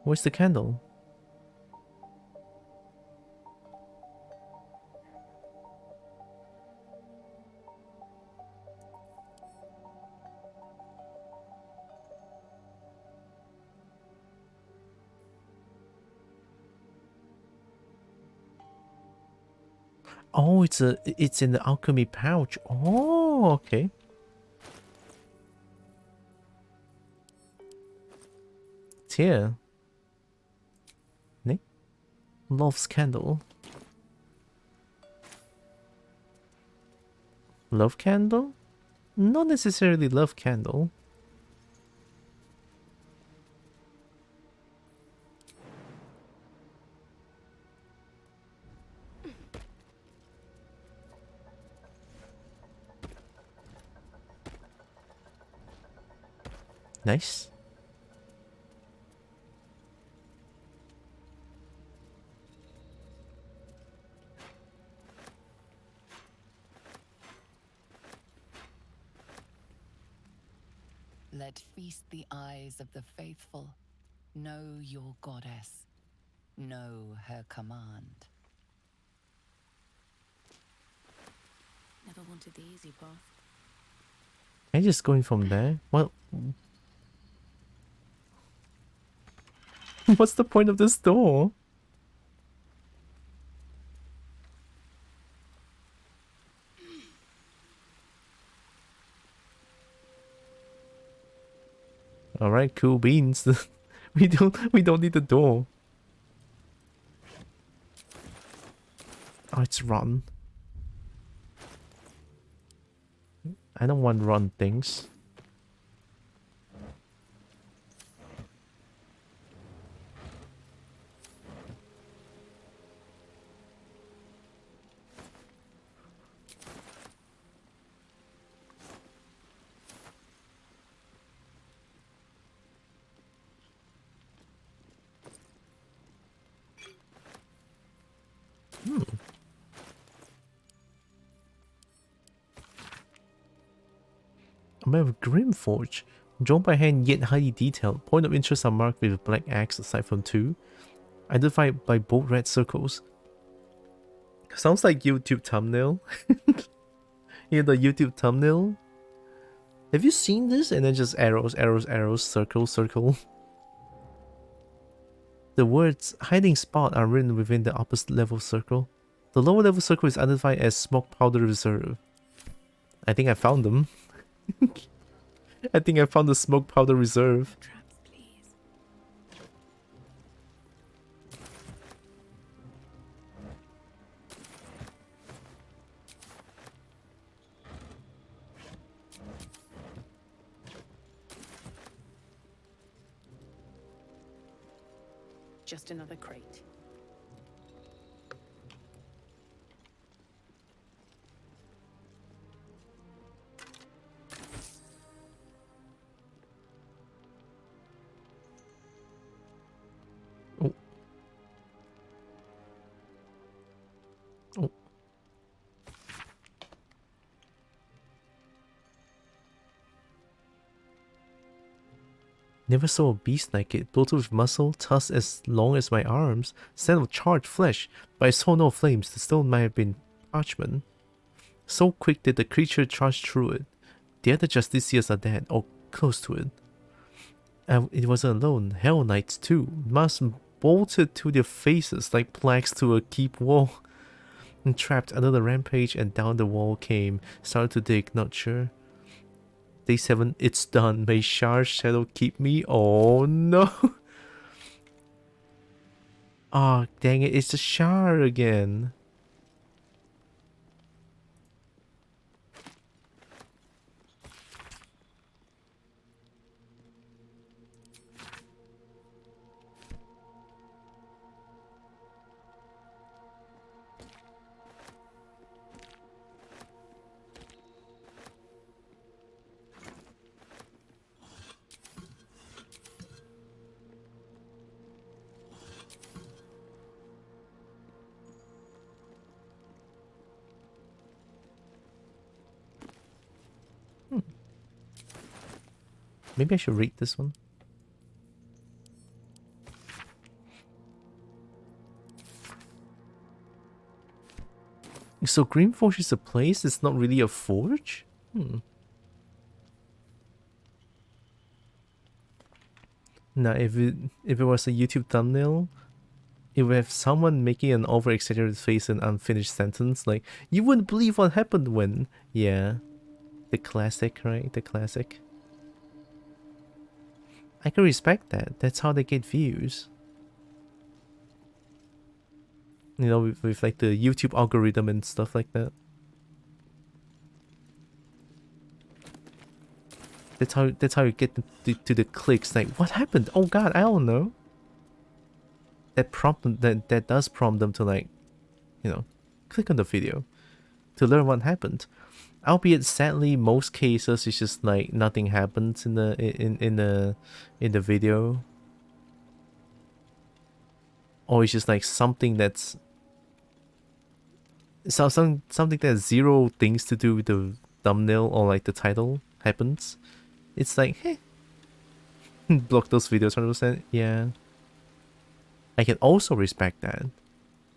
Where's the candle? Oh, it's in the alchemy pouch. Oh, okay. It's here. Ne? Love's candle. Love candle? Not necessarily love candle. Nice. Let feast the eyes of the faithful. Know your goddess. Know her command. Never wanted the easy path. Can I just go in from there? Well, what's the point of this door? All right, cool beans. we don't need the door. Oh, it's rotten. I don't want rotten things. A map of Grimforge. Drawn by hand yet highly detailed. Point of interest are marked with a black axe aside from two. Identified by bold red circles. Sounds like YouTube thumbnail. You know the YouTube thumbnail? Have you seen this? And then just arrows, arrows, arrows, circle, circle. The words hiding spot are written within the upper level circle. The lower level circle is identified as smoke powder reserve. I think I found them. I think I found the smoke powder reserve. Just another crate. Oh. Oh. Never saw a beast like it, bloated with muscle, tusks as long as my arms, scent of charred flesh, but I saw no flames. The stone might have been parchment. So quick did the creature charge through it. The other justiciars are dead, or close to it. And it wasn't alone. Hell Knights too. Masks bolted to their faces like plaques to a keep wall. And trapped under the rampage and down the wall came. Started to dig, not sure. Day 7, it's done. May Shar's shadow keep me? Oh no. Ah, oh, dang it, it's the Shar again. Maybe I should read this one. So Greenforge is a place, it's not really a forge? Now, if it was a YouTube thumbnail, it would have someone making an over-exaggerated face and unfinished sentence, like, you wouldn't believe what happened when... Yeah. The classic, right? The classic. I can respect that. That's how they get views. You know, with like the YouTube algorithm and stuff like that. That's how you get to the clicks. Like, what happened? Oh god, I don't know. That prompt them, that does prompt them to, like, you know, click on the video to learn what happened. Albeit sadly, most cases it's just like nothing happens in the video, or it's just like something that's something that has zero things to do with the thumbnail or like the title happens. It's like, hey, block those videos 100%. Yeah, I can also respect that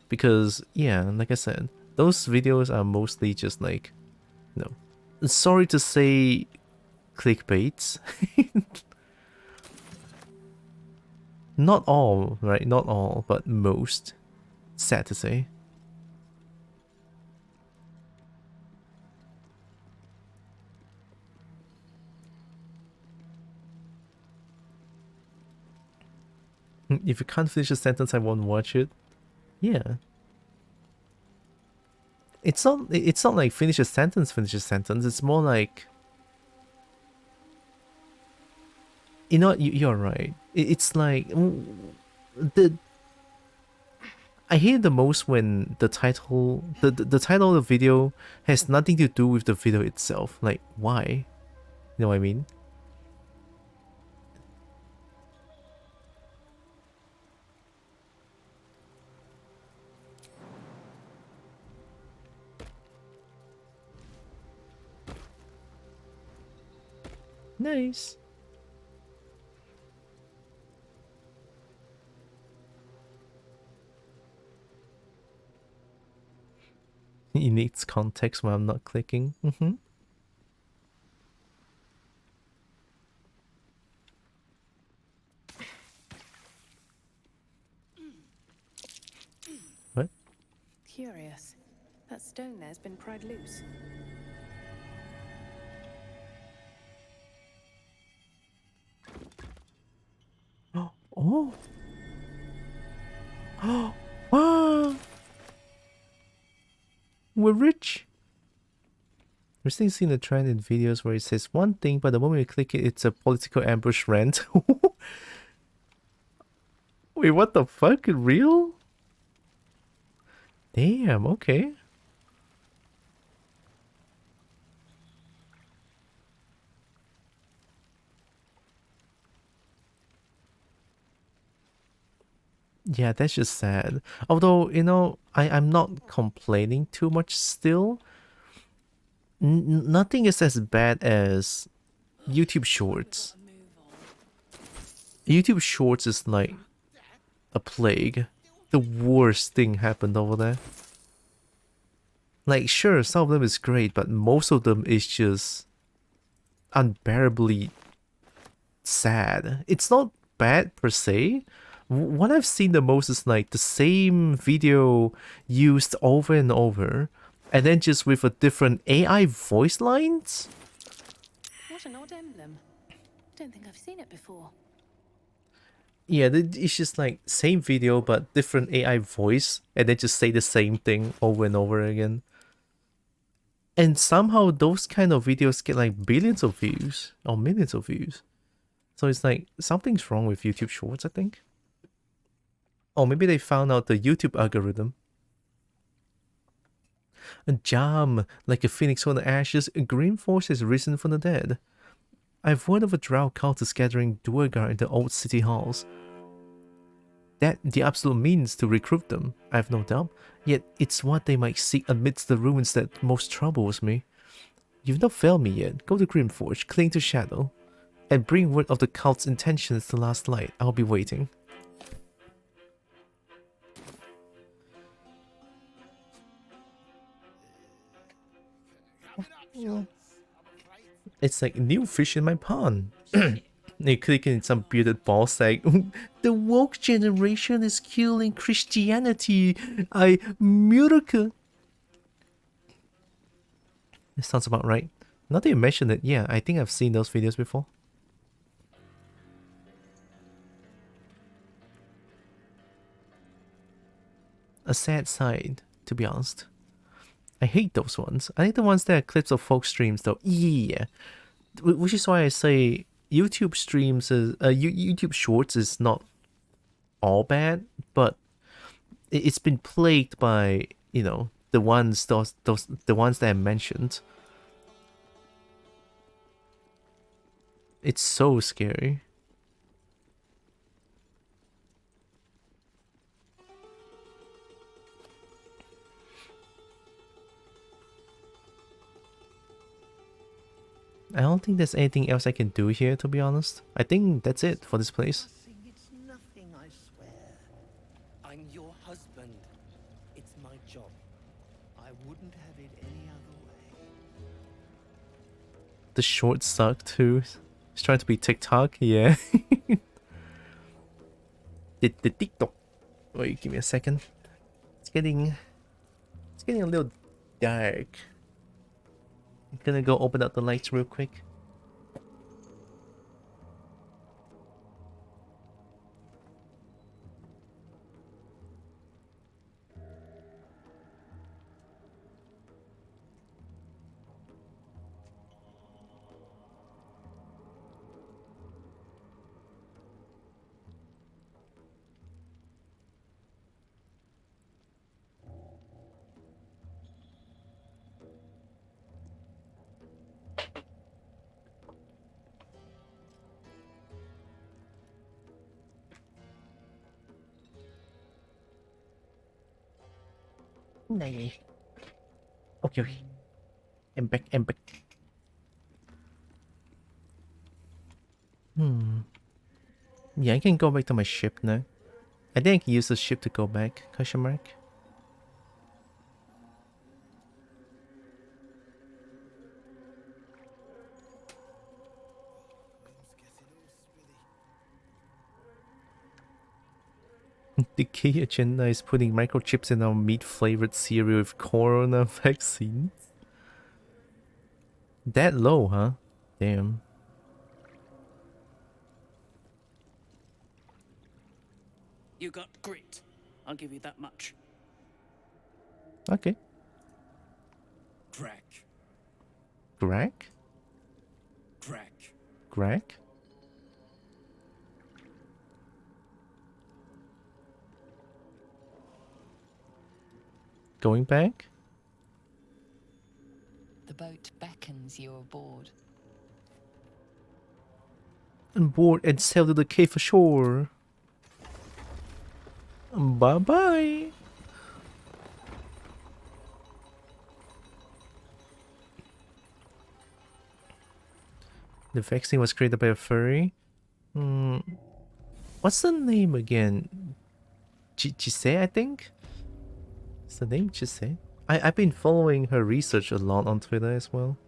because, yeah, like I said, those videos are mostly just like, no, sorry to say, clickbaits. Not all, right? Not all, but most. Sad to say. If you can't finish a sentence, I won't watch it. Yeah. It's not like finish a sentence. It's more like, you know, you're right. It's like I hate the most when the title the title of the video has nothing to do with the video itself. Like, why? You know what I mean? Nice. It needs context when I'm not clicking. What? Curious. That stone there's been pried loose. Oh. Oh. Wow. We're rich. We're still seeing a trend in videos where it says one thing, but the moment you click it, it's a political ambush rant. Wait, what the fuck? Real? Damn, okay. Yeah, that's just sad. Although, you know, I'm not complaining too much still. Nothing is as bad as YouTube Shorts. YouTube Shorts is like a plague. The worst thing happened over there. Like, sure, some of them is great, but most of them is just unbearably sad. It's not bad per se. What I've seen the most is like the same video used over and over, and then just with a different AI voice lines. What an odd emblem. Don't think I've seen it before. Yeah, it's just like same video but different AI voice, and then just say the same thing over and over again. And somehow those kind of videos get like billions of views or millions of views. So it's like something's wrong with YouTube Shorts, I think. Or maybe they found out the YouTube algorithm. A jam, like a phoenix from the ashes, Greenforge has risen from the dead. I've heard of a drow cultist gathering Duergar in the old city halls. That the absolute means to recruit them, I have no doubt. Yet it's what they might seek amidst the ruins that most troubles me. You've not failed me yet. Go to Greenforge, cling to Shadow. and bring word of the cult's intentions to last light. I'll be waiting. It's like new fish in my pond. They click in some bearded ball like, the woke generation is killing Christianity. Miracle. It sounds about right. Now that you mention it, yeah, I think I've seen those videos before. A sad side, to be honest. I hate those ones. I think the ones that are clips of folk streams, though. Yeah, which is why I say YouTube streams is YouTube Shorts is not all bad, but it's been plagued by, you know, the ones the ones that I mentioned. It's so scary. I don't think there's anything else I can do here, to be honest. I think that's it for this place. It's nothing, I swear. I'm your husband. It's my job. I wouldn't have it any other way. The shorts suck too. He's trying to be TikTok, yeah. the TikTok. Wait, give me a second. It's getting a little dark. I'm gonna go open up the lights real quick. Này. Okay. I'm back. Yeah, I can go back to my ship now. I think I can use the ship to go back. Question mark. The key agenda is putting microchips in our meat-flavored cereal with corona vaccines. That low, huh? Damn. You got grit. I'll give you that much. Okay. Crack. Greg? Crack. Greg? Going back? The boat beckons you aboard. And board and sail to the cave ashore. Bye bye. The vaccine was created by a furry. What's the name again? Chise, I think? What's the name? Chise? I've been following her research a lot on Twitter as well.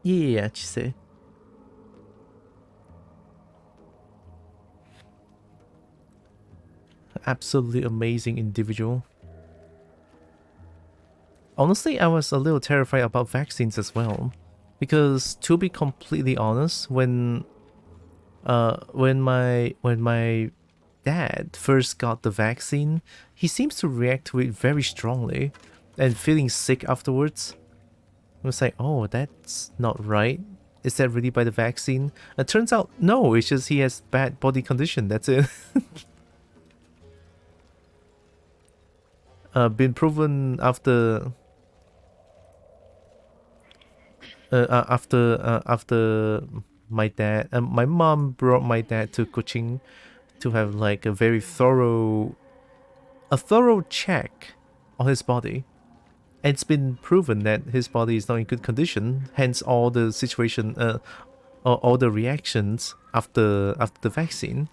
Yeah, Chise. Absolutely amazing individual. Honestly, I was a little terrified about vaccines as well, because to be completely honest, when my dad first got the vaccine, he seems to react to it very strongly, and feeling sick afterwards. I was like, oh, that's not right. Is that really by the vaccine? It turns out no, it's just he has bad body condition. That's it. Been proven after my mom brought my dad to Kuching to have like a very thorough check on his body. And it's been proven that his body is not in good condition, hence all the situation, all the reactions after the vaccine.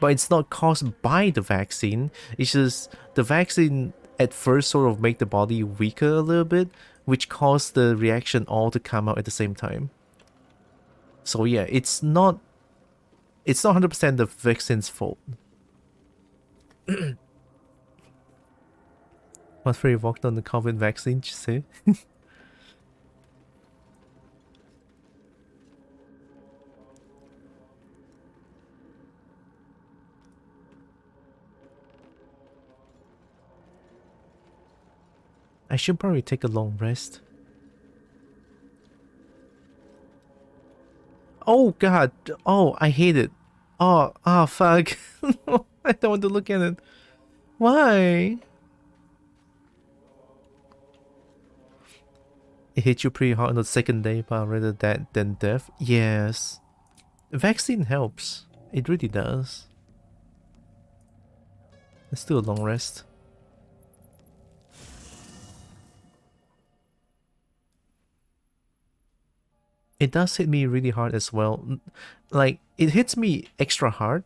But it's not caused by the vaccine, it's just the vaccine at first sort of make the body weaker a little bit, which caused the reaction all to come out at the same time. So yeah, it's not 100% the vaccine's fault. What for you walked on the COVID vaccine, you say? I should probably take a long rest. Oh god! Oh, I hate it. Oh, fuck. I don't want to look at it. Why? It hit you pretty hard on the second day, but rather that than death. Yes. Vaccine helps. It really does. Let's do a long rest. It does hit me really hard as well. Like, it hits me extra hard.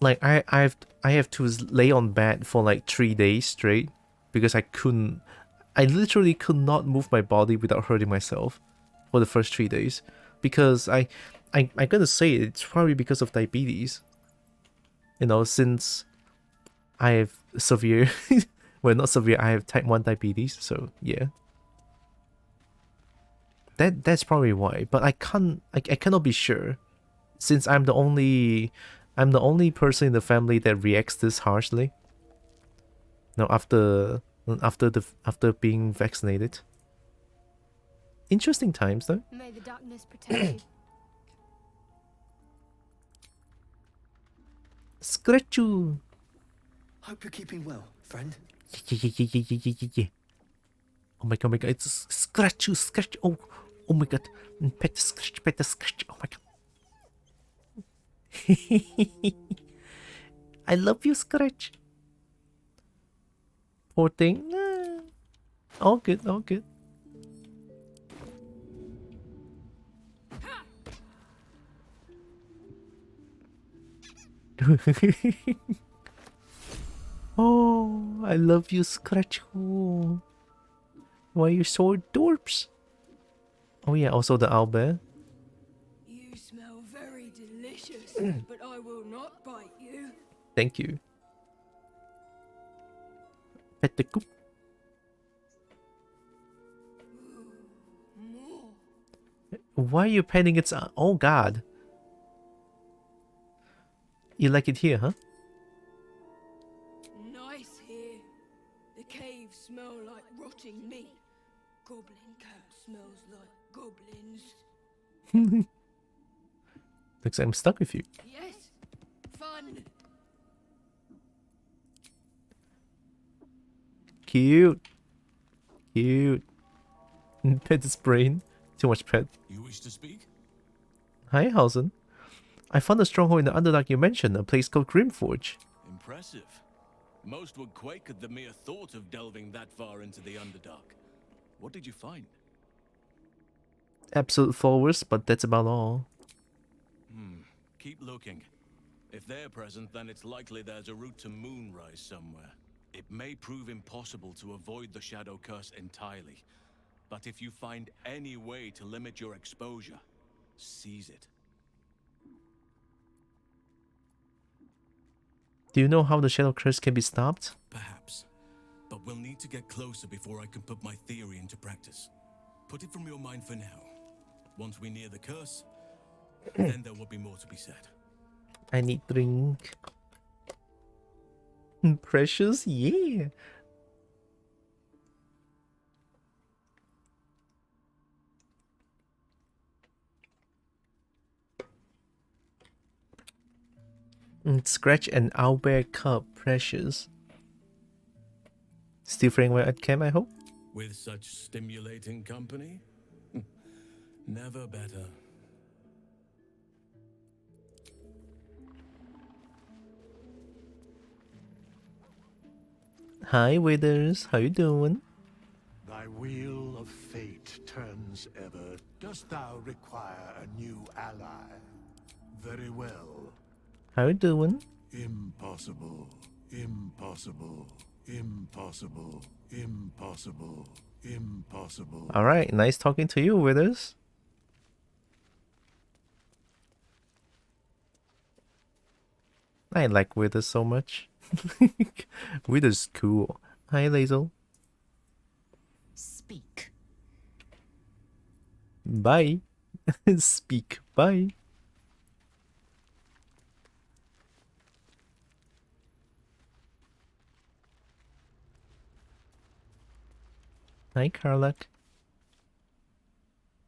Like, I have to lay on bed for like 3 days straight because I literally could not move my body without hurting myself for the first 3 days, because I'm gonna say it's probably because of diabetes. You know, since I have severe, well, not severe, I have type 1 diabetes, so yeah. That's probably why, but I cannot be sure, since I'm the only person in the family that reacts this harshly. No, after being vaccinated. Interesting times, though. May the darkness protect you. Scratchu. Hope you're keeping well, friend. Yeah. Oh my god, it's Scratchu. Oh my god. Pet the scratch. Oh my god. I love you, Scratch. Poor thing. All good. Oh, I love you, Scratch. Oh. Why are you so adorable? Oh yeah, also the owlbear. You smell very delicious, but I will not bite you. Thank you. Pet the coop. Why are you petting its... Oh god. You like it here, huh? Nice here. The caves smell like rotting meat. Goblin camp smells like goblins. Looks like I'm stuck with you. Yes, fun. Cute. Pet its brain. Too much pet. You wish to speak? Hi, Hausen. I found a stronghold in the Underdark you mentioned, a place called Grimforge. Impressive. Most would quake at the mere thought of delving that far into the Underdark. What did you find? Absolute followers, but that's about all. Keep looking. If they're present, then it's likely there's a route to Moonrise somewhere. It may prove impossible to avoid the Shadow Curse entirely, but if you find any way to limit your exposure, seize it. Do you know how the Shadow Curse can be stopped? Perhaps, but we'll need to get closer before I can put my theory into practice. Put it from your mind for now. Once we near the curse, then there will be more to be said. I need drink. Precious? Yeah. Scratch an owlbear cub, Precious. Still feeling well at camp, I hope? With such stimulating company? Never better. Hi, Withers. How you doing? Thy wheel of fate turns ever. Dost thou require a new ally? Very well. How you doing? Impossible. Impossible. Impossible. Impossible. Impossible. All right, nice talking to you, Withers. I like Withers so much. Withers cool. Hi, Lazel. Speak. Bye. Speak. Bye. Hi, Karlak.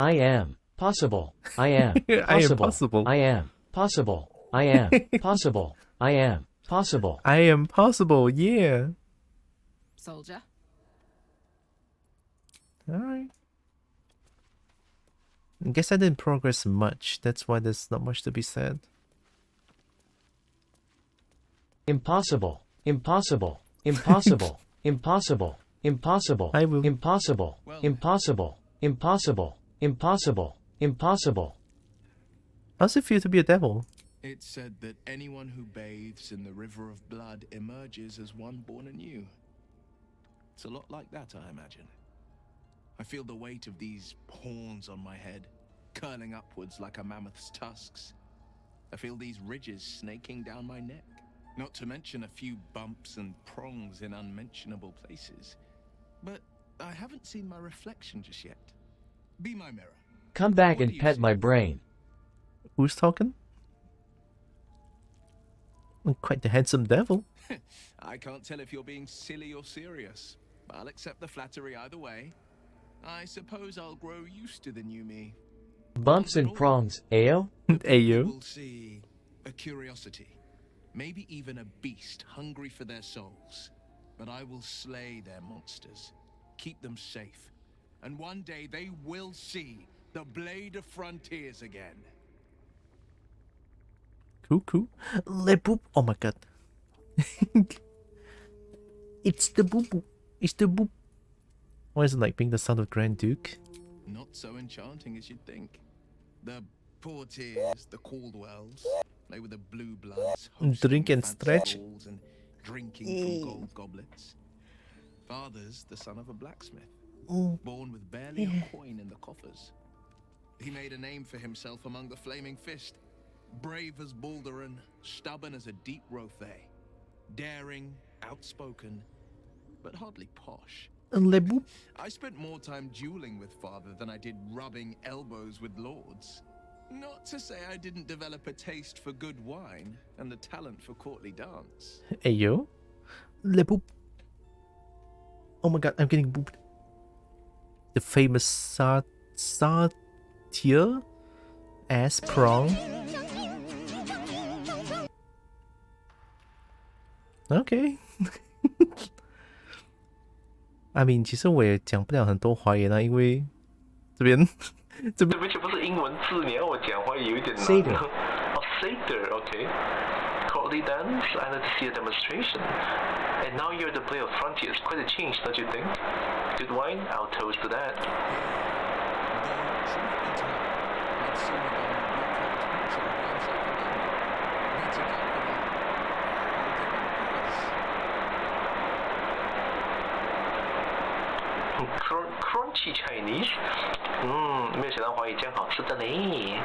I am possible. I am I am possible. possible. I am possible. I am possible. I am possible. I am possible, yeah. Soldier. Alright. I guess I didn't progress much. That's why there's not much to be said. Impossible. Impossible. Impossible. Impossible. Impossible. I will. Impossible. Impossible. Impossible. Impossible. Impossible. How's it feel to be a devil? It's said that anyone who bathes in the river of blood emerges as one born anew. It's a lot like that, I imagine. I feel the weight of these horns on my head, curling upwards like a mammoth's tusks. I feel these ridges snaking down my neck, not to mention a few bumps and prongs in unmentionable places. But I haven't seen my reflection just yet. Be my mirror. Come back and pet my brain. Who's talking? Quite the handsome devil. I can't tell if you're being silly or serious. I'll accept the flattery either way. I suppose I'll grow used to the new me. Bumps and prongs, Ayo? Ayo. We'll see a curiosity, maybe even a beast hungry for their souls. But I will slay their monsters, keep them safe, and one day they will see the Blade of Frontiers again. Cool. Le boop. Oh my god. It's the boop boop. It's the boop. Why is it like being the son of Grand Duke? Not so enchanting as you'd think. The Portiers, the Caldwells, they were the blue bloods, Drink and stretch. and drinking from gold goblets. Father's the son of a blacksmith, born with barely a coin in the coffers. He made a name for himself among the Flaming Fist. Brave as Balduran, stubborn as a deep Rothay, daring, outspoken, but hardly posh. Le boop. I spent more time dueling with father than I did rubbing elbows with lords. Not to say I didn't develop a taste for good wine and the talent for courtly dance. Ayo. Le boop. Oh my god, I'm getting booped. The famous Satyr ass prong. Okay. I mean， 其实我也讲不了很多华言啊，因为这边全部是英文字，你要我讲华语有一点难。Satyr. Oh, Satyr, okay. Courtly dance, I like to see a demonstration. And now you're the Blade of Frontiers. Quite a change, don't you think? Good wine? I'll toast to that. Crunchy Chinese， 没有想到华语这样好吃的嘞。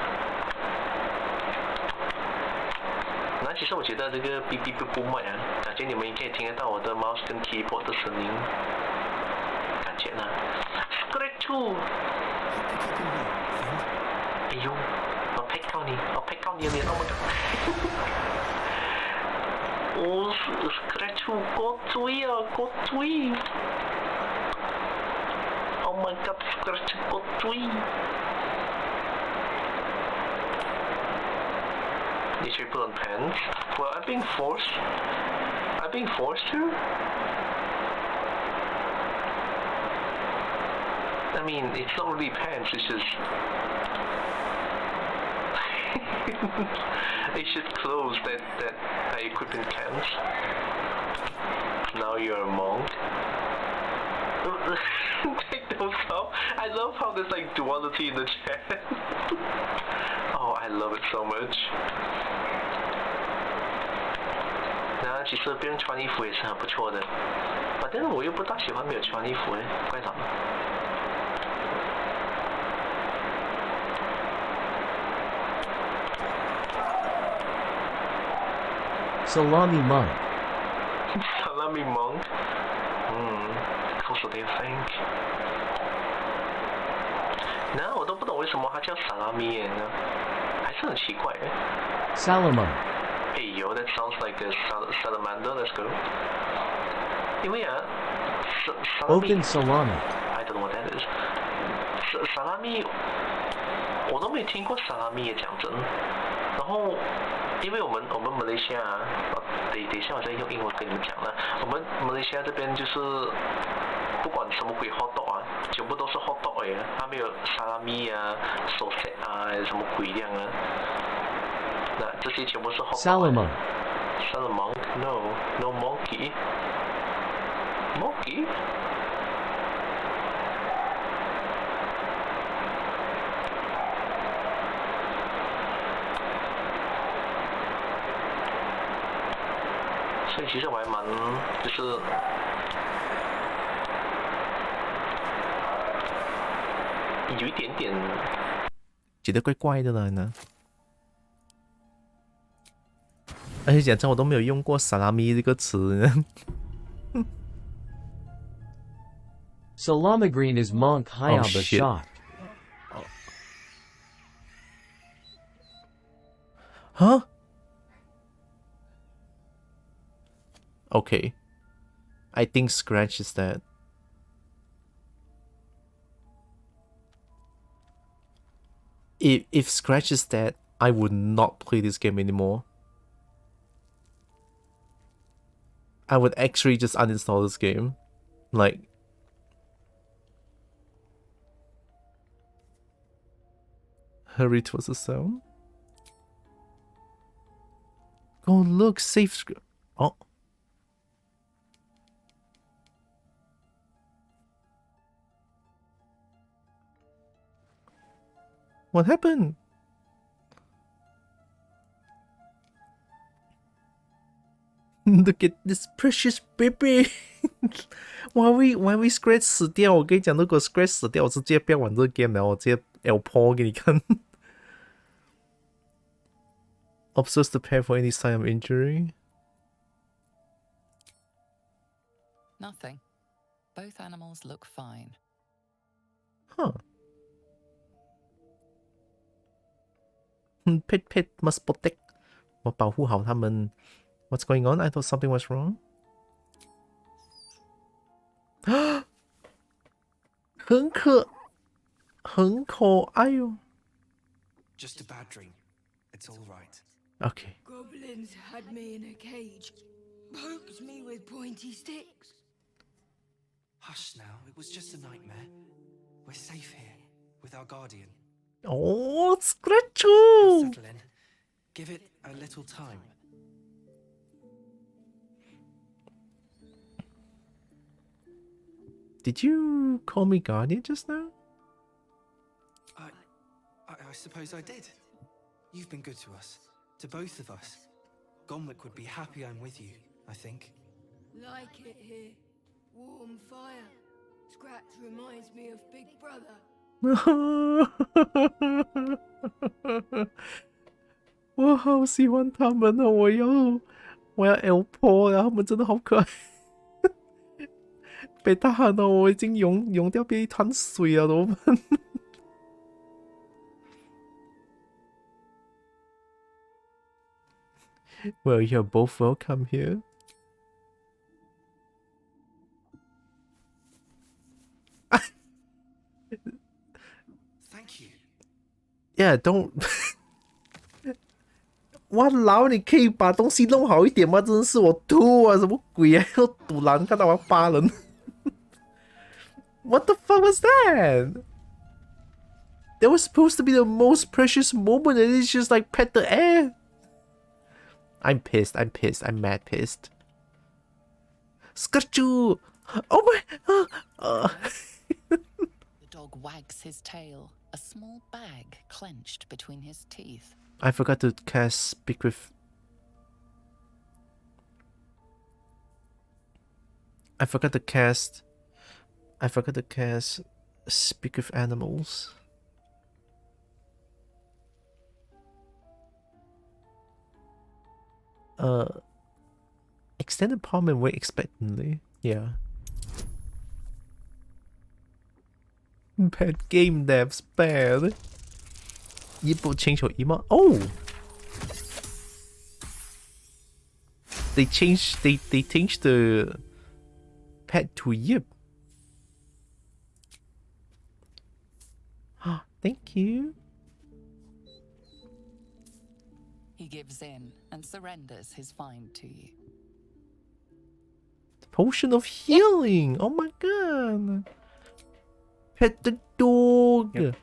那其实我觉得这个哔哔不卖啊，感觉你们应该听得到我的 mouse 跟 keyboard 的声音，感觉呢 ？Scratch！ 哎呦，我拍到你的脸，我 Scratch 過嘴啊，過嘴。Oh my god, Scratch got 3. Did you put on pants? Well, I'm being forced to? I mean, it's not really pants, it's just... They should close that equipment camps. Now you're a monk. I love how there's like duality in the chat. Oh, I love it so much. 那其实别人穿衣服也是很不错的，但是我又不大喜欢没有穿衣服诶，怪什么？ Salami monk. Salami monk? Closer than you think. 那我都不懂为什么它叫 salami 呢？还是很奇怪诶。Salama. Hey yo, that sounds like a salamander. Let's go. 因为啊 Open salami. I don't know what that is. Salami 我都没听过 salami 讲真。然后，因为我们马来西亚等一下我再用英文跟你们讲了。我们马来西亚这边就是不管什么鬼 hot dog 啊，全部都是 hot dog 的，它没有 salami 啊、sausage 啊，什么鬼样啊。那这些全部是 hot dog。Salaman. No monkey. Monkey? 所以其实我还蛮就是有一点点觉得怪怪的了呢。而且讲真，我都没有用过萨拉米这个词呢。Salama green is monk Hayaba shot. Huh? Okay. I think Scratch is that. If Scratch is dead, I would not play this game anymore. I would actually just uninstall this game. Like... Hurry towards the sound. Oh look, safe... Oh. What happened? Look at this precious baby. Why we Scratch 死掉？我跟你讲，如果 Scratch 死掉，我直接不要玩这个 game 了，我直接 L-PO 给你看。Observe the pair for any sign of injury. Nothing. Both animals look fine. Huh. Pet must protect. 我保护好他们。What's going on? I thought something was wrong. 很可爱哟。 Just a bad dream. It's all right. Okay. Goblins had me in a cage, poked me with pointy sticks. Hush now. It was just a nightmare. We're safe here with our guardian. Oh, Scratch! Settle in. Give it a little time. Did you call me guardian just now? I suppose I did. You've been good to us. To both of us. Gonwick would be happy I'm with you, I think. Like it here. Warm fire. Scratch reminds me of Big Brother. 我好喜欢他们哦！我要 L-PO， 然后他们真的好可爱。被大喊了，我已经溶掉变一滩水了，怎么办？Well, you're both welcome here. Thank you. Yeah, don't. 哇老，你可以把东西弄好一点吗？真是我吐啊！什么鬼啊？要堵拦，看到我要扒人。What the fuck was that? That was supposed to be the most precious moment, and it's just like pet the air. I'm pissed. I'm pissed. I'm mad pissed. Scratchu! Oh my! The dog wags his tail, a small bag clenched between his teeth. I forgot to cast Speak with... I forgot to cast Speak with Animals. Extended palm and wait expectantly. Yeah. Bad game devs, bad. 一步清楚一幕. Oh! They changed the pet to Yip. Thank you. He gives in and surrenders his find to you. The potion of healing. Oh my god. Pet the dog. Yep.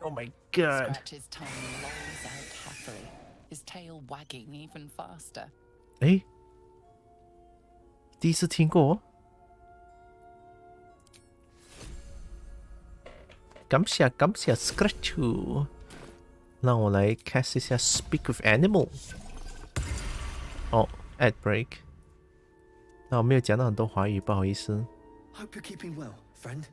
Oh my god. Scratch's tongue lolls out happily, his tail wagging even faster. 诶，第一次听过。感謝 Scratch。让我来 cast 一下 Speak with Animal。哦 ，Ad break。那我没有讲到很多华语，不好意思。Hope you're keeping well, friend.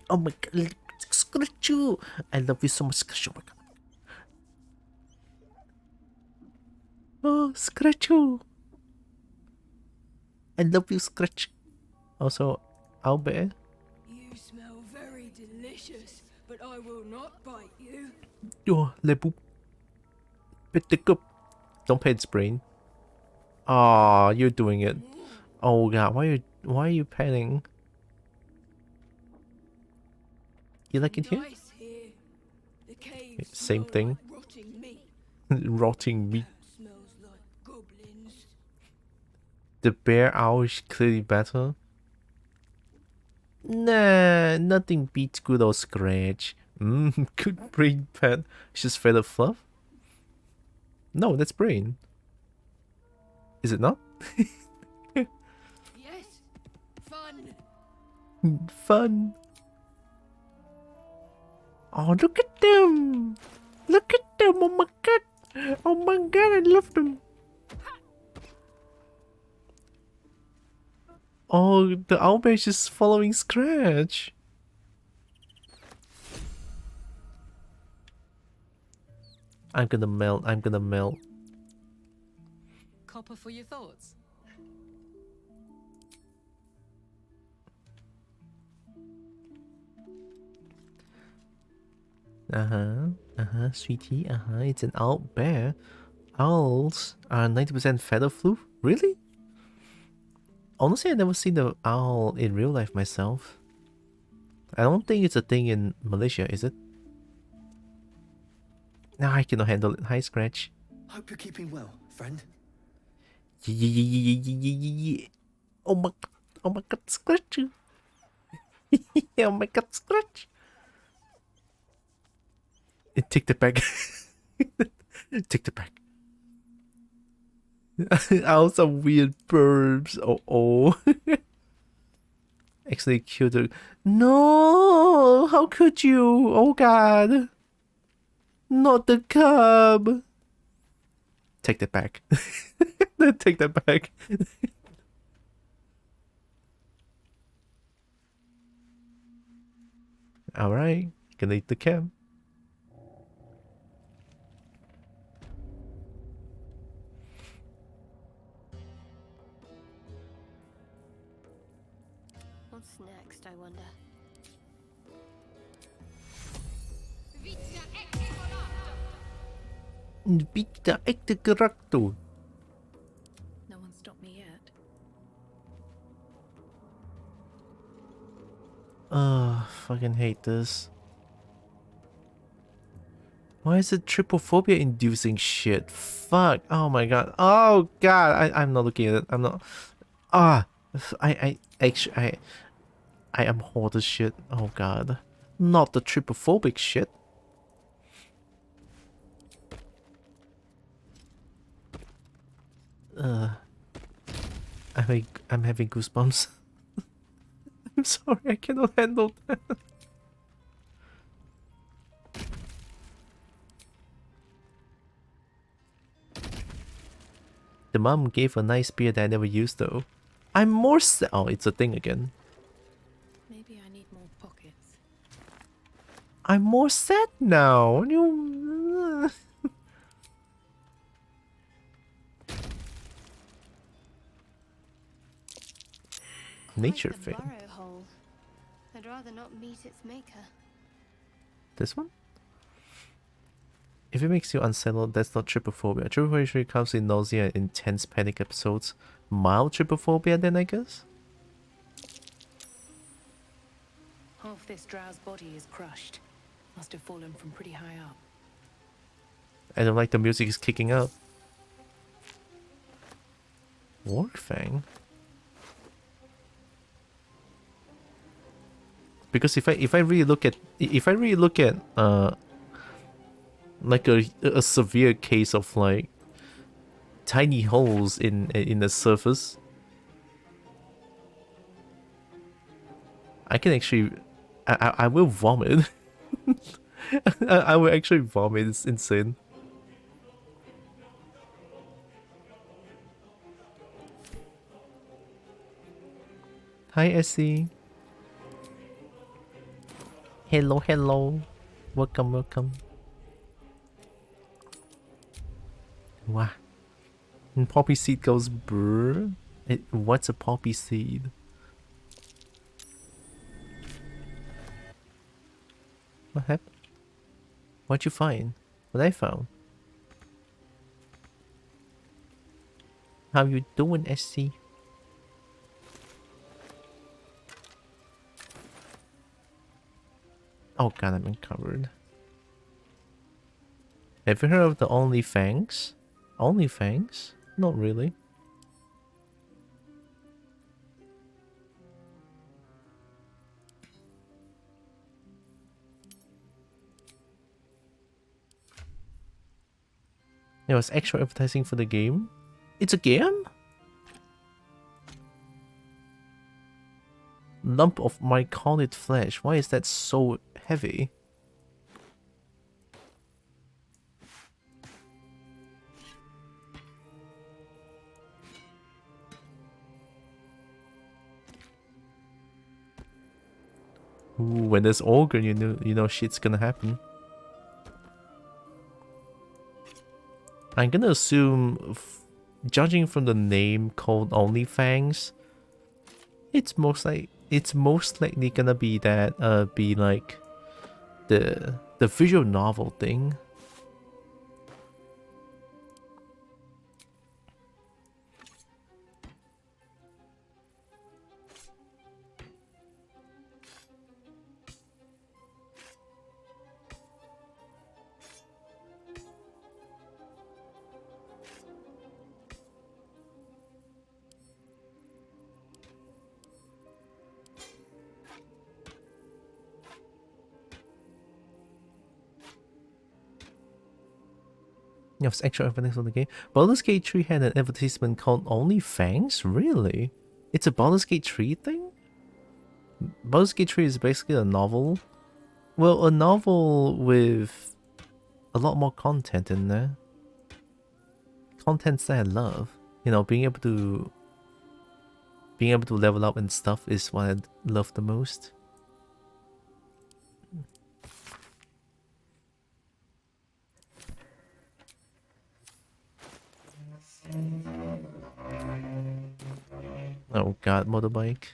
Oh my god, Scratch you! I love you so much, Scratch. Oh my god. Oh, Scratch you! I love you, Scratch. Also, Albert. You smell very delicious, but I will not bite you. Oh, le boop. Bit the cup. Don't pay its brain. Ah, you're doing it. Oh god, why are you petting? You like it here? Nice here. The cave Same thing. like rotting meat. Rotting meat. Smells like goblins. The bear owl is clearly better. Nah, nothing beats good old Scratch. Good brain pet. It's just feather fluff? No, that's brain. Is it not? Yes, fun. Fun. Oh, look at them! Look at them! Oh my god! Oh my god, I love them! Oh, the owlbear is just following Scratch. I'm gonna melt. I'm gonna melt. Copper for your thoughts. Sweetie, it's an owl bear. Owls are 90% feather fluff? Really? Honestly, I've never seen the owl in real life myself. I don't think it's a thing in Malaysia, is it? No, I cannot handle it. Hi, Scratch. Hope you're keeping well, friend. Oh my god, Scratch. Oh my god, Scratch. Take the bag. Take the bag. Owls are weird birds. Oh. Actually killed her. No! How could you? Oh god. Not the cub. Take that back. Take that back. Alright. Gonna eat the cub. What's next, I wonder? Vita ekte karakter. No one stopped me yet. Fucking hate this. Why is it trypophobia inducing shit? Fuck. Oh my god. Oh god. I'm not looking at it. I'm not. I am hoarder shit. Oh god. Not the trypophobic shit. I'm having goosebumps. I'm sorry, I cannot handle that. The mom gave a nice beer that I never used though. I'm more sad. Oh, it's a thing again. Maybe I need more pockets. I'm more sad now. You. Nature Quite the thing. burrow hole. I'd rather not meet its maker. This one? If it makes you unsettled, that's not trypophobia. Trypophobia usually comes in nausea and intense panic episodes. Mild trypophobia then, I guess? Half this drow's body is crushed. Must have fallen from pretty high up. I don't like the music is kicking up. Warfang? Because if I really look at like a severe case of like tiny holes in the surface, I can actually I will vomit. I will actually vomit. It's insane. Hi Essie. Hello, hello. Welcome, welcome. Wow. And poppy seed goes brr. What's a poppy seed? What happened? What'd you find? What I found? How you doing, SC? Oh god, I'm uncovered. Have you heard of the OnlyFangs? OnlyFangs? Not really. There was extra advertising for the game. It's a game? Lump of myconid flesh. Why is that so heavy? Ooh, when there's organ, you know shit's gonna happen. I'm gonna assume, judging from the name called OnlyFangs, it's most likely gonna be that be like the visual novel thing. Of extra advertising on the game. Baldur's Gate 3 had an advertisement called OnlyFangs? Really? It's a Baldur's Gate 3 thing? Baldur's Gate 3 is basically a novel. Well, a novel with a lot more content in there. Contents that I love. You know, being able to level up and stuff is what I love the most. Oh god, motorbike.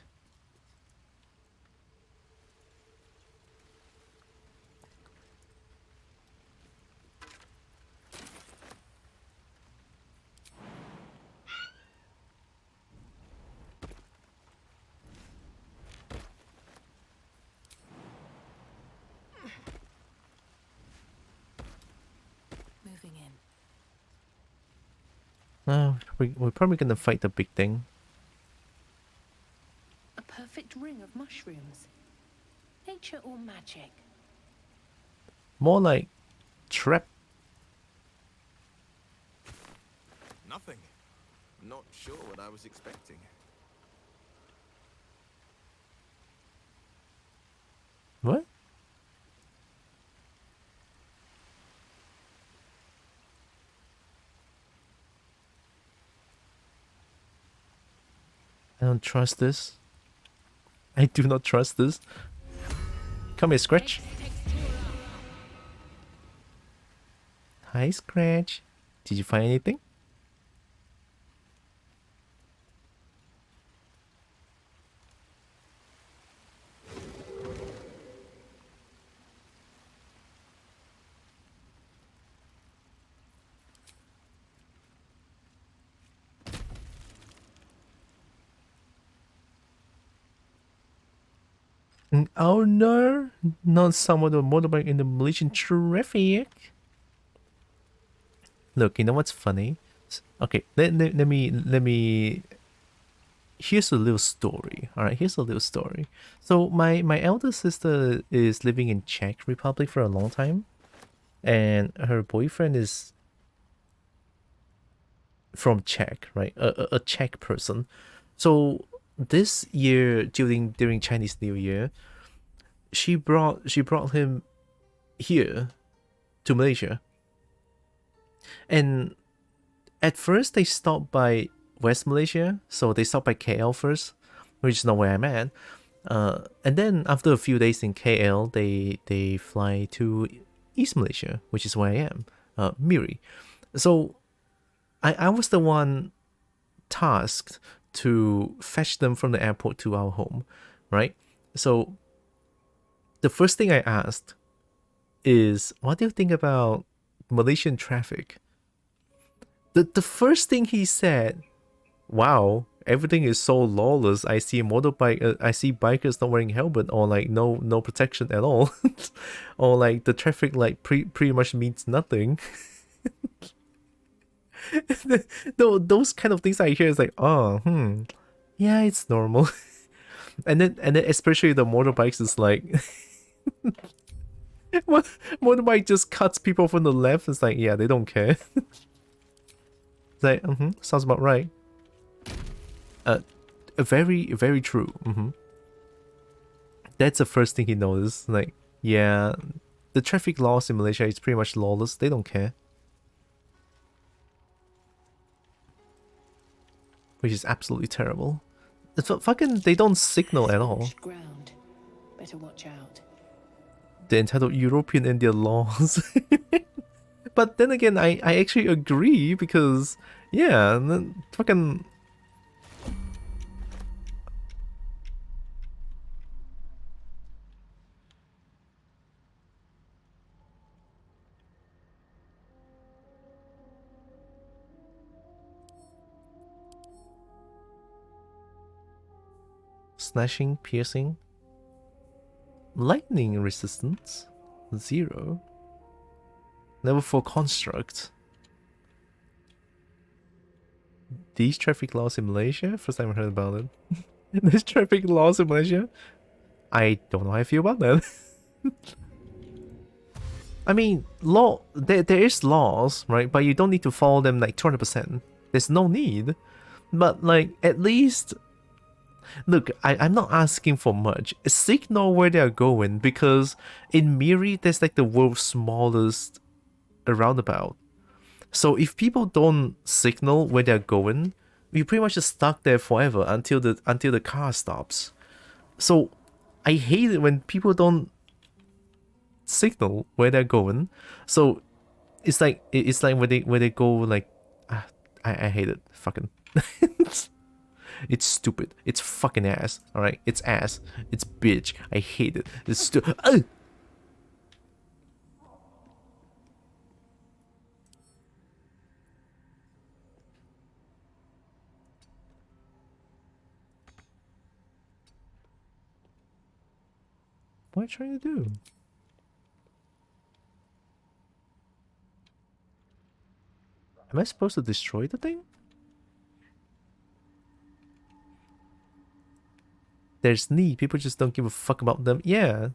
Moving in. We're probably gonna fight the big thing. A perfect ring of mushrooms. Nature or magic? More like trap. Nothing. Not sure what I was expecting. What? I don't trust this. I do not trust this. Come here, Scratch. Hi, Scratch. Did you find anything? Oh no, not some of the motorbike in the Malaysian traffic. Look, you know what's funny? Okay, let me. Here's a little story. All right, here's a little story. So my elder sister is living in Czech Republic for a long time, and her boyfriend is from Czech, right? A Czech person. So this year during Chinese New Year, she brought him here to Malaysia. And at first they stopped by West Malaysia, so they stopped by KL first, which is not where I'm at. And then after a few days in KL, they fly to East Malaysia, which is where I am, Miri. So I was the one tasked to fetch them from the airport to our home, right? So the first thing I asked is, what do you think about Malaysian traffic? The first thing he said, wow, everything is so lawless. I see I see bikers not wearing helmet, or like no protection at all, or like the traffic light pretty much means nothing. Those kind of things I hear is like, oh, yeah, it's normal. and then especially the motorbikes is like, motorbike just cuts people from the left. It's like, yeah, they don't care. It's like, sounds about right. Very, very true. That's the first thing he noticed. Like, yeah, the traffic laws in Malaysia is pretty much lawless. They don't care. Which is absolutely terrible. It's fucking, they don't signal at all. Ground. Better watch out. The entitled European and their laws. But then again, I actually agree, because yeah, fucking slashing, piercing, lightning resistance 0, level 4 construct. These traffic laws in Malaysia? First time I heard about it. These traffic laws in Malaysia? I don't know how I feel about that. I mean, there is laws, right? But you don't need to follow them like 200%. There's no need. But like, at least, look, I'm not asking for much. Signal where they're going, because in Miri, there's like the world's smallest roundabout. So if people don't signal where they're going, you're pretty much just stuck there forever until the car stops. So I hate it when people don't signal where they're going. So it's like when they go like, I hate it. Fucking it's stupid. It's fucking ass. All right, it's ass. It's bitch. I hate it. It's stupid. What are you trying to do? Am I supposed to destroy the thing? there's need. People just don't give a fuck about them. Yeah.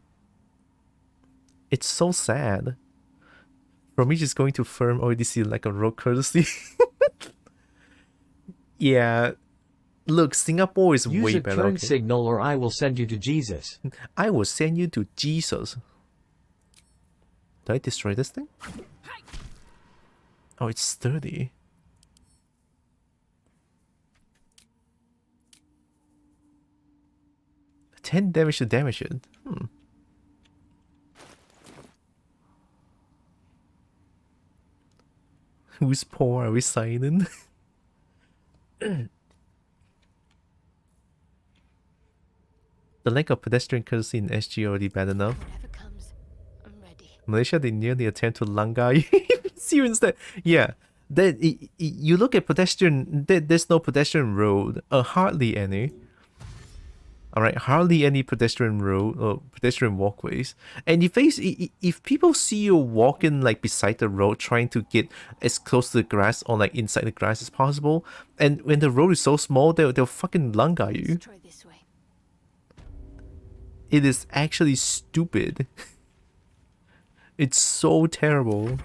It's so sad. For me, just going to firm already seems like a road courtesy. Yeah. Look, Singapore is Use way a better. turn Okay? signal or I will send you to Jesus. I will send you to Jesus. Did I destroy this thing? Oh, it's sturdy. $10 damage to damage it. Whose paw are we signing? The lack of pedestrian courtesy in SG already bad enough. Malaysia, they nearly attempt to Langai. See you instead. Yeah. Then you look at pedestrian. There's no pedestrian road. Hardly any. Alright, hardly any pedestrian road or pedestrian walkways. And if people see you walking like beside the road, trying to get as close to the grass or like inside the grass as possible, and when the road is so small, they'll fucking Langai you. It is actually stupid. It's so terrible.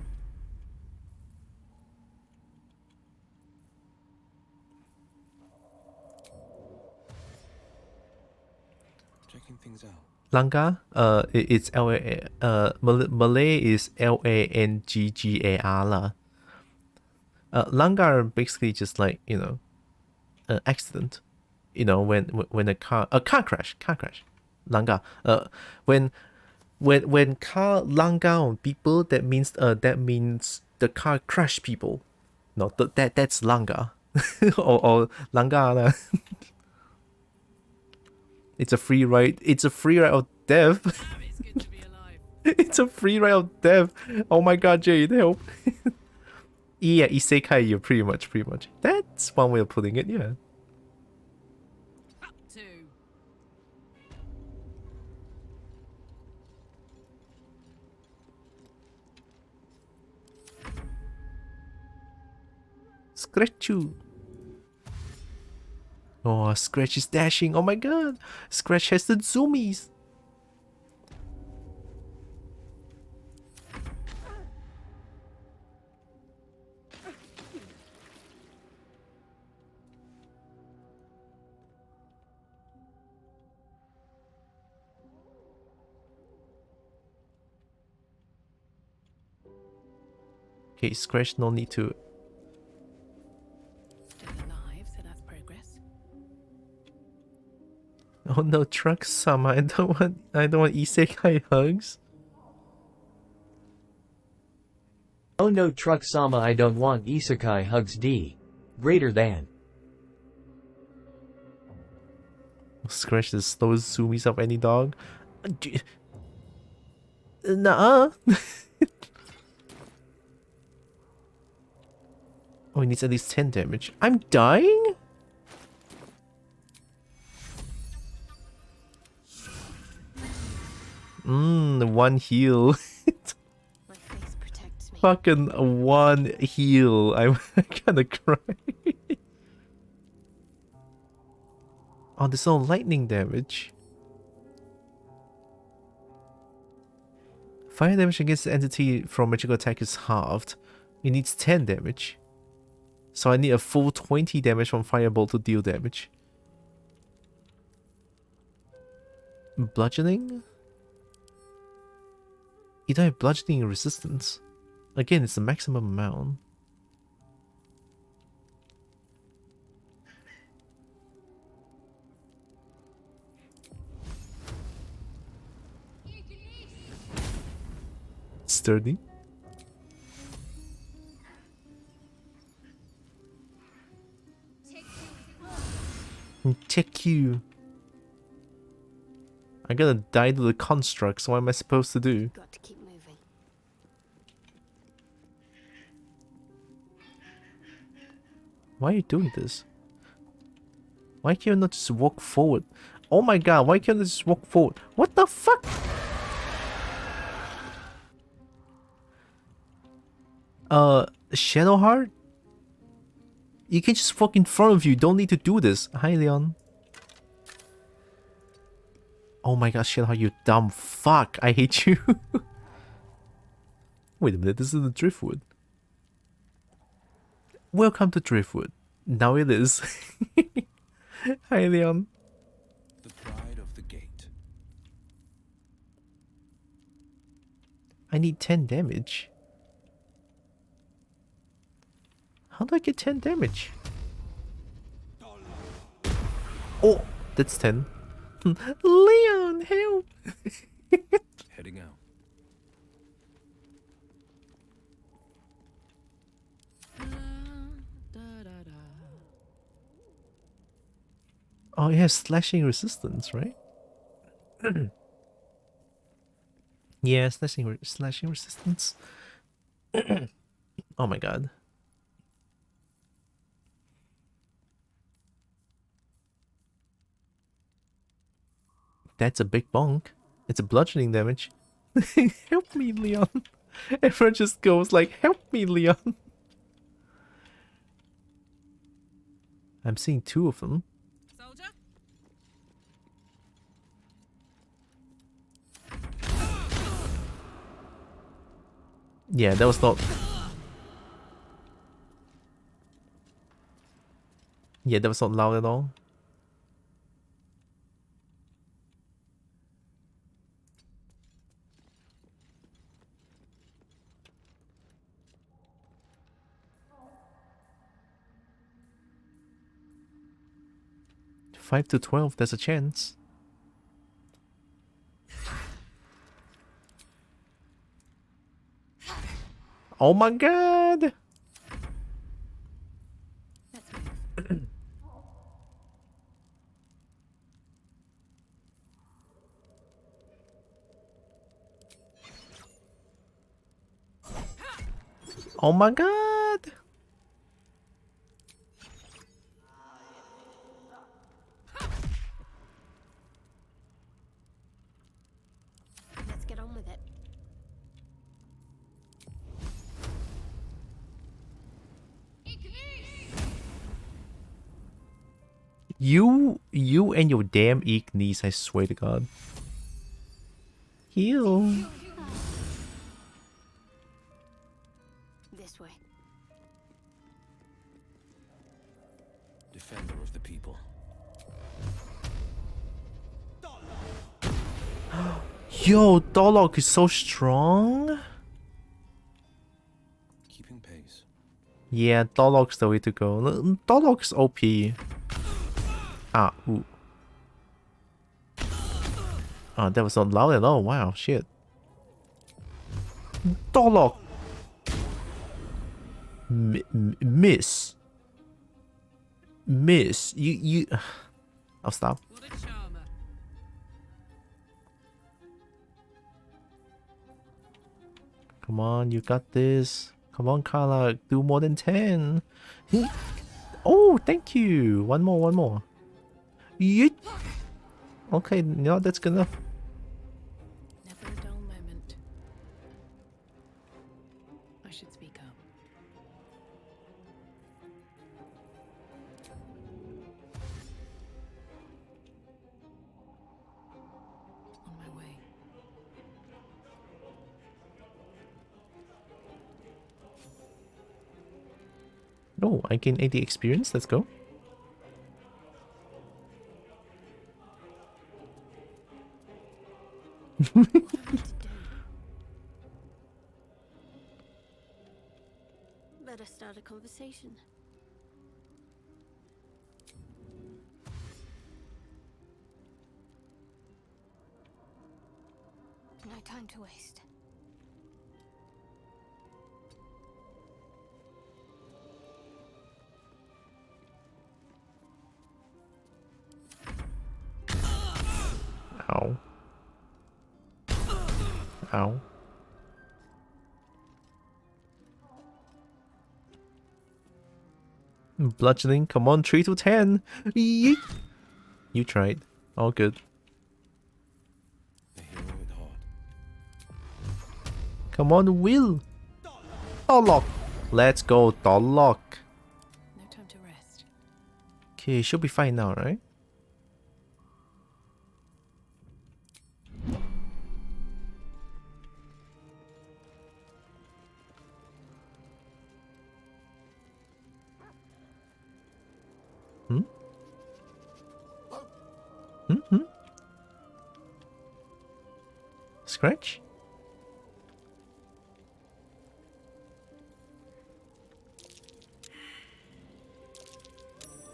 Checking things out. Langa, it's Malay is Langgar lah. Langa are basically just like, you know, accident. You know, when a car crash. Langa. When car langa on people, that means the car crash people. No, that's langa. or langa lah. It's a free ride. It's a free ride of death. It's a free ride of death. Oh my god, Jade, help. Yeah, isekai, you're pretty much. That's one way of putting it, yeah. Scratch you. Oh, Scratch is dashing. Oh my god. Scratch has the zoomies. Okay, Scratch, no need to. Oh no, Truck Sama, I don't want isekai hugs. Oh no, Truck Sama, I don't want isekai hugs. D. Greater than. Scratch the slowest zoomies of any dog. Nuh-uh. Oh, he needs at least 10 damage. I'm dying? One heal. Fucking one heal. I'm gonna cry. Oh, there's no lightning damage. Fire damage against the entity from magical attack is halved. It needs 10 damage. So I need a full 20 damage from Firebolt to deal damage. Bludgeoning? You don't have bludgeoning resistance. Again, it's the maximum amount. Sturdy. Check you. I gotta die to the constructs. What am I supposed to do? Got to keep moving. Why are you doing this? Why can't you not just walk forward? Oh my god, why can't I just walk forward? What the fuck? Shadowheart? You can just walk in front of you, don't need to do this. Hi, Leon. Oh my god, shit, how you dumb fuck. I hate you. Wait a minute, this is the Driftwood. Welcome to Driftwood. Now it is. Hi, Leon. The pride of the gate. I need 10 damage. How do I get 10 damage? Oh, that's 10. Leon, help! Heading out. Oh, it has slashing resistance, right? Yeah, slashing resistance. Oh my god. That's a big bonk. It's a bludgeoning damage. Help me, Leon. Everyone just goes like, help me, Leon. I'm seeing 2 of them. Soldier? Yeah, that was not... Yeah, that was not loud at all. Five to 12, there's a chance. Oh my god! Oh my god! Let's get on with it. You and your damn Ignis, I swear to god. Heal. This way. Defender of the people. Yo, Dolok is so strong. Keeping pace. Yeah, Dolok's the way to go. Dolok's OP. Ah, ooh. Oh, that was not loud at all. Wow, shit. Dolok. Miss. Miss. You. I'll stop. Come on, you got this. Come on, Carla, do more than 10. Oh, thank you. One more. Yeet. Okay, no, that's good enough. Never a dull moment. I should speak up. On my way. Oh, I gain 80 experience. Let's go. Better start a conversation. No time to waste. Ow. Ow. Bludgeoning, come on, 3 to 10. Yeet. You tried. All good. Come on, Will. Dolok. Let's go, Dolok. No time to rest. Okay, she'll be fine now, right? Scratch?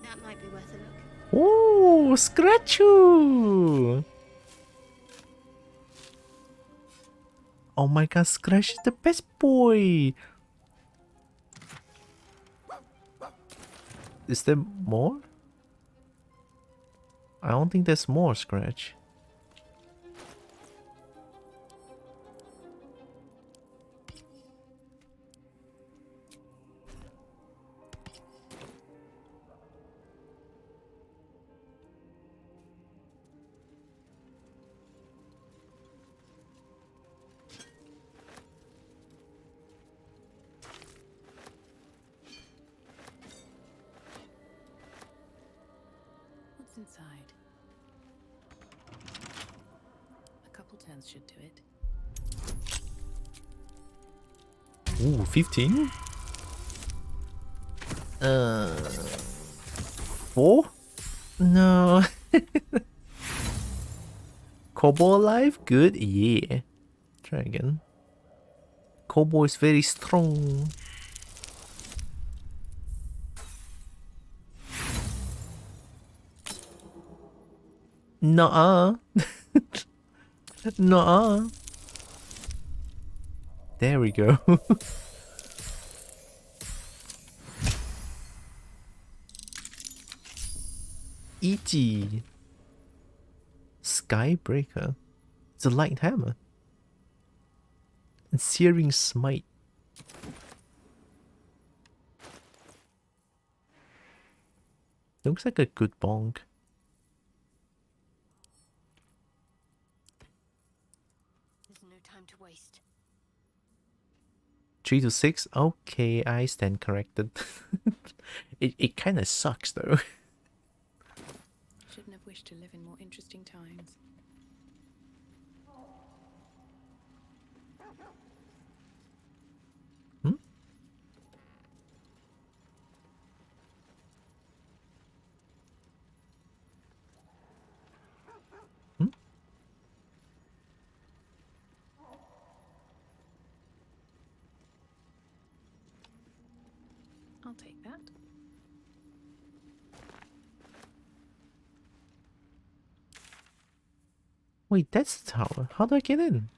That might be worth a look. Oh, Scratchu! Oh my god, Scratch is the best boy! Is there more? I don't think there's more, Scratch. What's inside? A couple turns should do it. Ooh, 15? 4? No. Kobo alive? Good? Yeah. Try again. Kobo is very strong. Nuh-uh. Nuh-uh. There we go. E.G. Skybreaker. It's a light hammer. And Searing Smite. Looks like a good bonk. There's no time to waste. 3 to 6? Okay, I stand corrected. It kind of sucks though. Shouldn't have wished to live in more interesting times. Hmm? Hmm? I'll take that. Wait, that's the tower. How do I get in?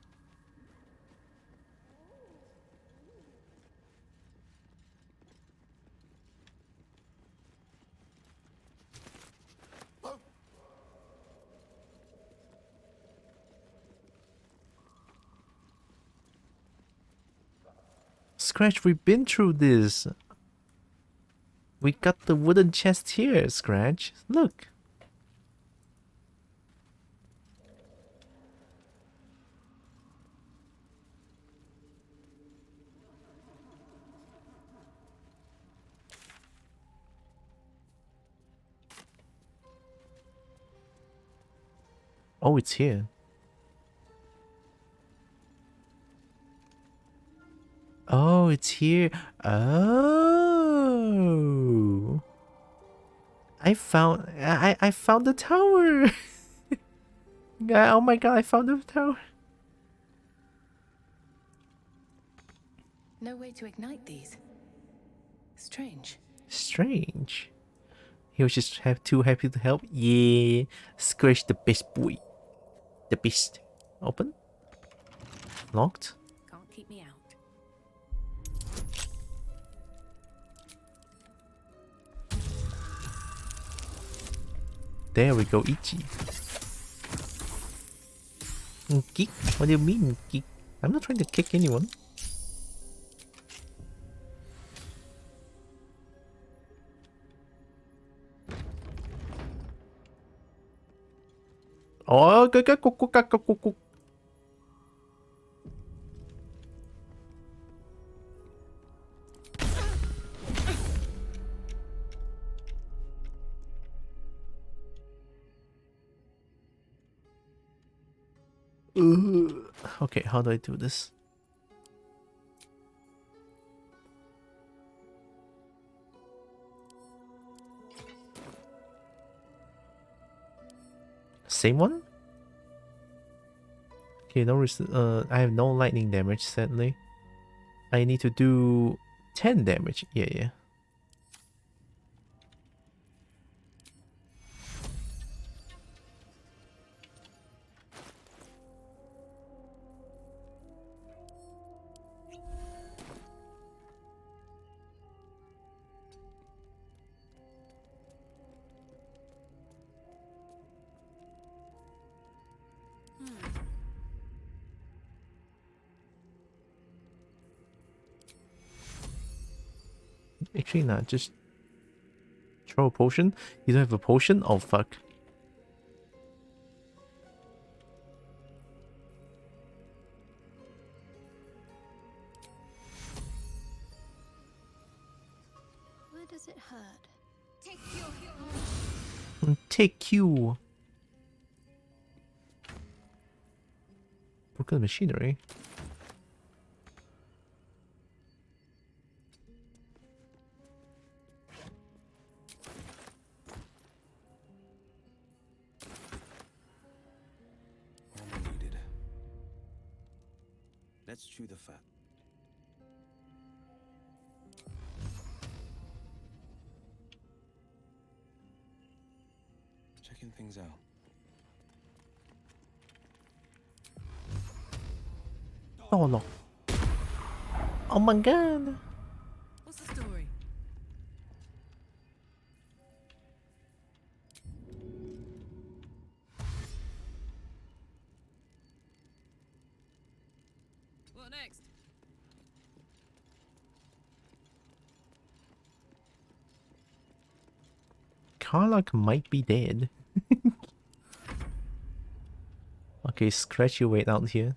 Scratch, we've been through this. We got the wooden chest here, Scratch. Look. Oh, it's here. Oh, it's here. Oh. I found the tower. Oh my god, I found the tower. No way to ignite these. Strange. Strange. He was just too happy to help. Yeah. Scratch the best boy. The beast. Open. Locked. Can't keep me out. There we go, Ichi. Kick? What do you mean, kick? I'm not trying to kick anyone. Oh, go. Okay, how do I do this? Same one? Okay, I have no lightning damage, sadly. I need to do 10 damage. Yeah. Actually, not just throw a potion. You don't have a potion? Oh, fuck. Where does it hurt? Take you. Broken machinery. Armor needed. Let's chew the fat. Checking things out. Oh no. Oh my god. What's the story? What next? Karlach might be dead. Okay, scratch your weight out here.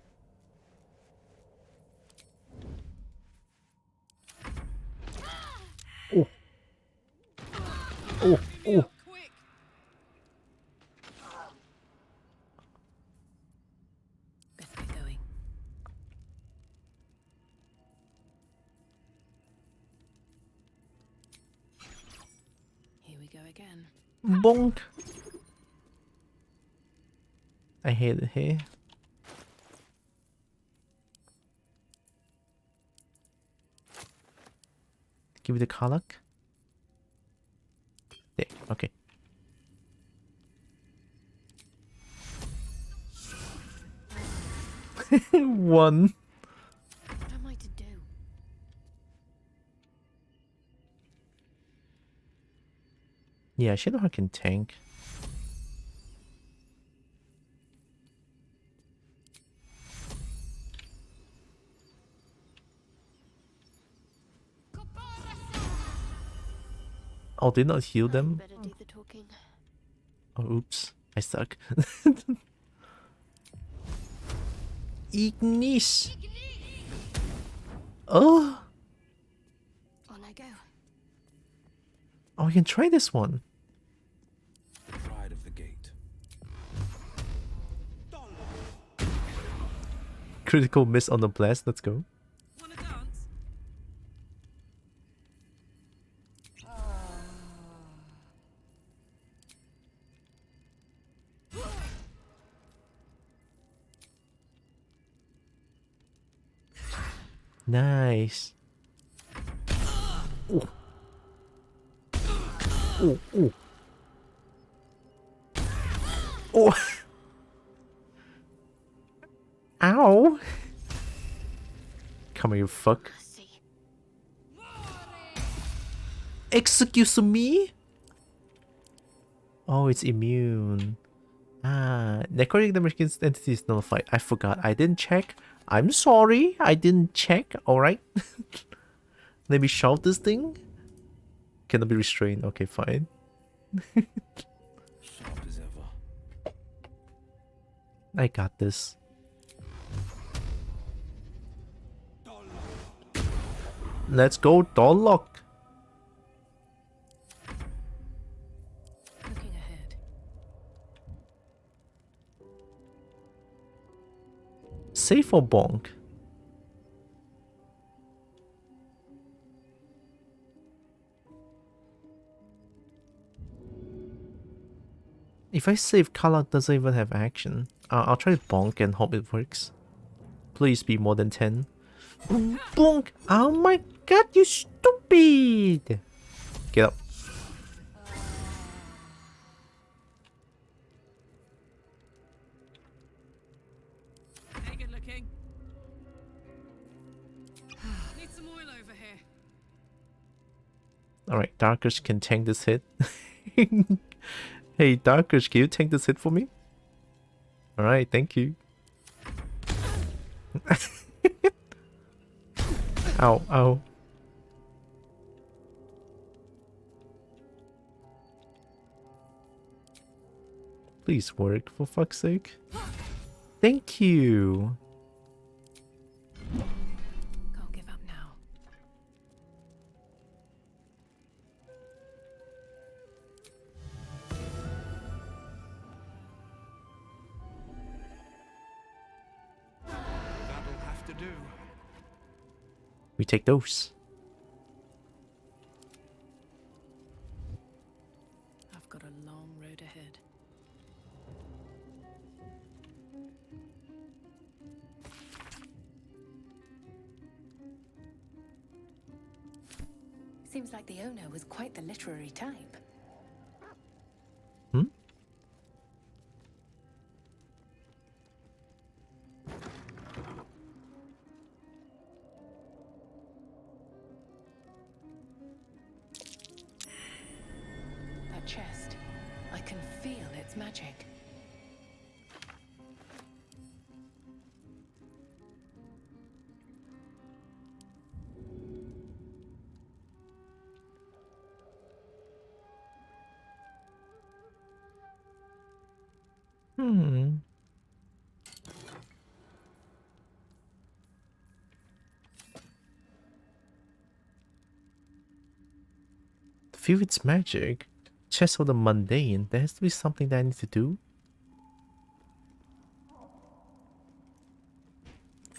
Oh. Oh, oh. Best get going. Here we go again. Bonk. I hate it here. Give me the Karlach. There, okay. One. What am I to do? Yeah, Shadowheart can tank. Oh, did not heal them? Better do the talking. Oh, oops. I suck. Ignis! Oh! On I go. Oh, we can try this one. Pride of the gate. Critical miss on the blast. Let's go. Wanna dance? Nice. Oh. Oh, oh. Oh. Ow. Come here, you fuck. Excuse me? Oh, it's immune. Ah, necrotic damage against entities nullified. I forgot. I didn't check. I'm sorry. I didn't check. Alright. Let me shout this thing. Cannot be restrained. Okay, fine. Sharp as ever. I got this. Let's go, Dollock. Looking ahead. Safe or bonk? If I save, Karlach doesn't even have action. I'll try to bonk and hope it works. Please be more than 10. Boom, bonk! Oh my god, you stupid! Get up. Hey, good looking. Need some oil over here. Alright, Darkish can tank this hit. Hey, Darkish, can you tank this hit for me? Alright, thank you. Ow, ow. Please work, for fuck's sake. Thank you. Can't give up now. That'll have to do. We take those. I've got a long road ahead. Seems like the owner was quite the literary type. Hmm? That chest, I can feel its magic. Hmm. Feel its magic. Chest of the mundane. There has to be something that I need to do.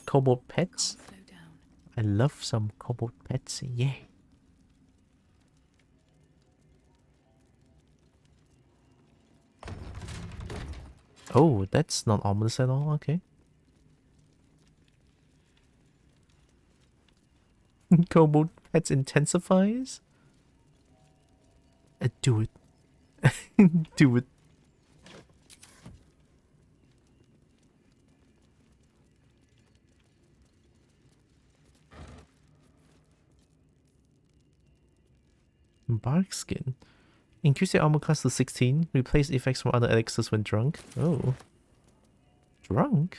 Kobold pets. I love some kobold pets. Yeah. Oh, that's not ominous at all. Okay. Kobold pets intensifies. Do it. Do it. Bark skin. Increase your armor class to 16. Replace effects from other elixirs when drunk. Oh. Drunk?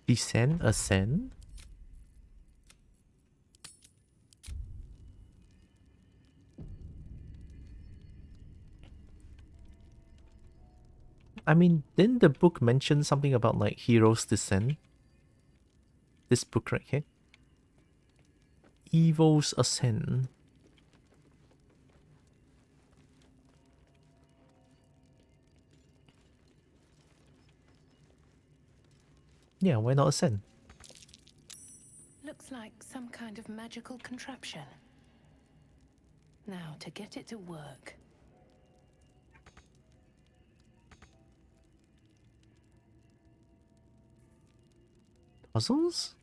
Descend? Ascend? I mean, didn't the book mention something about like heroes descend? This book right here. Evils ascend. Yeah, why not ascend? Looks like some kind of magical contraption. Now, to get it to work. Puzzles?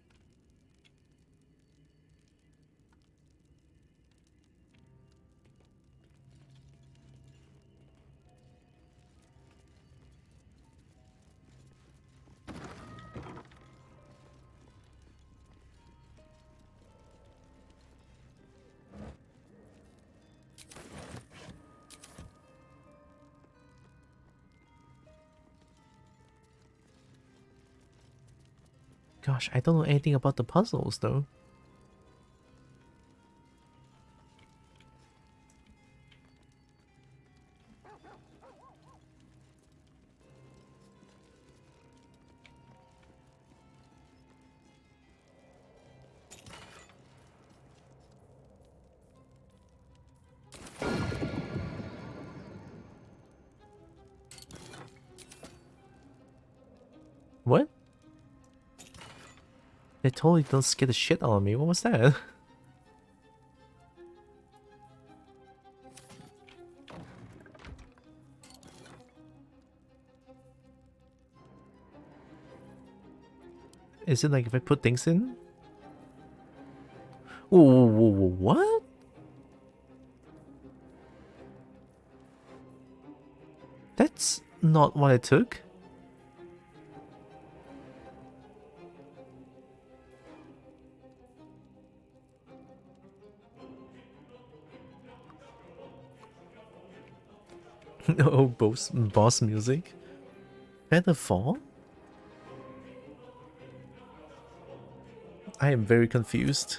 Gosh, I don't know anything about the puzzles though. What? They totally don't scare the shit out of me. What was that? Is it like if I put things in? Whoa, what? That's not what I took. Oh, boss music. Featherfall? I am very confused.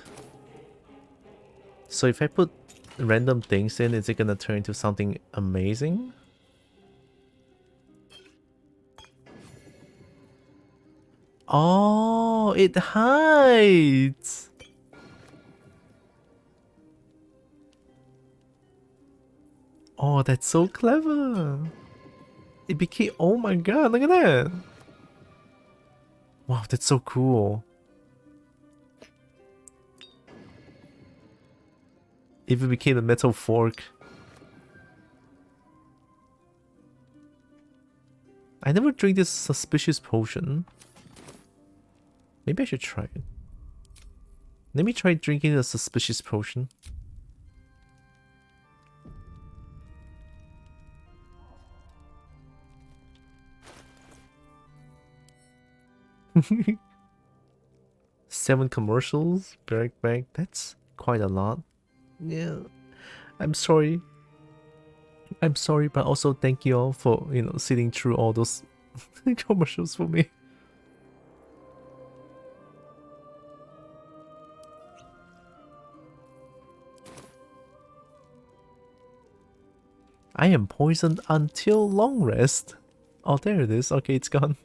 So if I put random things in, is it gonna turn into something amazing? Oh, it hides! Oh, that's so clever! It became... Oh my god, look at that! Wow, that's so cool. If it became a metal fork. I never drink this suspicious potion. Maybe I should try it. Let me try drinking a suspicious potion. Seven commercials, back. That's quite a lot. Yeah, I'm sorry. I'm sorry, but also thank you all for, you know, sitting through all those commercials for me. I am poisoned until long rest. Oh, there it is. Okay, it's gone.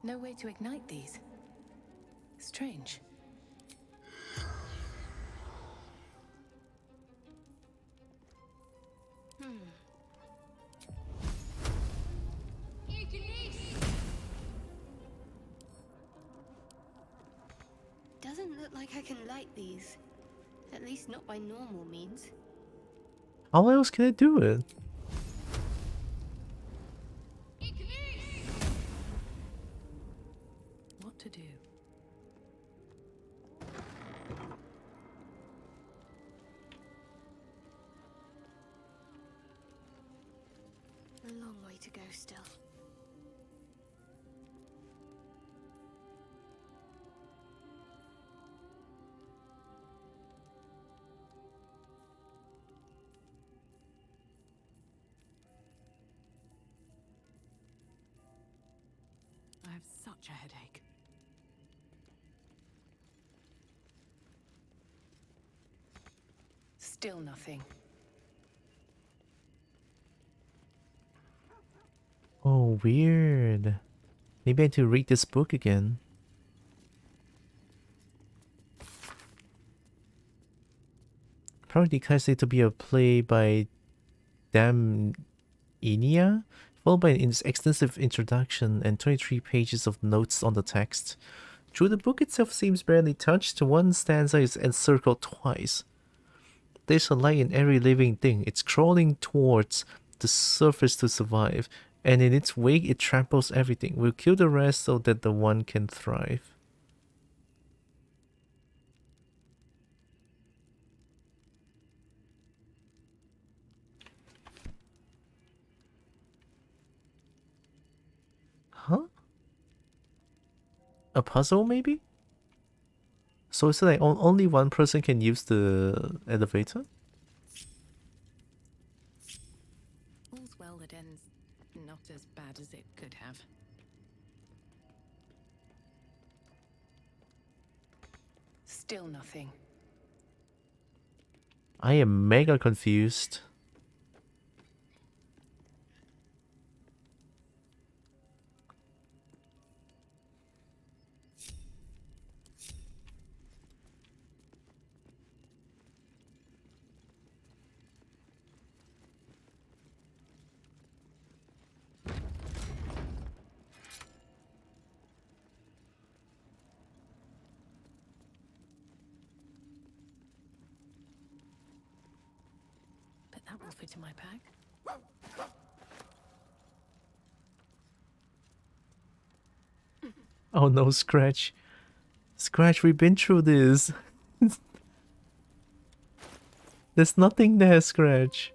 No way to ignite these. Strange. Doesn't look like I can light these. At least not by normal means. How else can I do it? What to do? A long way to go still. I have such a headache. Still nothing. Oh, weird. Maybe I need to read this book again. Probably declares it to be a play by Dam Inia, followed by an extensive introduction and 23 pages of notes on the text. Though the book itself seems barely touched, one stanza is encircled twice. There's a light in every living thing. It's crawling towards the surface to survive, and in its wake it tramples everything. We'll kill the rest so that the one can thrive. Huh? A puzzle, maybe? So is it like only one person can use the elevator? All's well that ends not as bad as it could have. Still nothing. I am mega confused. will fit in my pack. Oh no, Scratch. Scratch, we've been through this. There's nothing there, Scratch.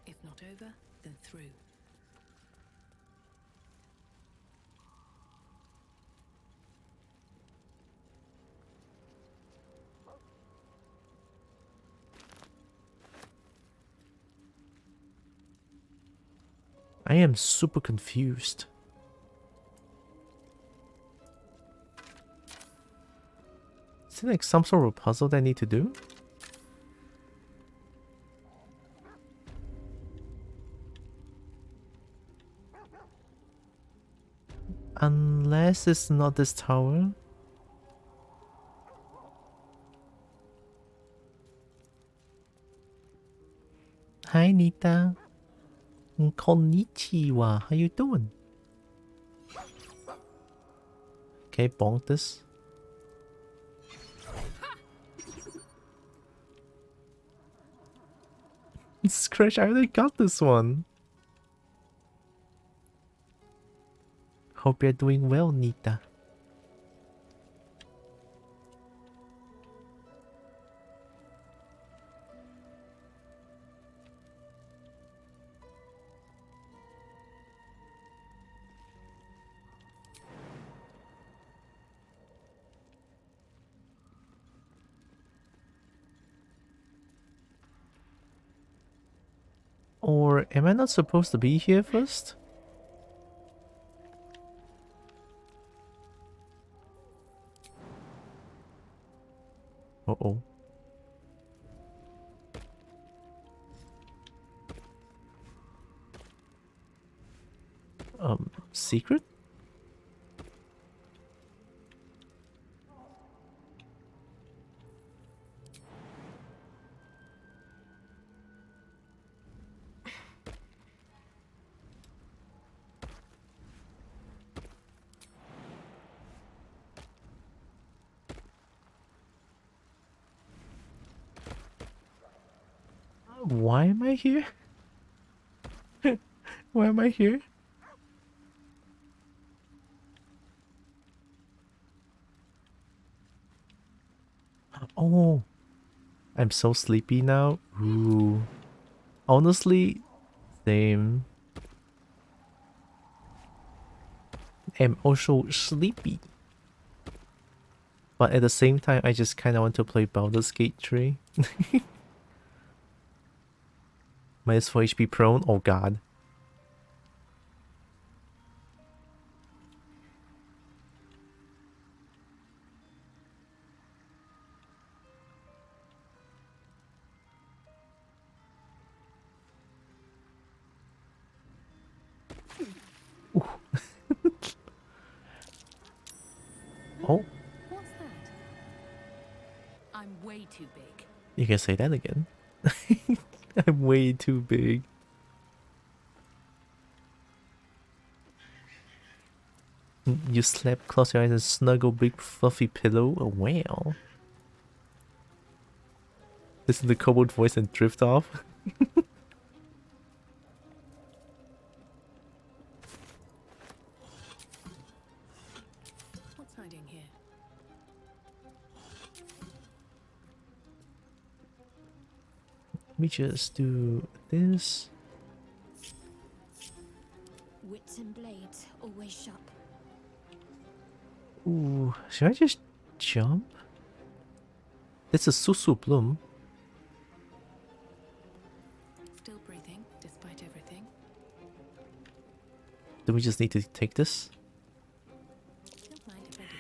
If not over, then through. I am super confused. Is it like some sort of puzzle that I need to do? Unless it's not this tower. Hi Nita. Konnichiwa. How you doing? Okay, bonk this. Scratch, I already got this one. Hope you're doing well, Nita. Or am I not supposed to be here first? Uh-oh. Secret? Why am I here? Why am I here? Oh, I'm so sleepy now. Ooh. Honestly, same. I'm also sleepy. But at the same time, I just kind of want to play Baldur's Gate 3. Minus 4 HP prone? Oh god. Oh, What's that? I'm way too big. you can say that again. I'm way too big. You slept, close your eyes and snuggle big fluffy pillow? Oh, wow. Listen to the kobold voice and drift off? What's hiding here? Let me just do this. Wits and blades always sharp. Ooh, should I just jump? That's a Susu Bloom. Still breathing, despite everything. Do we just need to take this? Don't mind if I do.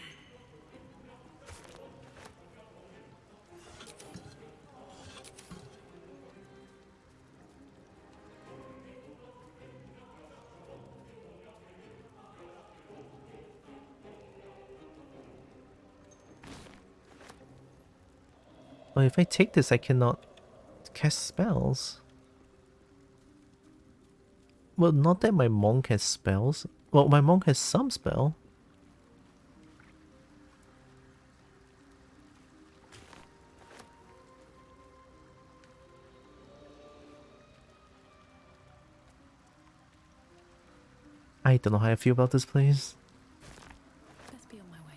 Oh, if I take this, I cannot cast spells. Well, not that my monk has spells. Well, my monk has some spell. I don't know how I feel about this place. Best be on my way.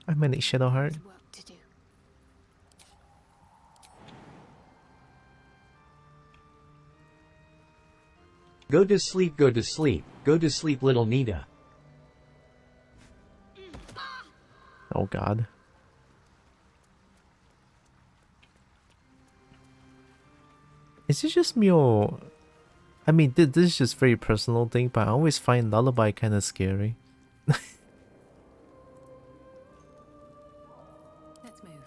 I manage Shadowheart. Go to sleep, go to sleep, go to sleep, little Nita. Oh god. Is it just me or... I mean, this is just very personal thing, but I always find Lullaby kind of scary. Let's move.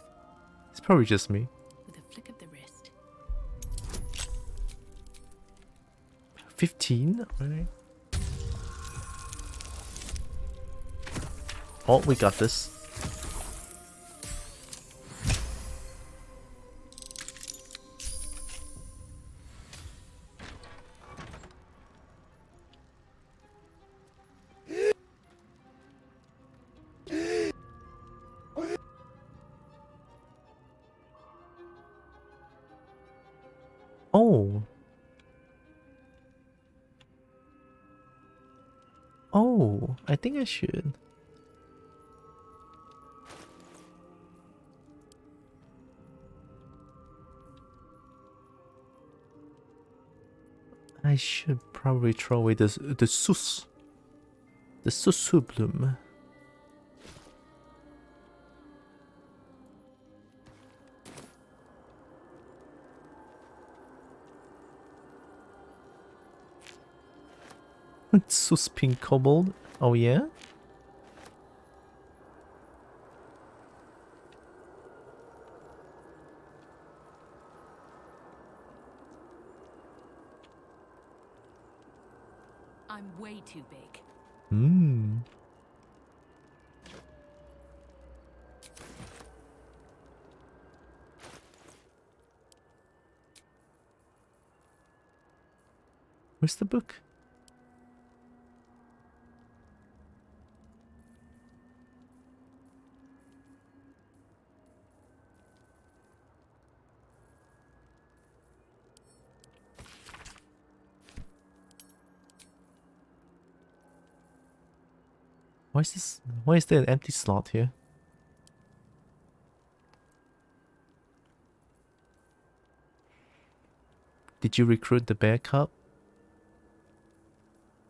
It's probably just me. With a flick of the wrist. 15? Alright. Oh, we got this. Oh. Oh, I think I should. I should probably throw away the sus. The susu bloom. Sus pink kobold. Oh yeah? I'm way too big. Hmm. Where's the book? Why is this? Why is there an empty slot here? Did you recruit the bear cub?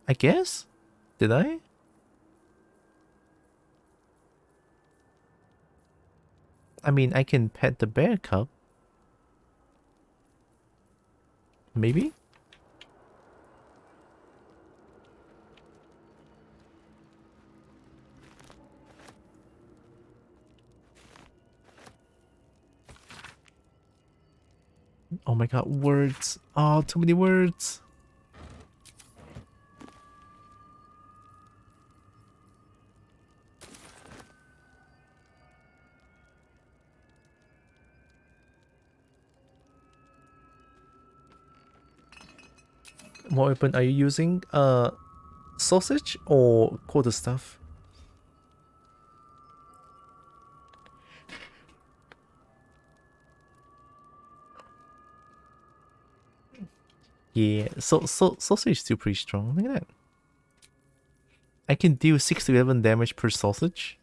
I guess? Did I? I mean, I can pet the bear cub. Maybe? Oh my god, words. Oh, too many words. What weapon are you using? Sausage or quarterstaff? Yeah, sausage is still pretty strong. Look at that. I can deal 6 to 11 damage per sausage.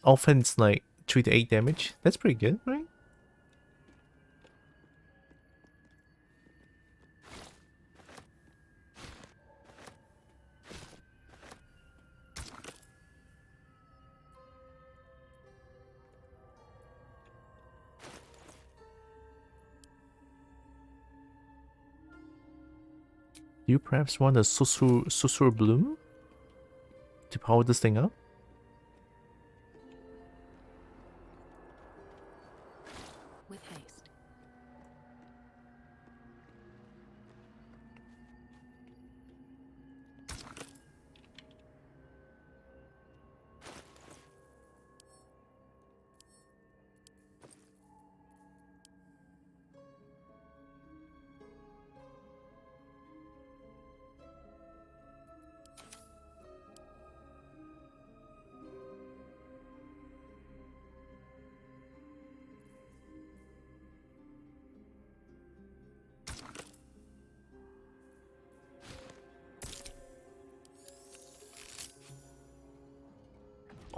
Often it's like 3 to 8 damage. That's pretty good, right? Do you perhaps want a Susur Bloom to power this thing up? With haste.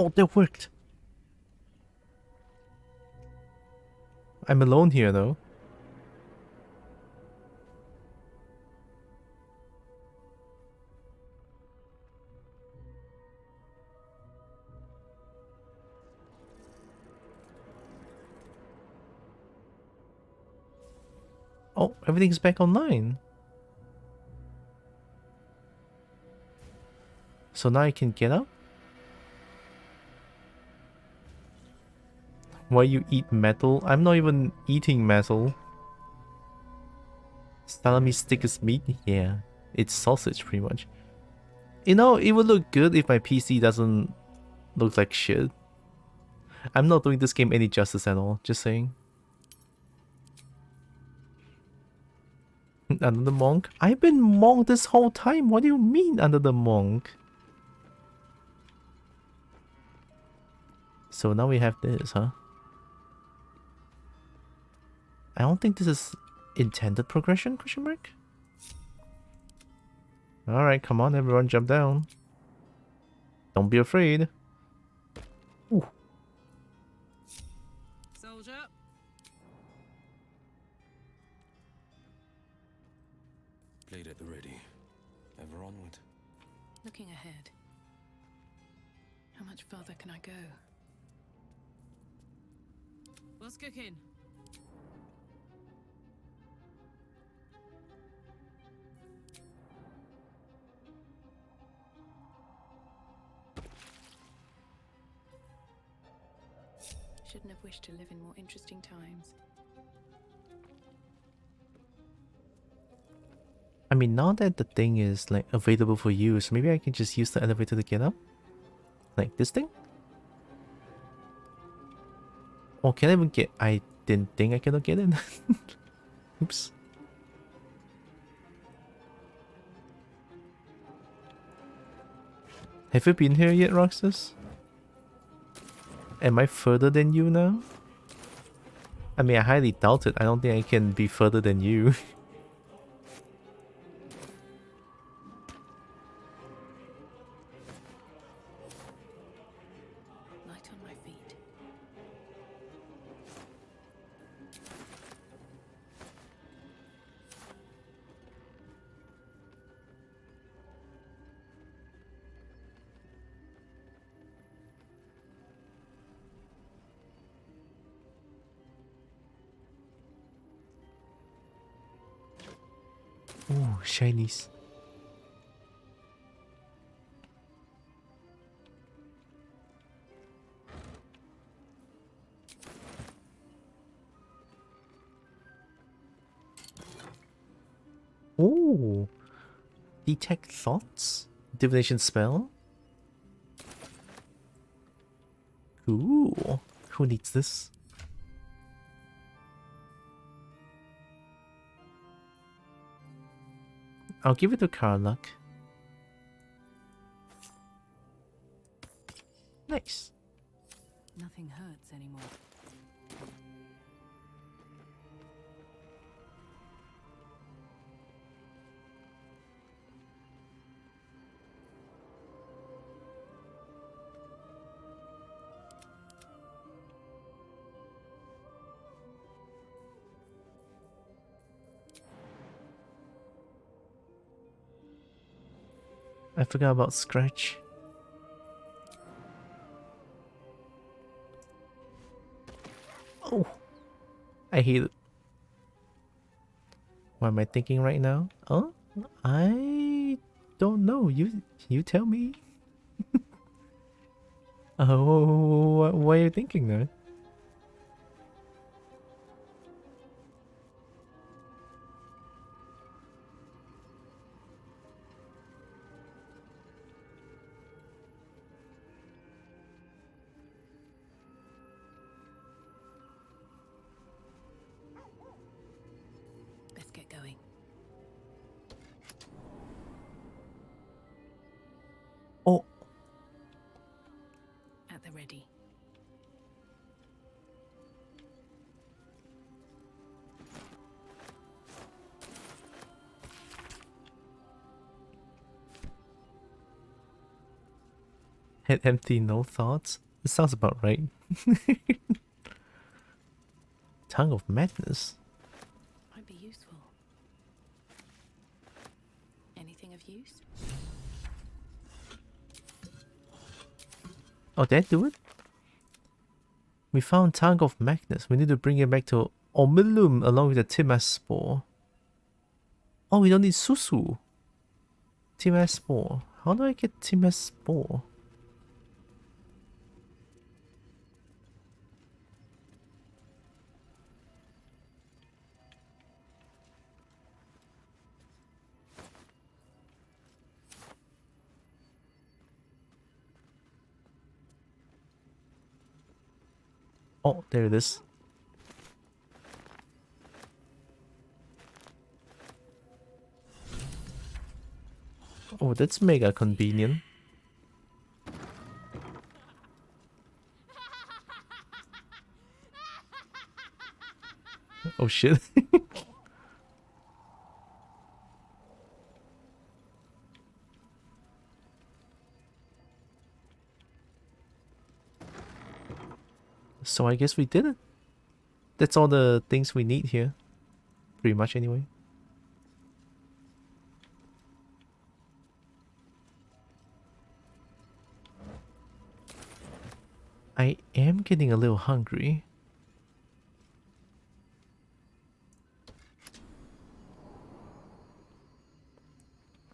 Oh, that worked. I'm alone here though. Oh, everything's back online. So now I can get up? Why you eat metal? I'm not even eating metal. Salami stick is meat? Yeah, it's sausage pretty much. You know, it would look good if my PC doesn't look like shit. I'm not doing this game any justice at all, just saying. Under the monk? I've been monk this whole time. What do you mean under the monk? So now we have this, huh? I don't think this is intended progression, question mark? Alright, come on everyone, jump down. Don't be afraid. Ooh. Soldier. Blade at the ready. Ever onward. Looking ahead. How much further can I go? What's cooking? Shouldn't have wished to live in more interesting times. I mean, now that the thing is like available for use, maybe I can just use the elevator to get up? Like this thing? Oh, can I even get... I didn't think I cannot get in. Oops. Have you been here yet, Roxas? Am I further than you now? I mean, I highly doubt it. I don't think I can be further than you. Light on my feet. Ooh, shinies. Ooh. Detect thoughts? Divination spell? Ooh. Who needs this? I'll give it to Karlach. Nice. Nothing hurts anymore. I forgot about Scratch. Oh, I hate it. What am I thinking right now? Oh, I don't know. You tell me. Oh, what are you thinking there? Let's get going. Oh. At the ready. Head empty, no thoughts. It sounds about right. Tongue of Madness. Might be useful. Anything of use? Oh, that do it? We found Tongue of Madness. We need to bring it back to Omilum along with the Timas Spore. Oh, we don't need Susu. Timas Spore. How do I get Timas Spore? Oh, there it is. Oh, that's mega convenient. Oh shit. So I guess we did it. That's all the things we need here. Pretty much anyway. I am getting a little hungry.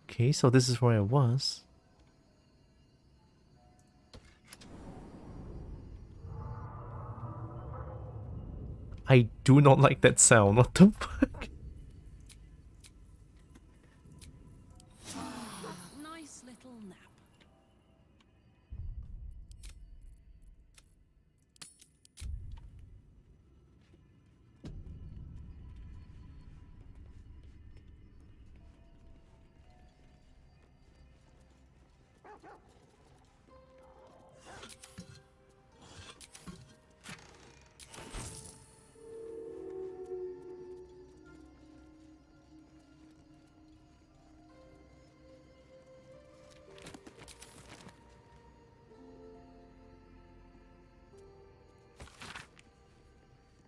Okay, so this is where I was. I do not like that sound. What the fuck? Nice little nap.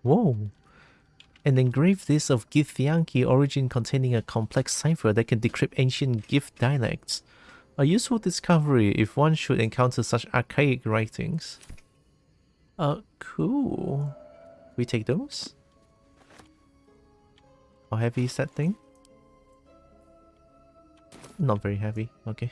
Whoa. An engraved list of Githyanki origin containing a complex cipher that can decrypt ancient Gith dialects. A useful discovery if one should encounter such archaic writings. Cool. We take those? How heavy is that thing? Not very heavy, okay.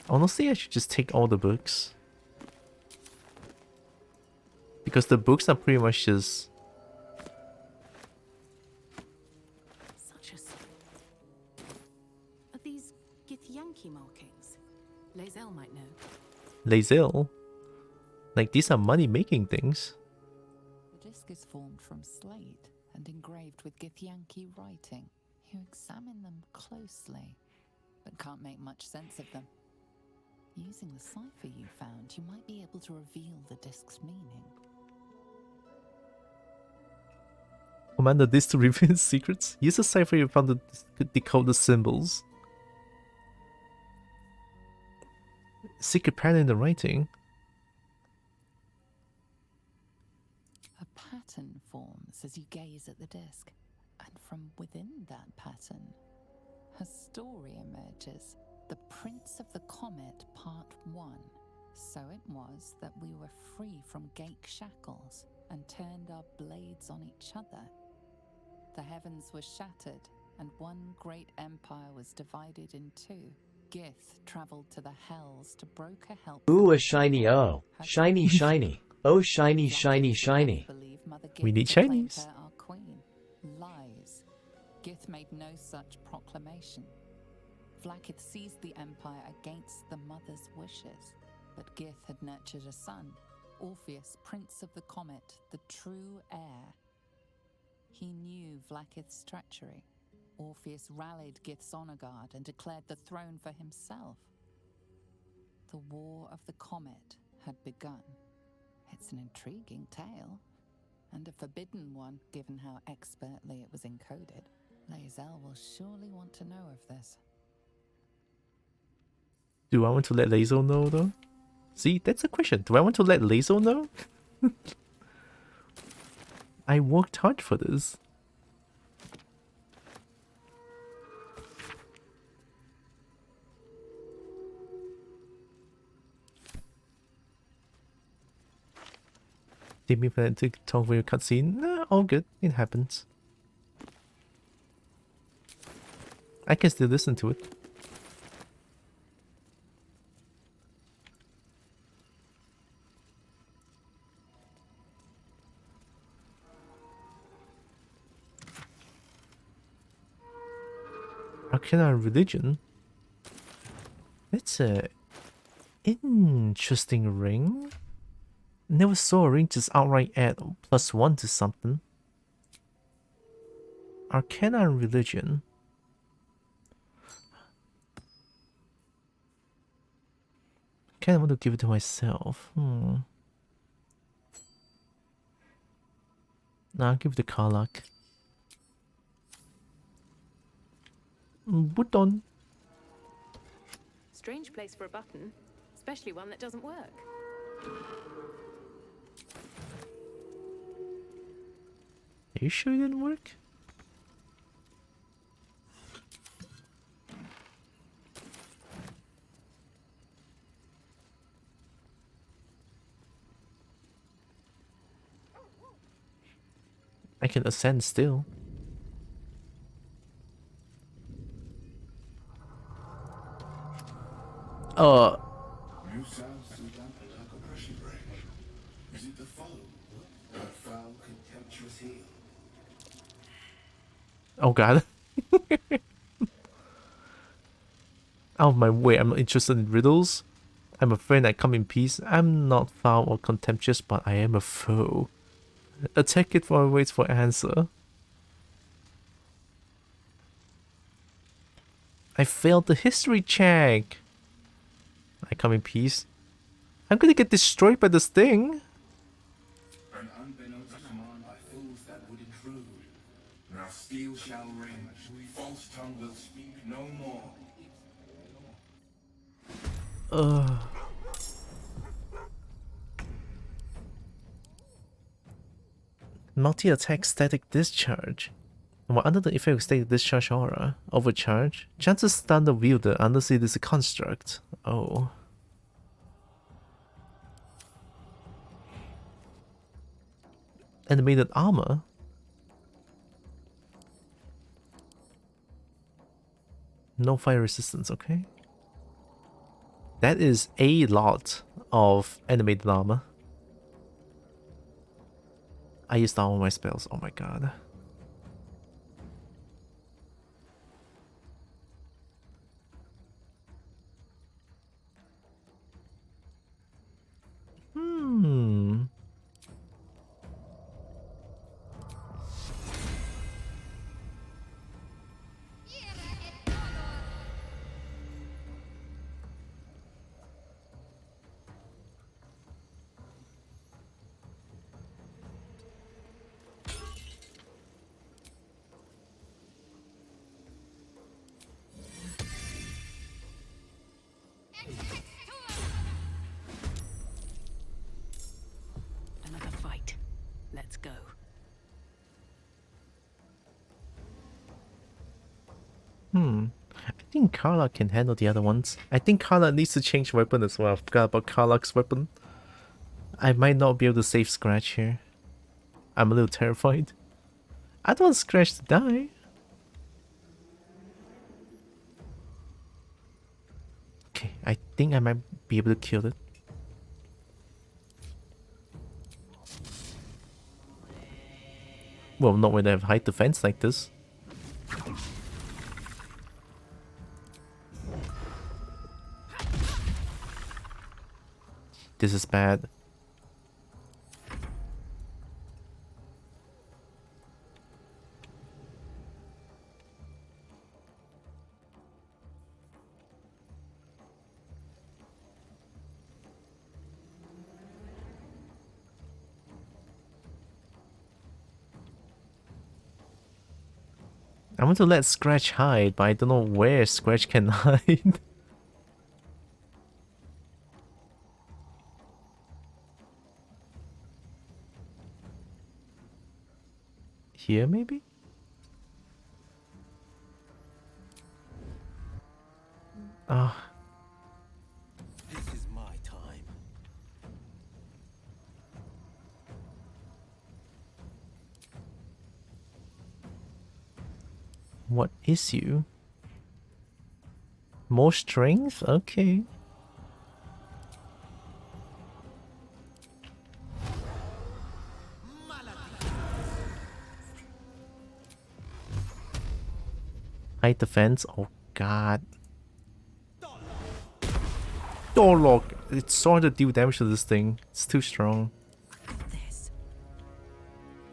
Honestly, I should just take all the books. Because the books are pretty much just... Such a... Are these Githyanki markings? Lae'zel might know. Lae'zel? Like, these are money-making things. The disc is formed from slate and engraved with Githyanki writing. You examine them closely, but can't make much sense of them. Using the cipher you found, you might be able to reveal the disc's meaning. Command the disc to reveal its secrets. Use the cipher you found to decode the symbols. Secret pattern in the writing. A pattern forms as you gaze at the disc, and from within that pattern, a story emerges. The Prince of the Comet, Part 1. So it was that we were free from Ghaik shackles and turned our blades on each other. The heavens were shattered, and one great empire was divided in two. Gith travelled to the Hells to broker help. Ooh, a shiny oh. Shiny, shiny. Oh, shiny, shiny, shiny. We need shinies. Our queen. Lies. Gith made no such proclamation. Vlaakith seized the empire against the mother's wishes, but Gith had nurtured a son, Orpheus, Prince of the Comet, the true heir. He knew Vlaakith's treachery. Orpheus rallied Gith's honor guard and declared the throne for himself. The War of the Comet had begun. It's an intriguing tale. And a forbidden one, given how expertly it was encoded. Lae'zel will surely want to know of this. Do I want to let Lae'zel know though? See, that's the question. Do I want to let Lae'zel know? I worked hard for this. Did me plan to talk for your cutscene? Nah, all good. It happens. I can still listen to it. Arcana Religion? That's a interesting ring. Never saw a ring just outright add +1 to something. Arcana Religion. Kinda want to give it to myself. Nah, I'll give it to Karlach. Button. Strange place for a button, especially one that doesn't work. Are you sure it didn't work? I can ascend still. New sounds to that like a pressure break. Is it the foe? That foul, contemptuous heel? Oh god. Out of my way, I'm not interested in riddles. I'm a friend, I come in peace. I'm not foul or contemptuous, but I am a foe. Attack it while I wait for answer. I failed the history check. I come in peace. I'm gonna get destroyed by this thing. An unbeknownst command by fools that would intrude. Now steel shall ring, false tongue will speak no more. Multi-attack static discharge. While under the effect of static discharge aura, overcharge, chances stun the wielder unless it is a construct. Oh. Animated armor? No fire resistance, okay. That is a lot of animated armor. I used all my spells, oh my god. Another fight. Let's go. I think Karlach can handle the other ones. I think Karlach needs to change weapon as well. I forgot about Karlach's weapon. I might not be able to save Scratch here. I'm a little terrified. I don't want Scratch to die. Okay, I think I might be able to kill it. Well, not when I have high defense like this. This is bad. I want to let Scratch hide, but I don't know where Scratch can hide. Here, maybe? Ah. This is my time. What is you? More strength? Okay. Hide defense? Oh god. Dorlock! It's so hard to deal damage to this thing. It's too strong.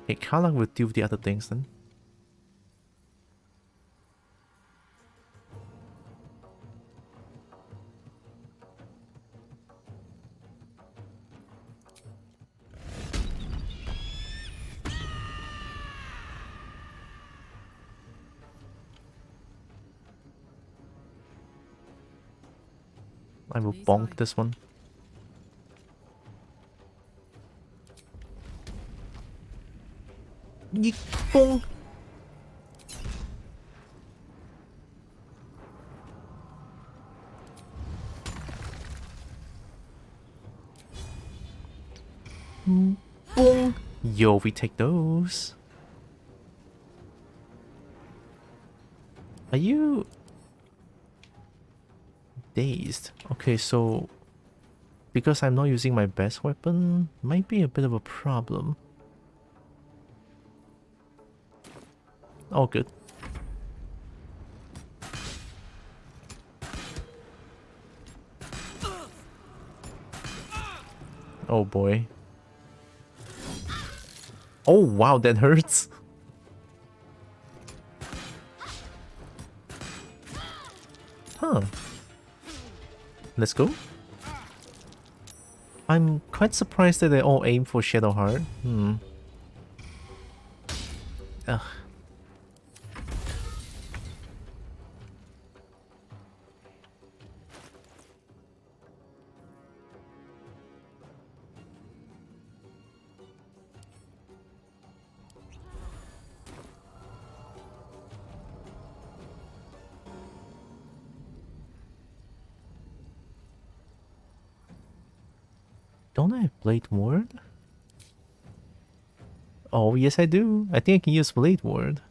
Okay, Karlach will deal with the other things then. I will bonk this one. Yeet, bonk. Boom. Yo, we take those. Are you dazed? Okay, so because I'm not using my best weapon, might be a bit of a problem. All good. Oh boy. Oh wow, that hurts. Huh. Let's go. I'm quite surprised that they all aim for Shadowheart. Ugh. Don't I have Blade Ward? Oh, yes I do. I think I can use Blade Ward.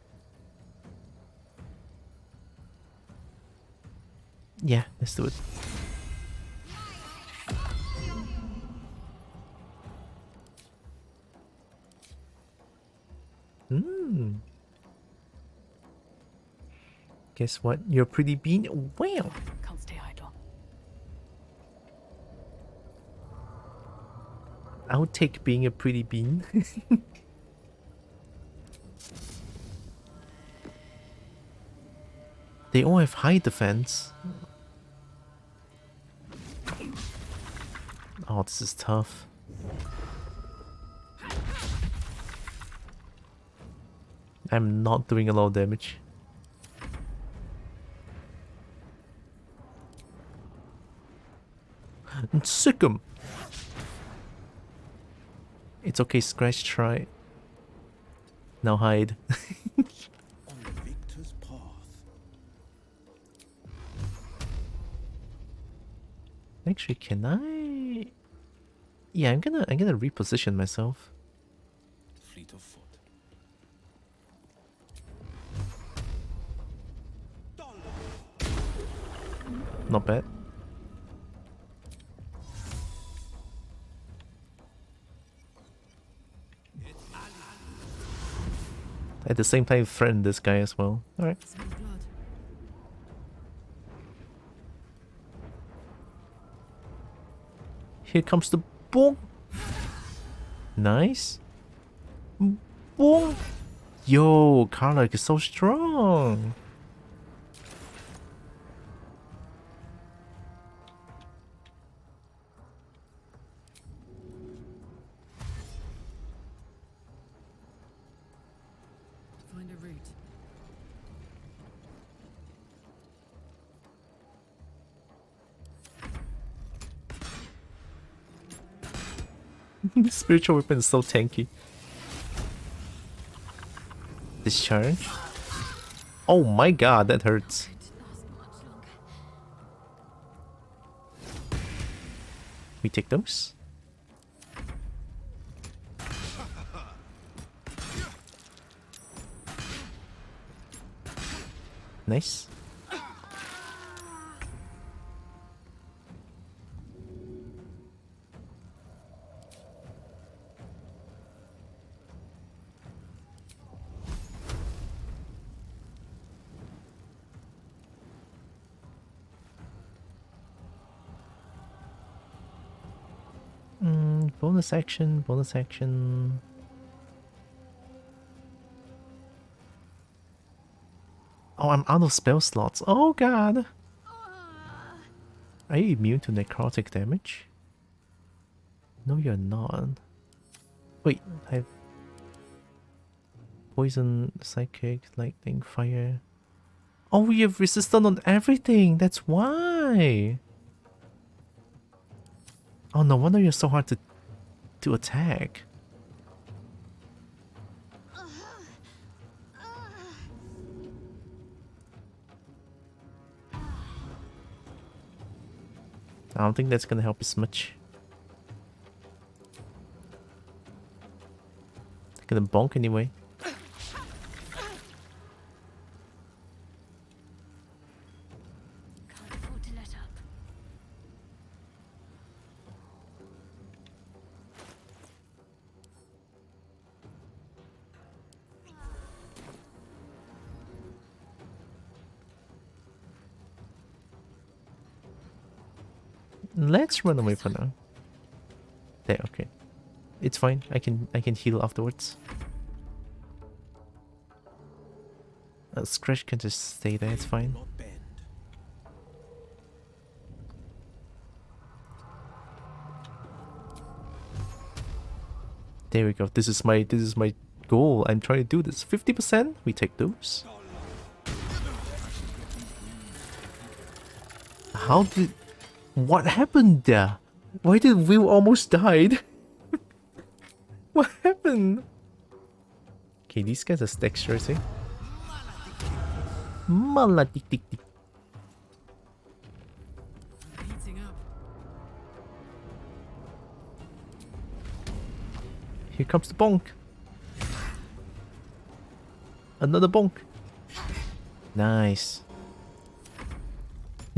Yeah, let's do it. Guess what? You're pretty bean. Wow. Can't stay idle. I'll take being a pretty bean. They all have high defense. Oh, this is tough. I'm not doing a lot of damage. And sick 'em. It's okay, Scratch, try. Now hide. On the victor's path. Actually, can I? Yeah, I'm gonna reposition myself. Fleet of foot. Not bad. At the same time, threaten this guy as well. Alright. Here comes the boom. Nice. Boom. Yo, Karlach is so strong. Find a route. Spiritual weapon is so tanky. Discharge. Oh my god, that hurts. We take those. Nice. Bonus action, bonus action. Oh, I'm out of spell slots. Oh god. Are you immune to necrotic damage? No, you're not. Wait, I have poison, psychic, lightning, fire. Oh, we have resistance on everything. That's why. Oh, no wonder you're so hard to attack. I don't think that's gonna help as much. Gonna bonk anyway. Let's run away for now. There, okay. It's fine. I can heal afterwards. Scratch can just stay there, it's fine. There we go. This is my goal. I'm trying to do this. 50%? We take those. How did... What happened there? Why did Will almost died? What happened? Okay, these guys are dexterous, eh? Maladik. Here comes the bonk. Another bonk. Nice.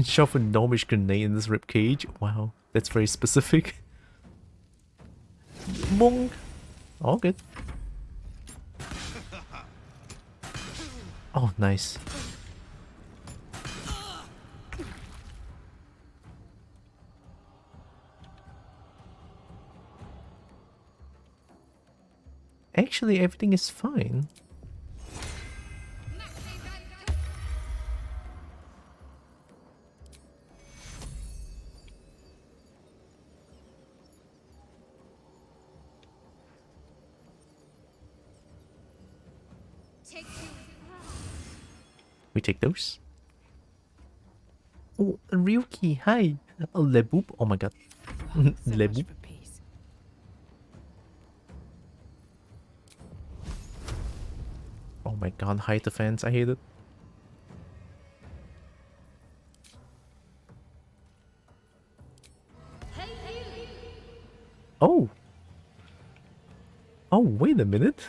Shove a gnomish grenade in this ribcage. Wow, that's very specific. Bonk. All good. Oh, nice. Actually, everything is fine. We take those. Oh, Ryuki, hi. Oh, Leboop. Oh my god. Leboop. Oh my god, hide the fence. I hate it. Oh. Oh, wait a minute.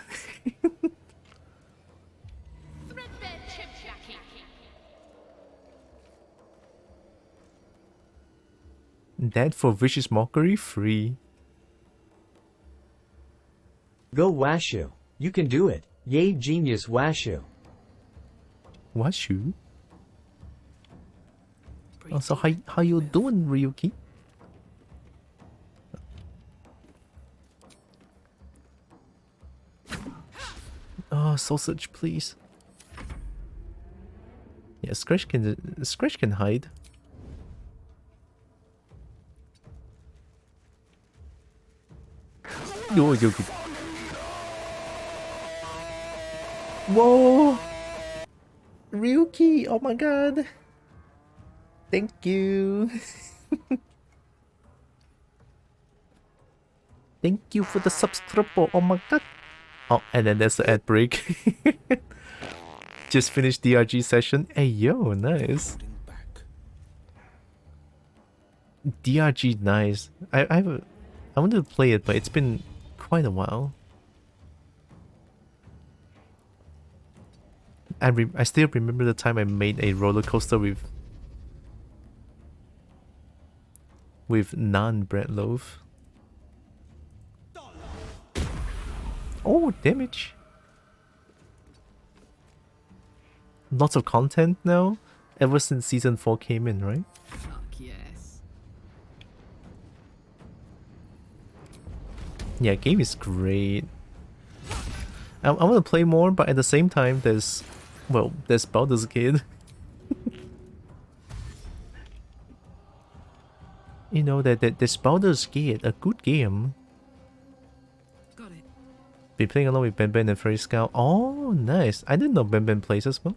That for Vicious Mockery free. Go Washu. You can do it. Yay genius Washu. Washu? Oh, so how you doing, Ryuki? Oh, sausage, please. Yeah, Scratch can hide. Yo. Whoa! Ryuki! Oh my god! Thank you! Thank you for the subscriber. Oh my god. Oh, and then there's the ad break. Just finished DRG session. Hey yo, nice. DRG, nice. I wanted to play it, but it's been quite a while. I still remember the time I made a roller coaster with naan bread loaf. Oh, damage. Lots of content now, ever since season 4 came in, right? Fuck yes. Yeah, game is great. I want to play more, but at the same time, there's Baldur's Gate. You know there's Baldur's Gate, a good game. Got it. Been playing along with Ben Ben and Fairy Scout. Oh, nice. I didn't know Ben Ben plays as well.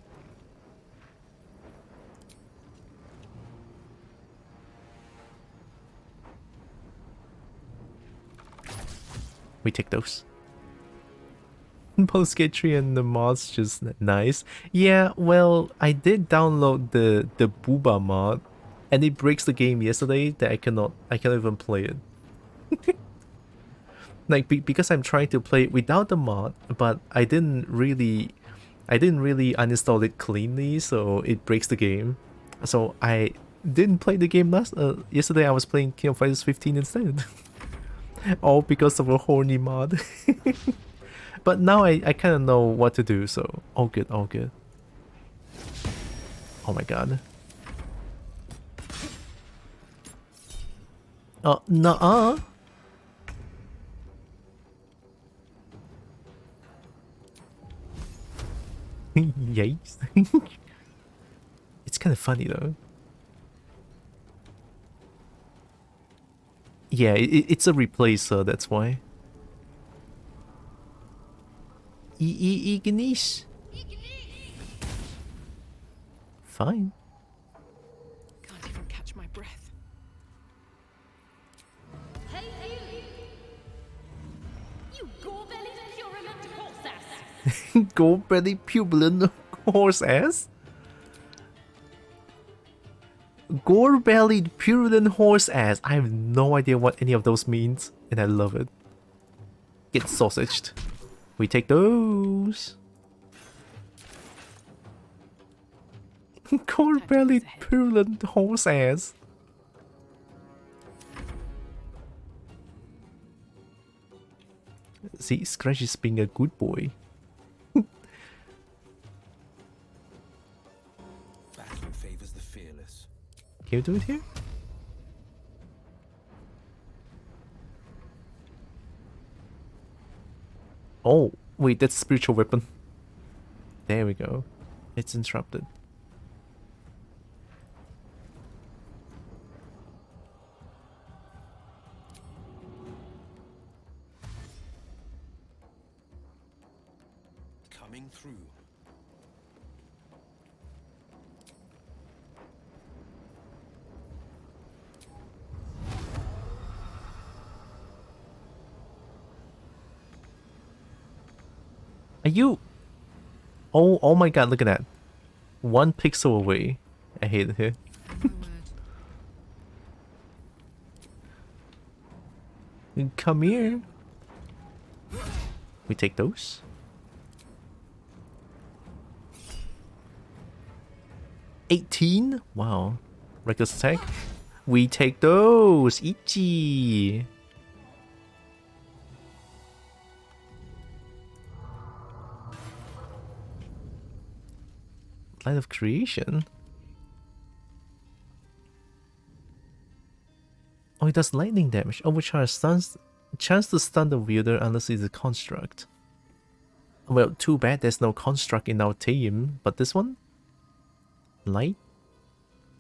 We take those. Baldur's Gate 3 and the mods just nice. Yeah, well, I did download the Booba mod, and it breaks the game yesterday that I cannot even play it. Like because I'm trying to play it without the mod, but I didn't really uninstall it cleanly, so it breaks the game. So I didn't play the game yesterday. I was playing King of Fighters 15 instead. All because of a horny mod. But now I kind of know what to do, so all good, all good. Oh my god. Oh, nuh-uh. Yikes. It's kind of funny though. Yeah, it's a replacer, that's why. Ignis. Fine. Can't even catch my breath. Hey, you gore-bellied purulent horse ass! Gold-bellied purulent horse ass? Gore-bellied purulent horse ass. I have no idea what any of those means, and I love it. Get sausaged. We take those. Gore-bellied purulent horse ass. See, Scratch is being a good boy. Battle favors the fearless. Can you do it here? Oh, wait, that's spiritual weapon. There we go. It's interrupted. Coming through. Are you? Oh my god, look at that. 1 pixel away. I hate it here. Come here. We take those. $18? Wow. Reckless attack. We take those. Ichi. Light of Creation. Oh, it does lightning damage. Overcharge stuns. Chance to stun the wielder unless it's a construct. Well, too bad there's no construct in our team. But this one? Light?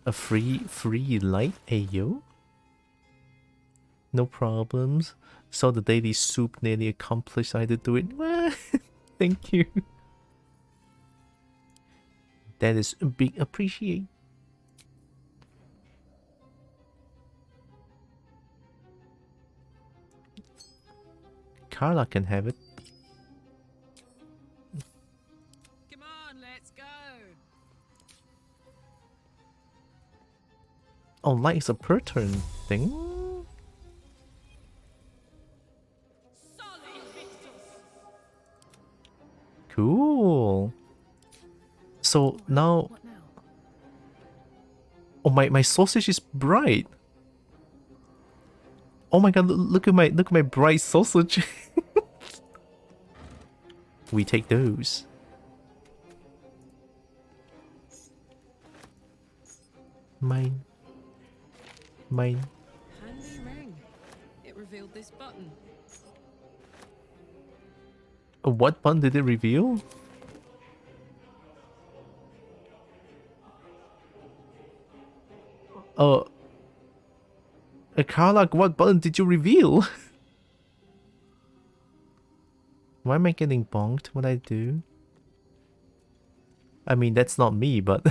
A free light? Ayo? No problems. So the daily soup nearly accomplished. I did do it. Thank you. That is a big appreciate. Carla can have it. Come on, let's go. Oh, light is a per turn thing. Cool. So now, oh my sausage is bright. Oh my god, look at my bright sausage. We take those. Mine. Handy ring. It revealed this button. What button did it reveal? Karlach, what button did you reveal? Why am I getting bonked when I do? I mean, that's not me, but...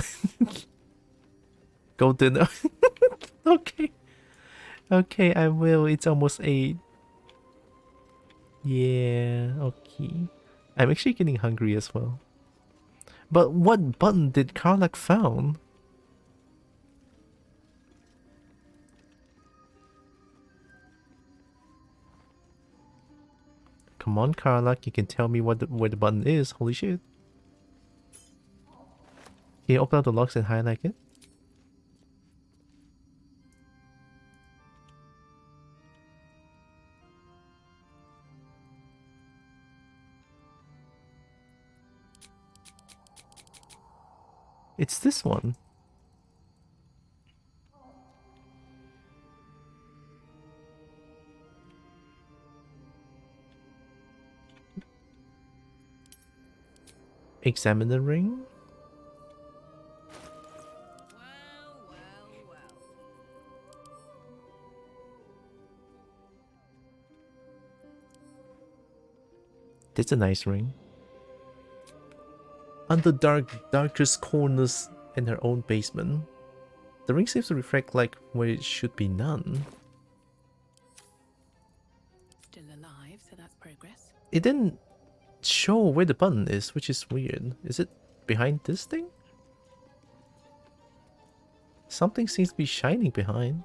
Go dinner. Okay. Okay, I will. It's almost 8. Yeah, okay. I'm actually getting hungry as well. But what button did Karlach found? Come on, Karlach, you can tell me where the button is. Holy shit. Can you open up the locks and highlight it? It's this one. Examine the ring. That's a nice ring. Under darkest corners in her own basement. The ring seems to reflect like where it should be none. Still alive, so that's progress. It didn't show where the button is, which is weird. Is it behind this thing? Something seems to be shining behind.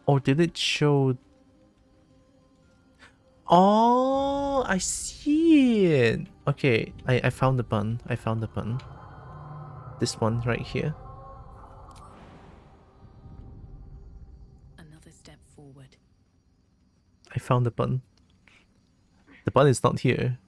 Or did it show... Oh, I see it. Okay, I found the button. I found the button. This one right here. Another step forward. I found the button. The button is not here.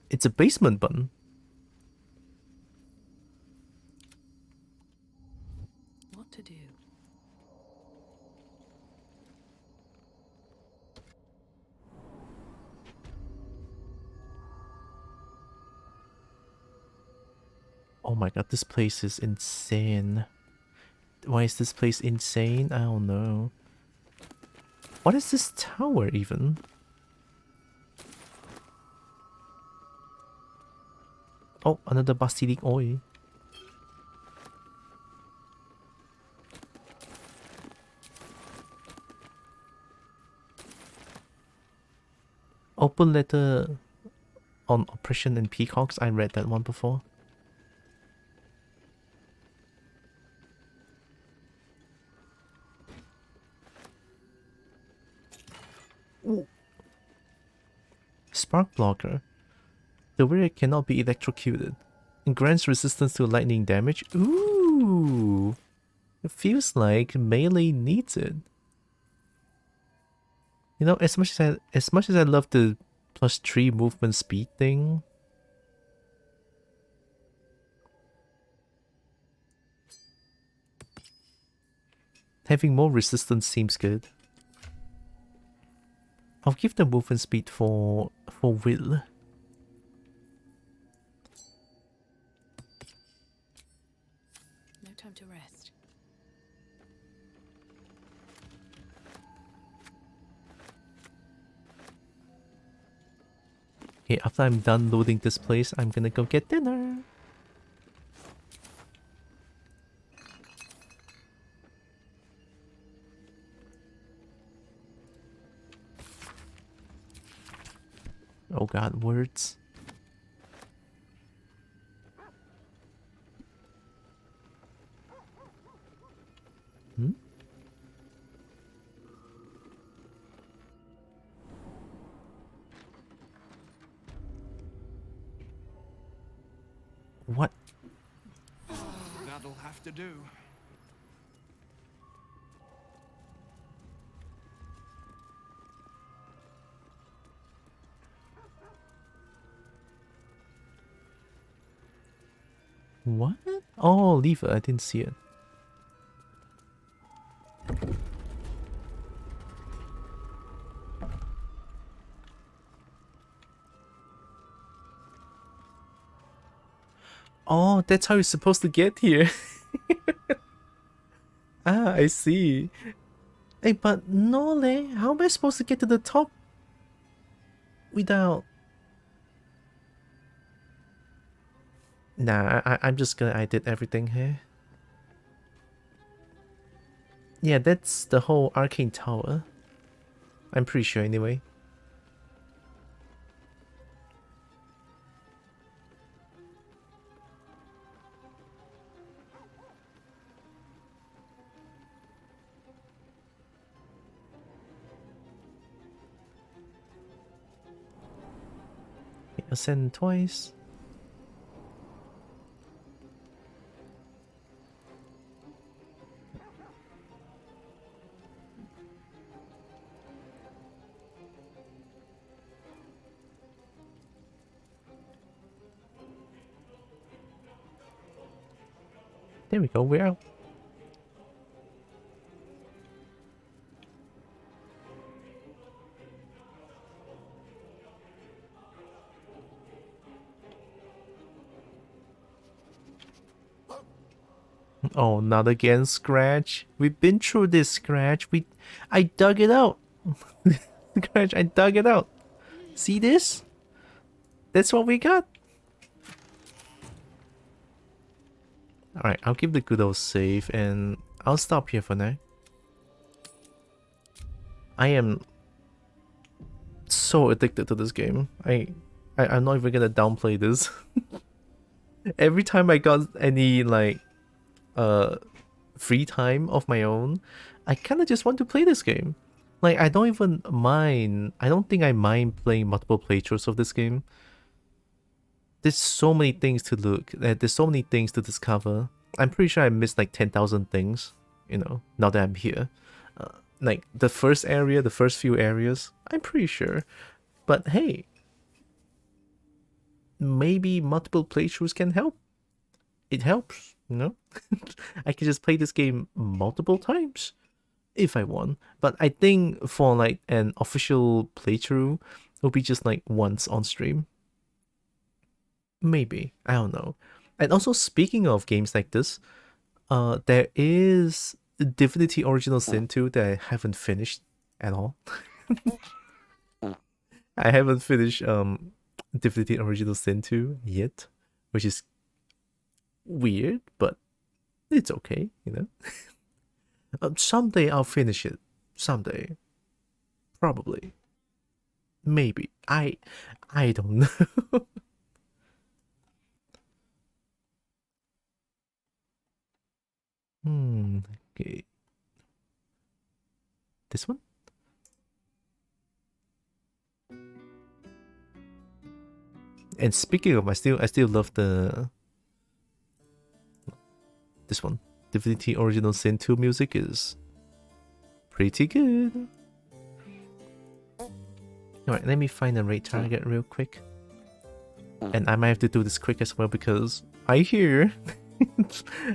It's a basement button. What to do? Oh my god, this place is insane. Why is this place insane? I don't know. What is this tower even? Oh, another basilic oil. Open letter on oppression and peacocks. I read that one before. Ooh. Spark blocker. The warrior cannot be electrocuted. It grants resistance to lightning damage. Ooh! It feels like melee needs it. You know, as much as I love the +3 movement speed thing, having more resistance seems good. I'll give the movement speed for Will. No time to rest. Okay, after I'm done loading this place, I'm gonna go get dinner. Oh god, words. Hmm? What? That'll have to do. What? Oh, lever. I didn't see it. Oh, that's how you're supposed to get here. Ah, I see. Hey, but no, Lei, how am I supposed to get to the top without... Nah, I'm just gonna edit everything here. Yeah, that's the whole Arcane Tower. I'm pretty sure anyway. Ascend twice. There we go, we're out. Oh, not again, Scratch. We've been through this, Scratch. I dug it out. Scratch, I dug it out. See this? That's what we got. Alright, I'll keep the good old save and I'll stop here for now. I am so addicted to this game. I'm not even gonna downplay this. Every time I got any like free time of my own, I kinda just want to play this game. Like I don't even mind, I don't think I mind playing multiple playthroughs of this game. There's so many things to look, there's so many things to discover. I'm pretty sure I missed like 10,000 things, you know, now that I'm here. Like the first area, the first few areas, I'm pretty sure. But hey, maybe multiple playthroughs can help. It helps, you know? I can just play this game multiple times if I want. But I think for like an official playthrough, it'll be just like once on stream. Maybe, I don't know. And also speaking of games like this, there is Divinity Original Sin 2 that I haven't finished at all. I haven't finished Divinity Original Sin 2 yet, which is weird, but it's okay, you know. Someday I'll finish it. Someday. Probably. Maybe. I don't know. Okay. This one? And speaking of, I still love the this one. Divinity Original Sin 2 music is pretty good. Alright, let me find a raid target real quick. And I might have to do this quick as well because I hear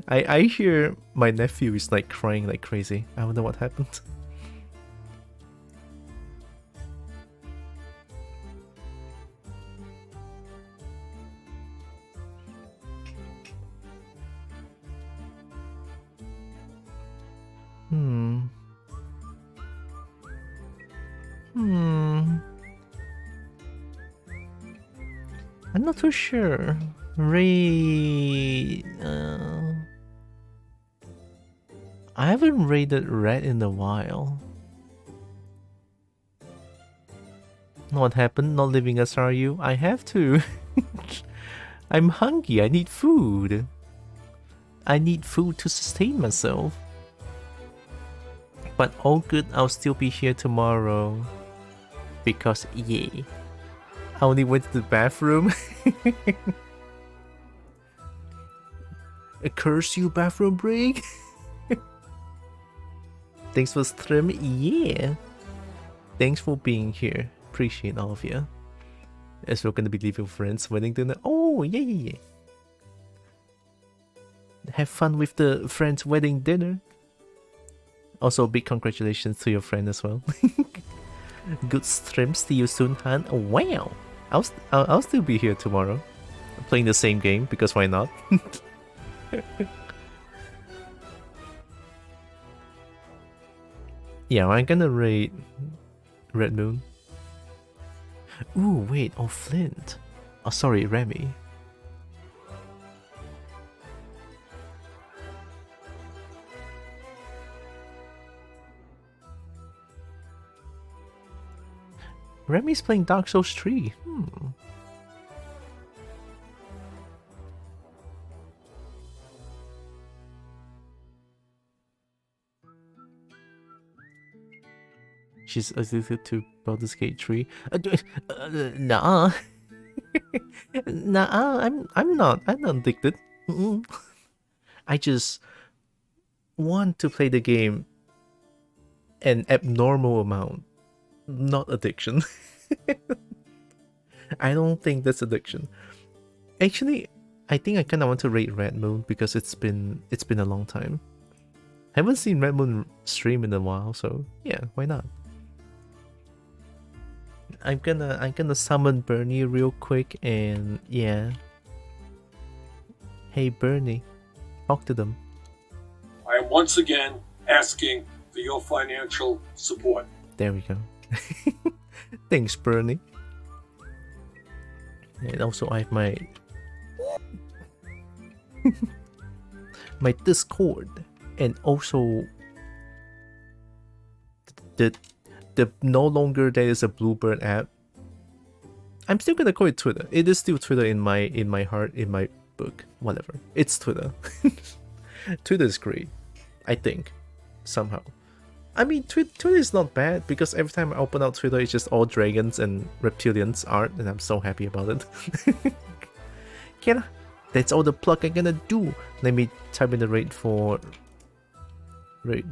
I hear my nephew is like crying like crazy. I don't know what happened. I'm not too sure. Raid. I haven't raided Red in a while. What happened? Not leaving us, are you? I have to. I'm hungry. I need food. I need food to sustain myself. But all good. I'll still be here tomorrow. Because, yeah. I only went to the bathroom. A curse you, bathroom break. Thanks for stream. Yeah. Thanks for being here. Appreciate all of you. As we're gonna be leaving friends wedding dinner. Oh, yeah. Have fun with the friend's wedding dinner. Also, big congratulations to your friend as well. Good stream. See you soon, Han. Oh, wow. I'll still be here tomorrow, playing the same game because why not? Yeah, I'm gonna raid Red Moon. Ooh, wait, oh Flint. Oh, sorry, Remy. Remy's playing Dark Souls 3. She's addicted to Baldur's Gate 3. Nah. Nah, I'm not addicted. I just want to play the game an abnormal amount. Not addiction. I don't think that's addiction. Actually, I think I kinda want to rate Red Moon because it's been a long time. Haven't seen Red Moon stream in a while, so yeah, why not? I'm gonna summon Bernie real quick and yeah. Hey Bernie, talk to them. I am once again asking for your financial support. There we go. Thanks, Bernie. And also I have my my Discord and also the no longer there is a Bluebird app. I'm still gonna call it Twitter. It is still Twitter in my heart, in my book, whatever. It's Twitter. Twitter is great, I think, somehow. I mean, Twitter is not bad because every time I open out Twitter, it's just all dragons and reptilians art, and I'm so happy about it. That's all the plug I'm gonna do. Let me type in the rate for Red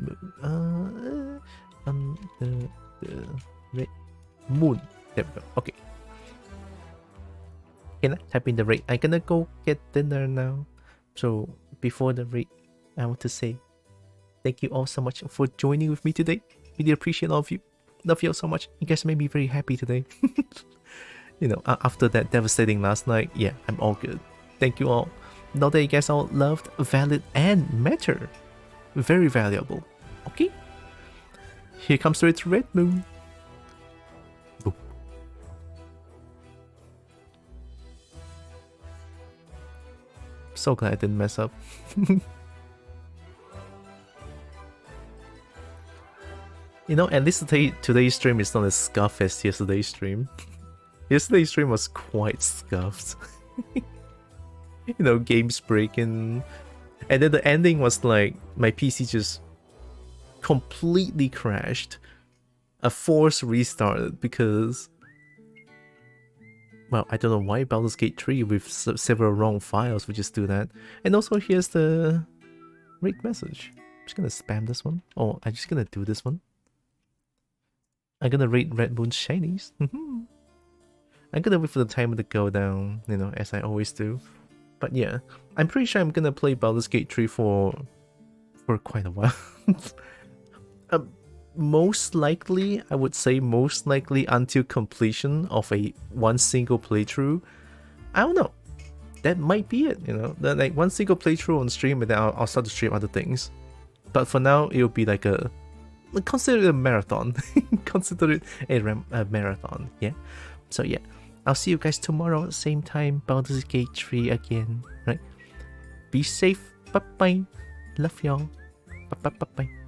Moon. There we go. Okay. Can I type in the rate? I'm gonna go get dinner now. So before the rate, I want to say thank you all so much for joining with me today. Really appreciate all of you. Love you all so much. You guys made me very happy today. You know, after that devastating last night, yeah, I'm all good. Thank you all. Know that you guys all loved, valid, and matter. Very valuable. Okay? Here comes the Red Moon. Boom. So glad I didn't mess up. You know, at least today's stream is not as scuffed as yesterday's stream. Yesterday's stream was quite scuffed. You know, games breaking. And then the ending was like, my PC just completely crashed. A forced restarted because... Well, I don't know why Baldur's Gate 3 with several wrong files would just do that. And also here's the rate message. I'm just gonna spam this one. Oh, I'm just gonna do this one. I'm gonna rate Red Moon Shinies. I'm gonna wait for the timer to go down, you know, as I always do. But yeah, I'm pretty sure I'm gonna play Baldur's Gate 3 for quite a while. Most likely, I would say most likely until completion of one single playthrough. I don't know. That might be it, you know. Like one single playthrough on stream and then I'll start to stream other things. But for now, it'll be like consider it a marathon. Consider it a marathon, yeah? So yeah, I'll see you guys tomorrow at the same time. Baldur's Gate 3 again, right? Be safe. Bye bye. Love y'all. Bye bye bye bye.